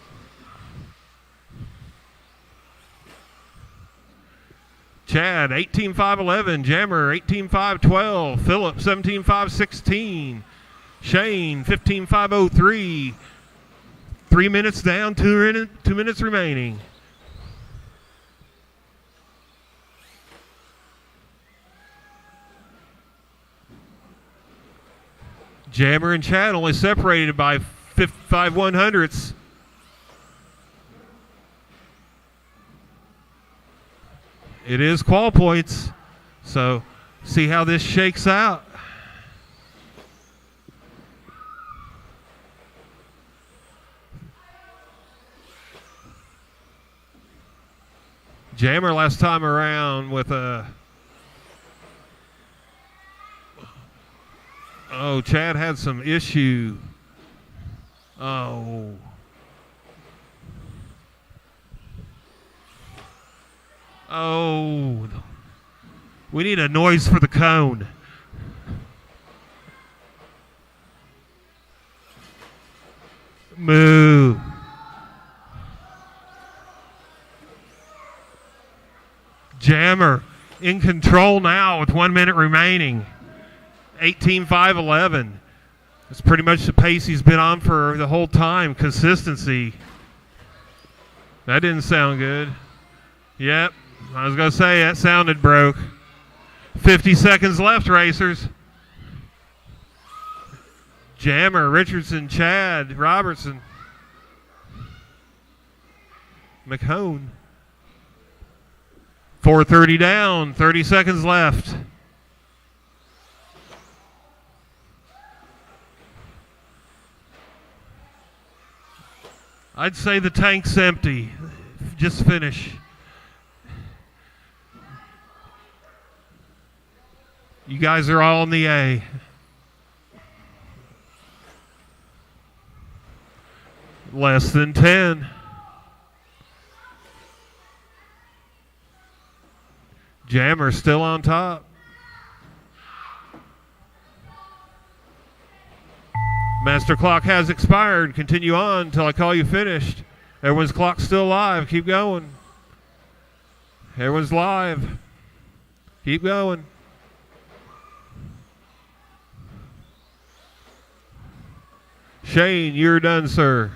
Chad, 18.5.11. Jammer, 18.5.12. Phillip, 17.5.16. Shane, 15.5.03. 3 minutes down, 2 minutes remaining. Jammer and Chad only separated by 5/100ths. It is qual points, so see how this shakes out. Jammer last time around with a... Oh, Chad had some issue. Oh. Oh. We need a noise for the cone. Moo. Jammer in control now with 1 minute remaining. 18.5.11. That's pretty much the pace he's been on for the whole time. Consistency. That didn't sound good. Yep. I was going to say that sounded broke. 50 seconds left, racers. Jammer, Richardson, Chad, Robertson. McHone. 4:30 down, 30 seconds left. I'd say the tank's empty. Just finish. You guys are all in the A. Less than 10. Jammer still on top. Master clock has expired. Continue on until I call you finished. Everyone's clock's still live. Keep going. Everyone's live. Keep going. Shane, you're done, sir.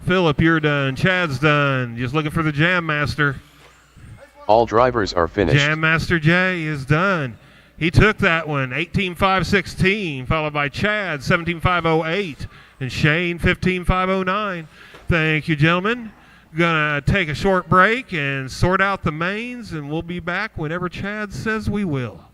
Phillip, you're done. Chad's done. Just looking for the Jam Master. All drivers are finished. Jam Master J is done. He took that one, 18.5.16, followed by Chad, 17.5.08, and Shane, 15.5.09. Thank you, gentlemen. Gonna take a short break and sort out the mains, and we'll be back whenever Chad says we will.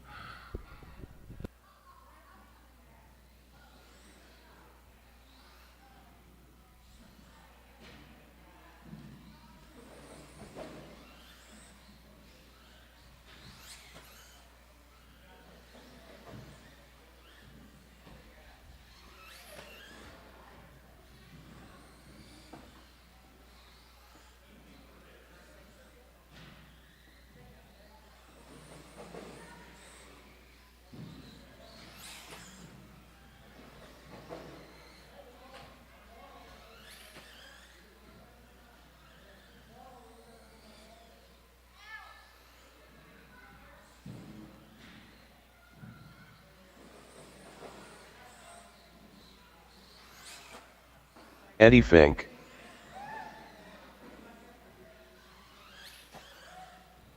Eddie Fink.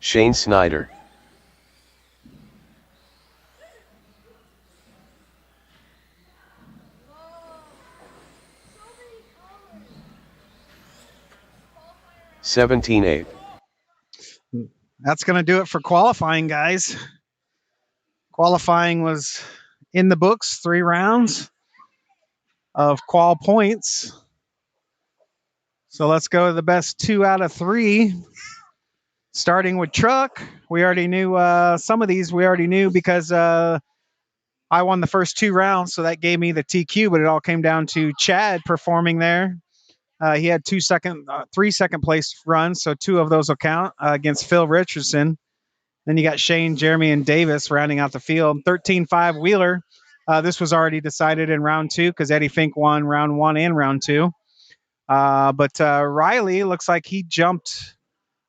Shane Snyder. $17.8. That's going to do it for qualifying, guys. Qualifying was in the books, 3 rounds of qual points. So let's go to the best 2 out of 3. Starting with truck, we already knew some of these we already knew because on I won the first 2 rounds, so that gave me the TQ, but it all came down to Chad performing there. He had 3 second place runs, so 2 of those will count against Phil Richardson. Then you got Shane, Jeremy, and Davis rounding out the field. 13-5 Wheeler. This was already decided in round 2 because Eddie Fink won round 1 and round 2. But Riley looks like he jumped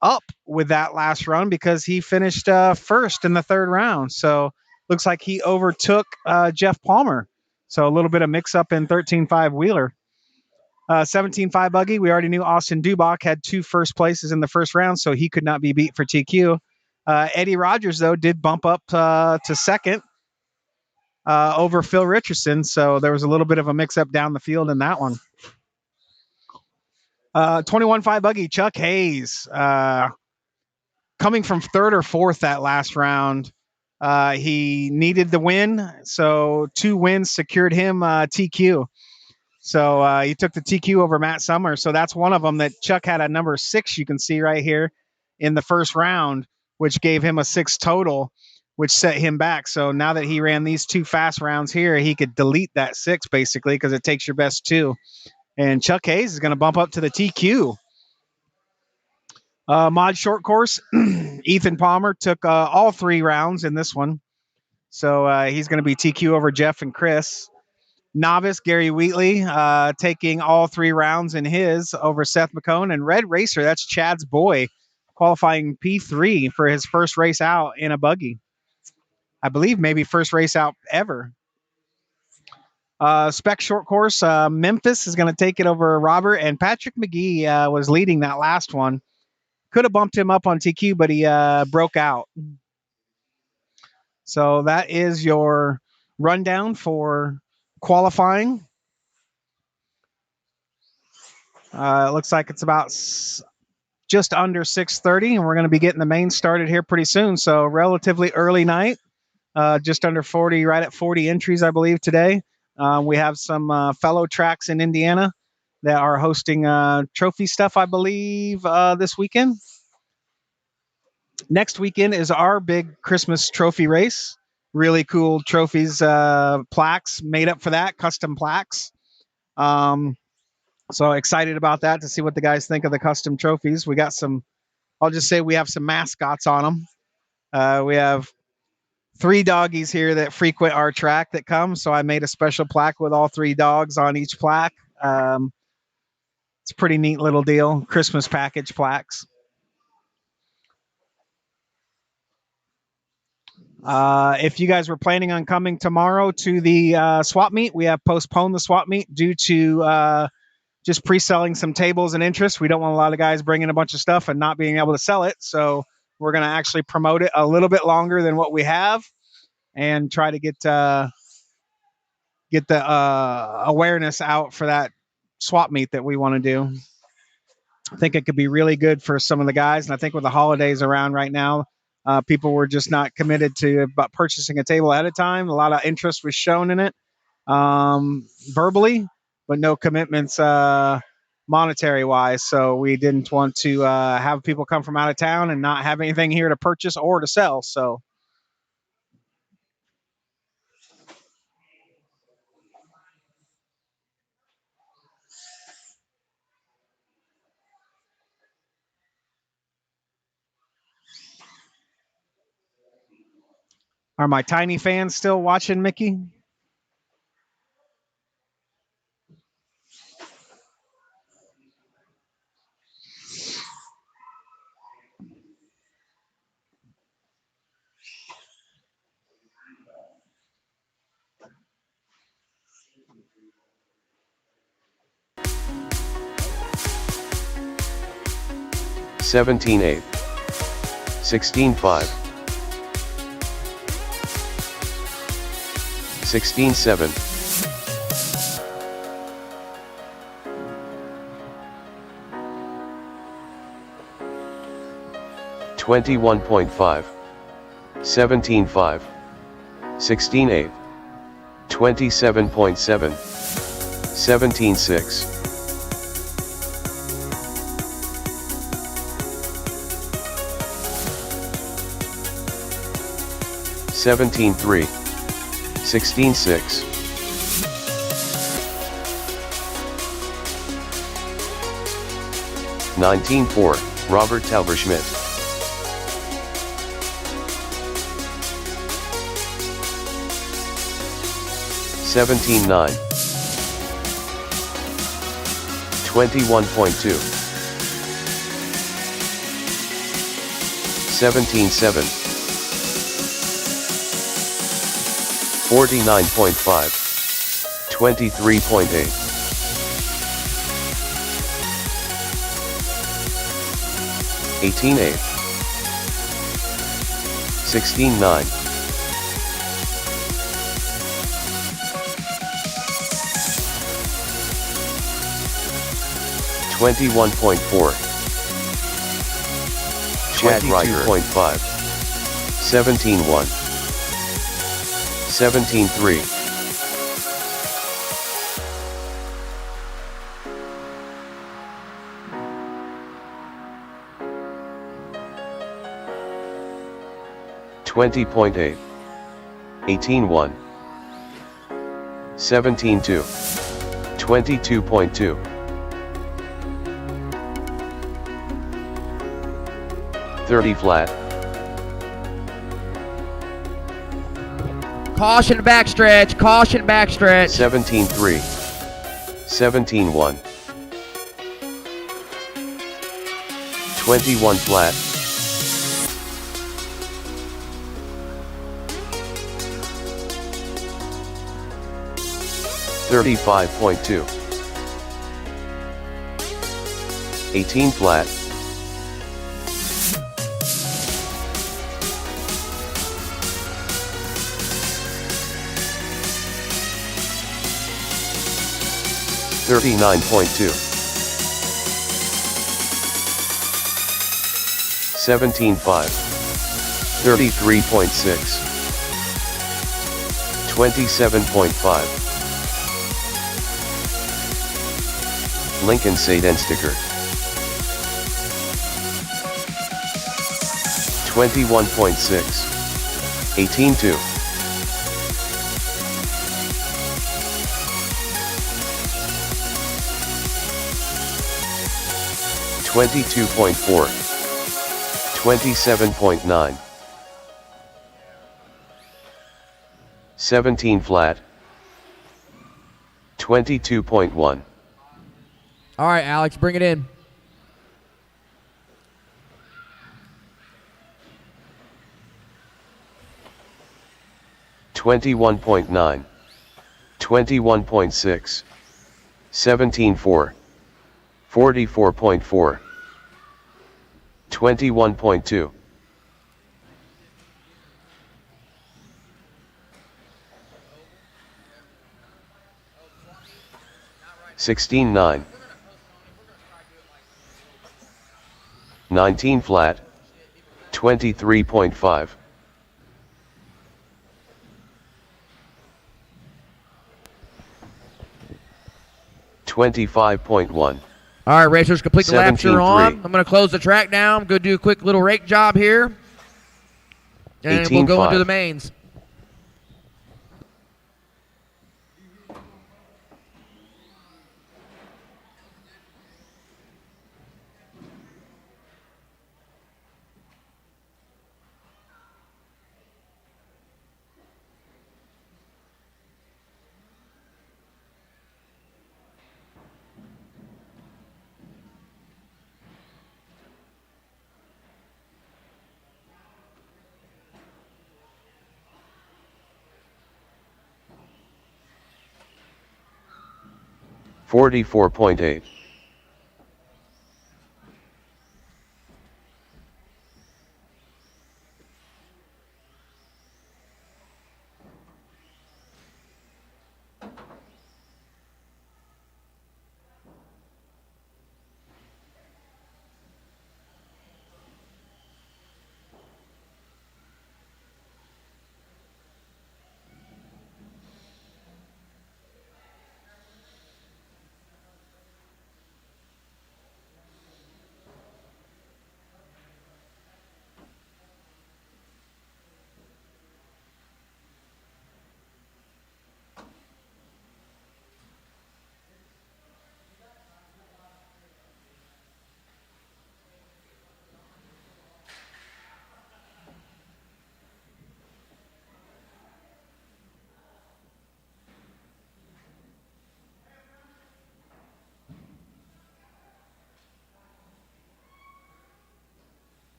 up with that last run because he finished first in the 3rd round. So looks like he overtook Jeff Palmer. So a little bit of mix up in 13-5 Wheeler. 17-5 Buggy. We already knew Austin Dubach had 2 first places in the first round, so he could not be beat for TQ. Eddie Rogers, though, did bump up to 2nd over Phil Richardson. So there was a little bit of a mix up down the field in that one. 21-5 Buggy. Chuck Hayes coming from 3rd or 4th that last round. He needed the win, so 2 wins secured him TQ. So he took the TQ over Matt Summer. So that's one of them that Chuck had a number 6, you can see right here in the first round, which gave him a 6 total, which set him back. So now that he ran these 2 fast rounds here, he could delete that 6 basically because it takes your best 2. And Chuck Hayes is going to bump up to the TQ. Mod short course, Ethan Palmer took all 3 rounds in this one. So he's going to be TQ over Jeff and Chris. Novice, Gary Wheatley, taking all 3 rounds in his over Seth McCone. And Red Racer, that's Chad's boy, qualifying P3 for his first race out in a buggy. I believe maybe first race out ever. Spec short course, Memphis is going to take it over Robert. And Patrick McGee was leading that last one. Could have bumped him up on TQ, but he broke out. So that is your rundown for qualifying. It looks like it's about just under 6:30, and we're going to be getting the main started here pretty soon. So relatively early night, just under 40, right at 40 entries, I believe, today. We have some fellow tracks in Indiana that are hosting trophy stuff, I believe, this weekend. Next weekend is our big Christmas trophy race. Really cool trophies, plaques made up for that, custom plaques. So excited about that to see what the guys think of the custom trophies. We got some, I'll just say we have some mascots on them. We have 3 doggies here that frequent our track that come. So I made a special plaque with all 3 dogs on each plaque. It's a pretty neat little deal. Christmas package plaques. If you guys were planning on coming tomorrow to the swap meet, we have postponed the swap meet due to just pre-selling some tables and interest. We don't want a lot of guys bringing a bunch of stuff and not being able to sell it. So we're going to actually promote it a little bit longer than what we have and try to get the awareness out for that swap meet that we want to do. I think it could be really good for some of the guys. And I think with the holidays around right now, people were just not committed to purchasing a table ahead of time. A lot of interest was shown in it verbally, but no commitments monetary wise. So we didn't want to have people come from out of town and not have anything here to purchase or to sell. So are my tiny fans still watching, Mickey? (17-8), 16-5, 16-7, 21.5, 17-5, 16-8, 27.7, 17-6. 17-3, 16-6. 19-4, Robert Tauberschmidt. 17-9. 21.2. 17-7. 49.5. 23.8. 18-8. 16-9. 21.4. Chad Ryder. 22.5. 17-1. 17-3. 20.8. 18-1. 17-2. 22.2. 30 flat. Caution backstretch. Caution backstretch. 17-3. 17-1. 21 flat. 35.2. 18 flat. 39.2. 17.5. 33.6. 27.5. Lincoln Sadensticker. 21.6. 18-2. 22.4. 27.9. 17 flat. 22.1. All right, Alex, bring it in. $21.9. 21.6. 17.4. 44.4. 21.2. 16.9. 19 flat. 23.5. 25.1. All right, racers, complete the laps you're on. 17-3. I'm going to close the track now. I'm going to do a quick little rake job here. And we'll go into the mains. $44.8.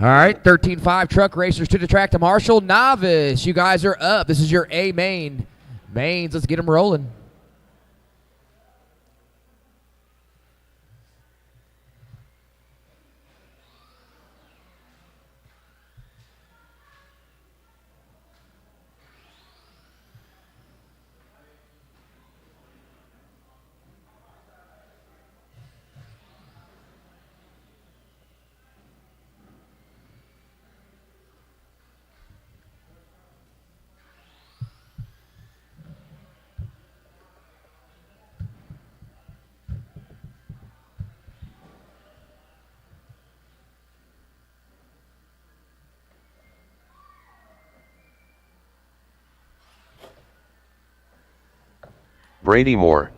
All right, 13-5 truck racers to the track to Marshall. Novice, you guys are up. This is your A main. Mains, let's get them rolling. Brady Moore.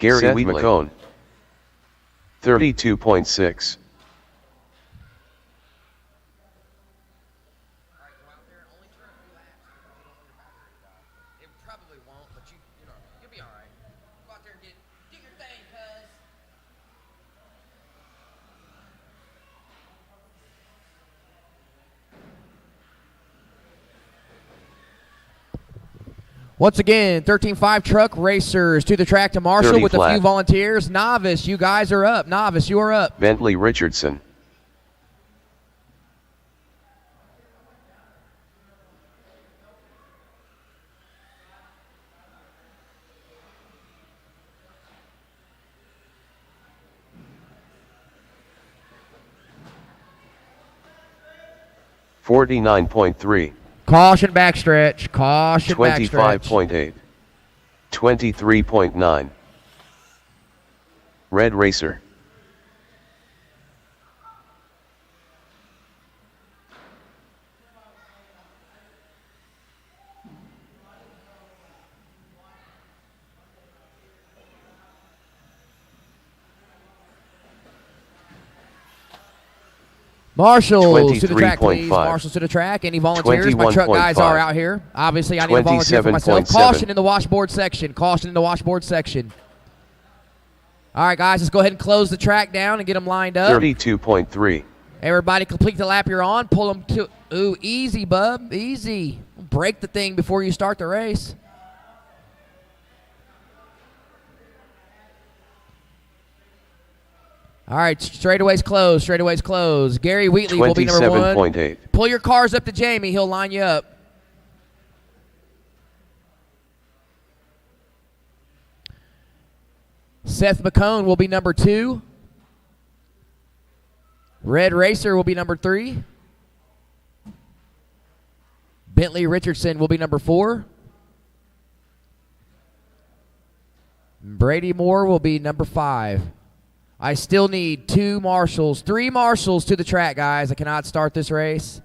Gary Seth Wheatley. McCone. 32.6. It probably won't, but you'll be all right. Go out there and do your thing, cuz. Once again, 13-5 truck racers to the track to Marshall 30 with flat. a few volunteers. Novice, you guys are up. Novice, you are up. Bentley Richardson. $49.3. Caution backstretch. Caution backstretch. 25.8. 23.9. Red Racer. Marshals to the track, please. 23.5. Marshals to the track. Any volunteers? My truck guys 21.5. are out here. Obviously, I need a volunteer for myself. 27.7. Caution in the washboard section. Caution in the washboard section. All right, guys, let's go ahead and close the track down and get them lined up. 32.3. Everybody complete the lap you're on. Pull them to... Ooh, easy, bub. Easy. Break the thing before you start the race. All right, straightaways closed. Straightaways closed. Gary Wheatley will be number 1. 27.8. Pull your cars up to Jamie. He'll line you up. Seth McCone will be number 2. Red Racer will be number 3. Bentley Richardson will be number 4. Brady Moore will be number 5. I still need 2 marshals, 3 marshals to the track, guys. I cannot start this race.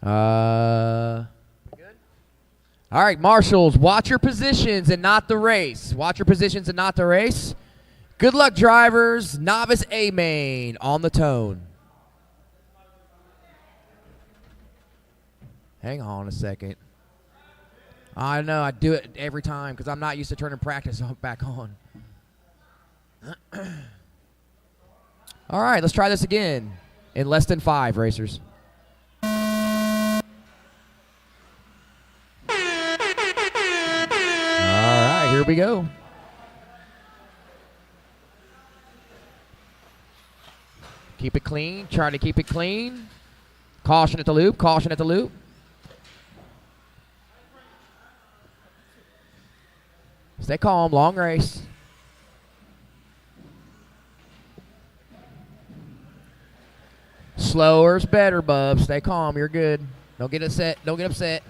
All right, marshals, watch your positions and not the race. Watch your positions and not the race. Good luck, drivers. Novice A main on the tone. Hang on a second. I know, I do it every time because I'm not used to turning practice back on. All right, let's try this again in less than 5, racers. All right, here we go. Keep it clean. Try to keep it clean. Caution at the loop. Caution at the loop. Stay calm. Long race. Slower's better, bub. Stay calm. You're good. Don't get upset. Don't get upset.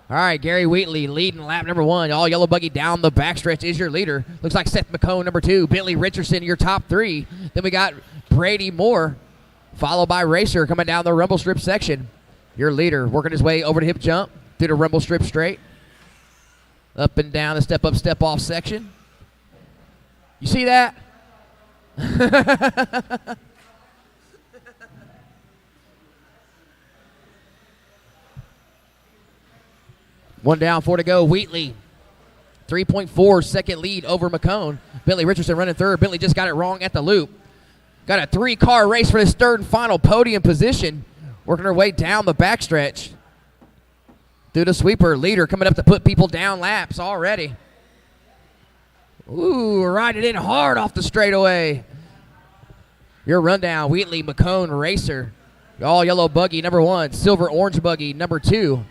All right, Gary Wheatley leading lap number 1. All yellow buggy down the backstretch is your leader. Looks like Seth McCone, number 2. Bentley Richardson, your top 3. Then we got Brady Moore, followed by Racer coming down the rumble strip section. Your leader working his way over the hip jump through the rumble strip straight. Up and down the step up, step off section. You see that? One down, 4 to go. Wheatley, 3.4 second lead over McCone. Bentley Richardson running third. Bentley just got it wrong at the loop. Got a 3-car race for this third and final podium position. Working her way down the backstretch. Through the sweeper. Leader coming up to put people down laps already. Ooh, riding in hard off the straightaway. Your rundown, Wheatley, McCone, Racer. All yellow buggy, number 1. Silver orange buggy, number 2.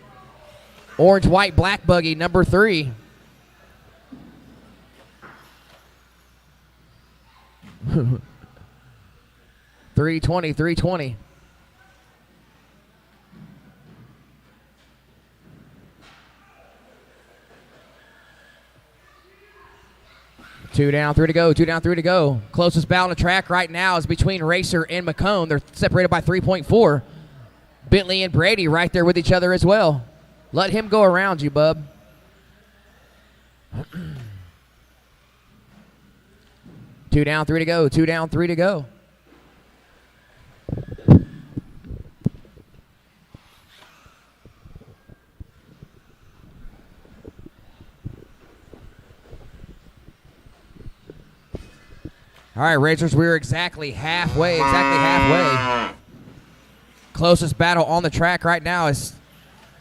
Orange, white, black buggy, number 3. $320. Two down, 3 to go. 2 down, 3 to go. Closest battle on the track right now is between Racer and McCone. They're separated by 3.4. Bentley and Brady right there with each other as well. Let him go around you, bub. Two down, 3 to go. 2 down, 3 to go. All right, Racers, we're exactly halfway. Closest battle on the track right now is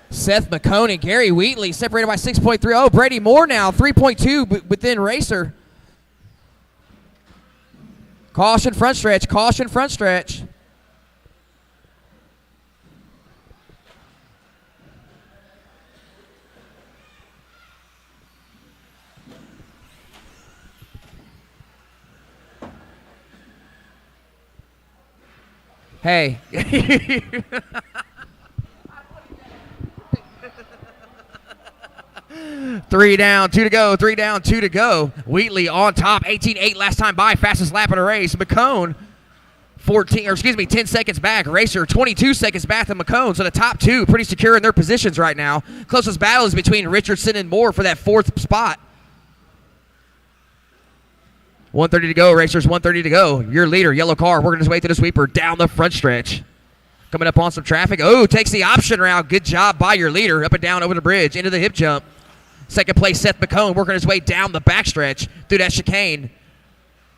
Seth McCone and Gary Wheatley, separated by 6.3. Oh, Brady Moore now, 3.2 within Racer. Caution front stretch, caution front stretch. Hey. 3 down, 2 to go. 3 down, 2 to go. Wheatley on top, 18.8 last time by, fastest lap of the race. McCone, 10 seconds back. Racer, 22 seconds back to McCone. So the top 2 pretty secure in their positions right now. Closest battle is between Richardson and Moore for that 4th spot. 1:30 to go, Racers, 1:30 to go. Your leader, yellow car, working his way to the sweeper down the front stretch. Coming up on some traffic. Oh, takes the option route. Good job by your leader. Up and down over the bridge, into the hip jump. Second place, Seth McCone, working his way down the backstretch through that chicane.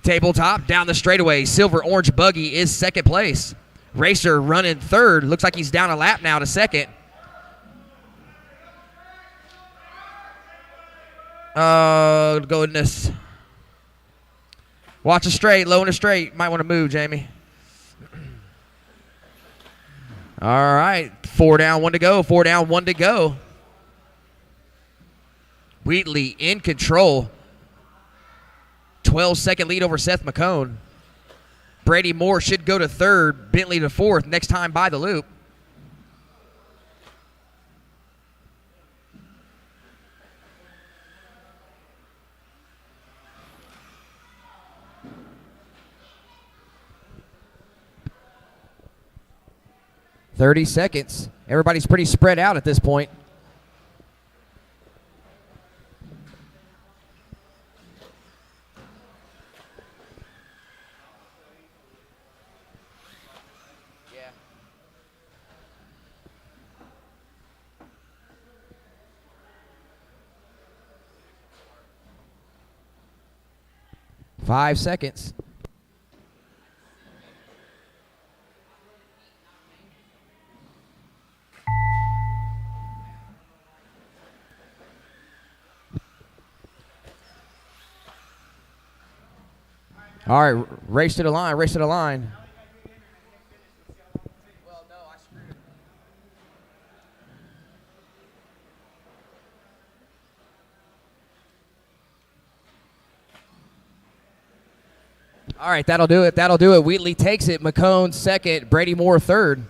Tabletop, down the straightaway. Silver orange buggy is second place. Racer running third. Looks like he's down a lap now to second. Oh, goodness. Watch a straight, low and a straight. Might want to move, Jamie. All right, 4 down, 1 to go. 4 down, 1 to go. Wheatley in control. 12-second lead over Seth McCone. Brady Moore should go to third. Bentley to fourth. Next time by the loop. $30 seconds. Everybody's pretty spread out at this point. Yeah. Five seconds. All right, race to the line, race to the line. Well, no, I screwed it. All right, that'll do it. That'll do it. Wheatley takes it. McCone second. Brady Moore third.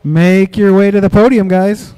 Make your way to the podium, guys.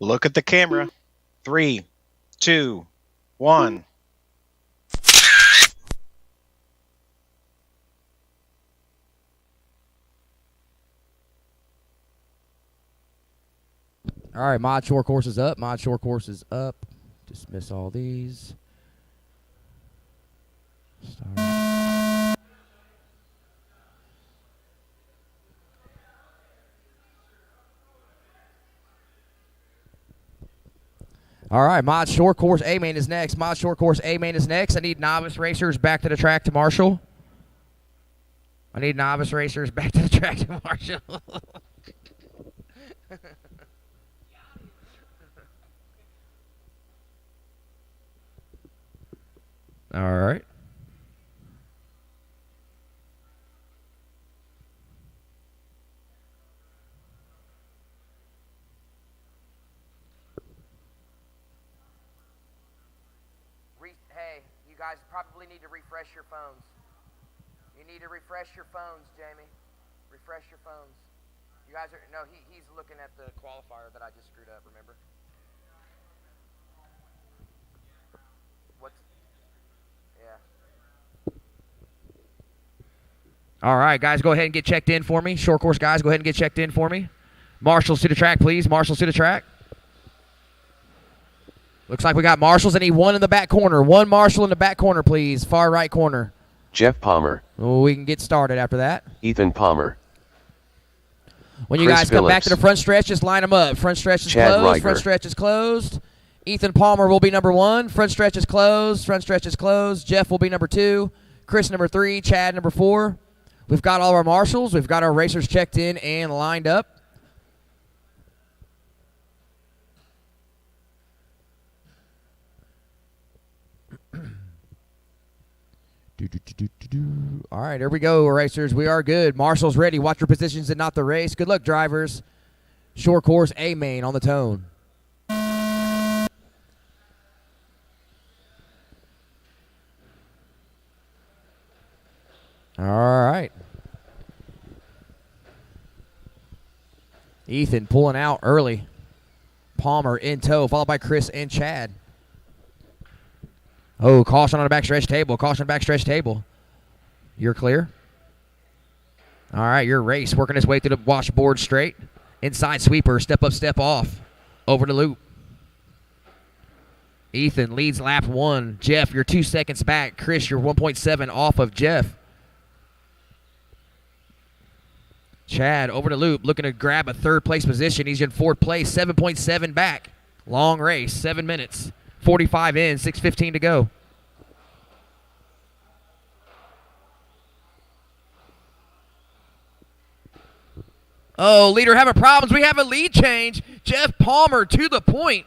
Look at the camera. 3, 2, 1. All right, mod short course is up. Mod short course is up. Dismiss all these. Start. All right, mod short course A main is next. Mod short course A main is next. I need novice racers back to the track to Marshall. I need novice racers back to the track to Marshall. All right. Hey, you guys probably need to refresh your phones. You need to refresh your phones, Jamie. Refresh your phones. You guys are, no, he's looking at the qualifier that I just screwed up, remember? What's, yeah. All right, guys, go ahead and get checked in for me. Short course guys, go ahead and get checked in for me. Marshals to the track, please. Marshals to the track. Looks like we got marshals. I need one in the back corner. One marshal in the back corner, please. Far right corner. Jeff Palmer. Well, we can get started after that. Ethan Palmer. When you Chris guys come back to the Phillips. front stretch, just line them up. Front stretch is Chad closed. Riker. Front stretch is closed. Ethan Palmer will be number 1. Front stretch is closed. Front stretch is closed. Jeff will be number 2. Chris number 3. Chad number 4. We've got all our marshals. We've got our racers checked in and lined up. All right, here we go, racers. We are good. Marshall's ready. Watch your positions and not the race. Good luck, drivers. Short course A main on the tone. All right. Ethan pulling out early. Palmer in tow, followed by Chris and Chad. Oh, caution on the backstretch table. Caution backstretch table. You're clear. All right, your race working its way through the washboard straight. Inside sweeper, step up, step off. Over the loop. Ethan leads lap 1. Jeff, you're 2 seconds back. Chris, you're 1.7 off of Jeff. Chad over the loop, looking to grab a third place position. He's in 4th place, 7.7 back. Long race, 7 minutes. 45 in, 6:15 to go. Oh, leader having problems. We have a lead change. Jeff Palmer to the point.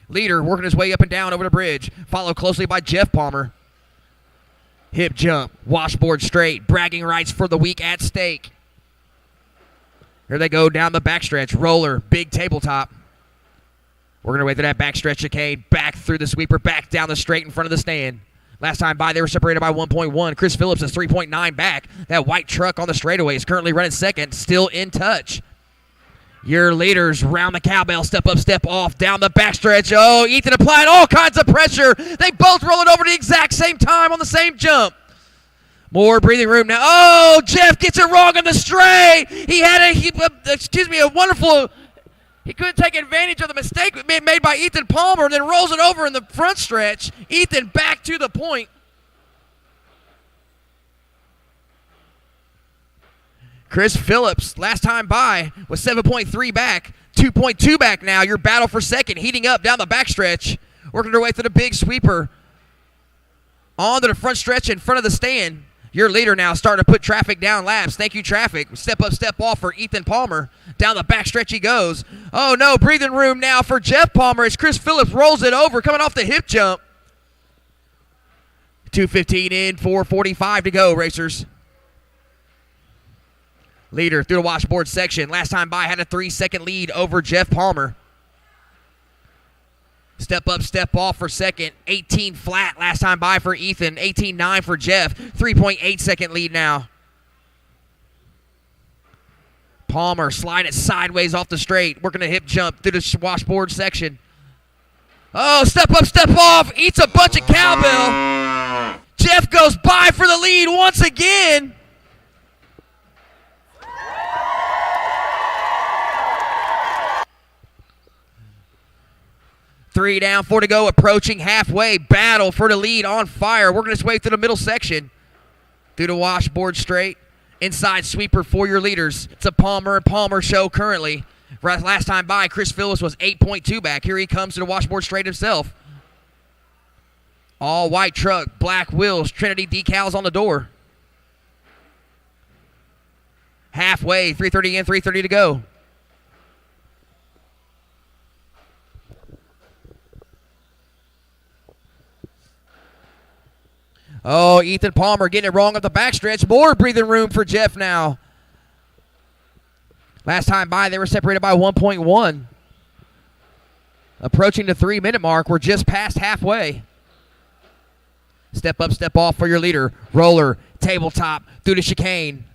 Leader working his way up and down over the bridge. Followed closely by Jeff Palmer. Hip jump, washboard straight. Bragging rights for the week at stake. Here they go down the backstretch. Roller, big tabletop. Working our way through that backstretch chicane, back through the sweeper, back down the straight in front of the stand. Last time by, they were separated by 1.1. Chris Phillips is 3.9 back. That white truck on the straightaway is currently running second, still in touch. Your leaders round the cowbell, step up, step off, down the backstretch. Oh, Ethan applying all kinds of pressure. They both rolling over the exact same time on the same jump. More breathing room now. Oh, Jeff gets it wrong on the straight. He had a wonderful... He couldn't take advantage of the mistake made by Ethan Palmer, then rolls it over in the front stretch. Ethan back to the point. Chris Phillips, last time by, was 7.3 back, 2.2 back now. Your battle for second, heating up down the backstretch, working their way through the big sweeper. Onto the front stretch in front of the stand. Your leader now starting to put traffic down laps. Thank you, traffic. Step up, step off for Ethan Palmer. Down the back stretch he goes. Oh, no, breathing room now for Jeff Palmer as Chris Phillips rolls it over, coming off the hip jump. 2:15 in, 4:45 to go, racers. Leader through the washboard section. Last time by had a 3-second lead over Jeff Palmer. Step up, step off for second. 18 flat last time by for Ethan. 18.9 for Jeff. 3.8 second lead now. Palmer slide it sideways off the straight. Working a hip jump through the washboard section. Oh, step up, step off. Eats a bunch of cowbell. Jeff goes by for the lead once again. Three down, 4 to go, approaching halfway. Battle for the lead on fire. Working its way through the middle section. Through the washboard straight. Inside sweeper for your leaders. It's a Palmer and Palmer show currently. Last time by, Chris Phillips was 8.2 back. Here he comes to the washboard straight himself. All white truck, black wheels, Trinity decals on the door. Halfway, 3:30 in, 3:30 to go. Oh, Ethan Palmer getting it wrong up the backstretch. More breathing room for Jeff now. Last time by, they were separated by 1.1. Approaching the 3-minute mark. We're just past halfway. Step up, step off for your leader. Roller, tabletop, through the chicane.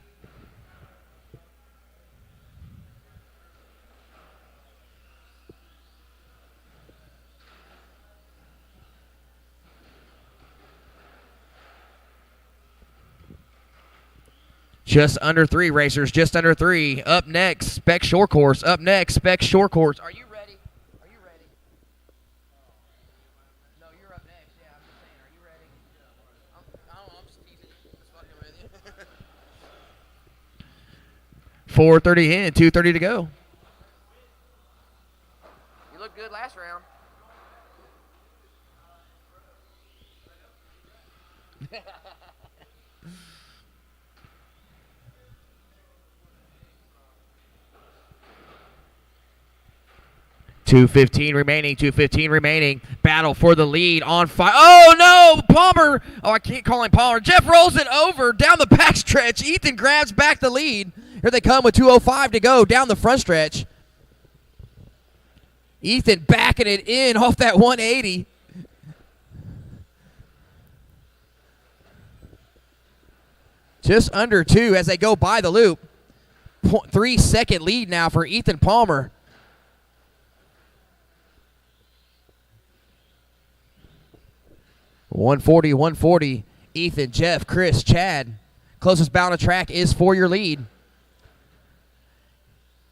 Just under 3, racers. Just under 3. Up next, Spec Short Course. Up next, Spec Short Course. Are you ready? Are you ready? No, you're up next. Yeah, I'm just saying. Are you ready? I'm just teasing. Just fucking with you. 4:30 in, 2:30 to go. You looked good last round. $2:15 remaining, 2:15 remaining. Battle for the lead on fire. Oh, no, Palmer. Oh, I can't call him Palmer. Jeff rolls it over down the backstretch. Ethan grabs back the lead. Here they come with 2:05 to go down the front stretch. Ethan backing it in off that 180. Just under 2 as they go by the loop. 3-second lead now for Ethan Palmer. $140. Ethan, Jeff, Chris, Chad. Closest bound of track is for your lead.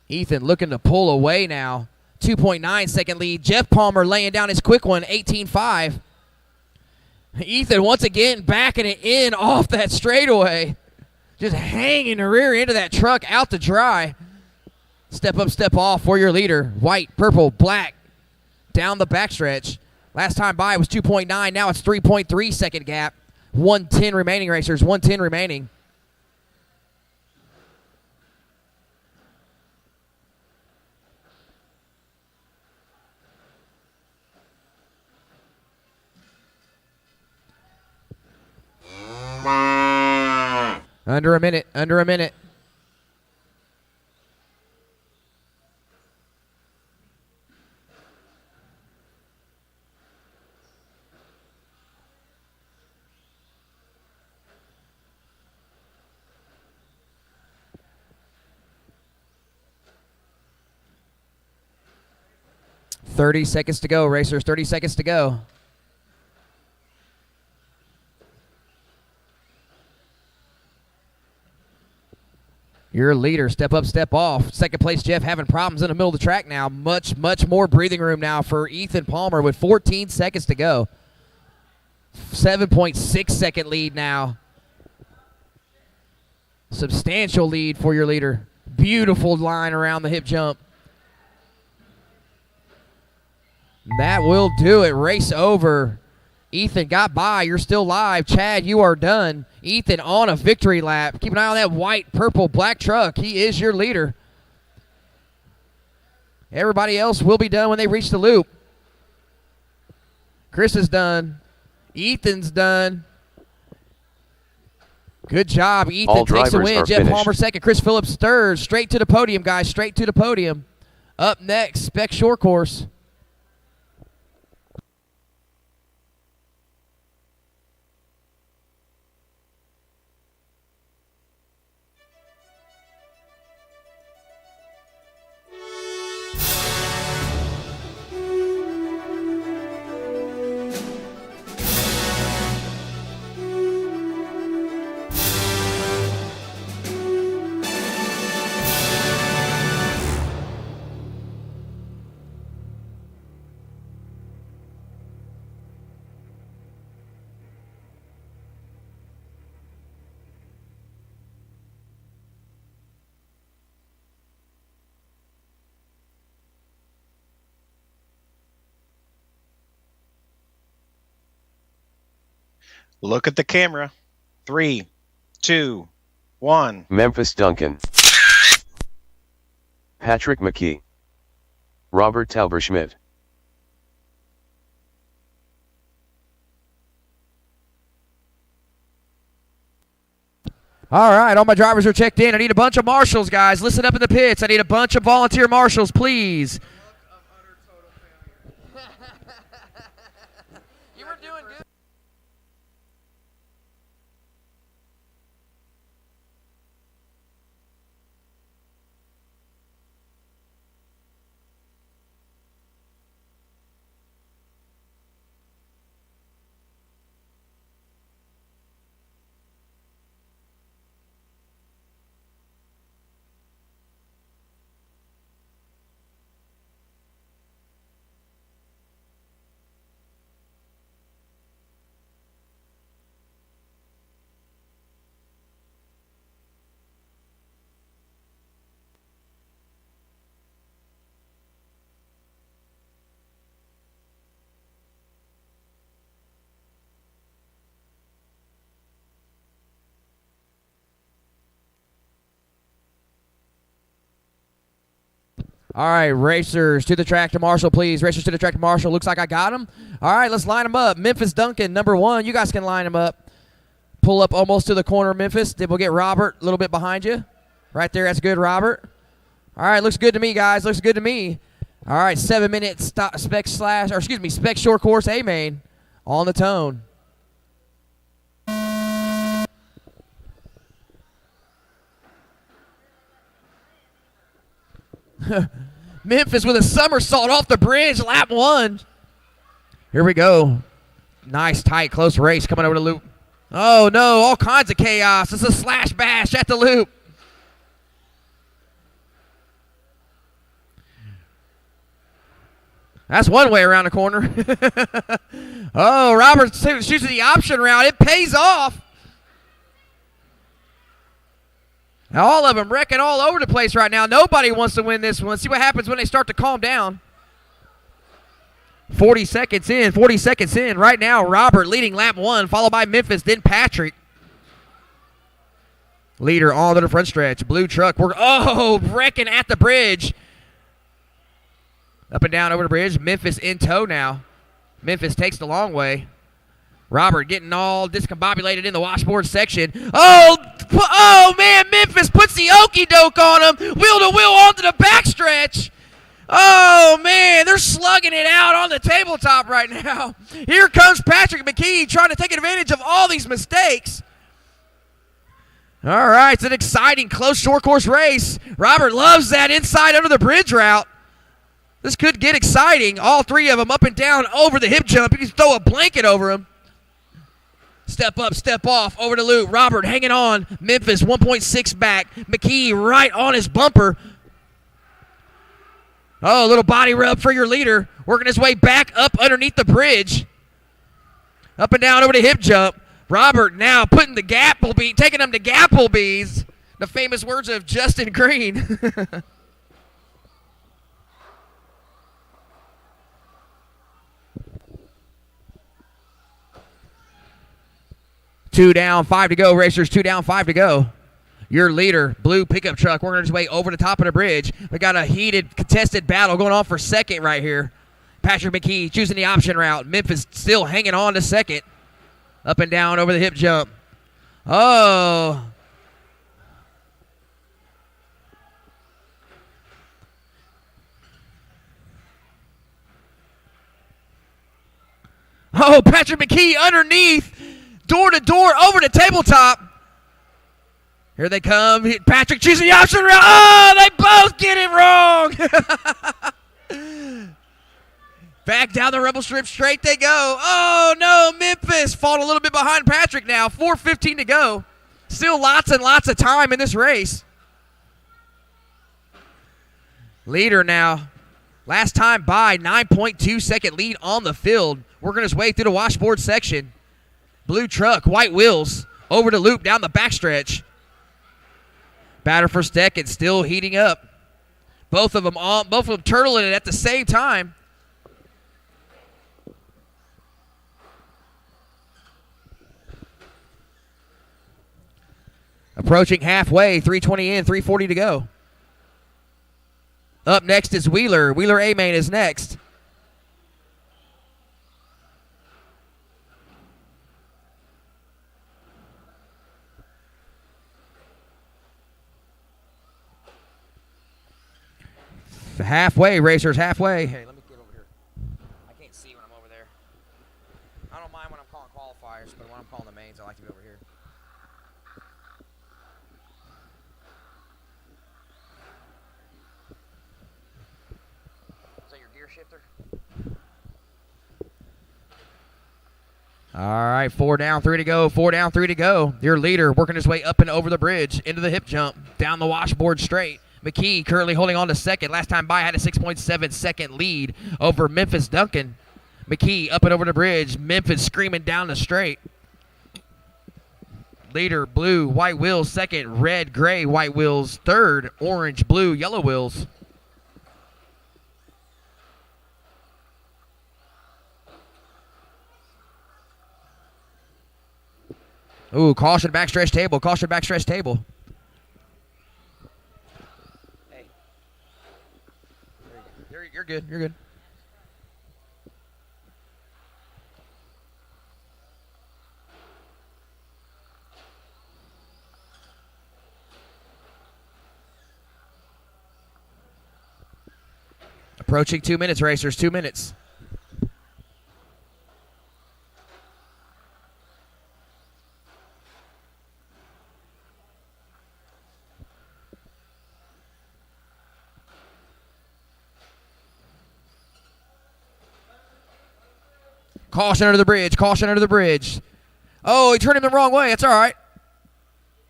Ethan looking to pull away now. 2.9 second lead. Jeff Palmer laying down his quick one, 18.5. Ethan once again backing it in off that straightaway. Just hanging the rear end of that truck out to dry. Step up, step off for your leader. White, purple, black. Down the backstretch. Last time by was 2.9. Now it's 3.3 second gap. 1:10 remaining, racers. 1:10 remaining. Under a minute. Under a minute. $30 seconds to go, racers. 30 seconds to go. Your leader, step up, step off. Second place, Jeff, having problems in the middle of the track now. Much more breathing room now for Ethan Palmer with 14 seconds to go. 7.6 second lead now. Substantial lead for your leader. Beautiful line around the hip jump. That will do it. Race over. Ethan got by. You're still live. Chad, you are done. Ethan on a victory lap. Keep an eye on that white, purple, black truck. He is your leader. Everybody else will be done when they reach the loop. Chris is done. Ethan's done. Good job. Ethan All takes the drivers win. are Jeff finished. Palmer second. Chris Phillips third. Straight to the podium, guys. Straight to the podium. Up next, Spec Short Course. Look at the camera. 3, 2, 1. Memphis Duncan. Patrick McKee. Robert Tauberschmidt. All right, all my drivers are checked in. I need a bunch of marshals, guys. Listen up in the pits. I need a bunch of volunteer marshals, please. You were doing good. All right, racers to the track to Marshall, please. Racers to the track to Marshall. Looks like I got them. All right, let's line them up. Memphis Duncan, number 1. You guys can line them up. Pull up almost to the corner of Memphis. Then we'll get Robert a little bit behind you. Right there, that's good, Robert. All right, looks good to me, guys. Looks good to me. All right, 7-minute spec short course A-main on the tone. Memphis with a somersault off the bridge, lap 1. Here we go. Nice, tight, close race coming over the loop. Oh, no, all kinds of chaos. It's a slash bash at the loop. That's one way around the corner. Oh, Robert choosing the option route. It pays off. All of them wrecking all over the place right now. Nobody wants to win this one. Let's see what happens when they start to calm down. 40 seconds in. Right now, Robert leading lap 1, followed by Memphis, then Patrick. Leader all to the front stretch. Blue truck. Wrecking at the bridge. Up and down over the bridge. Memphis in tow now. Memphis takes the long way. Robert getting all discombobulated in the washboard section. Oh, man, Memphis puts the okie doke on him. Wheel to wheel onto the backstretch. Oh, man, they're slugging it out on the tabletop right now. Here comes Patrick McKee trying to take advantage of all these mistakes. All right, it's an exciting close short course race. Robert loves that inside under the bridge route. This could get exciting. All three of them up and down over the hip jump. You can throw a blanket over them. Step up, step off, over the loop. Robert hanging on. Memphis 1.6 back. McKee right on his bumper. Oh, a little body rub for your leader. Working his way back up underneath the bridge. Up and down over the hip jump. Robert now putting the Gapplebee, taking them to Gapplebees. The famous words of Justin Green. 2 down, 5 to go, racers. 2 down, 5 to go. Your leader, blue pickup truck, working his way over the top of the bridge. We got a heated, contested battle going on for second right here. Patrick McKee choosing the option route. Memphis still hanging on to second. Up and down over the hip jump. Oh. Oh, Patrick McKee underneath, door to door, over the tabletop. Here they come. Patrick choosing the option route. Oh, they both get it wrong. Back down the rebel strip straight they go. Oh, no, Memphis falling a little bit behind Patrick now. 4:15 to go. Still lots and lots of time in this race. Leader now. Last time by, 9.2 second lead on the field. Working his way through the washboard section. Blue truck, white wheels. Over the loop, down the backstretch. Batter for second, still heating up. Both of them turtling it at the same time. Approaching halfway, 3:20 in, 3:40 to go. Up next is Wheeler. Wheeler A-Main is next. Halfway, racers, halfway. Hey, let me get over here. I can't see when I'm over there. I don't mind when I'm calling qualifiers, but when I'm calling the mains, I like to be over here. Is that your gear shifter? All right, 4 down, 3 to go. 4 down, 3 to go. Your leader working his way up and over the bridge, into the hip jump, down the washboard straight. McKee currently holding on to second. Last time by had a 6.7 second lead over Memphis Duncan. McKee up and over the bridge. Memphis screaming down the straight. Leader, blue, white wheels, second. Red, gray, white wheels, third. Orange, blue, yellow wheels. Ooh, caution backstretch table. Caution backstretch table. You're good. You're good. Approaching 2 minutes, racers. 2 minutes. Caution under the bridge. Caution under the bridge. Oh, he turned him the wrong way. It's all right.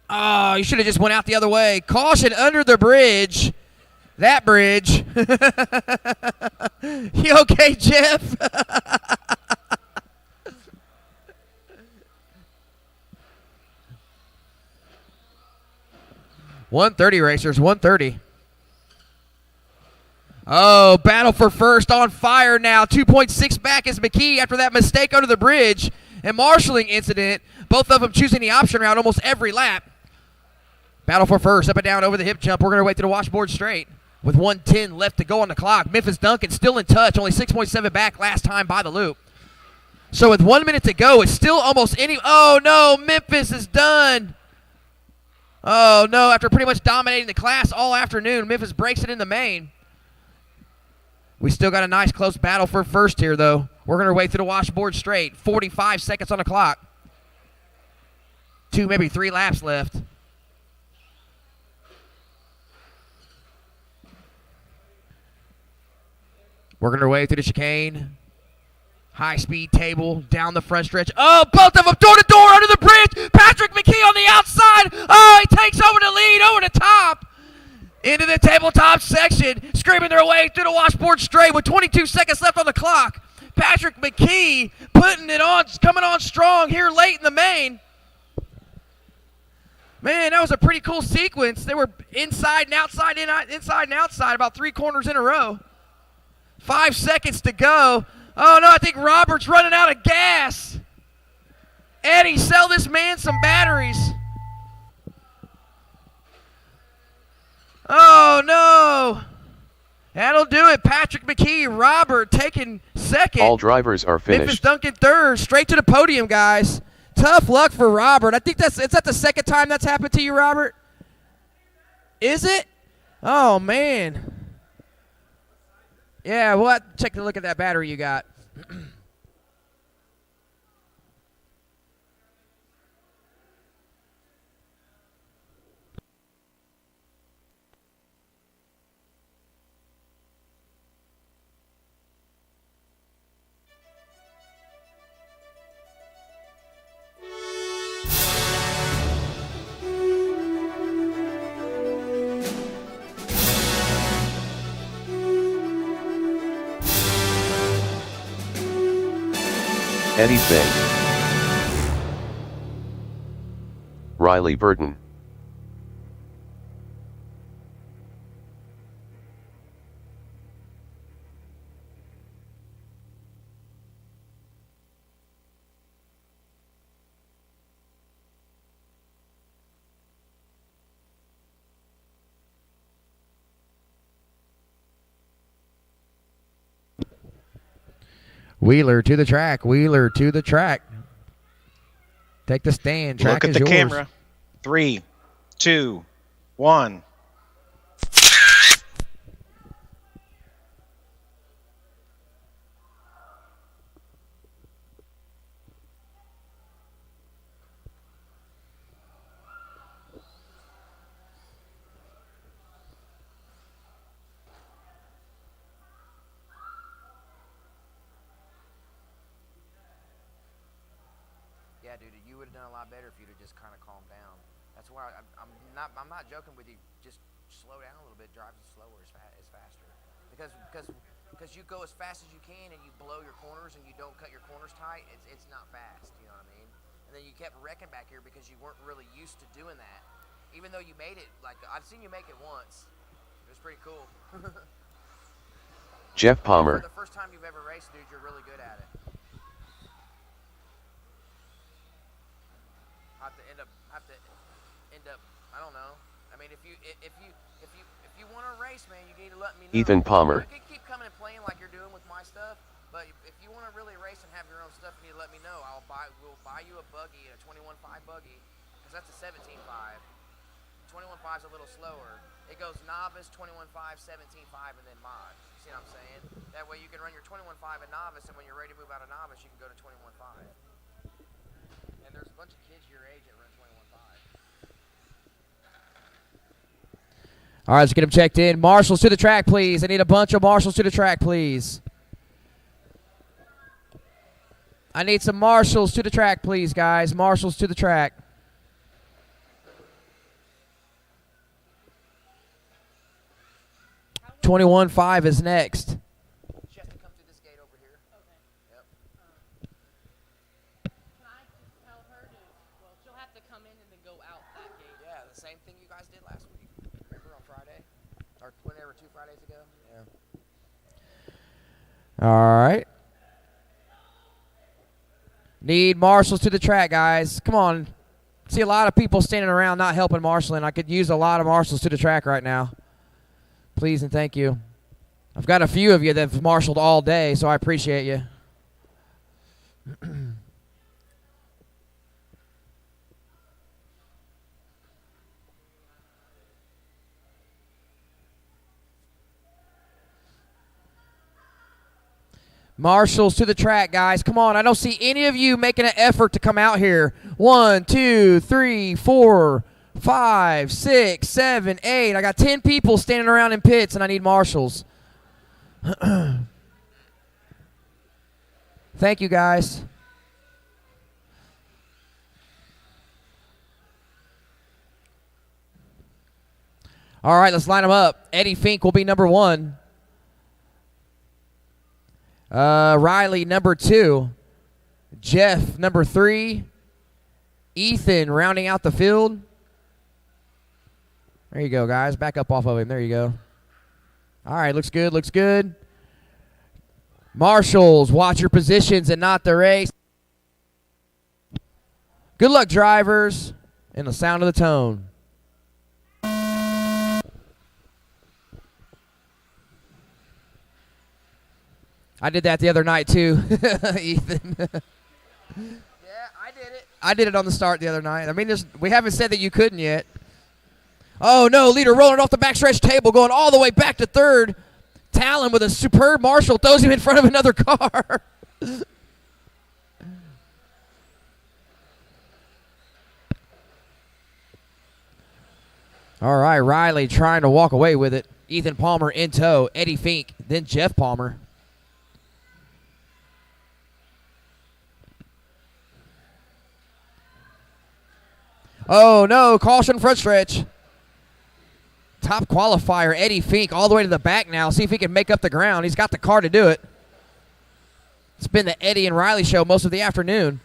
Oh, you should have just went out the other way. Caution under the bridge. That bridge. You okay, Jeff? 130 racers. 130. Oh, battle for first on fire now. 2.6 back is McKee after that mistake under the bridge and marshalling incident. Both of them choosing the option route almost every lap. Battle for first, up and down over the hip jump. We're going to wait to the washboard straight with 1:10 left to go on the clock. Memphis Duncan still in touch, only 6.7 back last time by the loop. So with 1 minute to go, it's still almost any. Oh, no, Memphis is done. Oh, no, after pretty much dominating the class all afternoon, Memphis breaks it in the main. We still got a nice close battle for first here, though. We're going to wait through the washboard straight. 45 seconds on the clock. 2, maybe 3 laps left. Working our way through the chicane. High-speed table down the front stretch. Oh, both of them door-to-door under the bridge. Patrick McKee on the outside. Oh, he takes over the lead, over the top. Into the tabletop section, screaming their way through the washboard straight with 22 seconds left on the clock. Patrick McKee putting it on, coming on strong here late in the main. Man, that was a pretty cool sequence. They were inside and outside, inside and outside, about 3 corners in a row. 5 seconds to go. Oh, no, I think Robert's running out of gas. Eddie, sell this man some batteries. Oh, no. That'll do it. Patrick McKee, Robert taking second. All drivers are Memphis finished. Duncan third. Straight to the podium, guys. Tough luck for Robert. I think it's that the second time that's happened to you, Robert? Is it? Oh, man. Yeah, we'll have to take a look at that battery you got. Eddie Fink. Riley Burton. Wheeler to the track. Wheeler to the track. Take the stand. Track Look at is the yours. camera. 3, 2, 1. Yeah, dude, you would have done a lot better if you'd have just kind of calmed down. That's why I'm not joking with you. Just slow down a little bit. Drive slower is faster. Because you go as fast as you can and you blow your corners and you don't cut your corners tight. It's not fast. You know what I mean? And then you kept wrecking back here because you weren't really used to doing that. Even though you made it, like I've seen you make it once. It was pretty cool. Jeff Palmer. For the first time you've ever raced, dude, you're really good at it. Have to end up. I don't know. I mean, if you want to race, man, you need to let me know. Ethan Palmer. You can keep coming and playing like you're doing with my stuff, but if you want to really race and have your own stuff, you need to let me know. We'll buy you a buggy, a 21.5 buggy, because that's a 17.5. 21.5 is a little slower. It goes novice, 21.5, 17.5, and then mod. You see what I'm saying? That way you can run your 21.5 at novice, and when you're ready to move out of novice, you can go to 21.5. And there's a bunch of kids your age that run 21.5. All right, let's get them checked in. Marshals to the track, please. I need a bunch of marshals to the track, please. I need some marshals to the track, please, guys. Marshals to the track. $21.5 is next. She has to come through this gate over here. Okay. Yep. Can I just tell her to, well, she'll have to come in and then go out that gate. Yeah, the same thing you guys did last week. Remember on Friday? Or whenever, 2 Fridays ago? Yeah. All right. Need marshals to the track, guys. Come on. See a lot of people standing around not helping marshaling. I could use a lot of marshals to the track right now. Please and thank you. I've got a few of you that have marshaled all day, so I appreciate you. Marshals to the track, guys. Come on. I don't see any of you making an effort to come out here. 1, 2, 3, 4, 5, 6, 7, 8. I got 10 people standing around in pits, and I need marshals. Thank you, guys. All right, let's line them up. Eddie Fink will be number 1. Riley, number 2. Jeff, number 3. Ethan, rounding out the field. There you go, guys. Back up off of him. There you go. All right, looks good, looks good. Marshals, watch your positions and not the race. Good luck, drivers, and the sound of the tone. I did that the other night too, Ethan. I did it on the start the other night. I mean, we haven't said that you couldn't yet. Oh, no, leader rolling off the backstretch table, going all the way back to third. Talon with a superb Marshall throws him in front of another car. All right, Riley trying to walk away with it. Ethan Palmer in tow. Eddie Fink, then Jeff Palmer. Oh, no, caution front stretch. Top qualifier, Eddie Fink, all the way to the back now. See if he can make up the ground. He's got the car to do it. It's been the Eddie and Riley show most of the afternoon.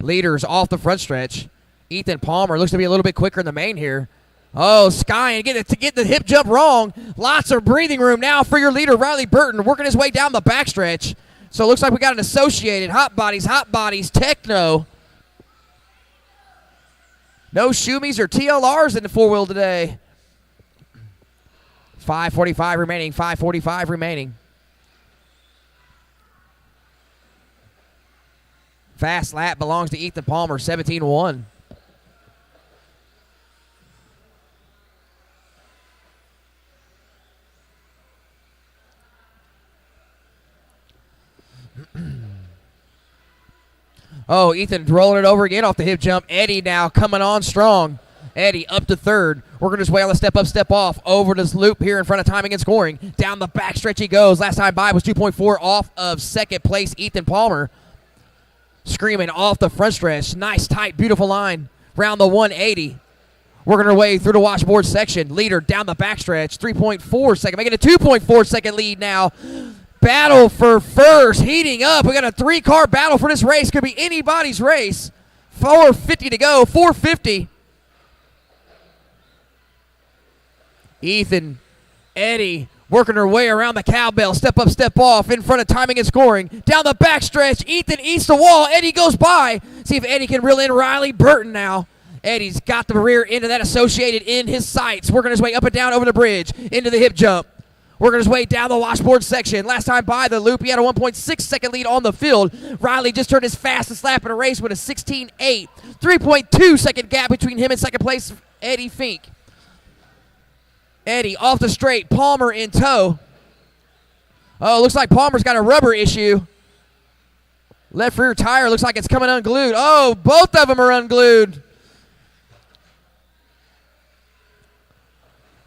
Leaders off the front stretch. Ethan Palmer looks to be a little bit quicker in the main here. Oh, Sky and get the hip jump wrong. Lots of breathing room now for your leader, Riley Burton, working his way down the backstretch. So it looks like we got an associated. Hot bodies, Techno. No Shumis or TLRs in the four-wheel today. 5:45 remaining. Fast lap belongs to Ethan Palmer, 17-1. Oh, Ethan rolling it over again off the hip jump. Eddie now coming on strong. Eddie up to third. Working his way on the step up, step off. Over this loop here in front of timing and scoring. Down the backstretch he goes. Last time by was 2.4 off of second place, Ethan Palmer. Screaming off the front stretch. Nice, tight, beautiful line. Round the 180. Working her way through the washboard section. Leader down the backstretch. 3.4 second. Making a 2.4 second lead now. Battle for first, heating up. We got a three-car battle for this race. Could be anybody's race. 4:50 to go, 4:50. Ethan, Eddie, working her way around the cowbell. Step up, step off, in front of timing and scoring. Down the backstretch, Ethan eats the wall. Eddie goes by. See if Eddie can reel in Riley Burton now. Eddie's got the rear end of that associated in his sights. Working his way up and down over the bridge, into the hip jump. Working his way down the washboard section. Last time by the loop, he had a 1.6 second lead on the field. Riley just turned his fastest lap in a race with a 16.8. 3.2 second gap between him and second place, Eddie Fink. Eddie off the straight. Palmer in tow. Oh, looks like Palmer's got a rubber issue. Left rear tire looks like it's coming unglued. Oh, both of them are unglued.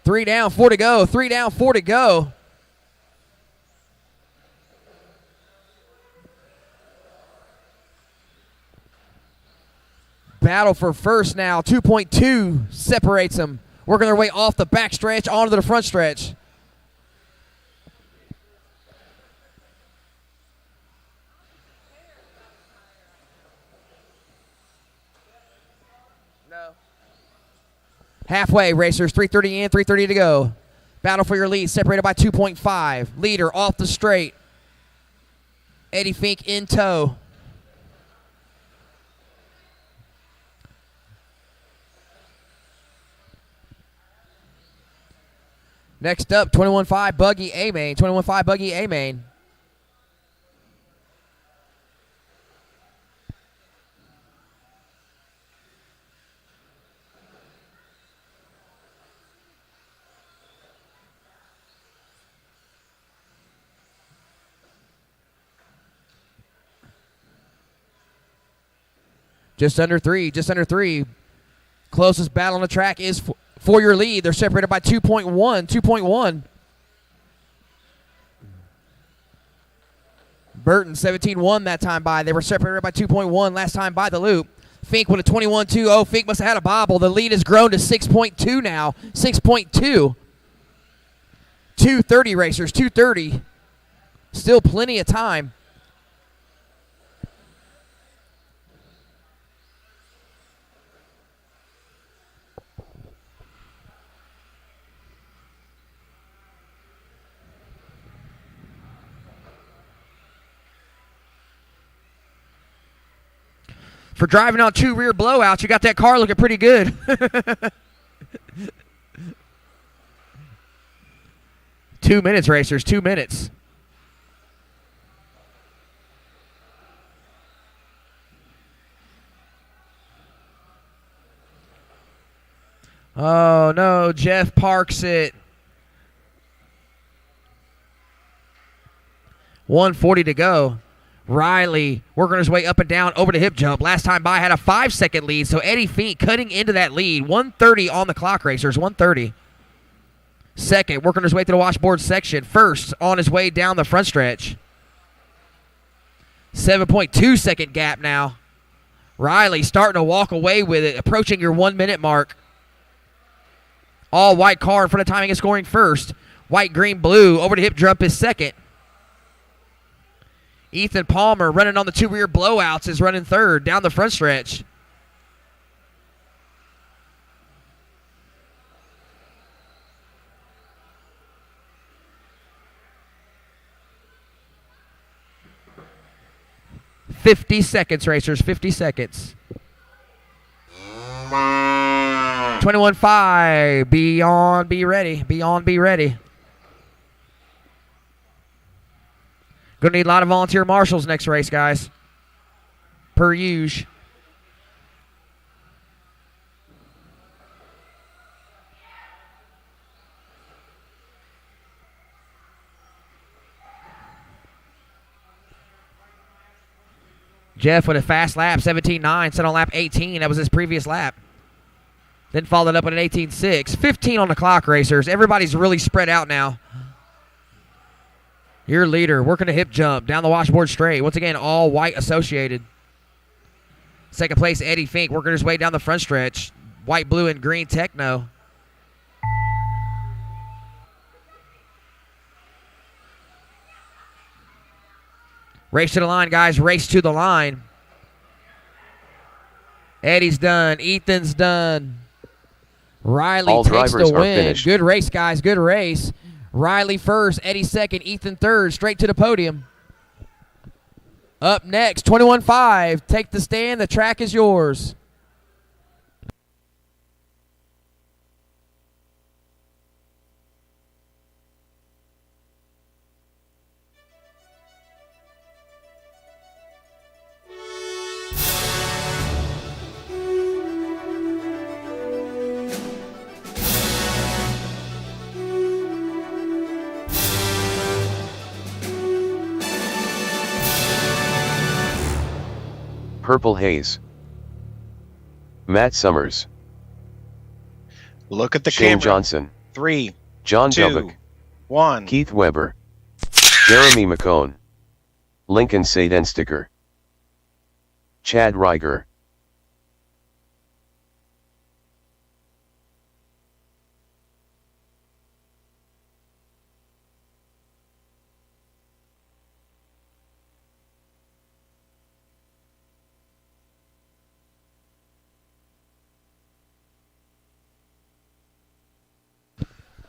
3 down, 4 to go. 3 down, 4 to go. Battle for first now. 2.2 separates them. Working their way off the back stretch onto the front stretch. Halfway, racers, 3:30 in, 3:30 to go. Battle for your lead, separated by 2.5. Leader off the straight. Eddie Fink in tow. Next up, 21.5 Buggy A-Main. 21.5 Buggy A-Main. Just under three. Closest battle on the track is for your lead. They're separated by 2.1. Burton, 17-1 that time by. They were separated by 2.1 last time by the loop. Fink with a 21-2. Oh, Fink must have had a bobble. The lead has grown to 6.2 now. 6.2. 2:30 racers, 2:30. Still plenty of time. For driving on 2 rear blowouts, you got that car looking pretty good. 2 minutes, racers, 2 minutes. Oh, no, Jeff parks it. 1:40 to go. Riley working his way up and down over the hip jump. Last time by had a 5-second lead, so Eddie Fink cutting into that lead. 1:30 on the clock, racers, 1:30. Second, working his way through the washboard section. First, on his way down the front stretch. 7.2 second gap now. Riley starting to walk away with it, approaching your 1 minute mark. All white car in front of timing and scoring first. White, green, blue over the hip jump is second. Ethan Palmer running on the 2 rear blowouts is running third down the front stretch. "50 seconds, racers, 50 seconds. 21.5. Be on, be ready. Be on, be ready. Going to need a lot of volunteer marshals next race, guys. Per usual. Jeff with a fast lap, 17.9, set on lap 18. That was his previous lap. Then followed up with an 18.6. 15 on the clock, racers. Everybody's really spread out now. Your leader working a hip jump down the washboard straight. Once again, all white associated. Second place, Eddie Fink working his way down the front stretch. White, blue, and green techno. Race to the line, guys. Race to the line. Eddie's done. Ethan's done. Riley All takes the drivers are win. finished. Good race, guys. Good race. Riley first, Eddie second, Ethan third, straight to the podium. Up next, 21.5. Take the stand. The track is yours. Purple Haze. Matt Summers. Look at the Shane camera. Johnson. 3, John 2, Dubbock. 1. Keith Weber. Jeremy McCone. Lincoln Sadensticker. Chad Reiger.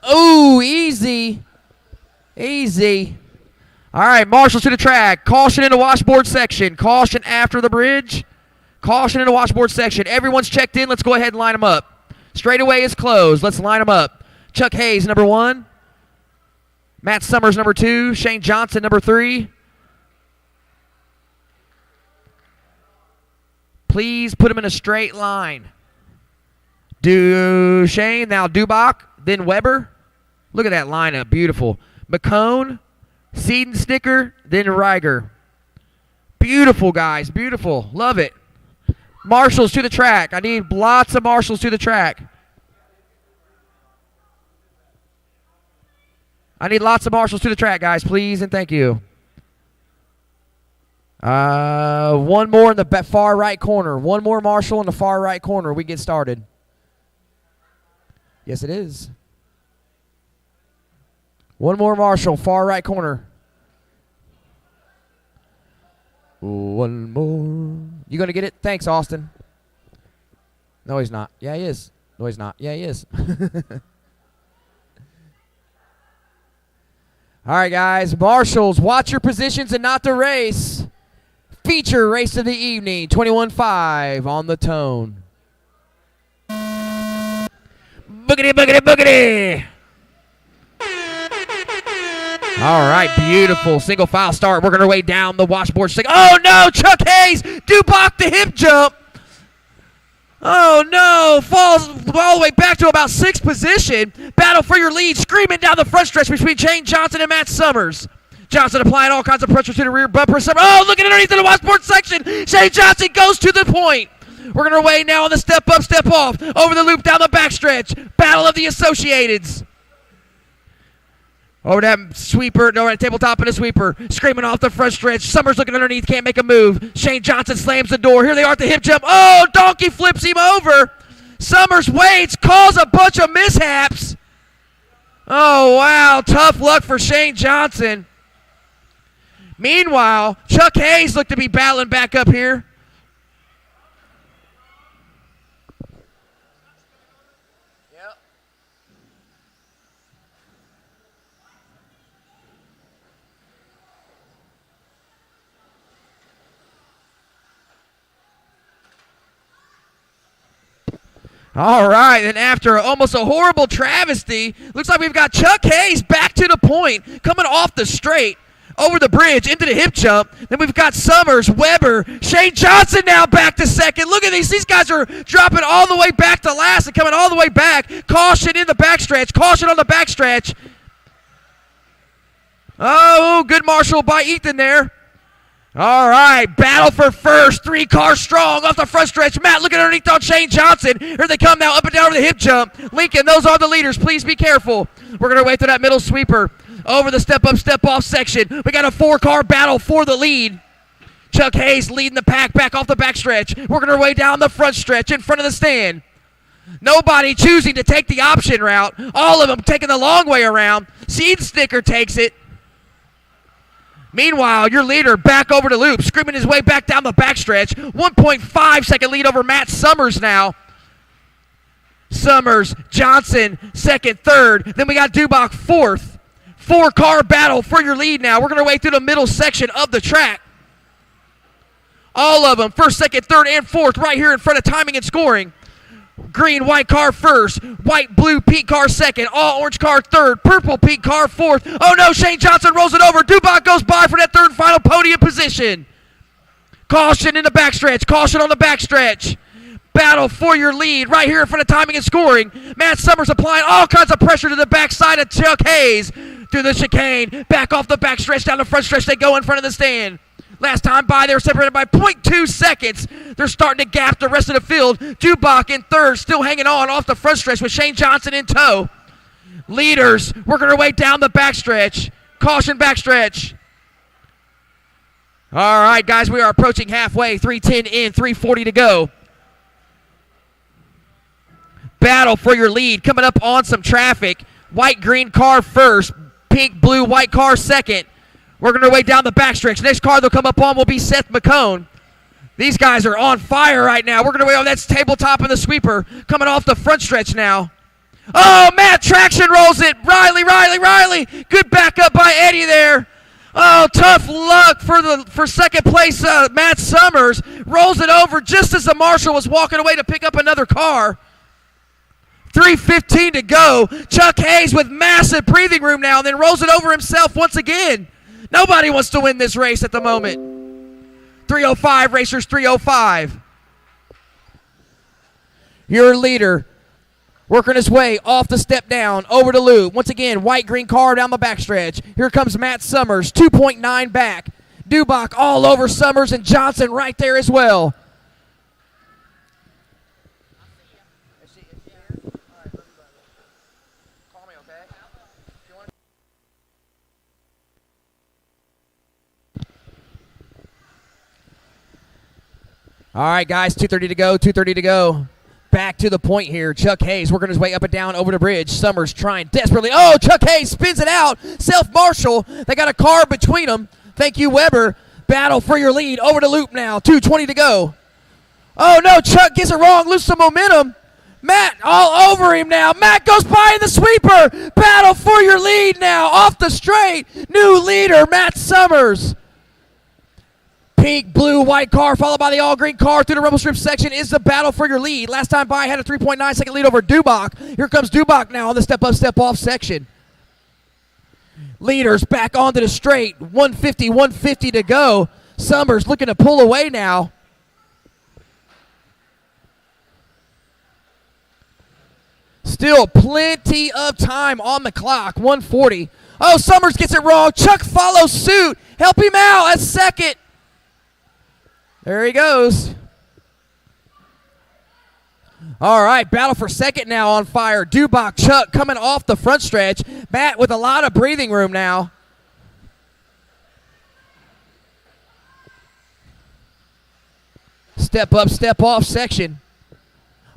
Oh, easy. Easy. All right, marshals to the track. Caution in the washboard section. Caution after the bridge. Caution in the washboard section. Everyone's checked in. Let's go ahead and line them up. Straightaway is closed. Let's line them up. Chuck Hayes, number 1. Matt Summers, number 2. Shane Johnson, number 3. Please put them in a straight line. Shane, now Dubach, then Weber. Look at that lineup. Beautiful. McCone, Seedensticker, then Reiger. Beautiful, guys. Beautiful. Love it. Marshals to the track. I need lots of marshals to the track. I need lots of marshals to the track, guys, please, and thank you. One more in the far right corner. One more marshal in the far right corner. We get started. Yes, it is. One more marshal, far right corner. One more. You going to get it? Thanks, Austin. No, he's not. Yeah, he is. No, he's not. Yeah, he is. All right, guys. Marshals, watch your positions and not the race. feature race of the evening, 21.5 on the tone. Boogity, boogity, boogity. All right, beautiful single file start. Working our way down the washboard. Oh, no, Chuck Hayes, Dubach the hip jump. Oh, no, falls all the way back to about sixth position. Battle for your lead, screaming down the front stretch between Shane Johnson and Matt Summers. Johnson applying all kinds of pressure to the rear bumper. Oh, looking underneath in the washboard section. Shane Johnson goes to the point. Working our way now on the step up, step off. Over the loop, down the backstretch. Battle of the Associateds. Over that sweeper, no, that tabletop and a sweeper. Screaming off the front stretch. Summers looking underneath, can't make a move. Shane Johnson slams the door. Here they are at the hip jump. Oh, Donkey flips him over. Summers waits, calls a bunch of mishaps. Oh, wow, tough luck for Shane Johnson. Meanwhile, Chuck Hayes looked to be battling back up here. All right, and after almost a horrible travesty, looks like we've got Chuck Hayes back to the point, coming off the straight, over the bridge, into the hip jump. Then we've got Summers, Weber, Shane Johnson now back to second. Look at these. These guys are dropping all the way back to last and coming all the way back. Caution in the backstretch. Caution on the backstretch. Oh, good marshal by Ethan there. All right, battle for first. 3 cars strong off the front stretch. Matt looking underneath on Shane Johnson. Here they come now, up and down over the hip jump. Lincoln, those are the leaders. Please be careful. We're going to wait through that middle sweeper. Over the step-up, step-off section. We got a 4-car battle for the lead. Chuck Hayes leading the pack back off the backstretch. Working our way down the front stretch in front of the stand. Nobody choosing to take the option route. All of them taking the long way around. Seed Sticker takes it. Meanwhile, your leader back over the loop, screaming his way back down the backstretch. 1.5 second lead over Matt Summers now. Summers, Johnson, second, third. Then we got Dubach fourth. 4-car battle for your lead now. We're going to way through the middle section of the track. All of them, first, second, third, and fourth, right here in front of timing and scoring. Green, white car first. White, blue, pink car second. All orange car third. Purple, pink car fourth. Oh no, Shane Johnson rolls it over. Dubach goes by for that third and final podium position. Caution in the backstretch. Caution on the backstretch. Battle for your lead right here in front of timing and scoring. Matt Summers applying all kinds of pressure to the backside of Chuck Hayes. Through the chicane. Back off the backstretch. Down the front stretch. They go in front of the stand. Last time by, they were separated by 0.2 seconds. They're starting to gap the rest of the field. Dubach in third, still hanging on off the front stretch with Shane Johnson in tow. Leaders working their way down the backstretch. Caution backstretch. All right, guys, we are approaching halfway. 3:10 in, 3:40 to go. Battle for your lead. Coming up on some traffic. White, green car first. Pink, blue, white car second. Working their way down the backstretch. Next car they'll come up on will be Seth McCone. These guys are on fire right now. Working their way on that tabletop and the sweeper. Coming off the front stretch now. Oh, Matt Traction rolls it. Riley. Good backup by Eddie there. Oh, tough luck for second place. Matt Summers rolls it over just as the marshal was walking away to pick up another car. 3:15 to go. Chuck Hayes with massive breathing room now and then rolls it over himself once again. Nobody wants to win this race at the moment. 3:05, racers, 3:05. Your leader working his way off the step down, over the loop. Once again, white, green car down the backstretch. Here comes Matt Summers, 2.9 back. Dubach all over Summers and Johnson right there as well. All right, guys, 2:30 to go. Back to the point here. Chuck Hayes working his way up and down over the bridge. Summers trying desperately. Oh, Chuck Hayes spins it out. Self-marshal. They got a car between them. Thank you, Weber. Battle for your lead. Over the loop now. 2:20 to go. Oh, no, Chuck gets it wrong. Loses some momentum. Matt all over him now. Matt goes by in the sweeper. Battle for your lead now. Off the straight. New leader, Matt Summers. Pink, blue, white car, followed by the all-green car through the rumble strip section is the battle for your lead. Last time by had a 3.9 second lead over Dubach. Here comes Dubach now on the step-up, step-off section. Leaders back onto the straight. 150 to go. Summers looking to pull away now. Still plenty of time on the clock. 140. Oh, Summers gets it wrong. Chuck follows suit. Help him out at second. There he goes. All right, battle for second now on fire. Dubach, Chuck coming off the front stretch. Matt with a lot of breathing room now. Step up, step off section.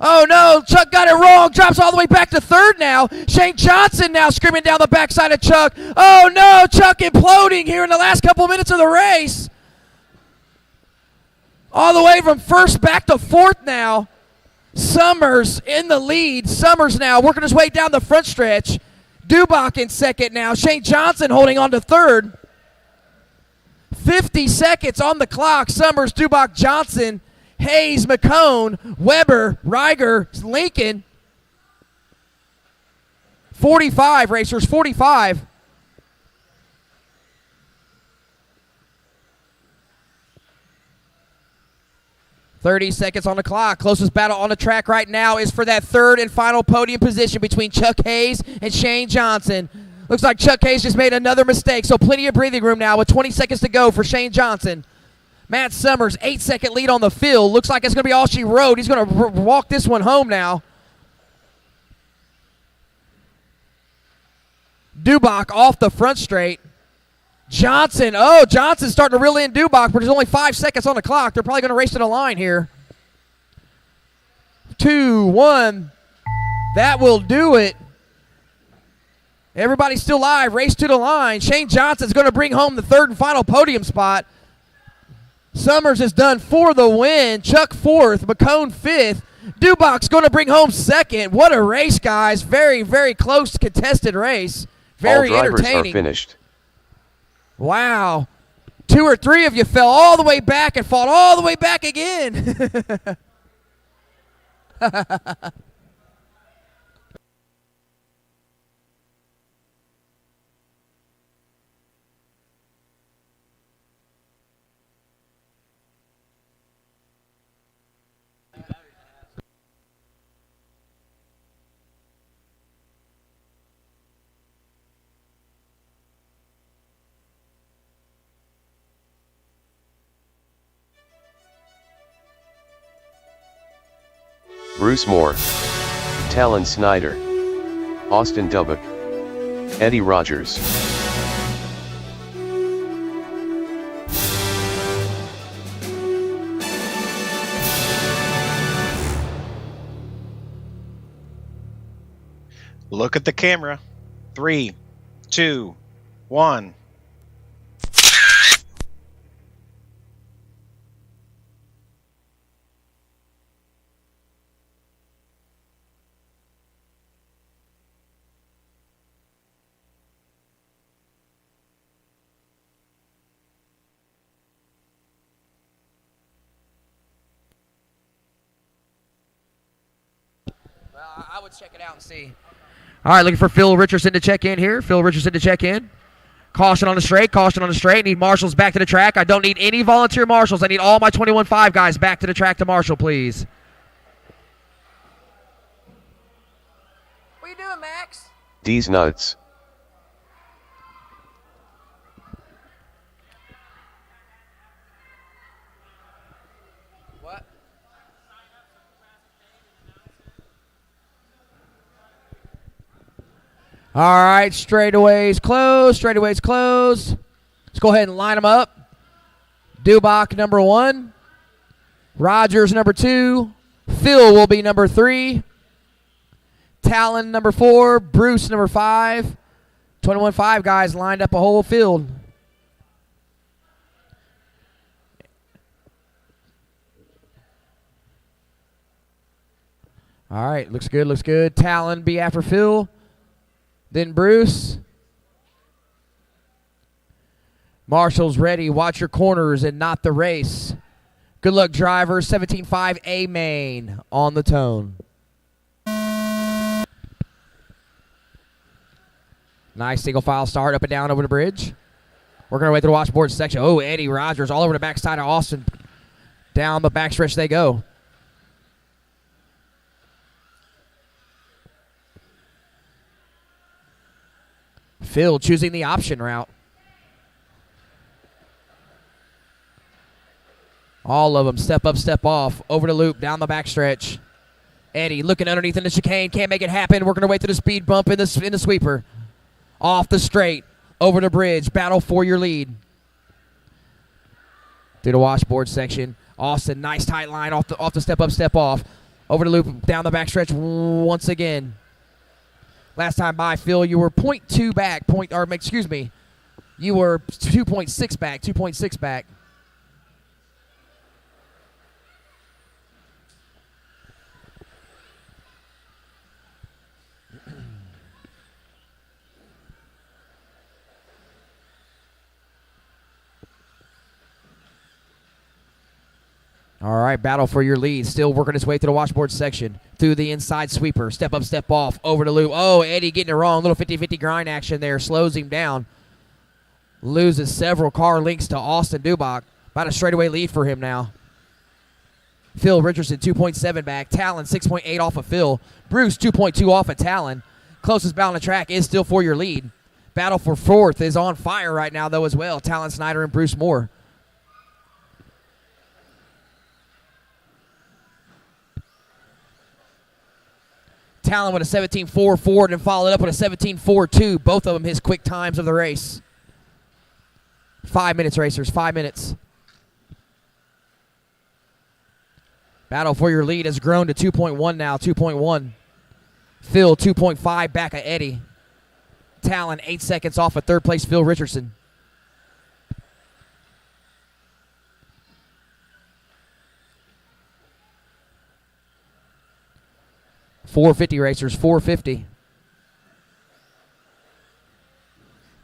Oh no, Chuck got it wrong. Drops all the way back to third now. Shane Johnson now screaming down the backside of Chuck. Oh no, Chuck imploding here in the last couple minutes of the race. All the way from first back to fourth now. Summers in the lead. Summers now working his way down the front stretch. Dubach in second now. Shane Johnson holding on to third. 50 seconds on the clock. Summers, Dubach, Johnson, Hayes, McCone, Weber, Reiger, Lincoln. 45 racers, 45. .30 seconds on the clock. Closest battle on the track right now is for that third and final podium position between Chuck Hayes and Shane Johnson. Looks like Chuck Hayes just made another mistake, so plenty of breathing room now with 20 seconds to go for Shane Johnson. Matt Summers, 8-second lead on the field. Looks like it's going to be all she wrote. He's going to walk this one home now. Dubach off the front straight. Johnson, Johnson's starting to reel in Dubach, but there's only 5 seconds on the clock. They're probably going to race to the line here. 2, 1. That will do it. Everybody's still live. Race to the line. Shane Johnson's going to bring home the third and final podium spot. Summers is done for the win. Chuck fourth. McCone fifth. Dubach's going to bring home second. What a race, guys. Very, very close contested race. Very all drivers entertaining. Are finished. Wow. 2 or 3 of you fell all the way back and fought all the way back again. Bruce Moore, Talon Snyder, Austin Dubbock, Eddie Rogers. Look at the camera. 3, 2, 1. I would check it out and see. All right, looking for Phil Richardson to check in here. Phil Richardson to check in. Caution on the straight. Caution on the straight. Need marshals back to the track. I don't need any volunteer marshals. I need all my 21.5 guys back to the track to marshal, please. What are you doing, Max? D's nuts. What? All right, straightaways closed. Straightaways closed. Let's go ahead and line them up. Dubach, number 1. Rogers, number 2. Phil will be number 3. Talon, number 4. Bruce, number 5. 21.5 guys lined up a whole field. All right, looks good, looks good. Talon be after Phil. Then Bruce. Marshall's ready. Watch your corners and not the race. Good luck, driver. 17.5 A main on the tone. Nice single file start up and down over the bridge. Working our way through the washboard section. Oh, Eddie Rogers all over the backside of Austin. Down the backstretch they go. Phil choosing the option route. All of them step up, step off. Over the loop, down the backstretch. Eddie looking underneath in the chicane. Can't make it happen. Working our way through the speed bump in the sweeper. Off the straight. Over the bridge. Battle for your lead. Through the washboard section. Austin, nice tight line off the step up, step off. Over the loop, down the backstretch once again. Last time by, Phil, you were 0.2 back. You were 2.6 back. 2.6 back. All right, battle for your lead. Still working his way through the washboard section. Through the inside sweeper. Step up, step off. Over the loop. Oh, Eddie getting it wrong. Little 50-50 grind action there. Slows him down. Loses several car links to Austin Dubach. About a straightaway lead for him now. Phil Richardson, 2.7 back. Talon, 6.8 off of Phil. Bruce, 2.2 off of Talon. Closest battle on the track is still for your lead. Battle for fourth is on fire right now, though, as well. Talon Snyder and Bruce Moore. Talon with a 17.4 forward and followed up with a 17.42. Both of them his quick times of the race. 5 minutes, racers. 5 minutes. Battle for your lead has grown to 2.1 now. 2.1. Phil, 2.5 back of Eddie. Talon, 8 seconds off of third place Phil Richardson. .450 racers, 450.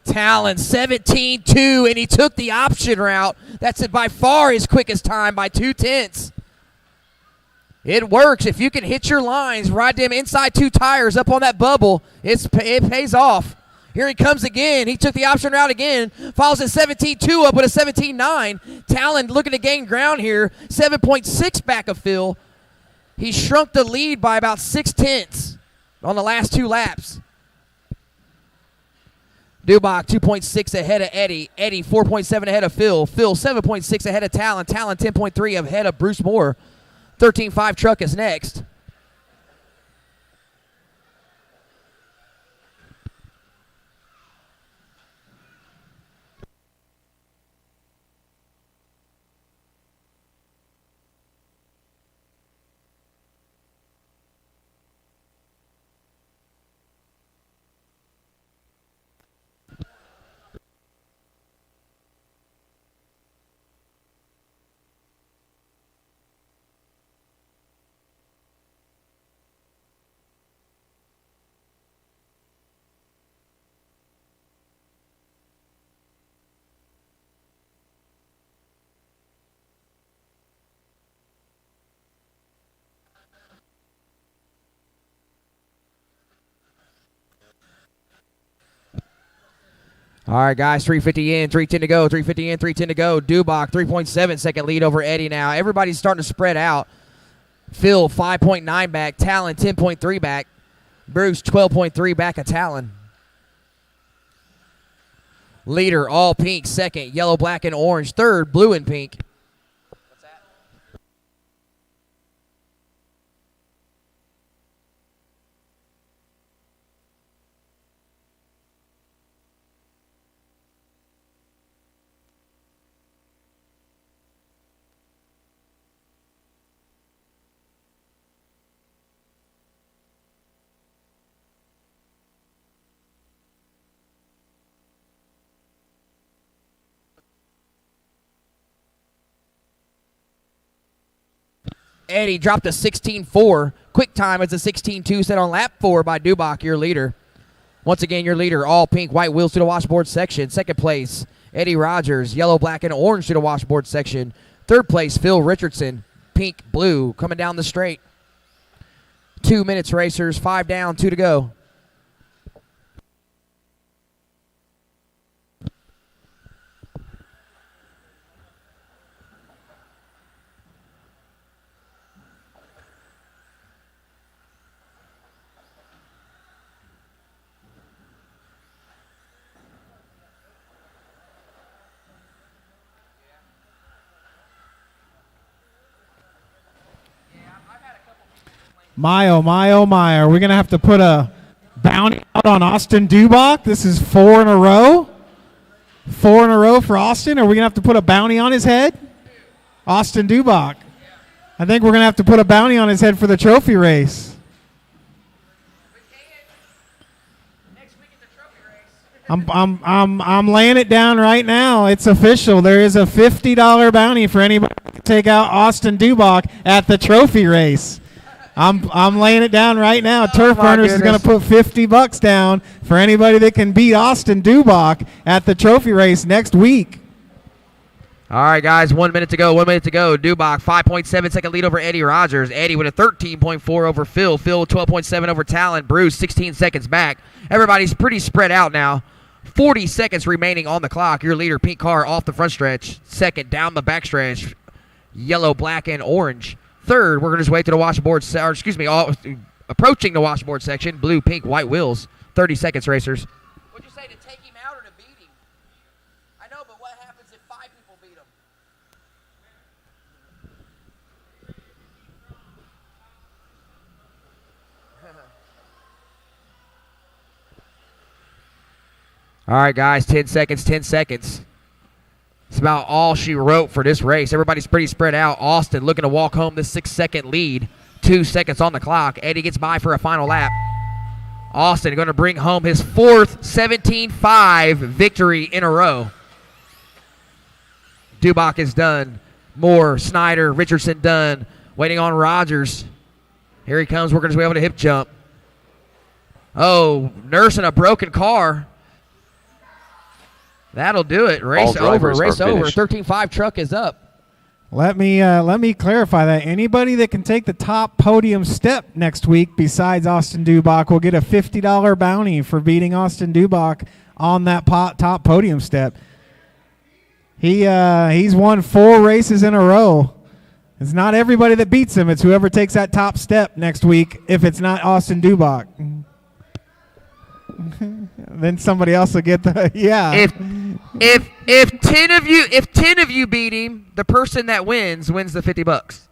Talon, 17.2, and he took the option route. That's by far his quickest time by 2/10. It works. If you can hit your lines, ride them inside two tires up on that bubble, it pays off. Here he comes again. He took the option route again. Follows at 17.2 up with a 17.9. Talon looking to gain ground here. 7.6 back of Phil. He shrunk the lead by about 6/10 on the last 2 laps. Dubach 2.6 ahead of Eddie. Eddie 4.7 ahead of Phil. Phil 7.6 ahead of Talon. Talon 10.3 ahead of Bruce Moore. 13.5 truck is next. All right, guys, 350 in, 310 to go, 350 in, 310 to go. Dubach, 3.7 second lead over Eddie now. Everybody's starting to spread out. Phil, 5.9 back. Talon, 10.3 back. Bruce, 12.3 back of Talon. Leader, all pink. Second, yellow, black, and orange. Third, blue and pink. Eddie dropped a 16.4. Quick time is a 16.2 set on lap 4 by Dubach, your leader. Once again, your leader, all pink, white wheels to the washboard section. Second place Eddie Rogers. Yellow, black, and orange to the washboard section. Third place, Phil Richardson. Pink, blue, coming down the straight. 2 minutes, racers. 5 down, 2 to go. My, oh my, oh my. Are we going to have to put a bounty out on Austin Dubach? This is 4 in a row. 4 in a row for Austin. Are we going to have to put a bounty on his head? Austin Dubach. I think we're going to have to put a bounty on his head for the trophy race. I'm laying it down right now. It's official. There is a $50 bounty for anybody to take out Austin Dubach at the trophy race. I'm laying it down right now. TurfBurners is going to put $50 down for anybody that can beat Austin Dubach at the trophy race next week. All right, guys, 1 minute to go. 1 minute to go. Dubach, 5.7 second lead over Eddie Rogers. Eddie with a 13.4 over Phil. Phil with 12.7 over Talon. Bruce, 16 seconds back. Everybody's pretty spread out now. 40 seconds remaining on the clock. Your leader, Pink Car, off the front stretch. Second, down the back stretch. Yellow, black, and orange. Third, we're going to just wait to the washboard, approaching the washboard section. Blue, pink, white wheels. 30 seconds, racers. What'd you say, to take him out or to beat him? I know, but what happens if 5 people beat him? All right, guys, 10 seconds, 10 seconds. It's about all she wrote for this race. Everybody's pretty spread out. Austin looking to walk home this 6-second lead. 2 seconds on the clock. Eddie gets by for a final lap. Austin going to bring home his 4th 17-5 victory in a row. Dubach is done. Moore, Snyder, Richardson done. Waiting on Rogers. Here he comes, working his way over to hip jump. Oh, nursing a broken car. That'll do it. Race over. Race over. 13-5 truck is up. Let me clarify that. Anybody that can take the top podium step next week besides Austin Dubach will get a $50 bounty for beating Austin Dubach on that top podium step. He's won 4 races in a row. It's not everybody that beats him. It's whoever takes that top step next week if it's not Austin Dubach. Then somebody else will get the If 10 of you beat him, the person that wins the $50.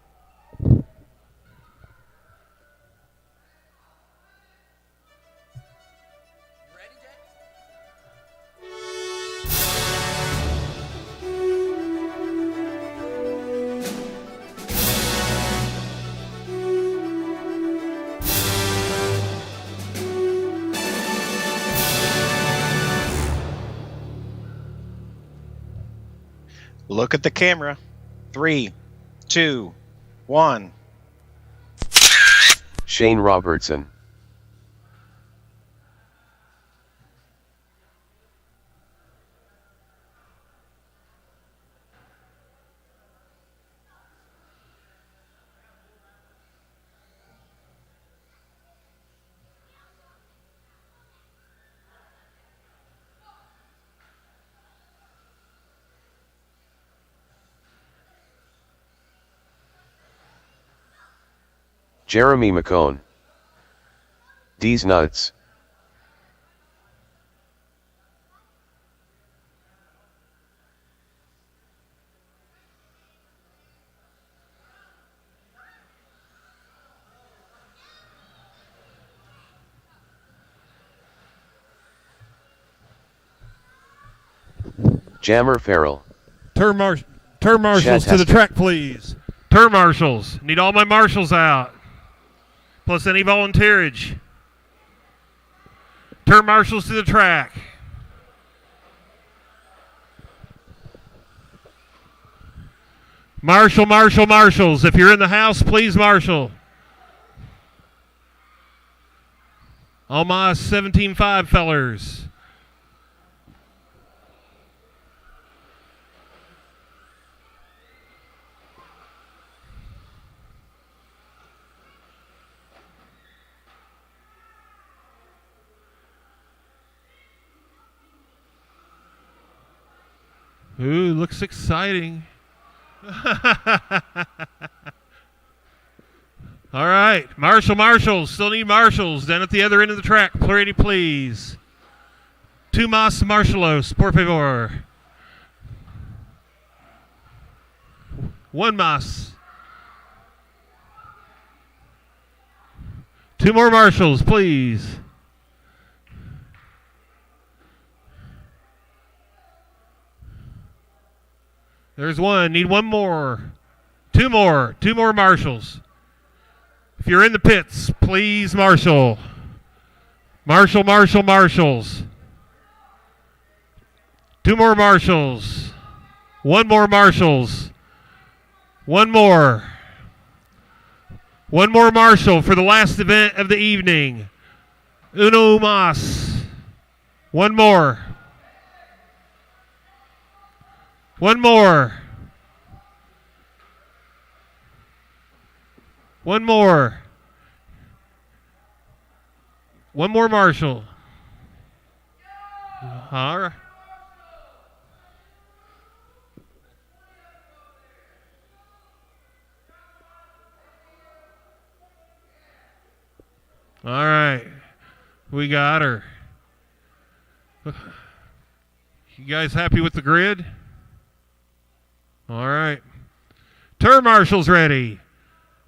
Look at the camera. 3, 2, 1. Shane Robertson. Jeremy McCone. D's nuts. Jammer Farrell. Turn marshals to the track, please. Turn marshals. Need all my marshals out. Plus any volunteerage. Turn marshals to the track. Marshals. If you're in the house, please marshal. All my 17-5 fellers. Ooh, looks exciting. All right, marshals. Still need marshals. Down at the other end of the track. Pretty please. Two más marshalos, por favor. One más. Two more marshals, please. There's one. Need one more. Two more. Two more marshals. If you're in the pits, please marshal. Marshals. Two more marshals. One more marshals. One more. One more marshal for the last event of the evening. Uno más. One more. One more. One more. One more marshal. All right. All right. We got her. You guys happy with the grid? All right. Turn marshals ready.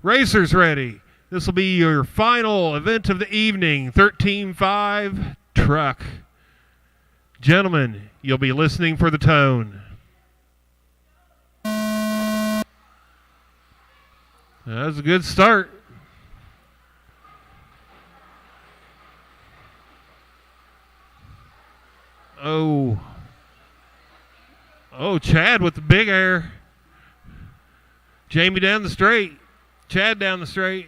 Racers ready. This will be your final event of the evening. 13.5 truck. Gentlemen, you'll be listening for the tone. That was a good start. Oh, Chad with the big air. Jamie down the straight. Chad down the straight.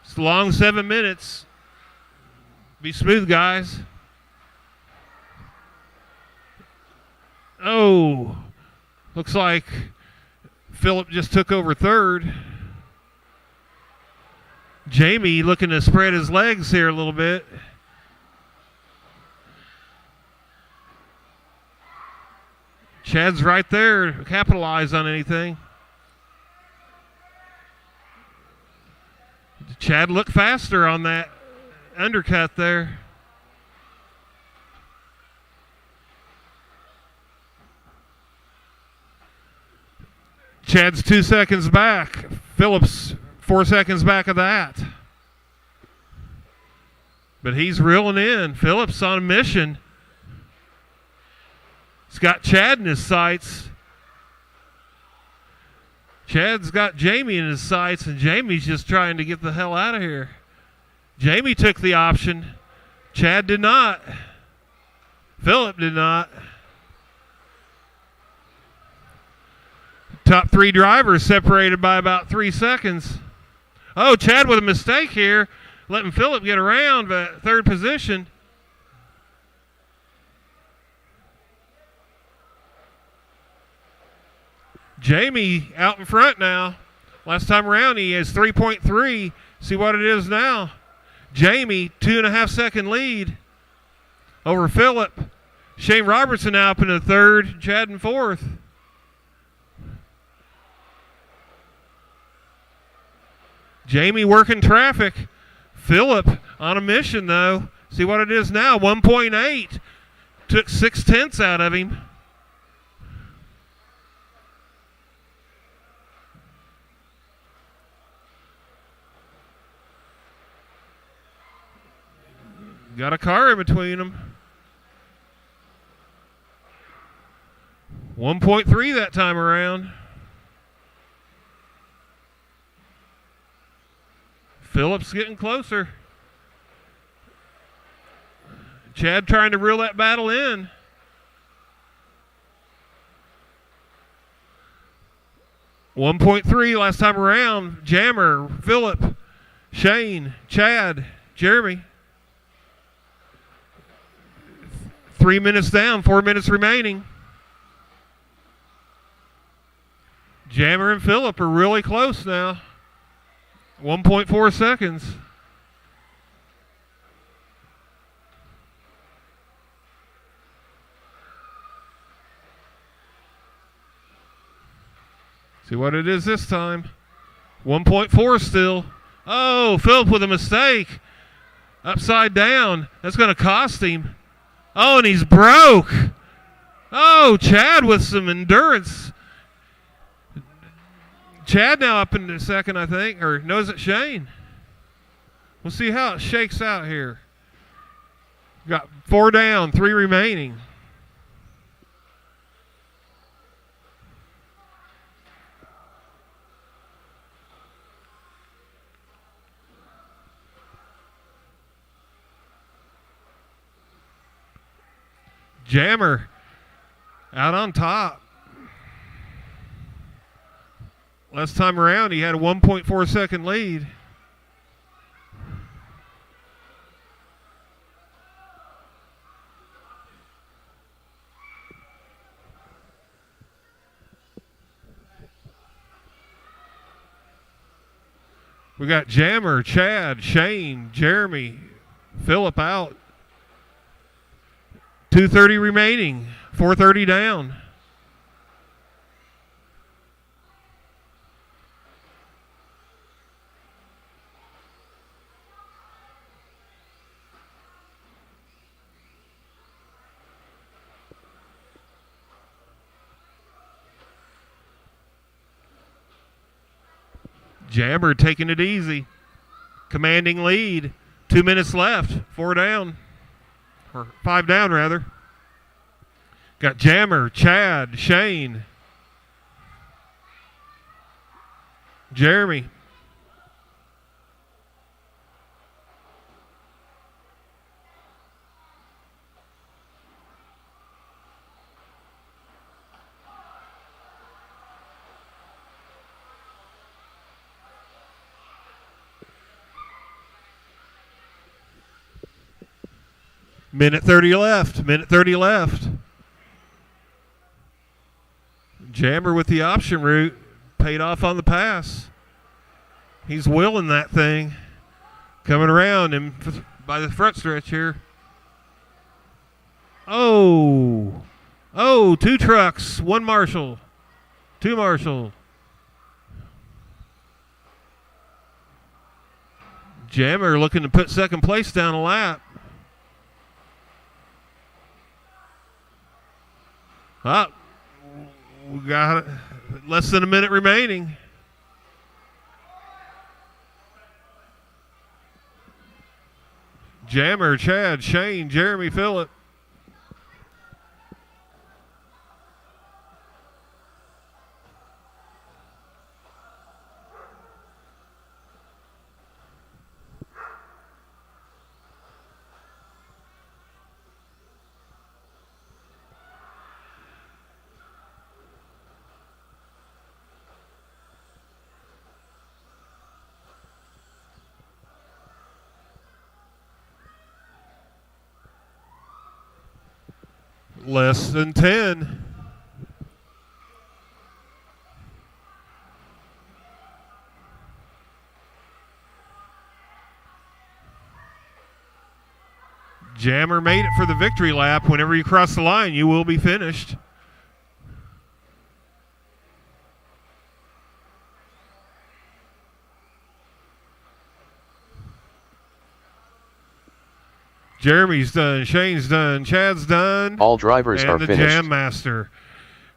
It's a long 7 minutes. Be smooth, guys. Oh, looks like Phillip just took over third. Jamie looking to spread his legs here a little bit. Chad's right there to capitalize on anything. Chad looked faster on that undercut there. Chad's 2 seconds back. Phillip's 4 seconds back of that. But he's reeling in. Phillip's on a mission. He's got Chad in his sights. Chad's got Jamie in his sights, and Jamie's just trying to get the hell out of here. Jamie took the option. Chad did not. Phillip did not. Top three drivers separated by about 3 seconds. Oh, Chad with a mistake here, letting Phillip get around, but third position. Jamie out in front now. Last time around he has 3.3. See what it is now. Jamie, 2.5 second lead over Phillip. Shane Robertson now up in the third, Chad in fourth. Jamie working traffic. Phillip on a mission, though. See what it is now, 1.8. Took 0.6 out of him. Got a car in between them. 1.3 that time around. Phillip's getting closer. Chad trying to reel that battle in. .3 last time around. Jammer, Phillip, Shane, Chad, Jeremy. 3 minutes down, 4 minutes remaining. Jammer and Phillip are really close now. 1.4 seconds. See what it is this time. 1.4 still. Oh, Philip with a mistake. Upside down. That's going to cost him. Oh, and he's broke. Oh, Chad with some endurance. Chad now up in the second, I think. Or no, is it Shane? We'll see how it shakes out here. Got 4 down, 3 remaining. Jammer out on top. Last time around, he had a 1.4 second lead. We got Jammer, Chad, Shane, Jeremy, Phillip out. 2:30 remaining, 4:30 down. Jammer taking it easy. Commanding lead. 2 minutes left. 4 down. Or 5 down, rather. Got Jammer, Chad, Shane, Jeremy. Minute 30 left. Minute 30 left. Jammer with the option route. Paid off on the pass. He's willing that thing. Coming around and by the front stretch here. Oh. Oh, 2 trucks. 1 Marshall. 2 Marshall. Jammer looking to put second place down a lap. Ah, we got less than a minute remaining. Jammer, Chad, Shane, Jeremy, Phillip. Less than 10. Jammer made it for the victory lap. Whenever you cross the line, you will be finished. Jeremy's done, Shane's done, Chad's done. All drivers and are the finished. Jam Master.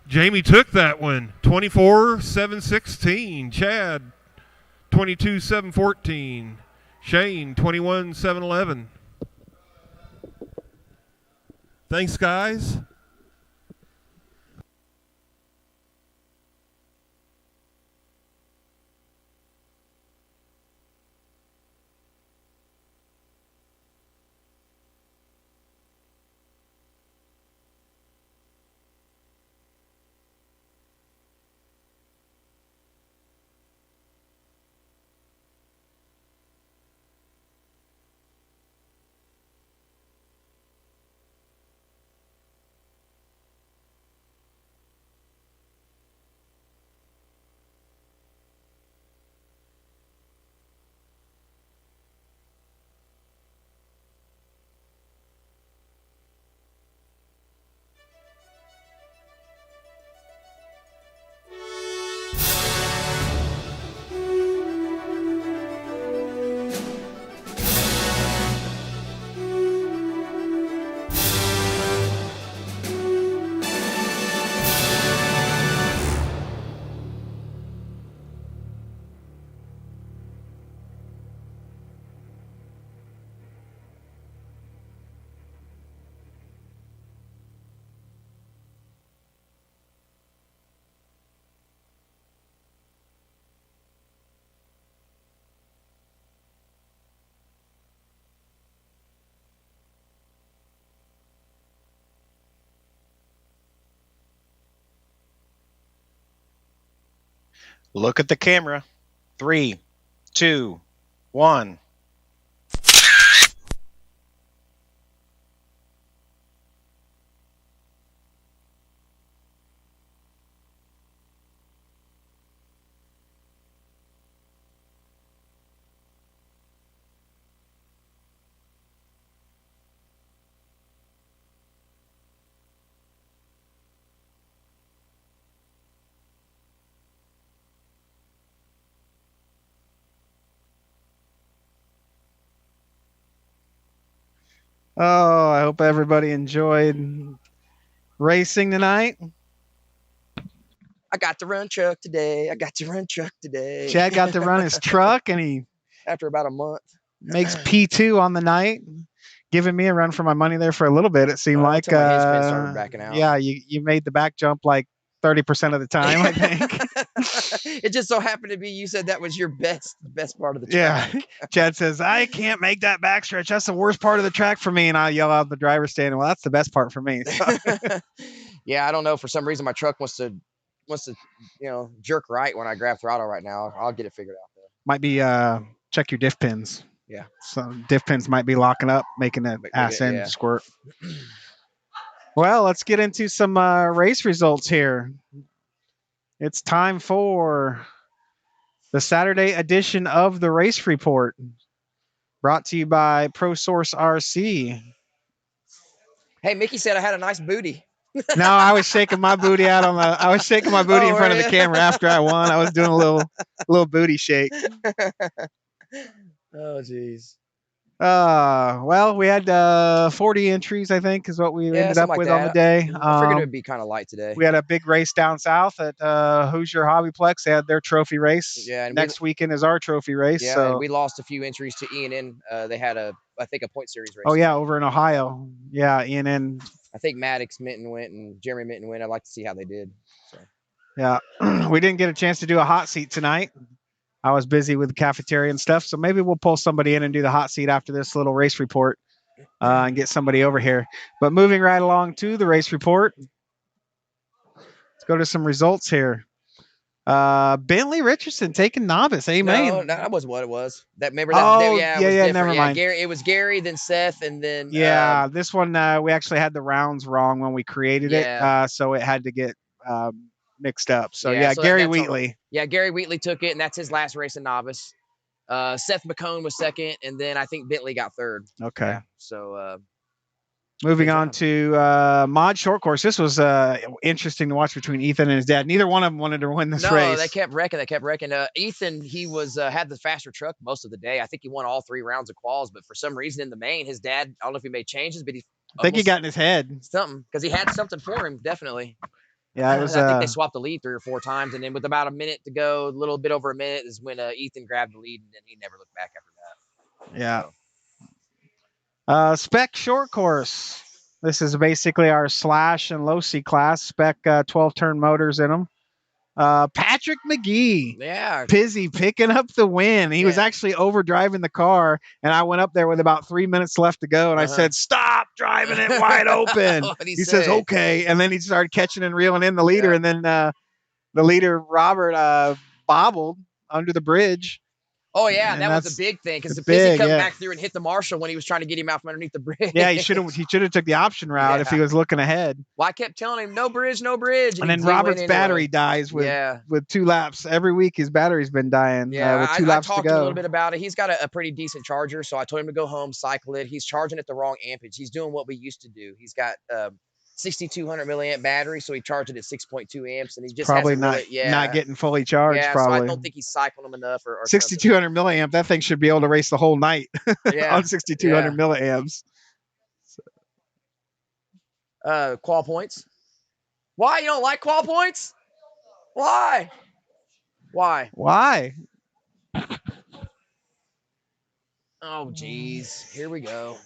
Jamie took that one. 24-7-16. Chad, 22-7-14. Shane, 21-7-11. Thanks, guys. Look at the camera. 3, 2, 1. Oh, I hope everybody enjoyed racing tonight. I got to run truck today. I got to run truck today. Chad got to run his truck, and he After about a month. makes P2 on the night, giving me a run for my money there for a little bit. It seemed like, until my hinge pin started backing out. yeah, you made the back jump like 30% of the time, I think. It just so happened to be you said that was your best part of the Yeah. track. Chad says, I can't make that backstretch. That's the worst part of the track for me. And I yell out the driver's stand, well, that's the best part for me. So. Yeah, I don't know. For some reason, my truck wants to, jerk right when I grab throttle right now. I'll get it figured out though. Might be check your diff pins. Yeah. Some diff pins might be locking up, making that ass end yeah. squirt. Well, let's get into some race results here. It's time for the Saturday edition of the Race Report, brought to you by ProSource RC. Hey, Mickey said I had a nice booty. No, I was shaking my booty out on the. I was shaking my booty in front of the camera after I won. I was doing a little booty shake. Oh, jeez. Well, we had 40 entries, I think, is what we ended up with on the day. I figured it would be kind of light today. We had a big race down south at Hoosier Hobbyplex. They had their trophy race. Yeah, and next weekend is our trophy race. Yeah, so. and we lost a few entries to E&N. They had I think a point series race. Oh yeah, over in Ohio. Yeah, E&N. I think Maddox Minton went and Jeremy Minton went. I'd like to see how they did. So. Yeah, we didn't get a chance to do a hot seat tonight. I was busy with the cafeteria and stuff, so maybe we'll pull somebody in and do the hot seat after this little race report and get somebody over here. But moving right along to the race report, let's go to some results here. Bentley Richardson taking novice. Amen. No, that was what it was. That remember that? Oh, Yeah, it was different. never mind. Gary, it was Gary, then Seth, and then yeah. This one we actually had the rounds wrong when we created it, so it had to get mixed up. So so Gary Wheatley. Yeah, Gary Wheatley took it, and that's his last race in novice. Seth McCone was second, and then I think Bentley got third. Okay. Yeah, so moving on to mod short course. This was interesting to watch between Ethan and his dad. Neither one of them wanted to win this race. No, they kept wrecking. Ethan, he was had the faster truck most of the day. I think he won all 3 rounds of quals, but for some reason in the main, his dad, I don't know if he made changes, but I think he got in his head. Something, because he had something for him, definitely. Yeah, it was. I think they swapped the lead 3 or 4 times, and then with about a minute to go, a little bit over a minute, is when Ethan grabbed the lead, and then he never looked back after that. Yeah. Spec short course. This is basically our slash and low C class. Spec 12-turn motors in them. Patrick McGee. Yeah. Pizzy picking up the win. He was actually overdriving the car, and I went up there with about 3 minutes left to go, and I said, stop driving it wide open. He says, okay. And then he started catching and reeling in the leader, and then the leader, Robert, bobbled under the bridge. Oh yeah, and that was a big thing because the Pizzy come back through and hit the marshal when he was trying to get him out from underneath the bridge. Yeah, he should have took the option route if he was looking ahead. Well, I kept telling him no bridge, no bridge, and then Robert's battery dies with 2 laps every week. His battery's been dying. Yeah, with 2 laps I talked to go. a little bit about it. He's got a pretty decent charger, so I told him to go home, cycle it. He's charging at the wrong ampage. He's doing what we used to do. He's got 6,200 milliamp battery, so he charged it at 6.2 amps, and he just probably not getting fully charged. Yeah, probably. so I don't think he's cycling them enough. Or 6,200 milliamp. That thing should be able to race the whole night on 6,200 milliamps. Qual points. Why you don't like qual points? Why? Oh, geez. Here we go.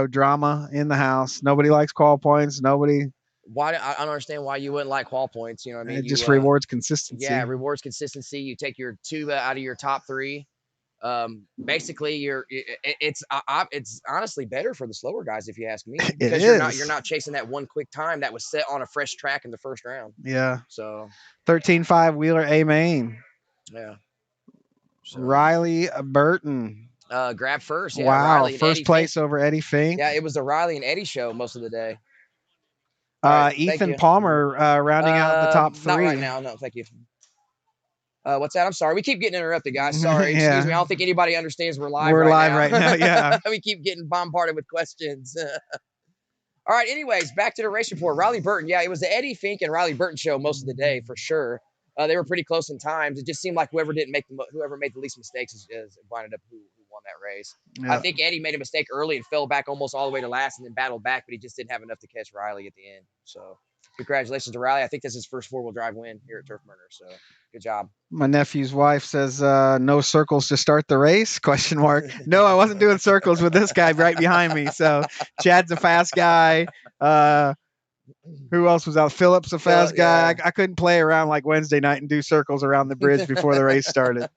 Drama in the house. Nobody likes qual points. Nobody. Why? I don't understand why you wouldn't like qual points. You know what I mean? It just rewards consistency. Yeah, rewards consistency. You take your 2 out of your top 3. Basically, it's honestly better for the slower guys if you ask me, It because is. you're not chasing that one quick time that was set on a fresh track in the first round. Yeah. So 13.5 Wheeler A main. yeah. So, Riley Burton. grab first. Yeah, Wow. Riley and First Eddie place Fink. over Eddie Fink. Yeah, it was the Riley and Eddie show most of the day. All right, thank Ethan you. Palmer rounding out the top 3. Not right now. No, thank you. What's that? I'm sorry. We keep getting interrupted, guys. Sorry. Yeah. Excuse me. I don't think anybody understands we're live We're right live now. right now, yeah. We keep getting bombarded with questions. All right. Anyways, back to the race report. Riley Burton. Yeah, it was the Eddie Fink and Riley Burton show most of the day for sure. They were pretty close in times. It just seemed like whoever made the least mistakes is winded up who won that race. Yeah. I think Eddie made a mistake early and fell back almost all the way to last and then battled back, but he just didn't have enough to catch Riley at the end. So congratulations to Riley. I think this is his first 4-wheel drive win here at TurfBurners. So good job. My nephew's wife says, no circles to start the race? Question mark. No, I wasn't doing circles with this guy right behind me. So Chad's a fast guy. Who else was out? Phillips, a fast guy. Yeah. I couldn't play around like Wednesday night and do circles around the bridge before the race started.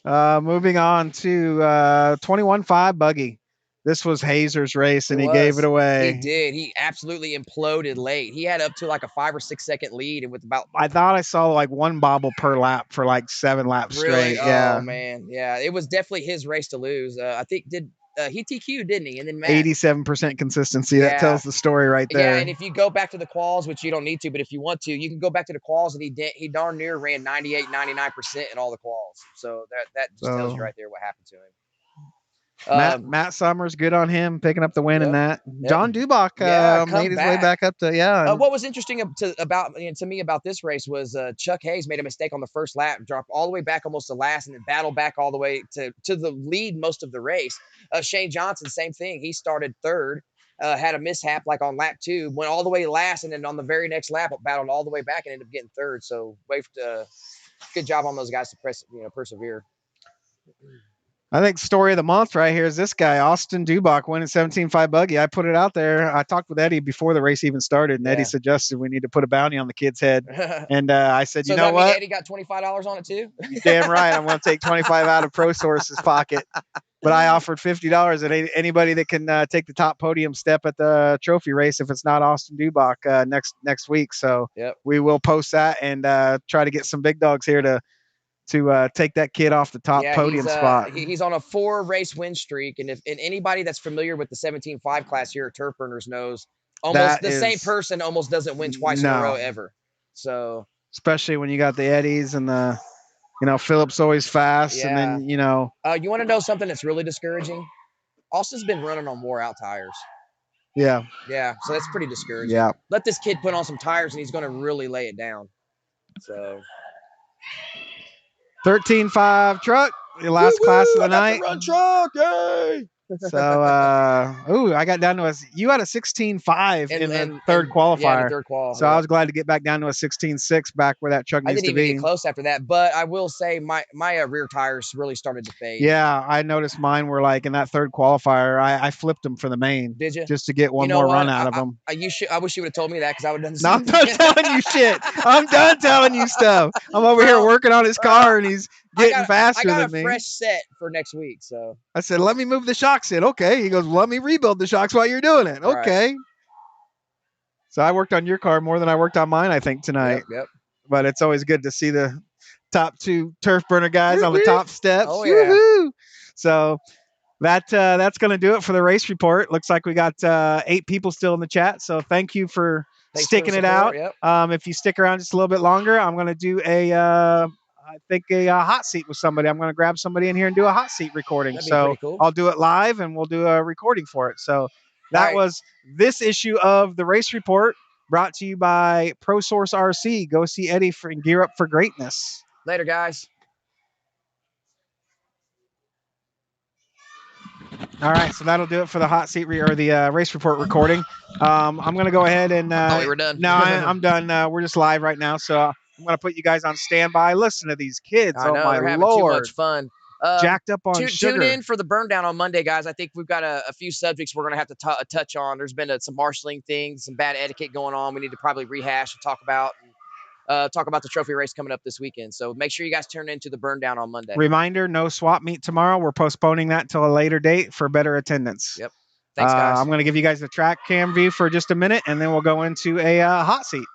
Moving on to 21.5 Buggy. This was Hazer's race, and he gave it away. He did. He absolutely imploded late. He had up to like a 5 or 6 second lead, and with about I thought I saw like one bobble per lap for like 7 laps really, straight. Yeah. oh man, yeah, it was definitely his race to lose. I think he TQ, didn't he? And then Matt. 87% consistency. That tells the story right there. Yeah, and if you go back to the quals, which you don't need to, but if you want to, you can go back to the quals, and he darn near ran 98, 99% in all the quals. So that just tells you right there what happened to him. Matt Summers, good on him picking up the win in that. John Dubach made his way back up to what was interesting to me about this race was Chuck Hayes made a mistake on the first lap, dropped all the way back almost to last, and then battled back all the way to the lead most of the race. Shane Johnson, same thing. He started third, had a mishap like on lap 2, went all the way last, and then on the very next lap battled all the way back and ended up getting third. So good job on those guys to persevere. I think story of the month right here is this guy, Austin Dubach, winning 17.5 Buggy. I put it out there. I talked with Eddie before the race even started, and Eddie suggested we need to put a bounty on the kid's head. And I said, you know what? Eddie got $25 on it too? You're damn right. I'm going to take 25 out of ProSource's pocket. But I offered $50 at anybody that can take the top podium step at the trophy race if it's not Austin Dubach next week. So we will post that and try to get some big dogs here to take that kid off the top podium spot. He's on a 4-race win streak, and if anybody that's familiar with the 17.5 class here at Turf knows, same person almost doesn't win twice in a row ever. So especially when you got the Eddies and the, Phillips always fast, and then you want to know something that's really discouraging? Austin's been running on wore out tires. Yeah. Yeah, so that's pretty discouraging. Yeah. Let this kid put on some tires, and he's going to really lay it down. So. 13.5 truck, the last class of the night. Run truck, yay! So, I got down to you had a 16.5 in the third qualifier. Yeah, the third qual. So I was glad to get back down to a 16.6 back where that truck needs to be. I didn't even get close after that, but I will say my rear tires really started to fade. Yeah, I noticed mine were like in that third qualifier. I flipped them for the main. Did you? Just to get one more run out of them. I wish you would have told me that because I would have done the same. I'm done telling you shit. I'm done telling you stuff. I'm over here working on his car and he's getting faster than me. I got a fresh set for next week. So I said, let me move the shocks in. Okay. He goes, let me rebuild the shocks while you're doing it. Okay. Right. So I worked on your car more than I worked on mine, I think, tonight. Yep. But it's always good to see the top 2 turf burner guys on the top steps. Oh, yeah. Woo-hoo! So that's going to do it for the race report. Looks like we got 8 people still in the chat. So thank you for sticking it out. Yep. If you stick around just a little bit longer, I'm going to do a hot seat with somebody. I'm going to grab somebody in here and do a hot seat recording. So cool. I'll do it live and we'll do a recording for it. So that was this issue of the race report brought to you by ProSource RC. Go see Eddie and gear up for greatness. Later, guys. All right, so that'll do it for the hot seat the race report recording. I'm going to go ahead and I thought we were done. No, I'm done. We're just live right now, so I'm going to put you guys on standby. Listen to these kids. I know, my they're having Lord. too much fun. Jacked up on sugar. Tune in for the burn down on Monday, guys. I think we've got a few subjects we're going to have to touch on. There's been some marshalling things, some bad etiquette going on. We need to probably rehash and talk about. talk about the trophy race coming up this weekend. So make sure you guys turn into the burn down on Monday. Reminder: no swap meet tomorrow. We're postponing that till a later date for better attendance. Yep. Thanks, guys. I'm going to give you guys the track cam view for just a minute, and then we'll go into a hot seat.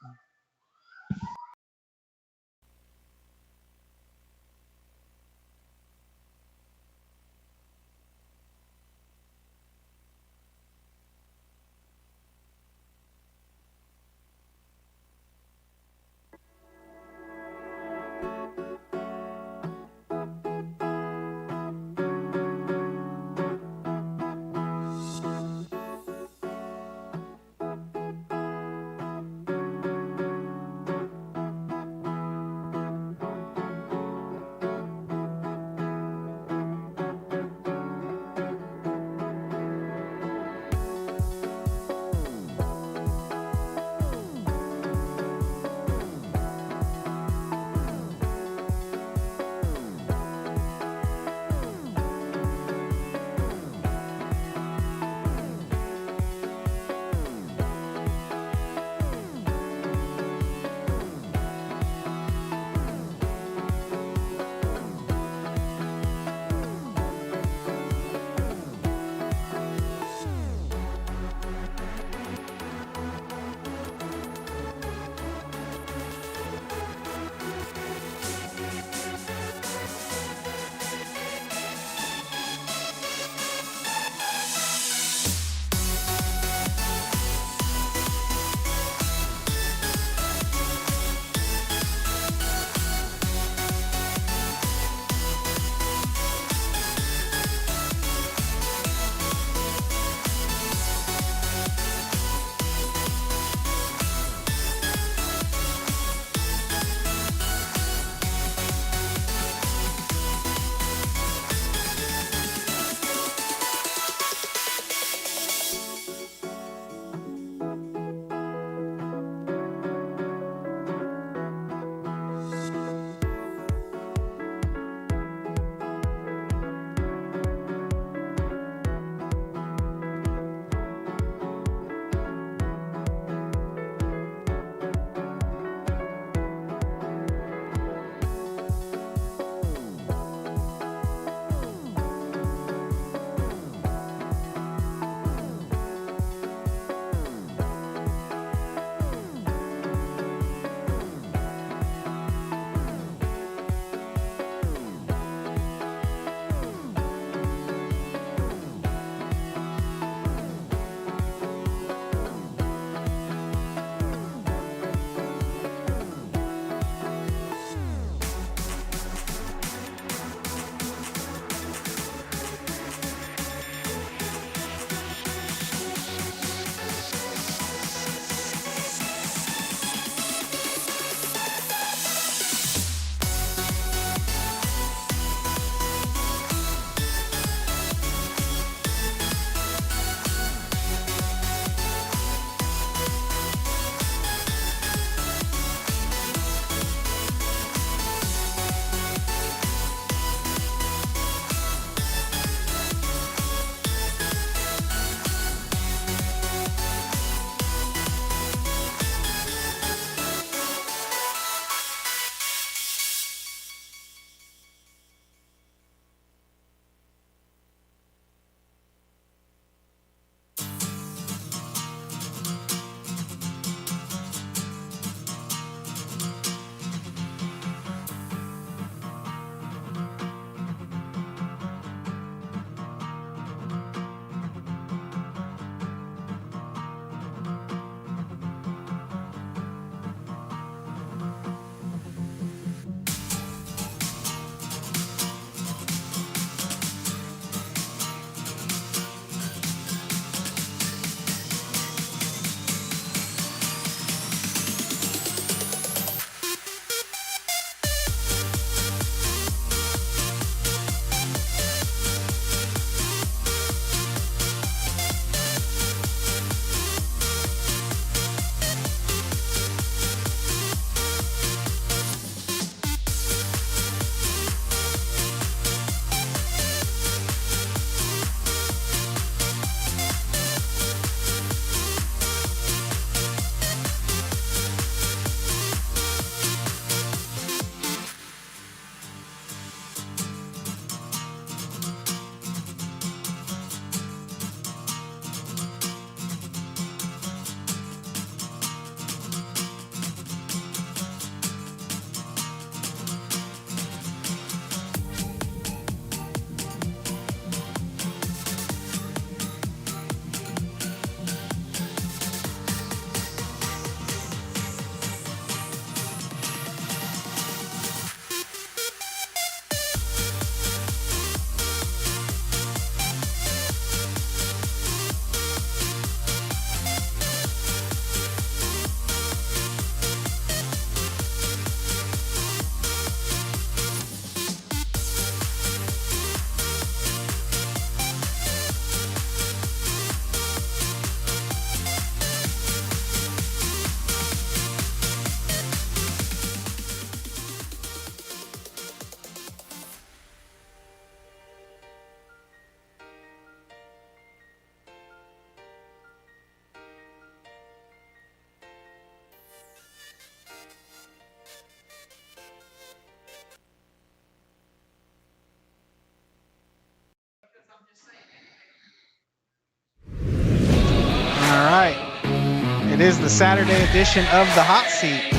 It is the Saturday edition of the Hot Seat.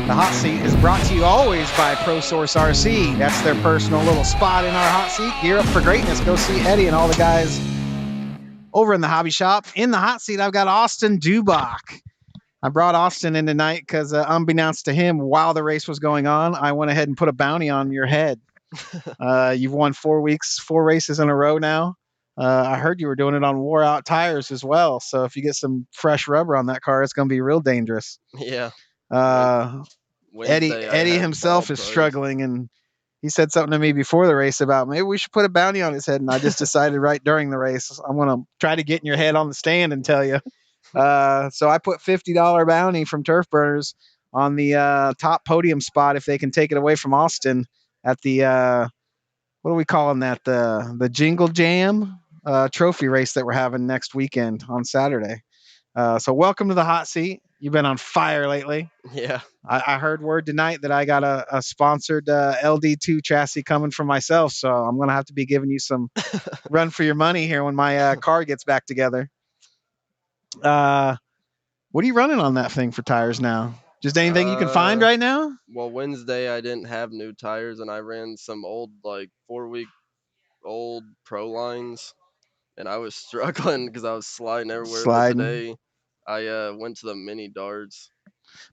The Hot Seat is brought to you always by ProSource RC. That's their personal little spot in our hot seat. Gear up for greatness. Go see Eddie and all the guys over in the hobby shop. In the hot seat, I've got Austin Dubach. I brought Austin in tonight because, unbeknownst to him, while the race was going on, I went ahead and put a bounty on your head. You've won 4 weeks, 4 races in a row now. I heard you were doing it on wore out tires as well. So if you get some fresh rubber on that car, it's going to be real dangerous. Yeah. Eddie Wednesday, I had himself ball is pros. struggling, and he said something to me before the race about maybe we should put a bounty on his head. And I just decided right during the race, I'm going to try to get in your head on the stand and tell you. So I put $50 bounty from TurfBurners on the top podium spot if they can take it away from Austin at the what are we calling that? The Jingle Jam trophy race that we're having next weekend on Saturday. So welcome to the hot seat. You've been on fire lately. Yeah. I heard word tonight that I got a sponsored LD2 chassis coming from myself, so I'm going to have to be giving you some run for your money here when my car gets back together. What are you running on that thing for tires now? Just anything you can find right now? Well, Wednesday I didn't have new tires, and I ran some old, like 4-week old Pro lines, and I was struggling because I was sliding everywhere. Sliding. But today I went to the mini darts.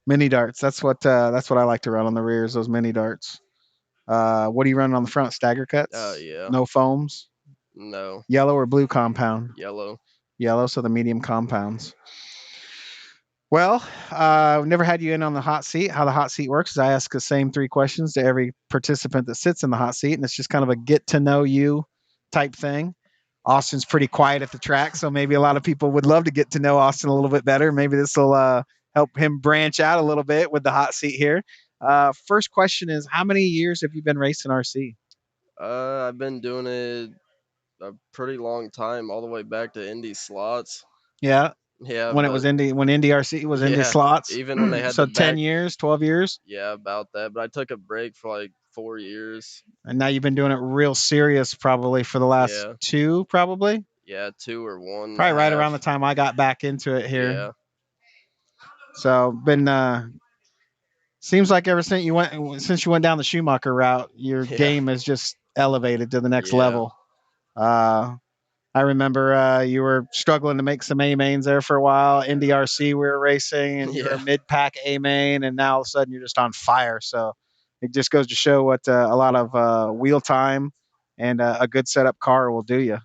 Mini darts. That's what I like to run on the rears. Those mini darts. What are you running on the front? Stagger cuts. Yeah. No foams. No. Yellow or blue compound? Yellow. Yellow. So the medium compounds. Well, I've never had you in on the hot seat. How the hot seat works is I ask the same 3 questions to every participant that sits in the hot seat, and it's just kind of a get to know you type thing. Austin's pretty quiet at the track, so maybe a lot of people would love to get to know Austin a little bit better. Maybe this will help him branch out a little bit with the hot seat here. First question is, how many years have you been racing RC? I've been doing it a pretty long time, all the way back to Indy slots. Yeah. Yeah. When Indy RC was Indy slots. Even when they had so the 10 years, 12 years. Yeah, about that. But I took a break for like 4 years. And now you've been doing it real serious probably for the last 2, probably. Yeah, 2 or 1. Probably right around the time I got back into it here. Yeah. So been seems like ever since you went down the Schumacher route, your game has just elevated to the next level. I remember you were struggling to make some A mains there for a while. Indy RC we were racing, and you were a mid pack A main, and now all of a sudden you're just on fire. So it just goes to show what a lot of wheel time and a good setup car will do you.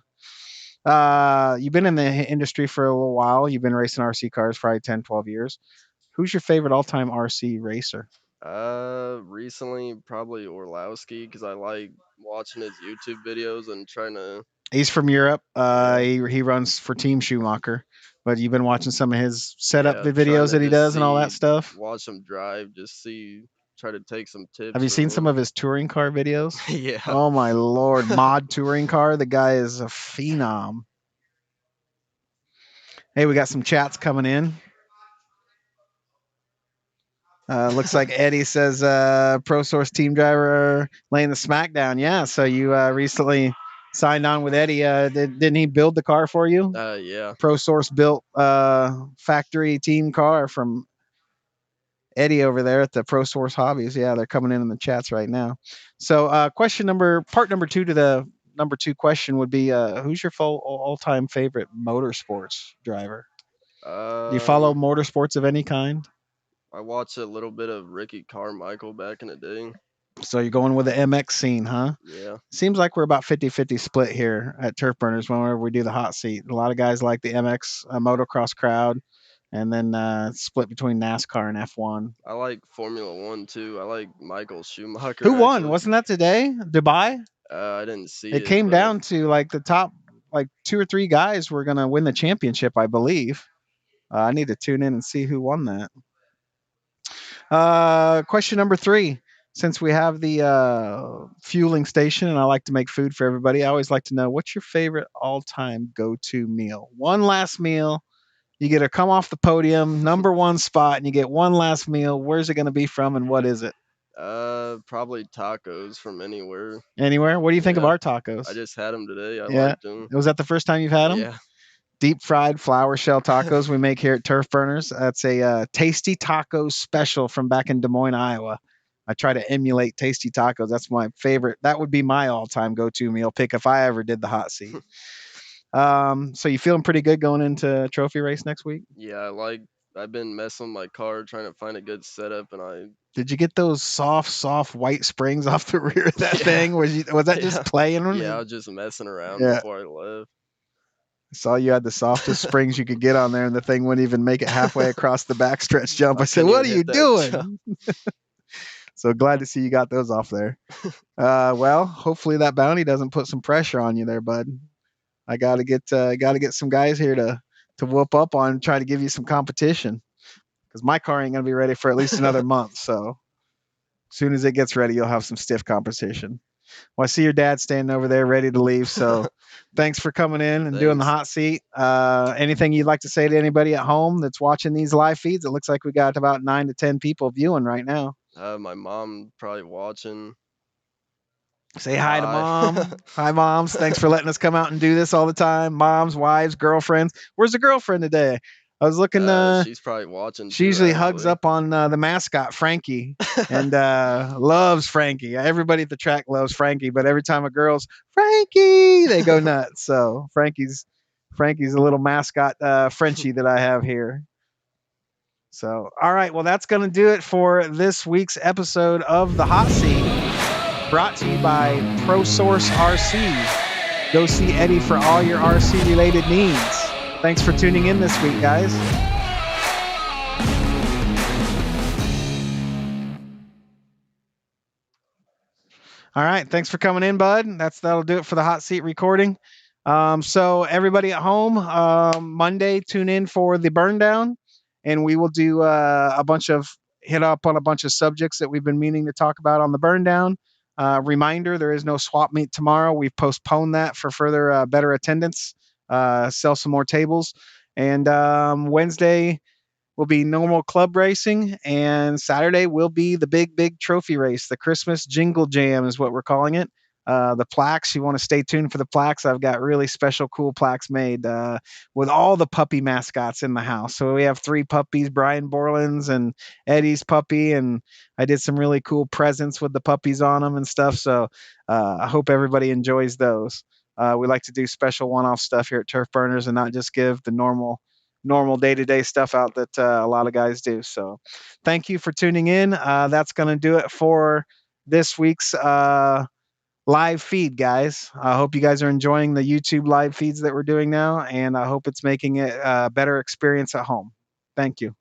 You've been in the industry for a little while. You've been racing RC cars for probably 10, 12 years. Who's your favorite all-time RC racer? Recently probably Orlowski, because I like watching his YouTube videos and trying to. He's from Europe. He runs for Team Schumacher, but you've been watching some of his setup videos that he does and all that stuff. Watch him drive, try to take some tips. Have you seen some of his touring car videos? Yeah. Oh my lord, mod touring car. The guy is a phenom. Hey, we got some chats coming in. Looks like Eddie says Pro Source team driver laying the smackdown. Yeah, so you recently signed on with Eddie. Didn't he build the car for you? Yeah. Pro Source built factory team car from Eddie over there at the Pro Source Hobbies. Yeah, they're coming in the chats right now. So part number 2 to the number 2 question would be, who's your all-time favorite motorsports driver? Do you follow motorsports of any kind? I watched a little bit of Ricky Carmichael back in the day. So you're going with the MX scene, huh? Yeah. Seems like we're about 50-50 split here at TurfBurners whenever we do the hot seat. A lot of guys like the MX motocross crowd, and then split between NASCAR and F1. I like Formula 1 too. I like Michael Schumacher. Who won? Wasn't that today? Dubai? I didn't see it. It came down to like the top 2 or 3 guys were going to win the championship, I believe. I need to tune in and see who won that. Question number 3. Since we have the fueling station and I like to make food for everybody, I always like to know, what's your favorite all-time go-to meal? One last meal. You get to come off the podium, number 1 spot, and you get one last meal. Where's it going to be from, and what is it? Probably tacos from anywhere. Anywhere? What do you think of our tacos? I just had them today. I liked them. Was that the first time you've had them? Yeah. deep fried flour shell tacos we make here at TurfBurners. That's a tasty tacos special from back in Des Moines, Iowa. I try to emulate tasty tacos. That's my favorite. That would be my all-time go-to meal pick if I ever did the hot seat. So you feeling pretty good going into trophy race next week? Yeah, I've been messing with my car trying to find a good setup, and I Did you get those soft white springs off the rear of that Yeah. thing? Was that just yeah, playing? yeah, I was just messing around Yeah. before I left. I saw you had the softest springs you could get on there, and the thing wouldn't even make it halfway across the backstretch jump. I said, couldn't "What are even you hit that jump. doing?" So glad to see you got those off there. Well, hopefully that bounty doesn't put some pressure on you there, bud. I gotta get some guys here to whoop up on and try to give you some competition because my car ain't gonna be ready for at least another month. So as soon as it gets ready, you'll have some stiff competition. Well, I see your dad standing over there ready to leave. So thanks for coming in and doing the Thanks. hot seat. Anything you'd like to say to anybody at home that's watching these live feeds? It looks like we got about 9 to 10 people viewing right now. My mom probably watching. Say hi to Hi. mom. Hi, moms. Thanks for letting us come out and do this all the time. Moms, wives, girlfriends. Where's the girlfriend today? I was looking. She's probably watching She too, usually hugs actually. up on the mascot, Frankie, and loves Frankie. Everybody at the track loves Frankie, but every time a girl's Frankie, they go nuts. So Frankie's a little mascot Frenchie that I have here. So, all right. Well, that's going to do it for this week's episode of The Hot Seat, brought to you by ProSource RC. Go see Eddie for all your RC related needs. Thanks for tuning in this week, guys. All right. Thanks for coming in, bud. That'll do it for the hot seat recording. So everybody at home, Monday, tune in for the burn down, and we will do hit up on a bunch of subjects that we've been meaning to talk about on the burn down. Reminder, there is no swap meet tomorrow. We've postponed that for further better attendance, sell some more tables. And Wednesday will be normal club racing, and Saturday will be the big trophy race. The Christmas Jingle Jam is what we're calling it. The plaques, you want to stay tuned for the plaques. I've got really special, cool plaques made with all the puppy mascots in the house. So we have 3 puppies, Brian Borland's and Eddie's puppy, and I did some really cool presents with the puppies on them and stuff. So I hope everybody enjoys those. We like to do special one-off stuff here at TurfBurners and not just give the normal day-to-day stuff out that a lot of guys do. So thank you for tuning in. That's going to do it for this week's live feed, guys. I hope you guys are enjoying the YouTube live feeds that we're doing now, and I hope it's making it a better experience at home. Thank you.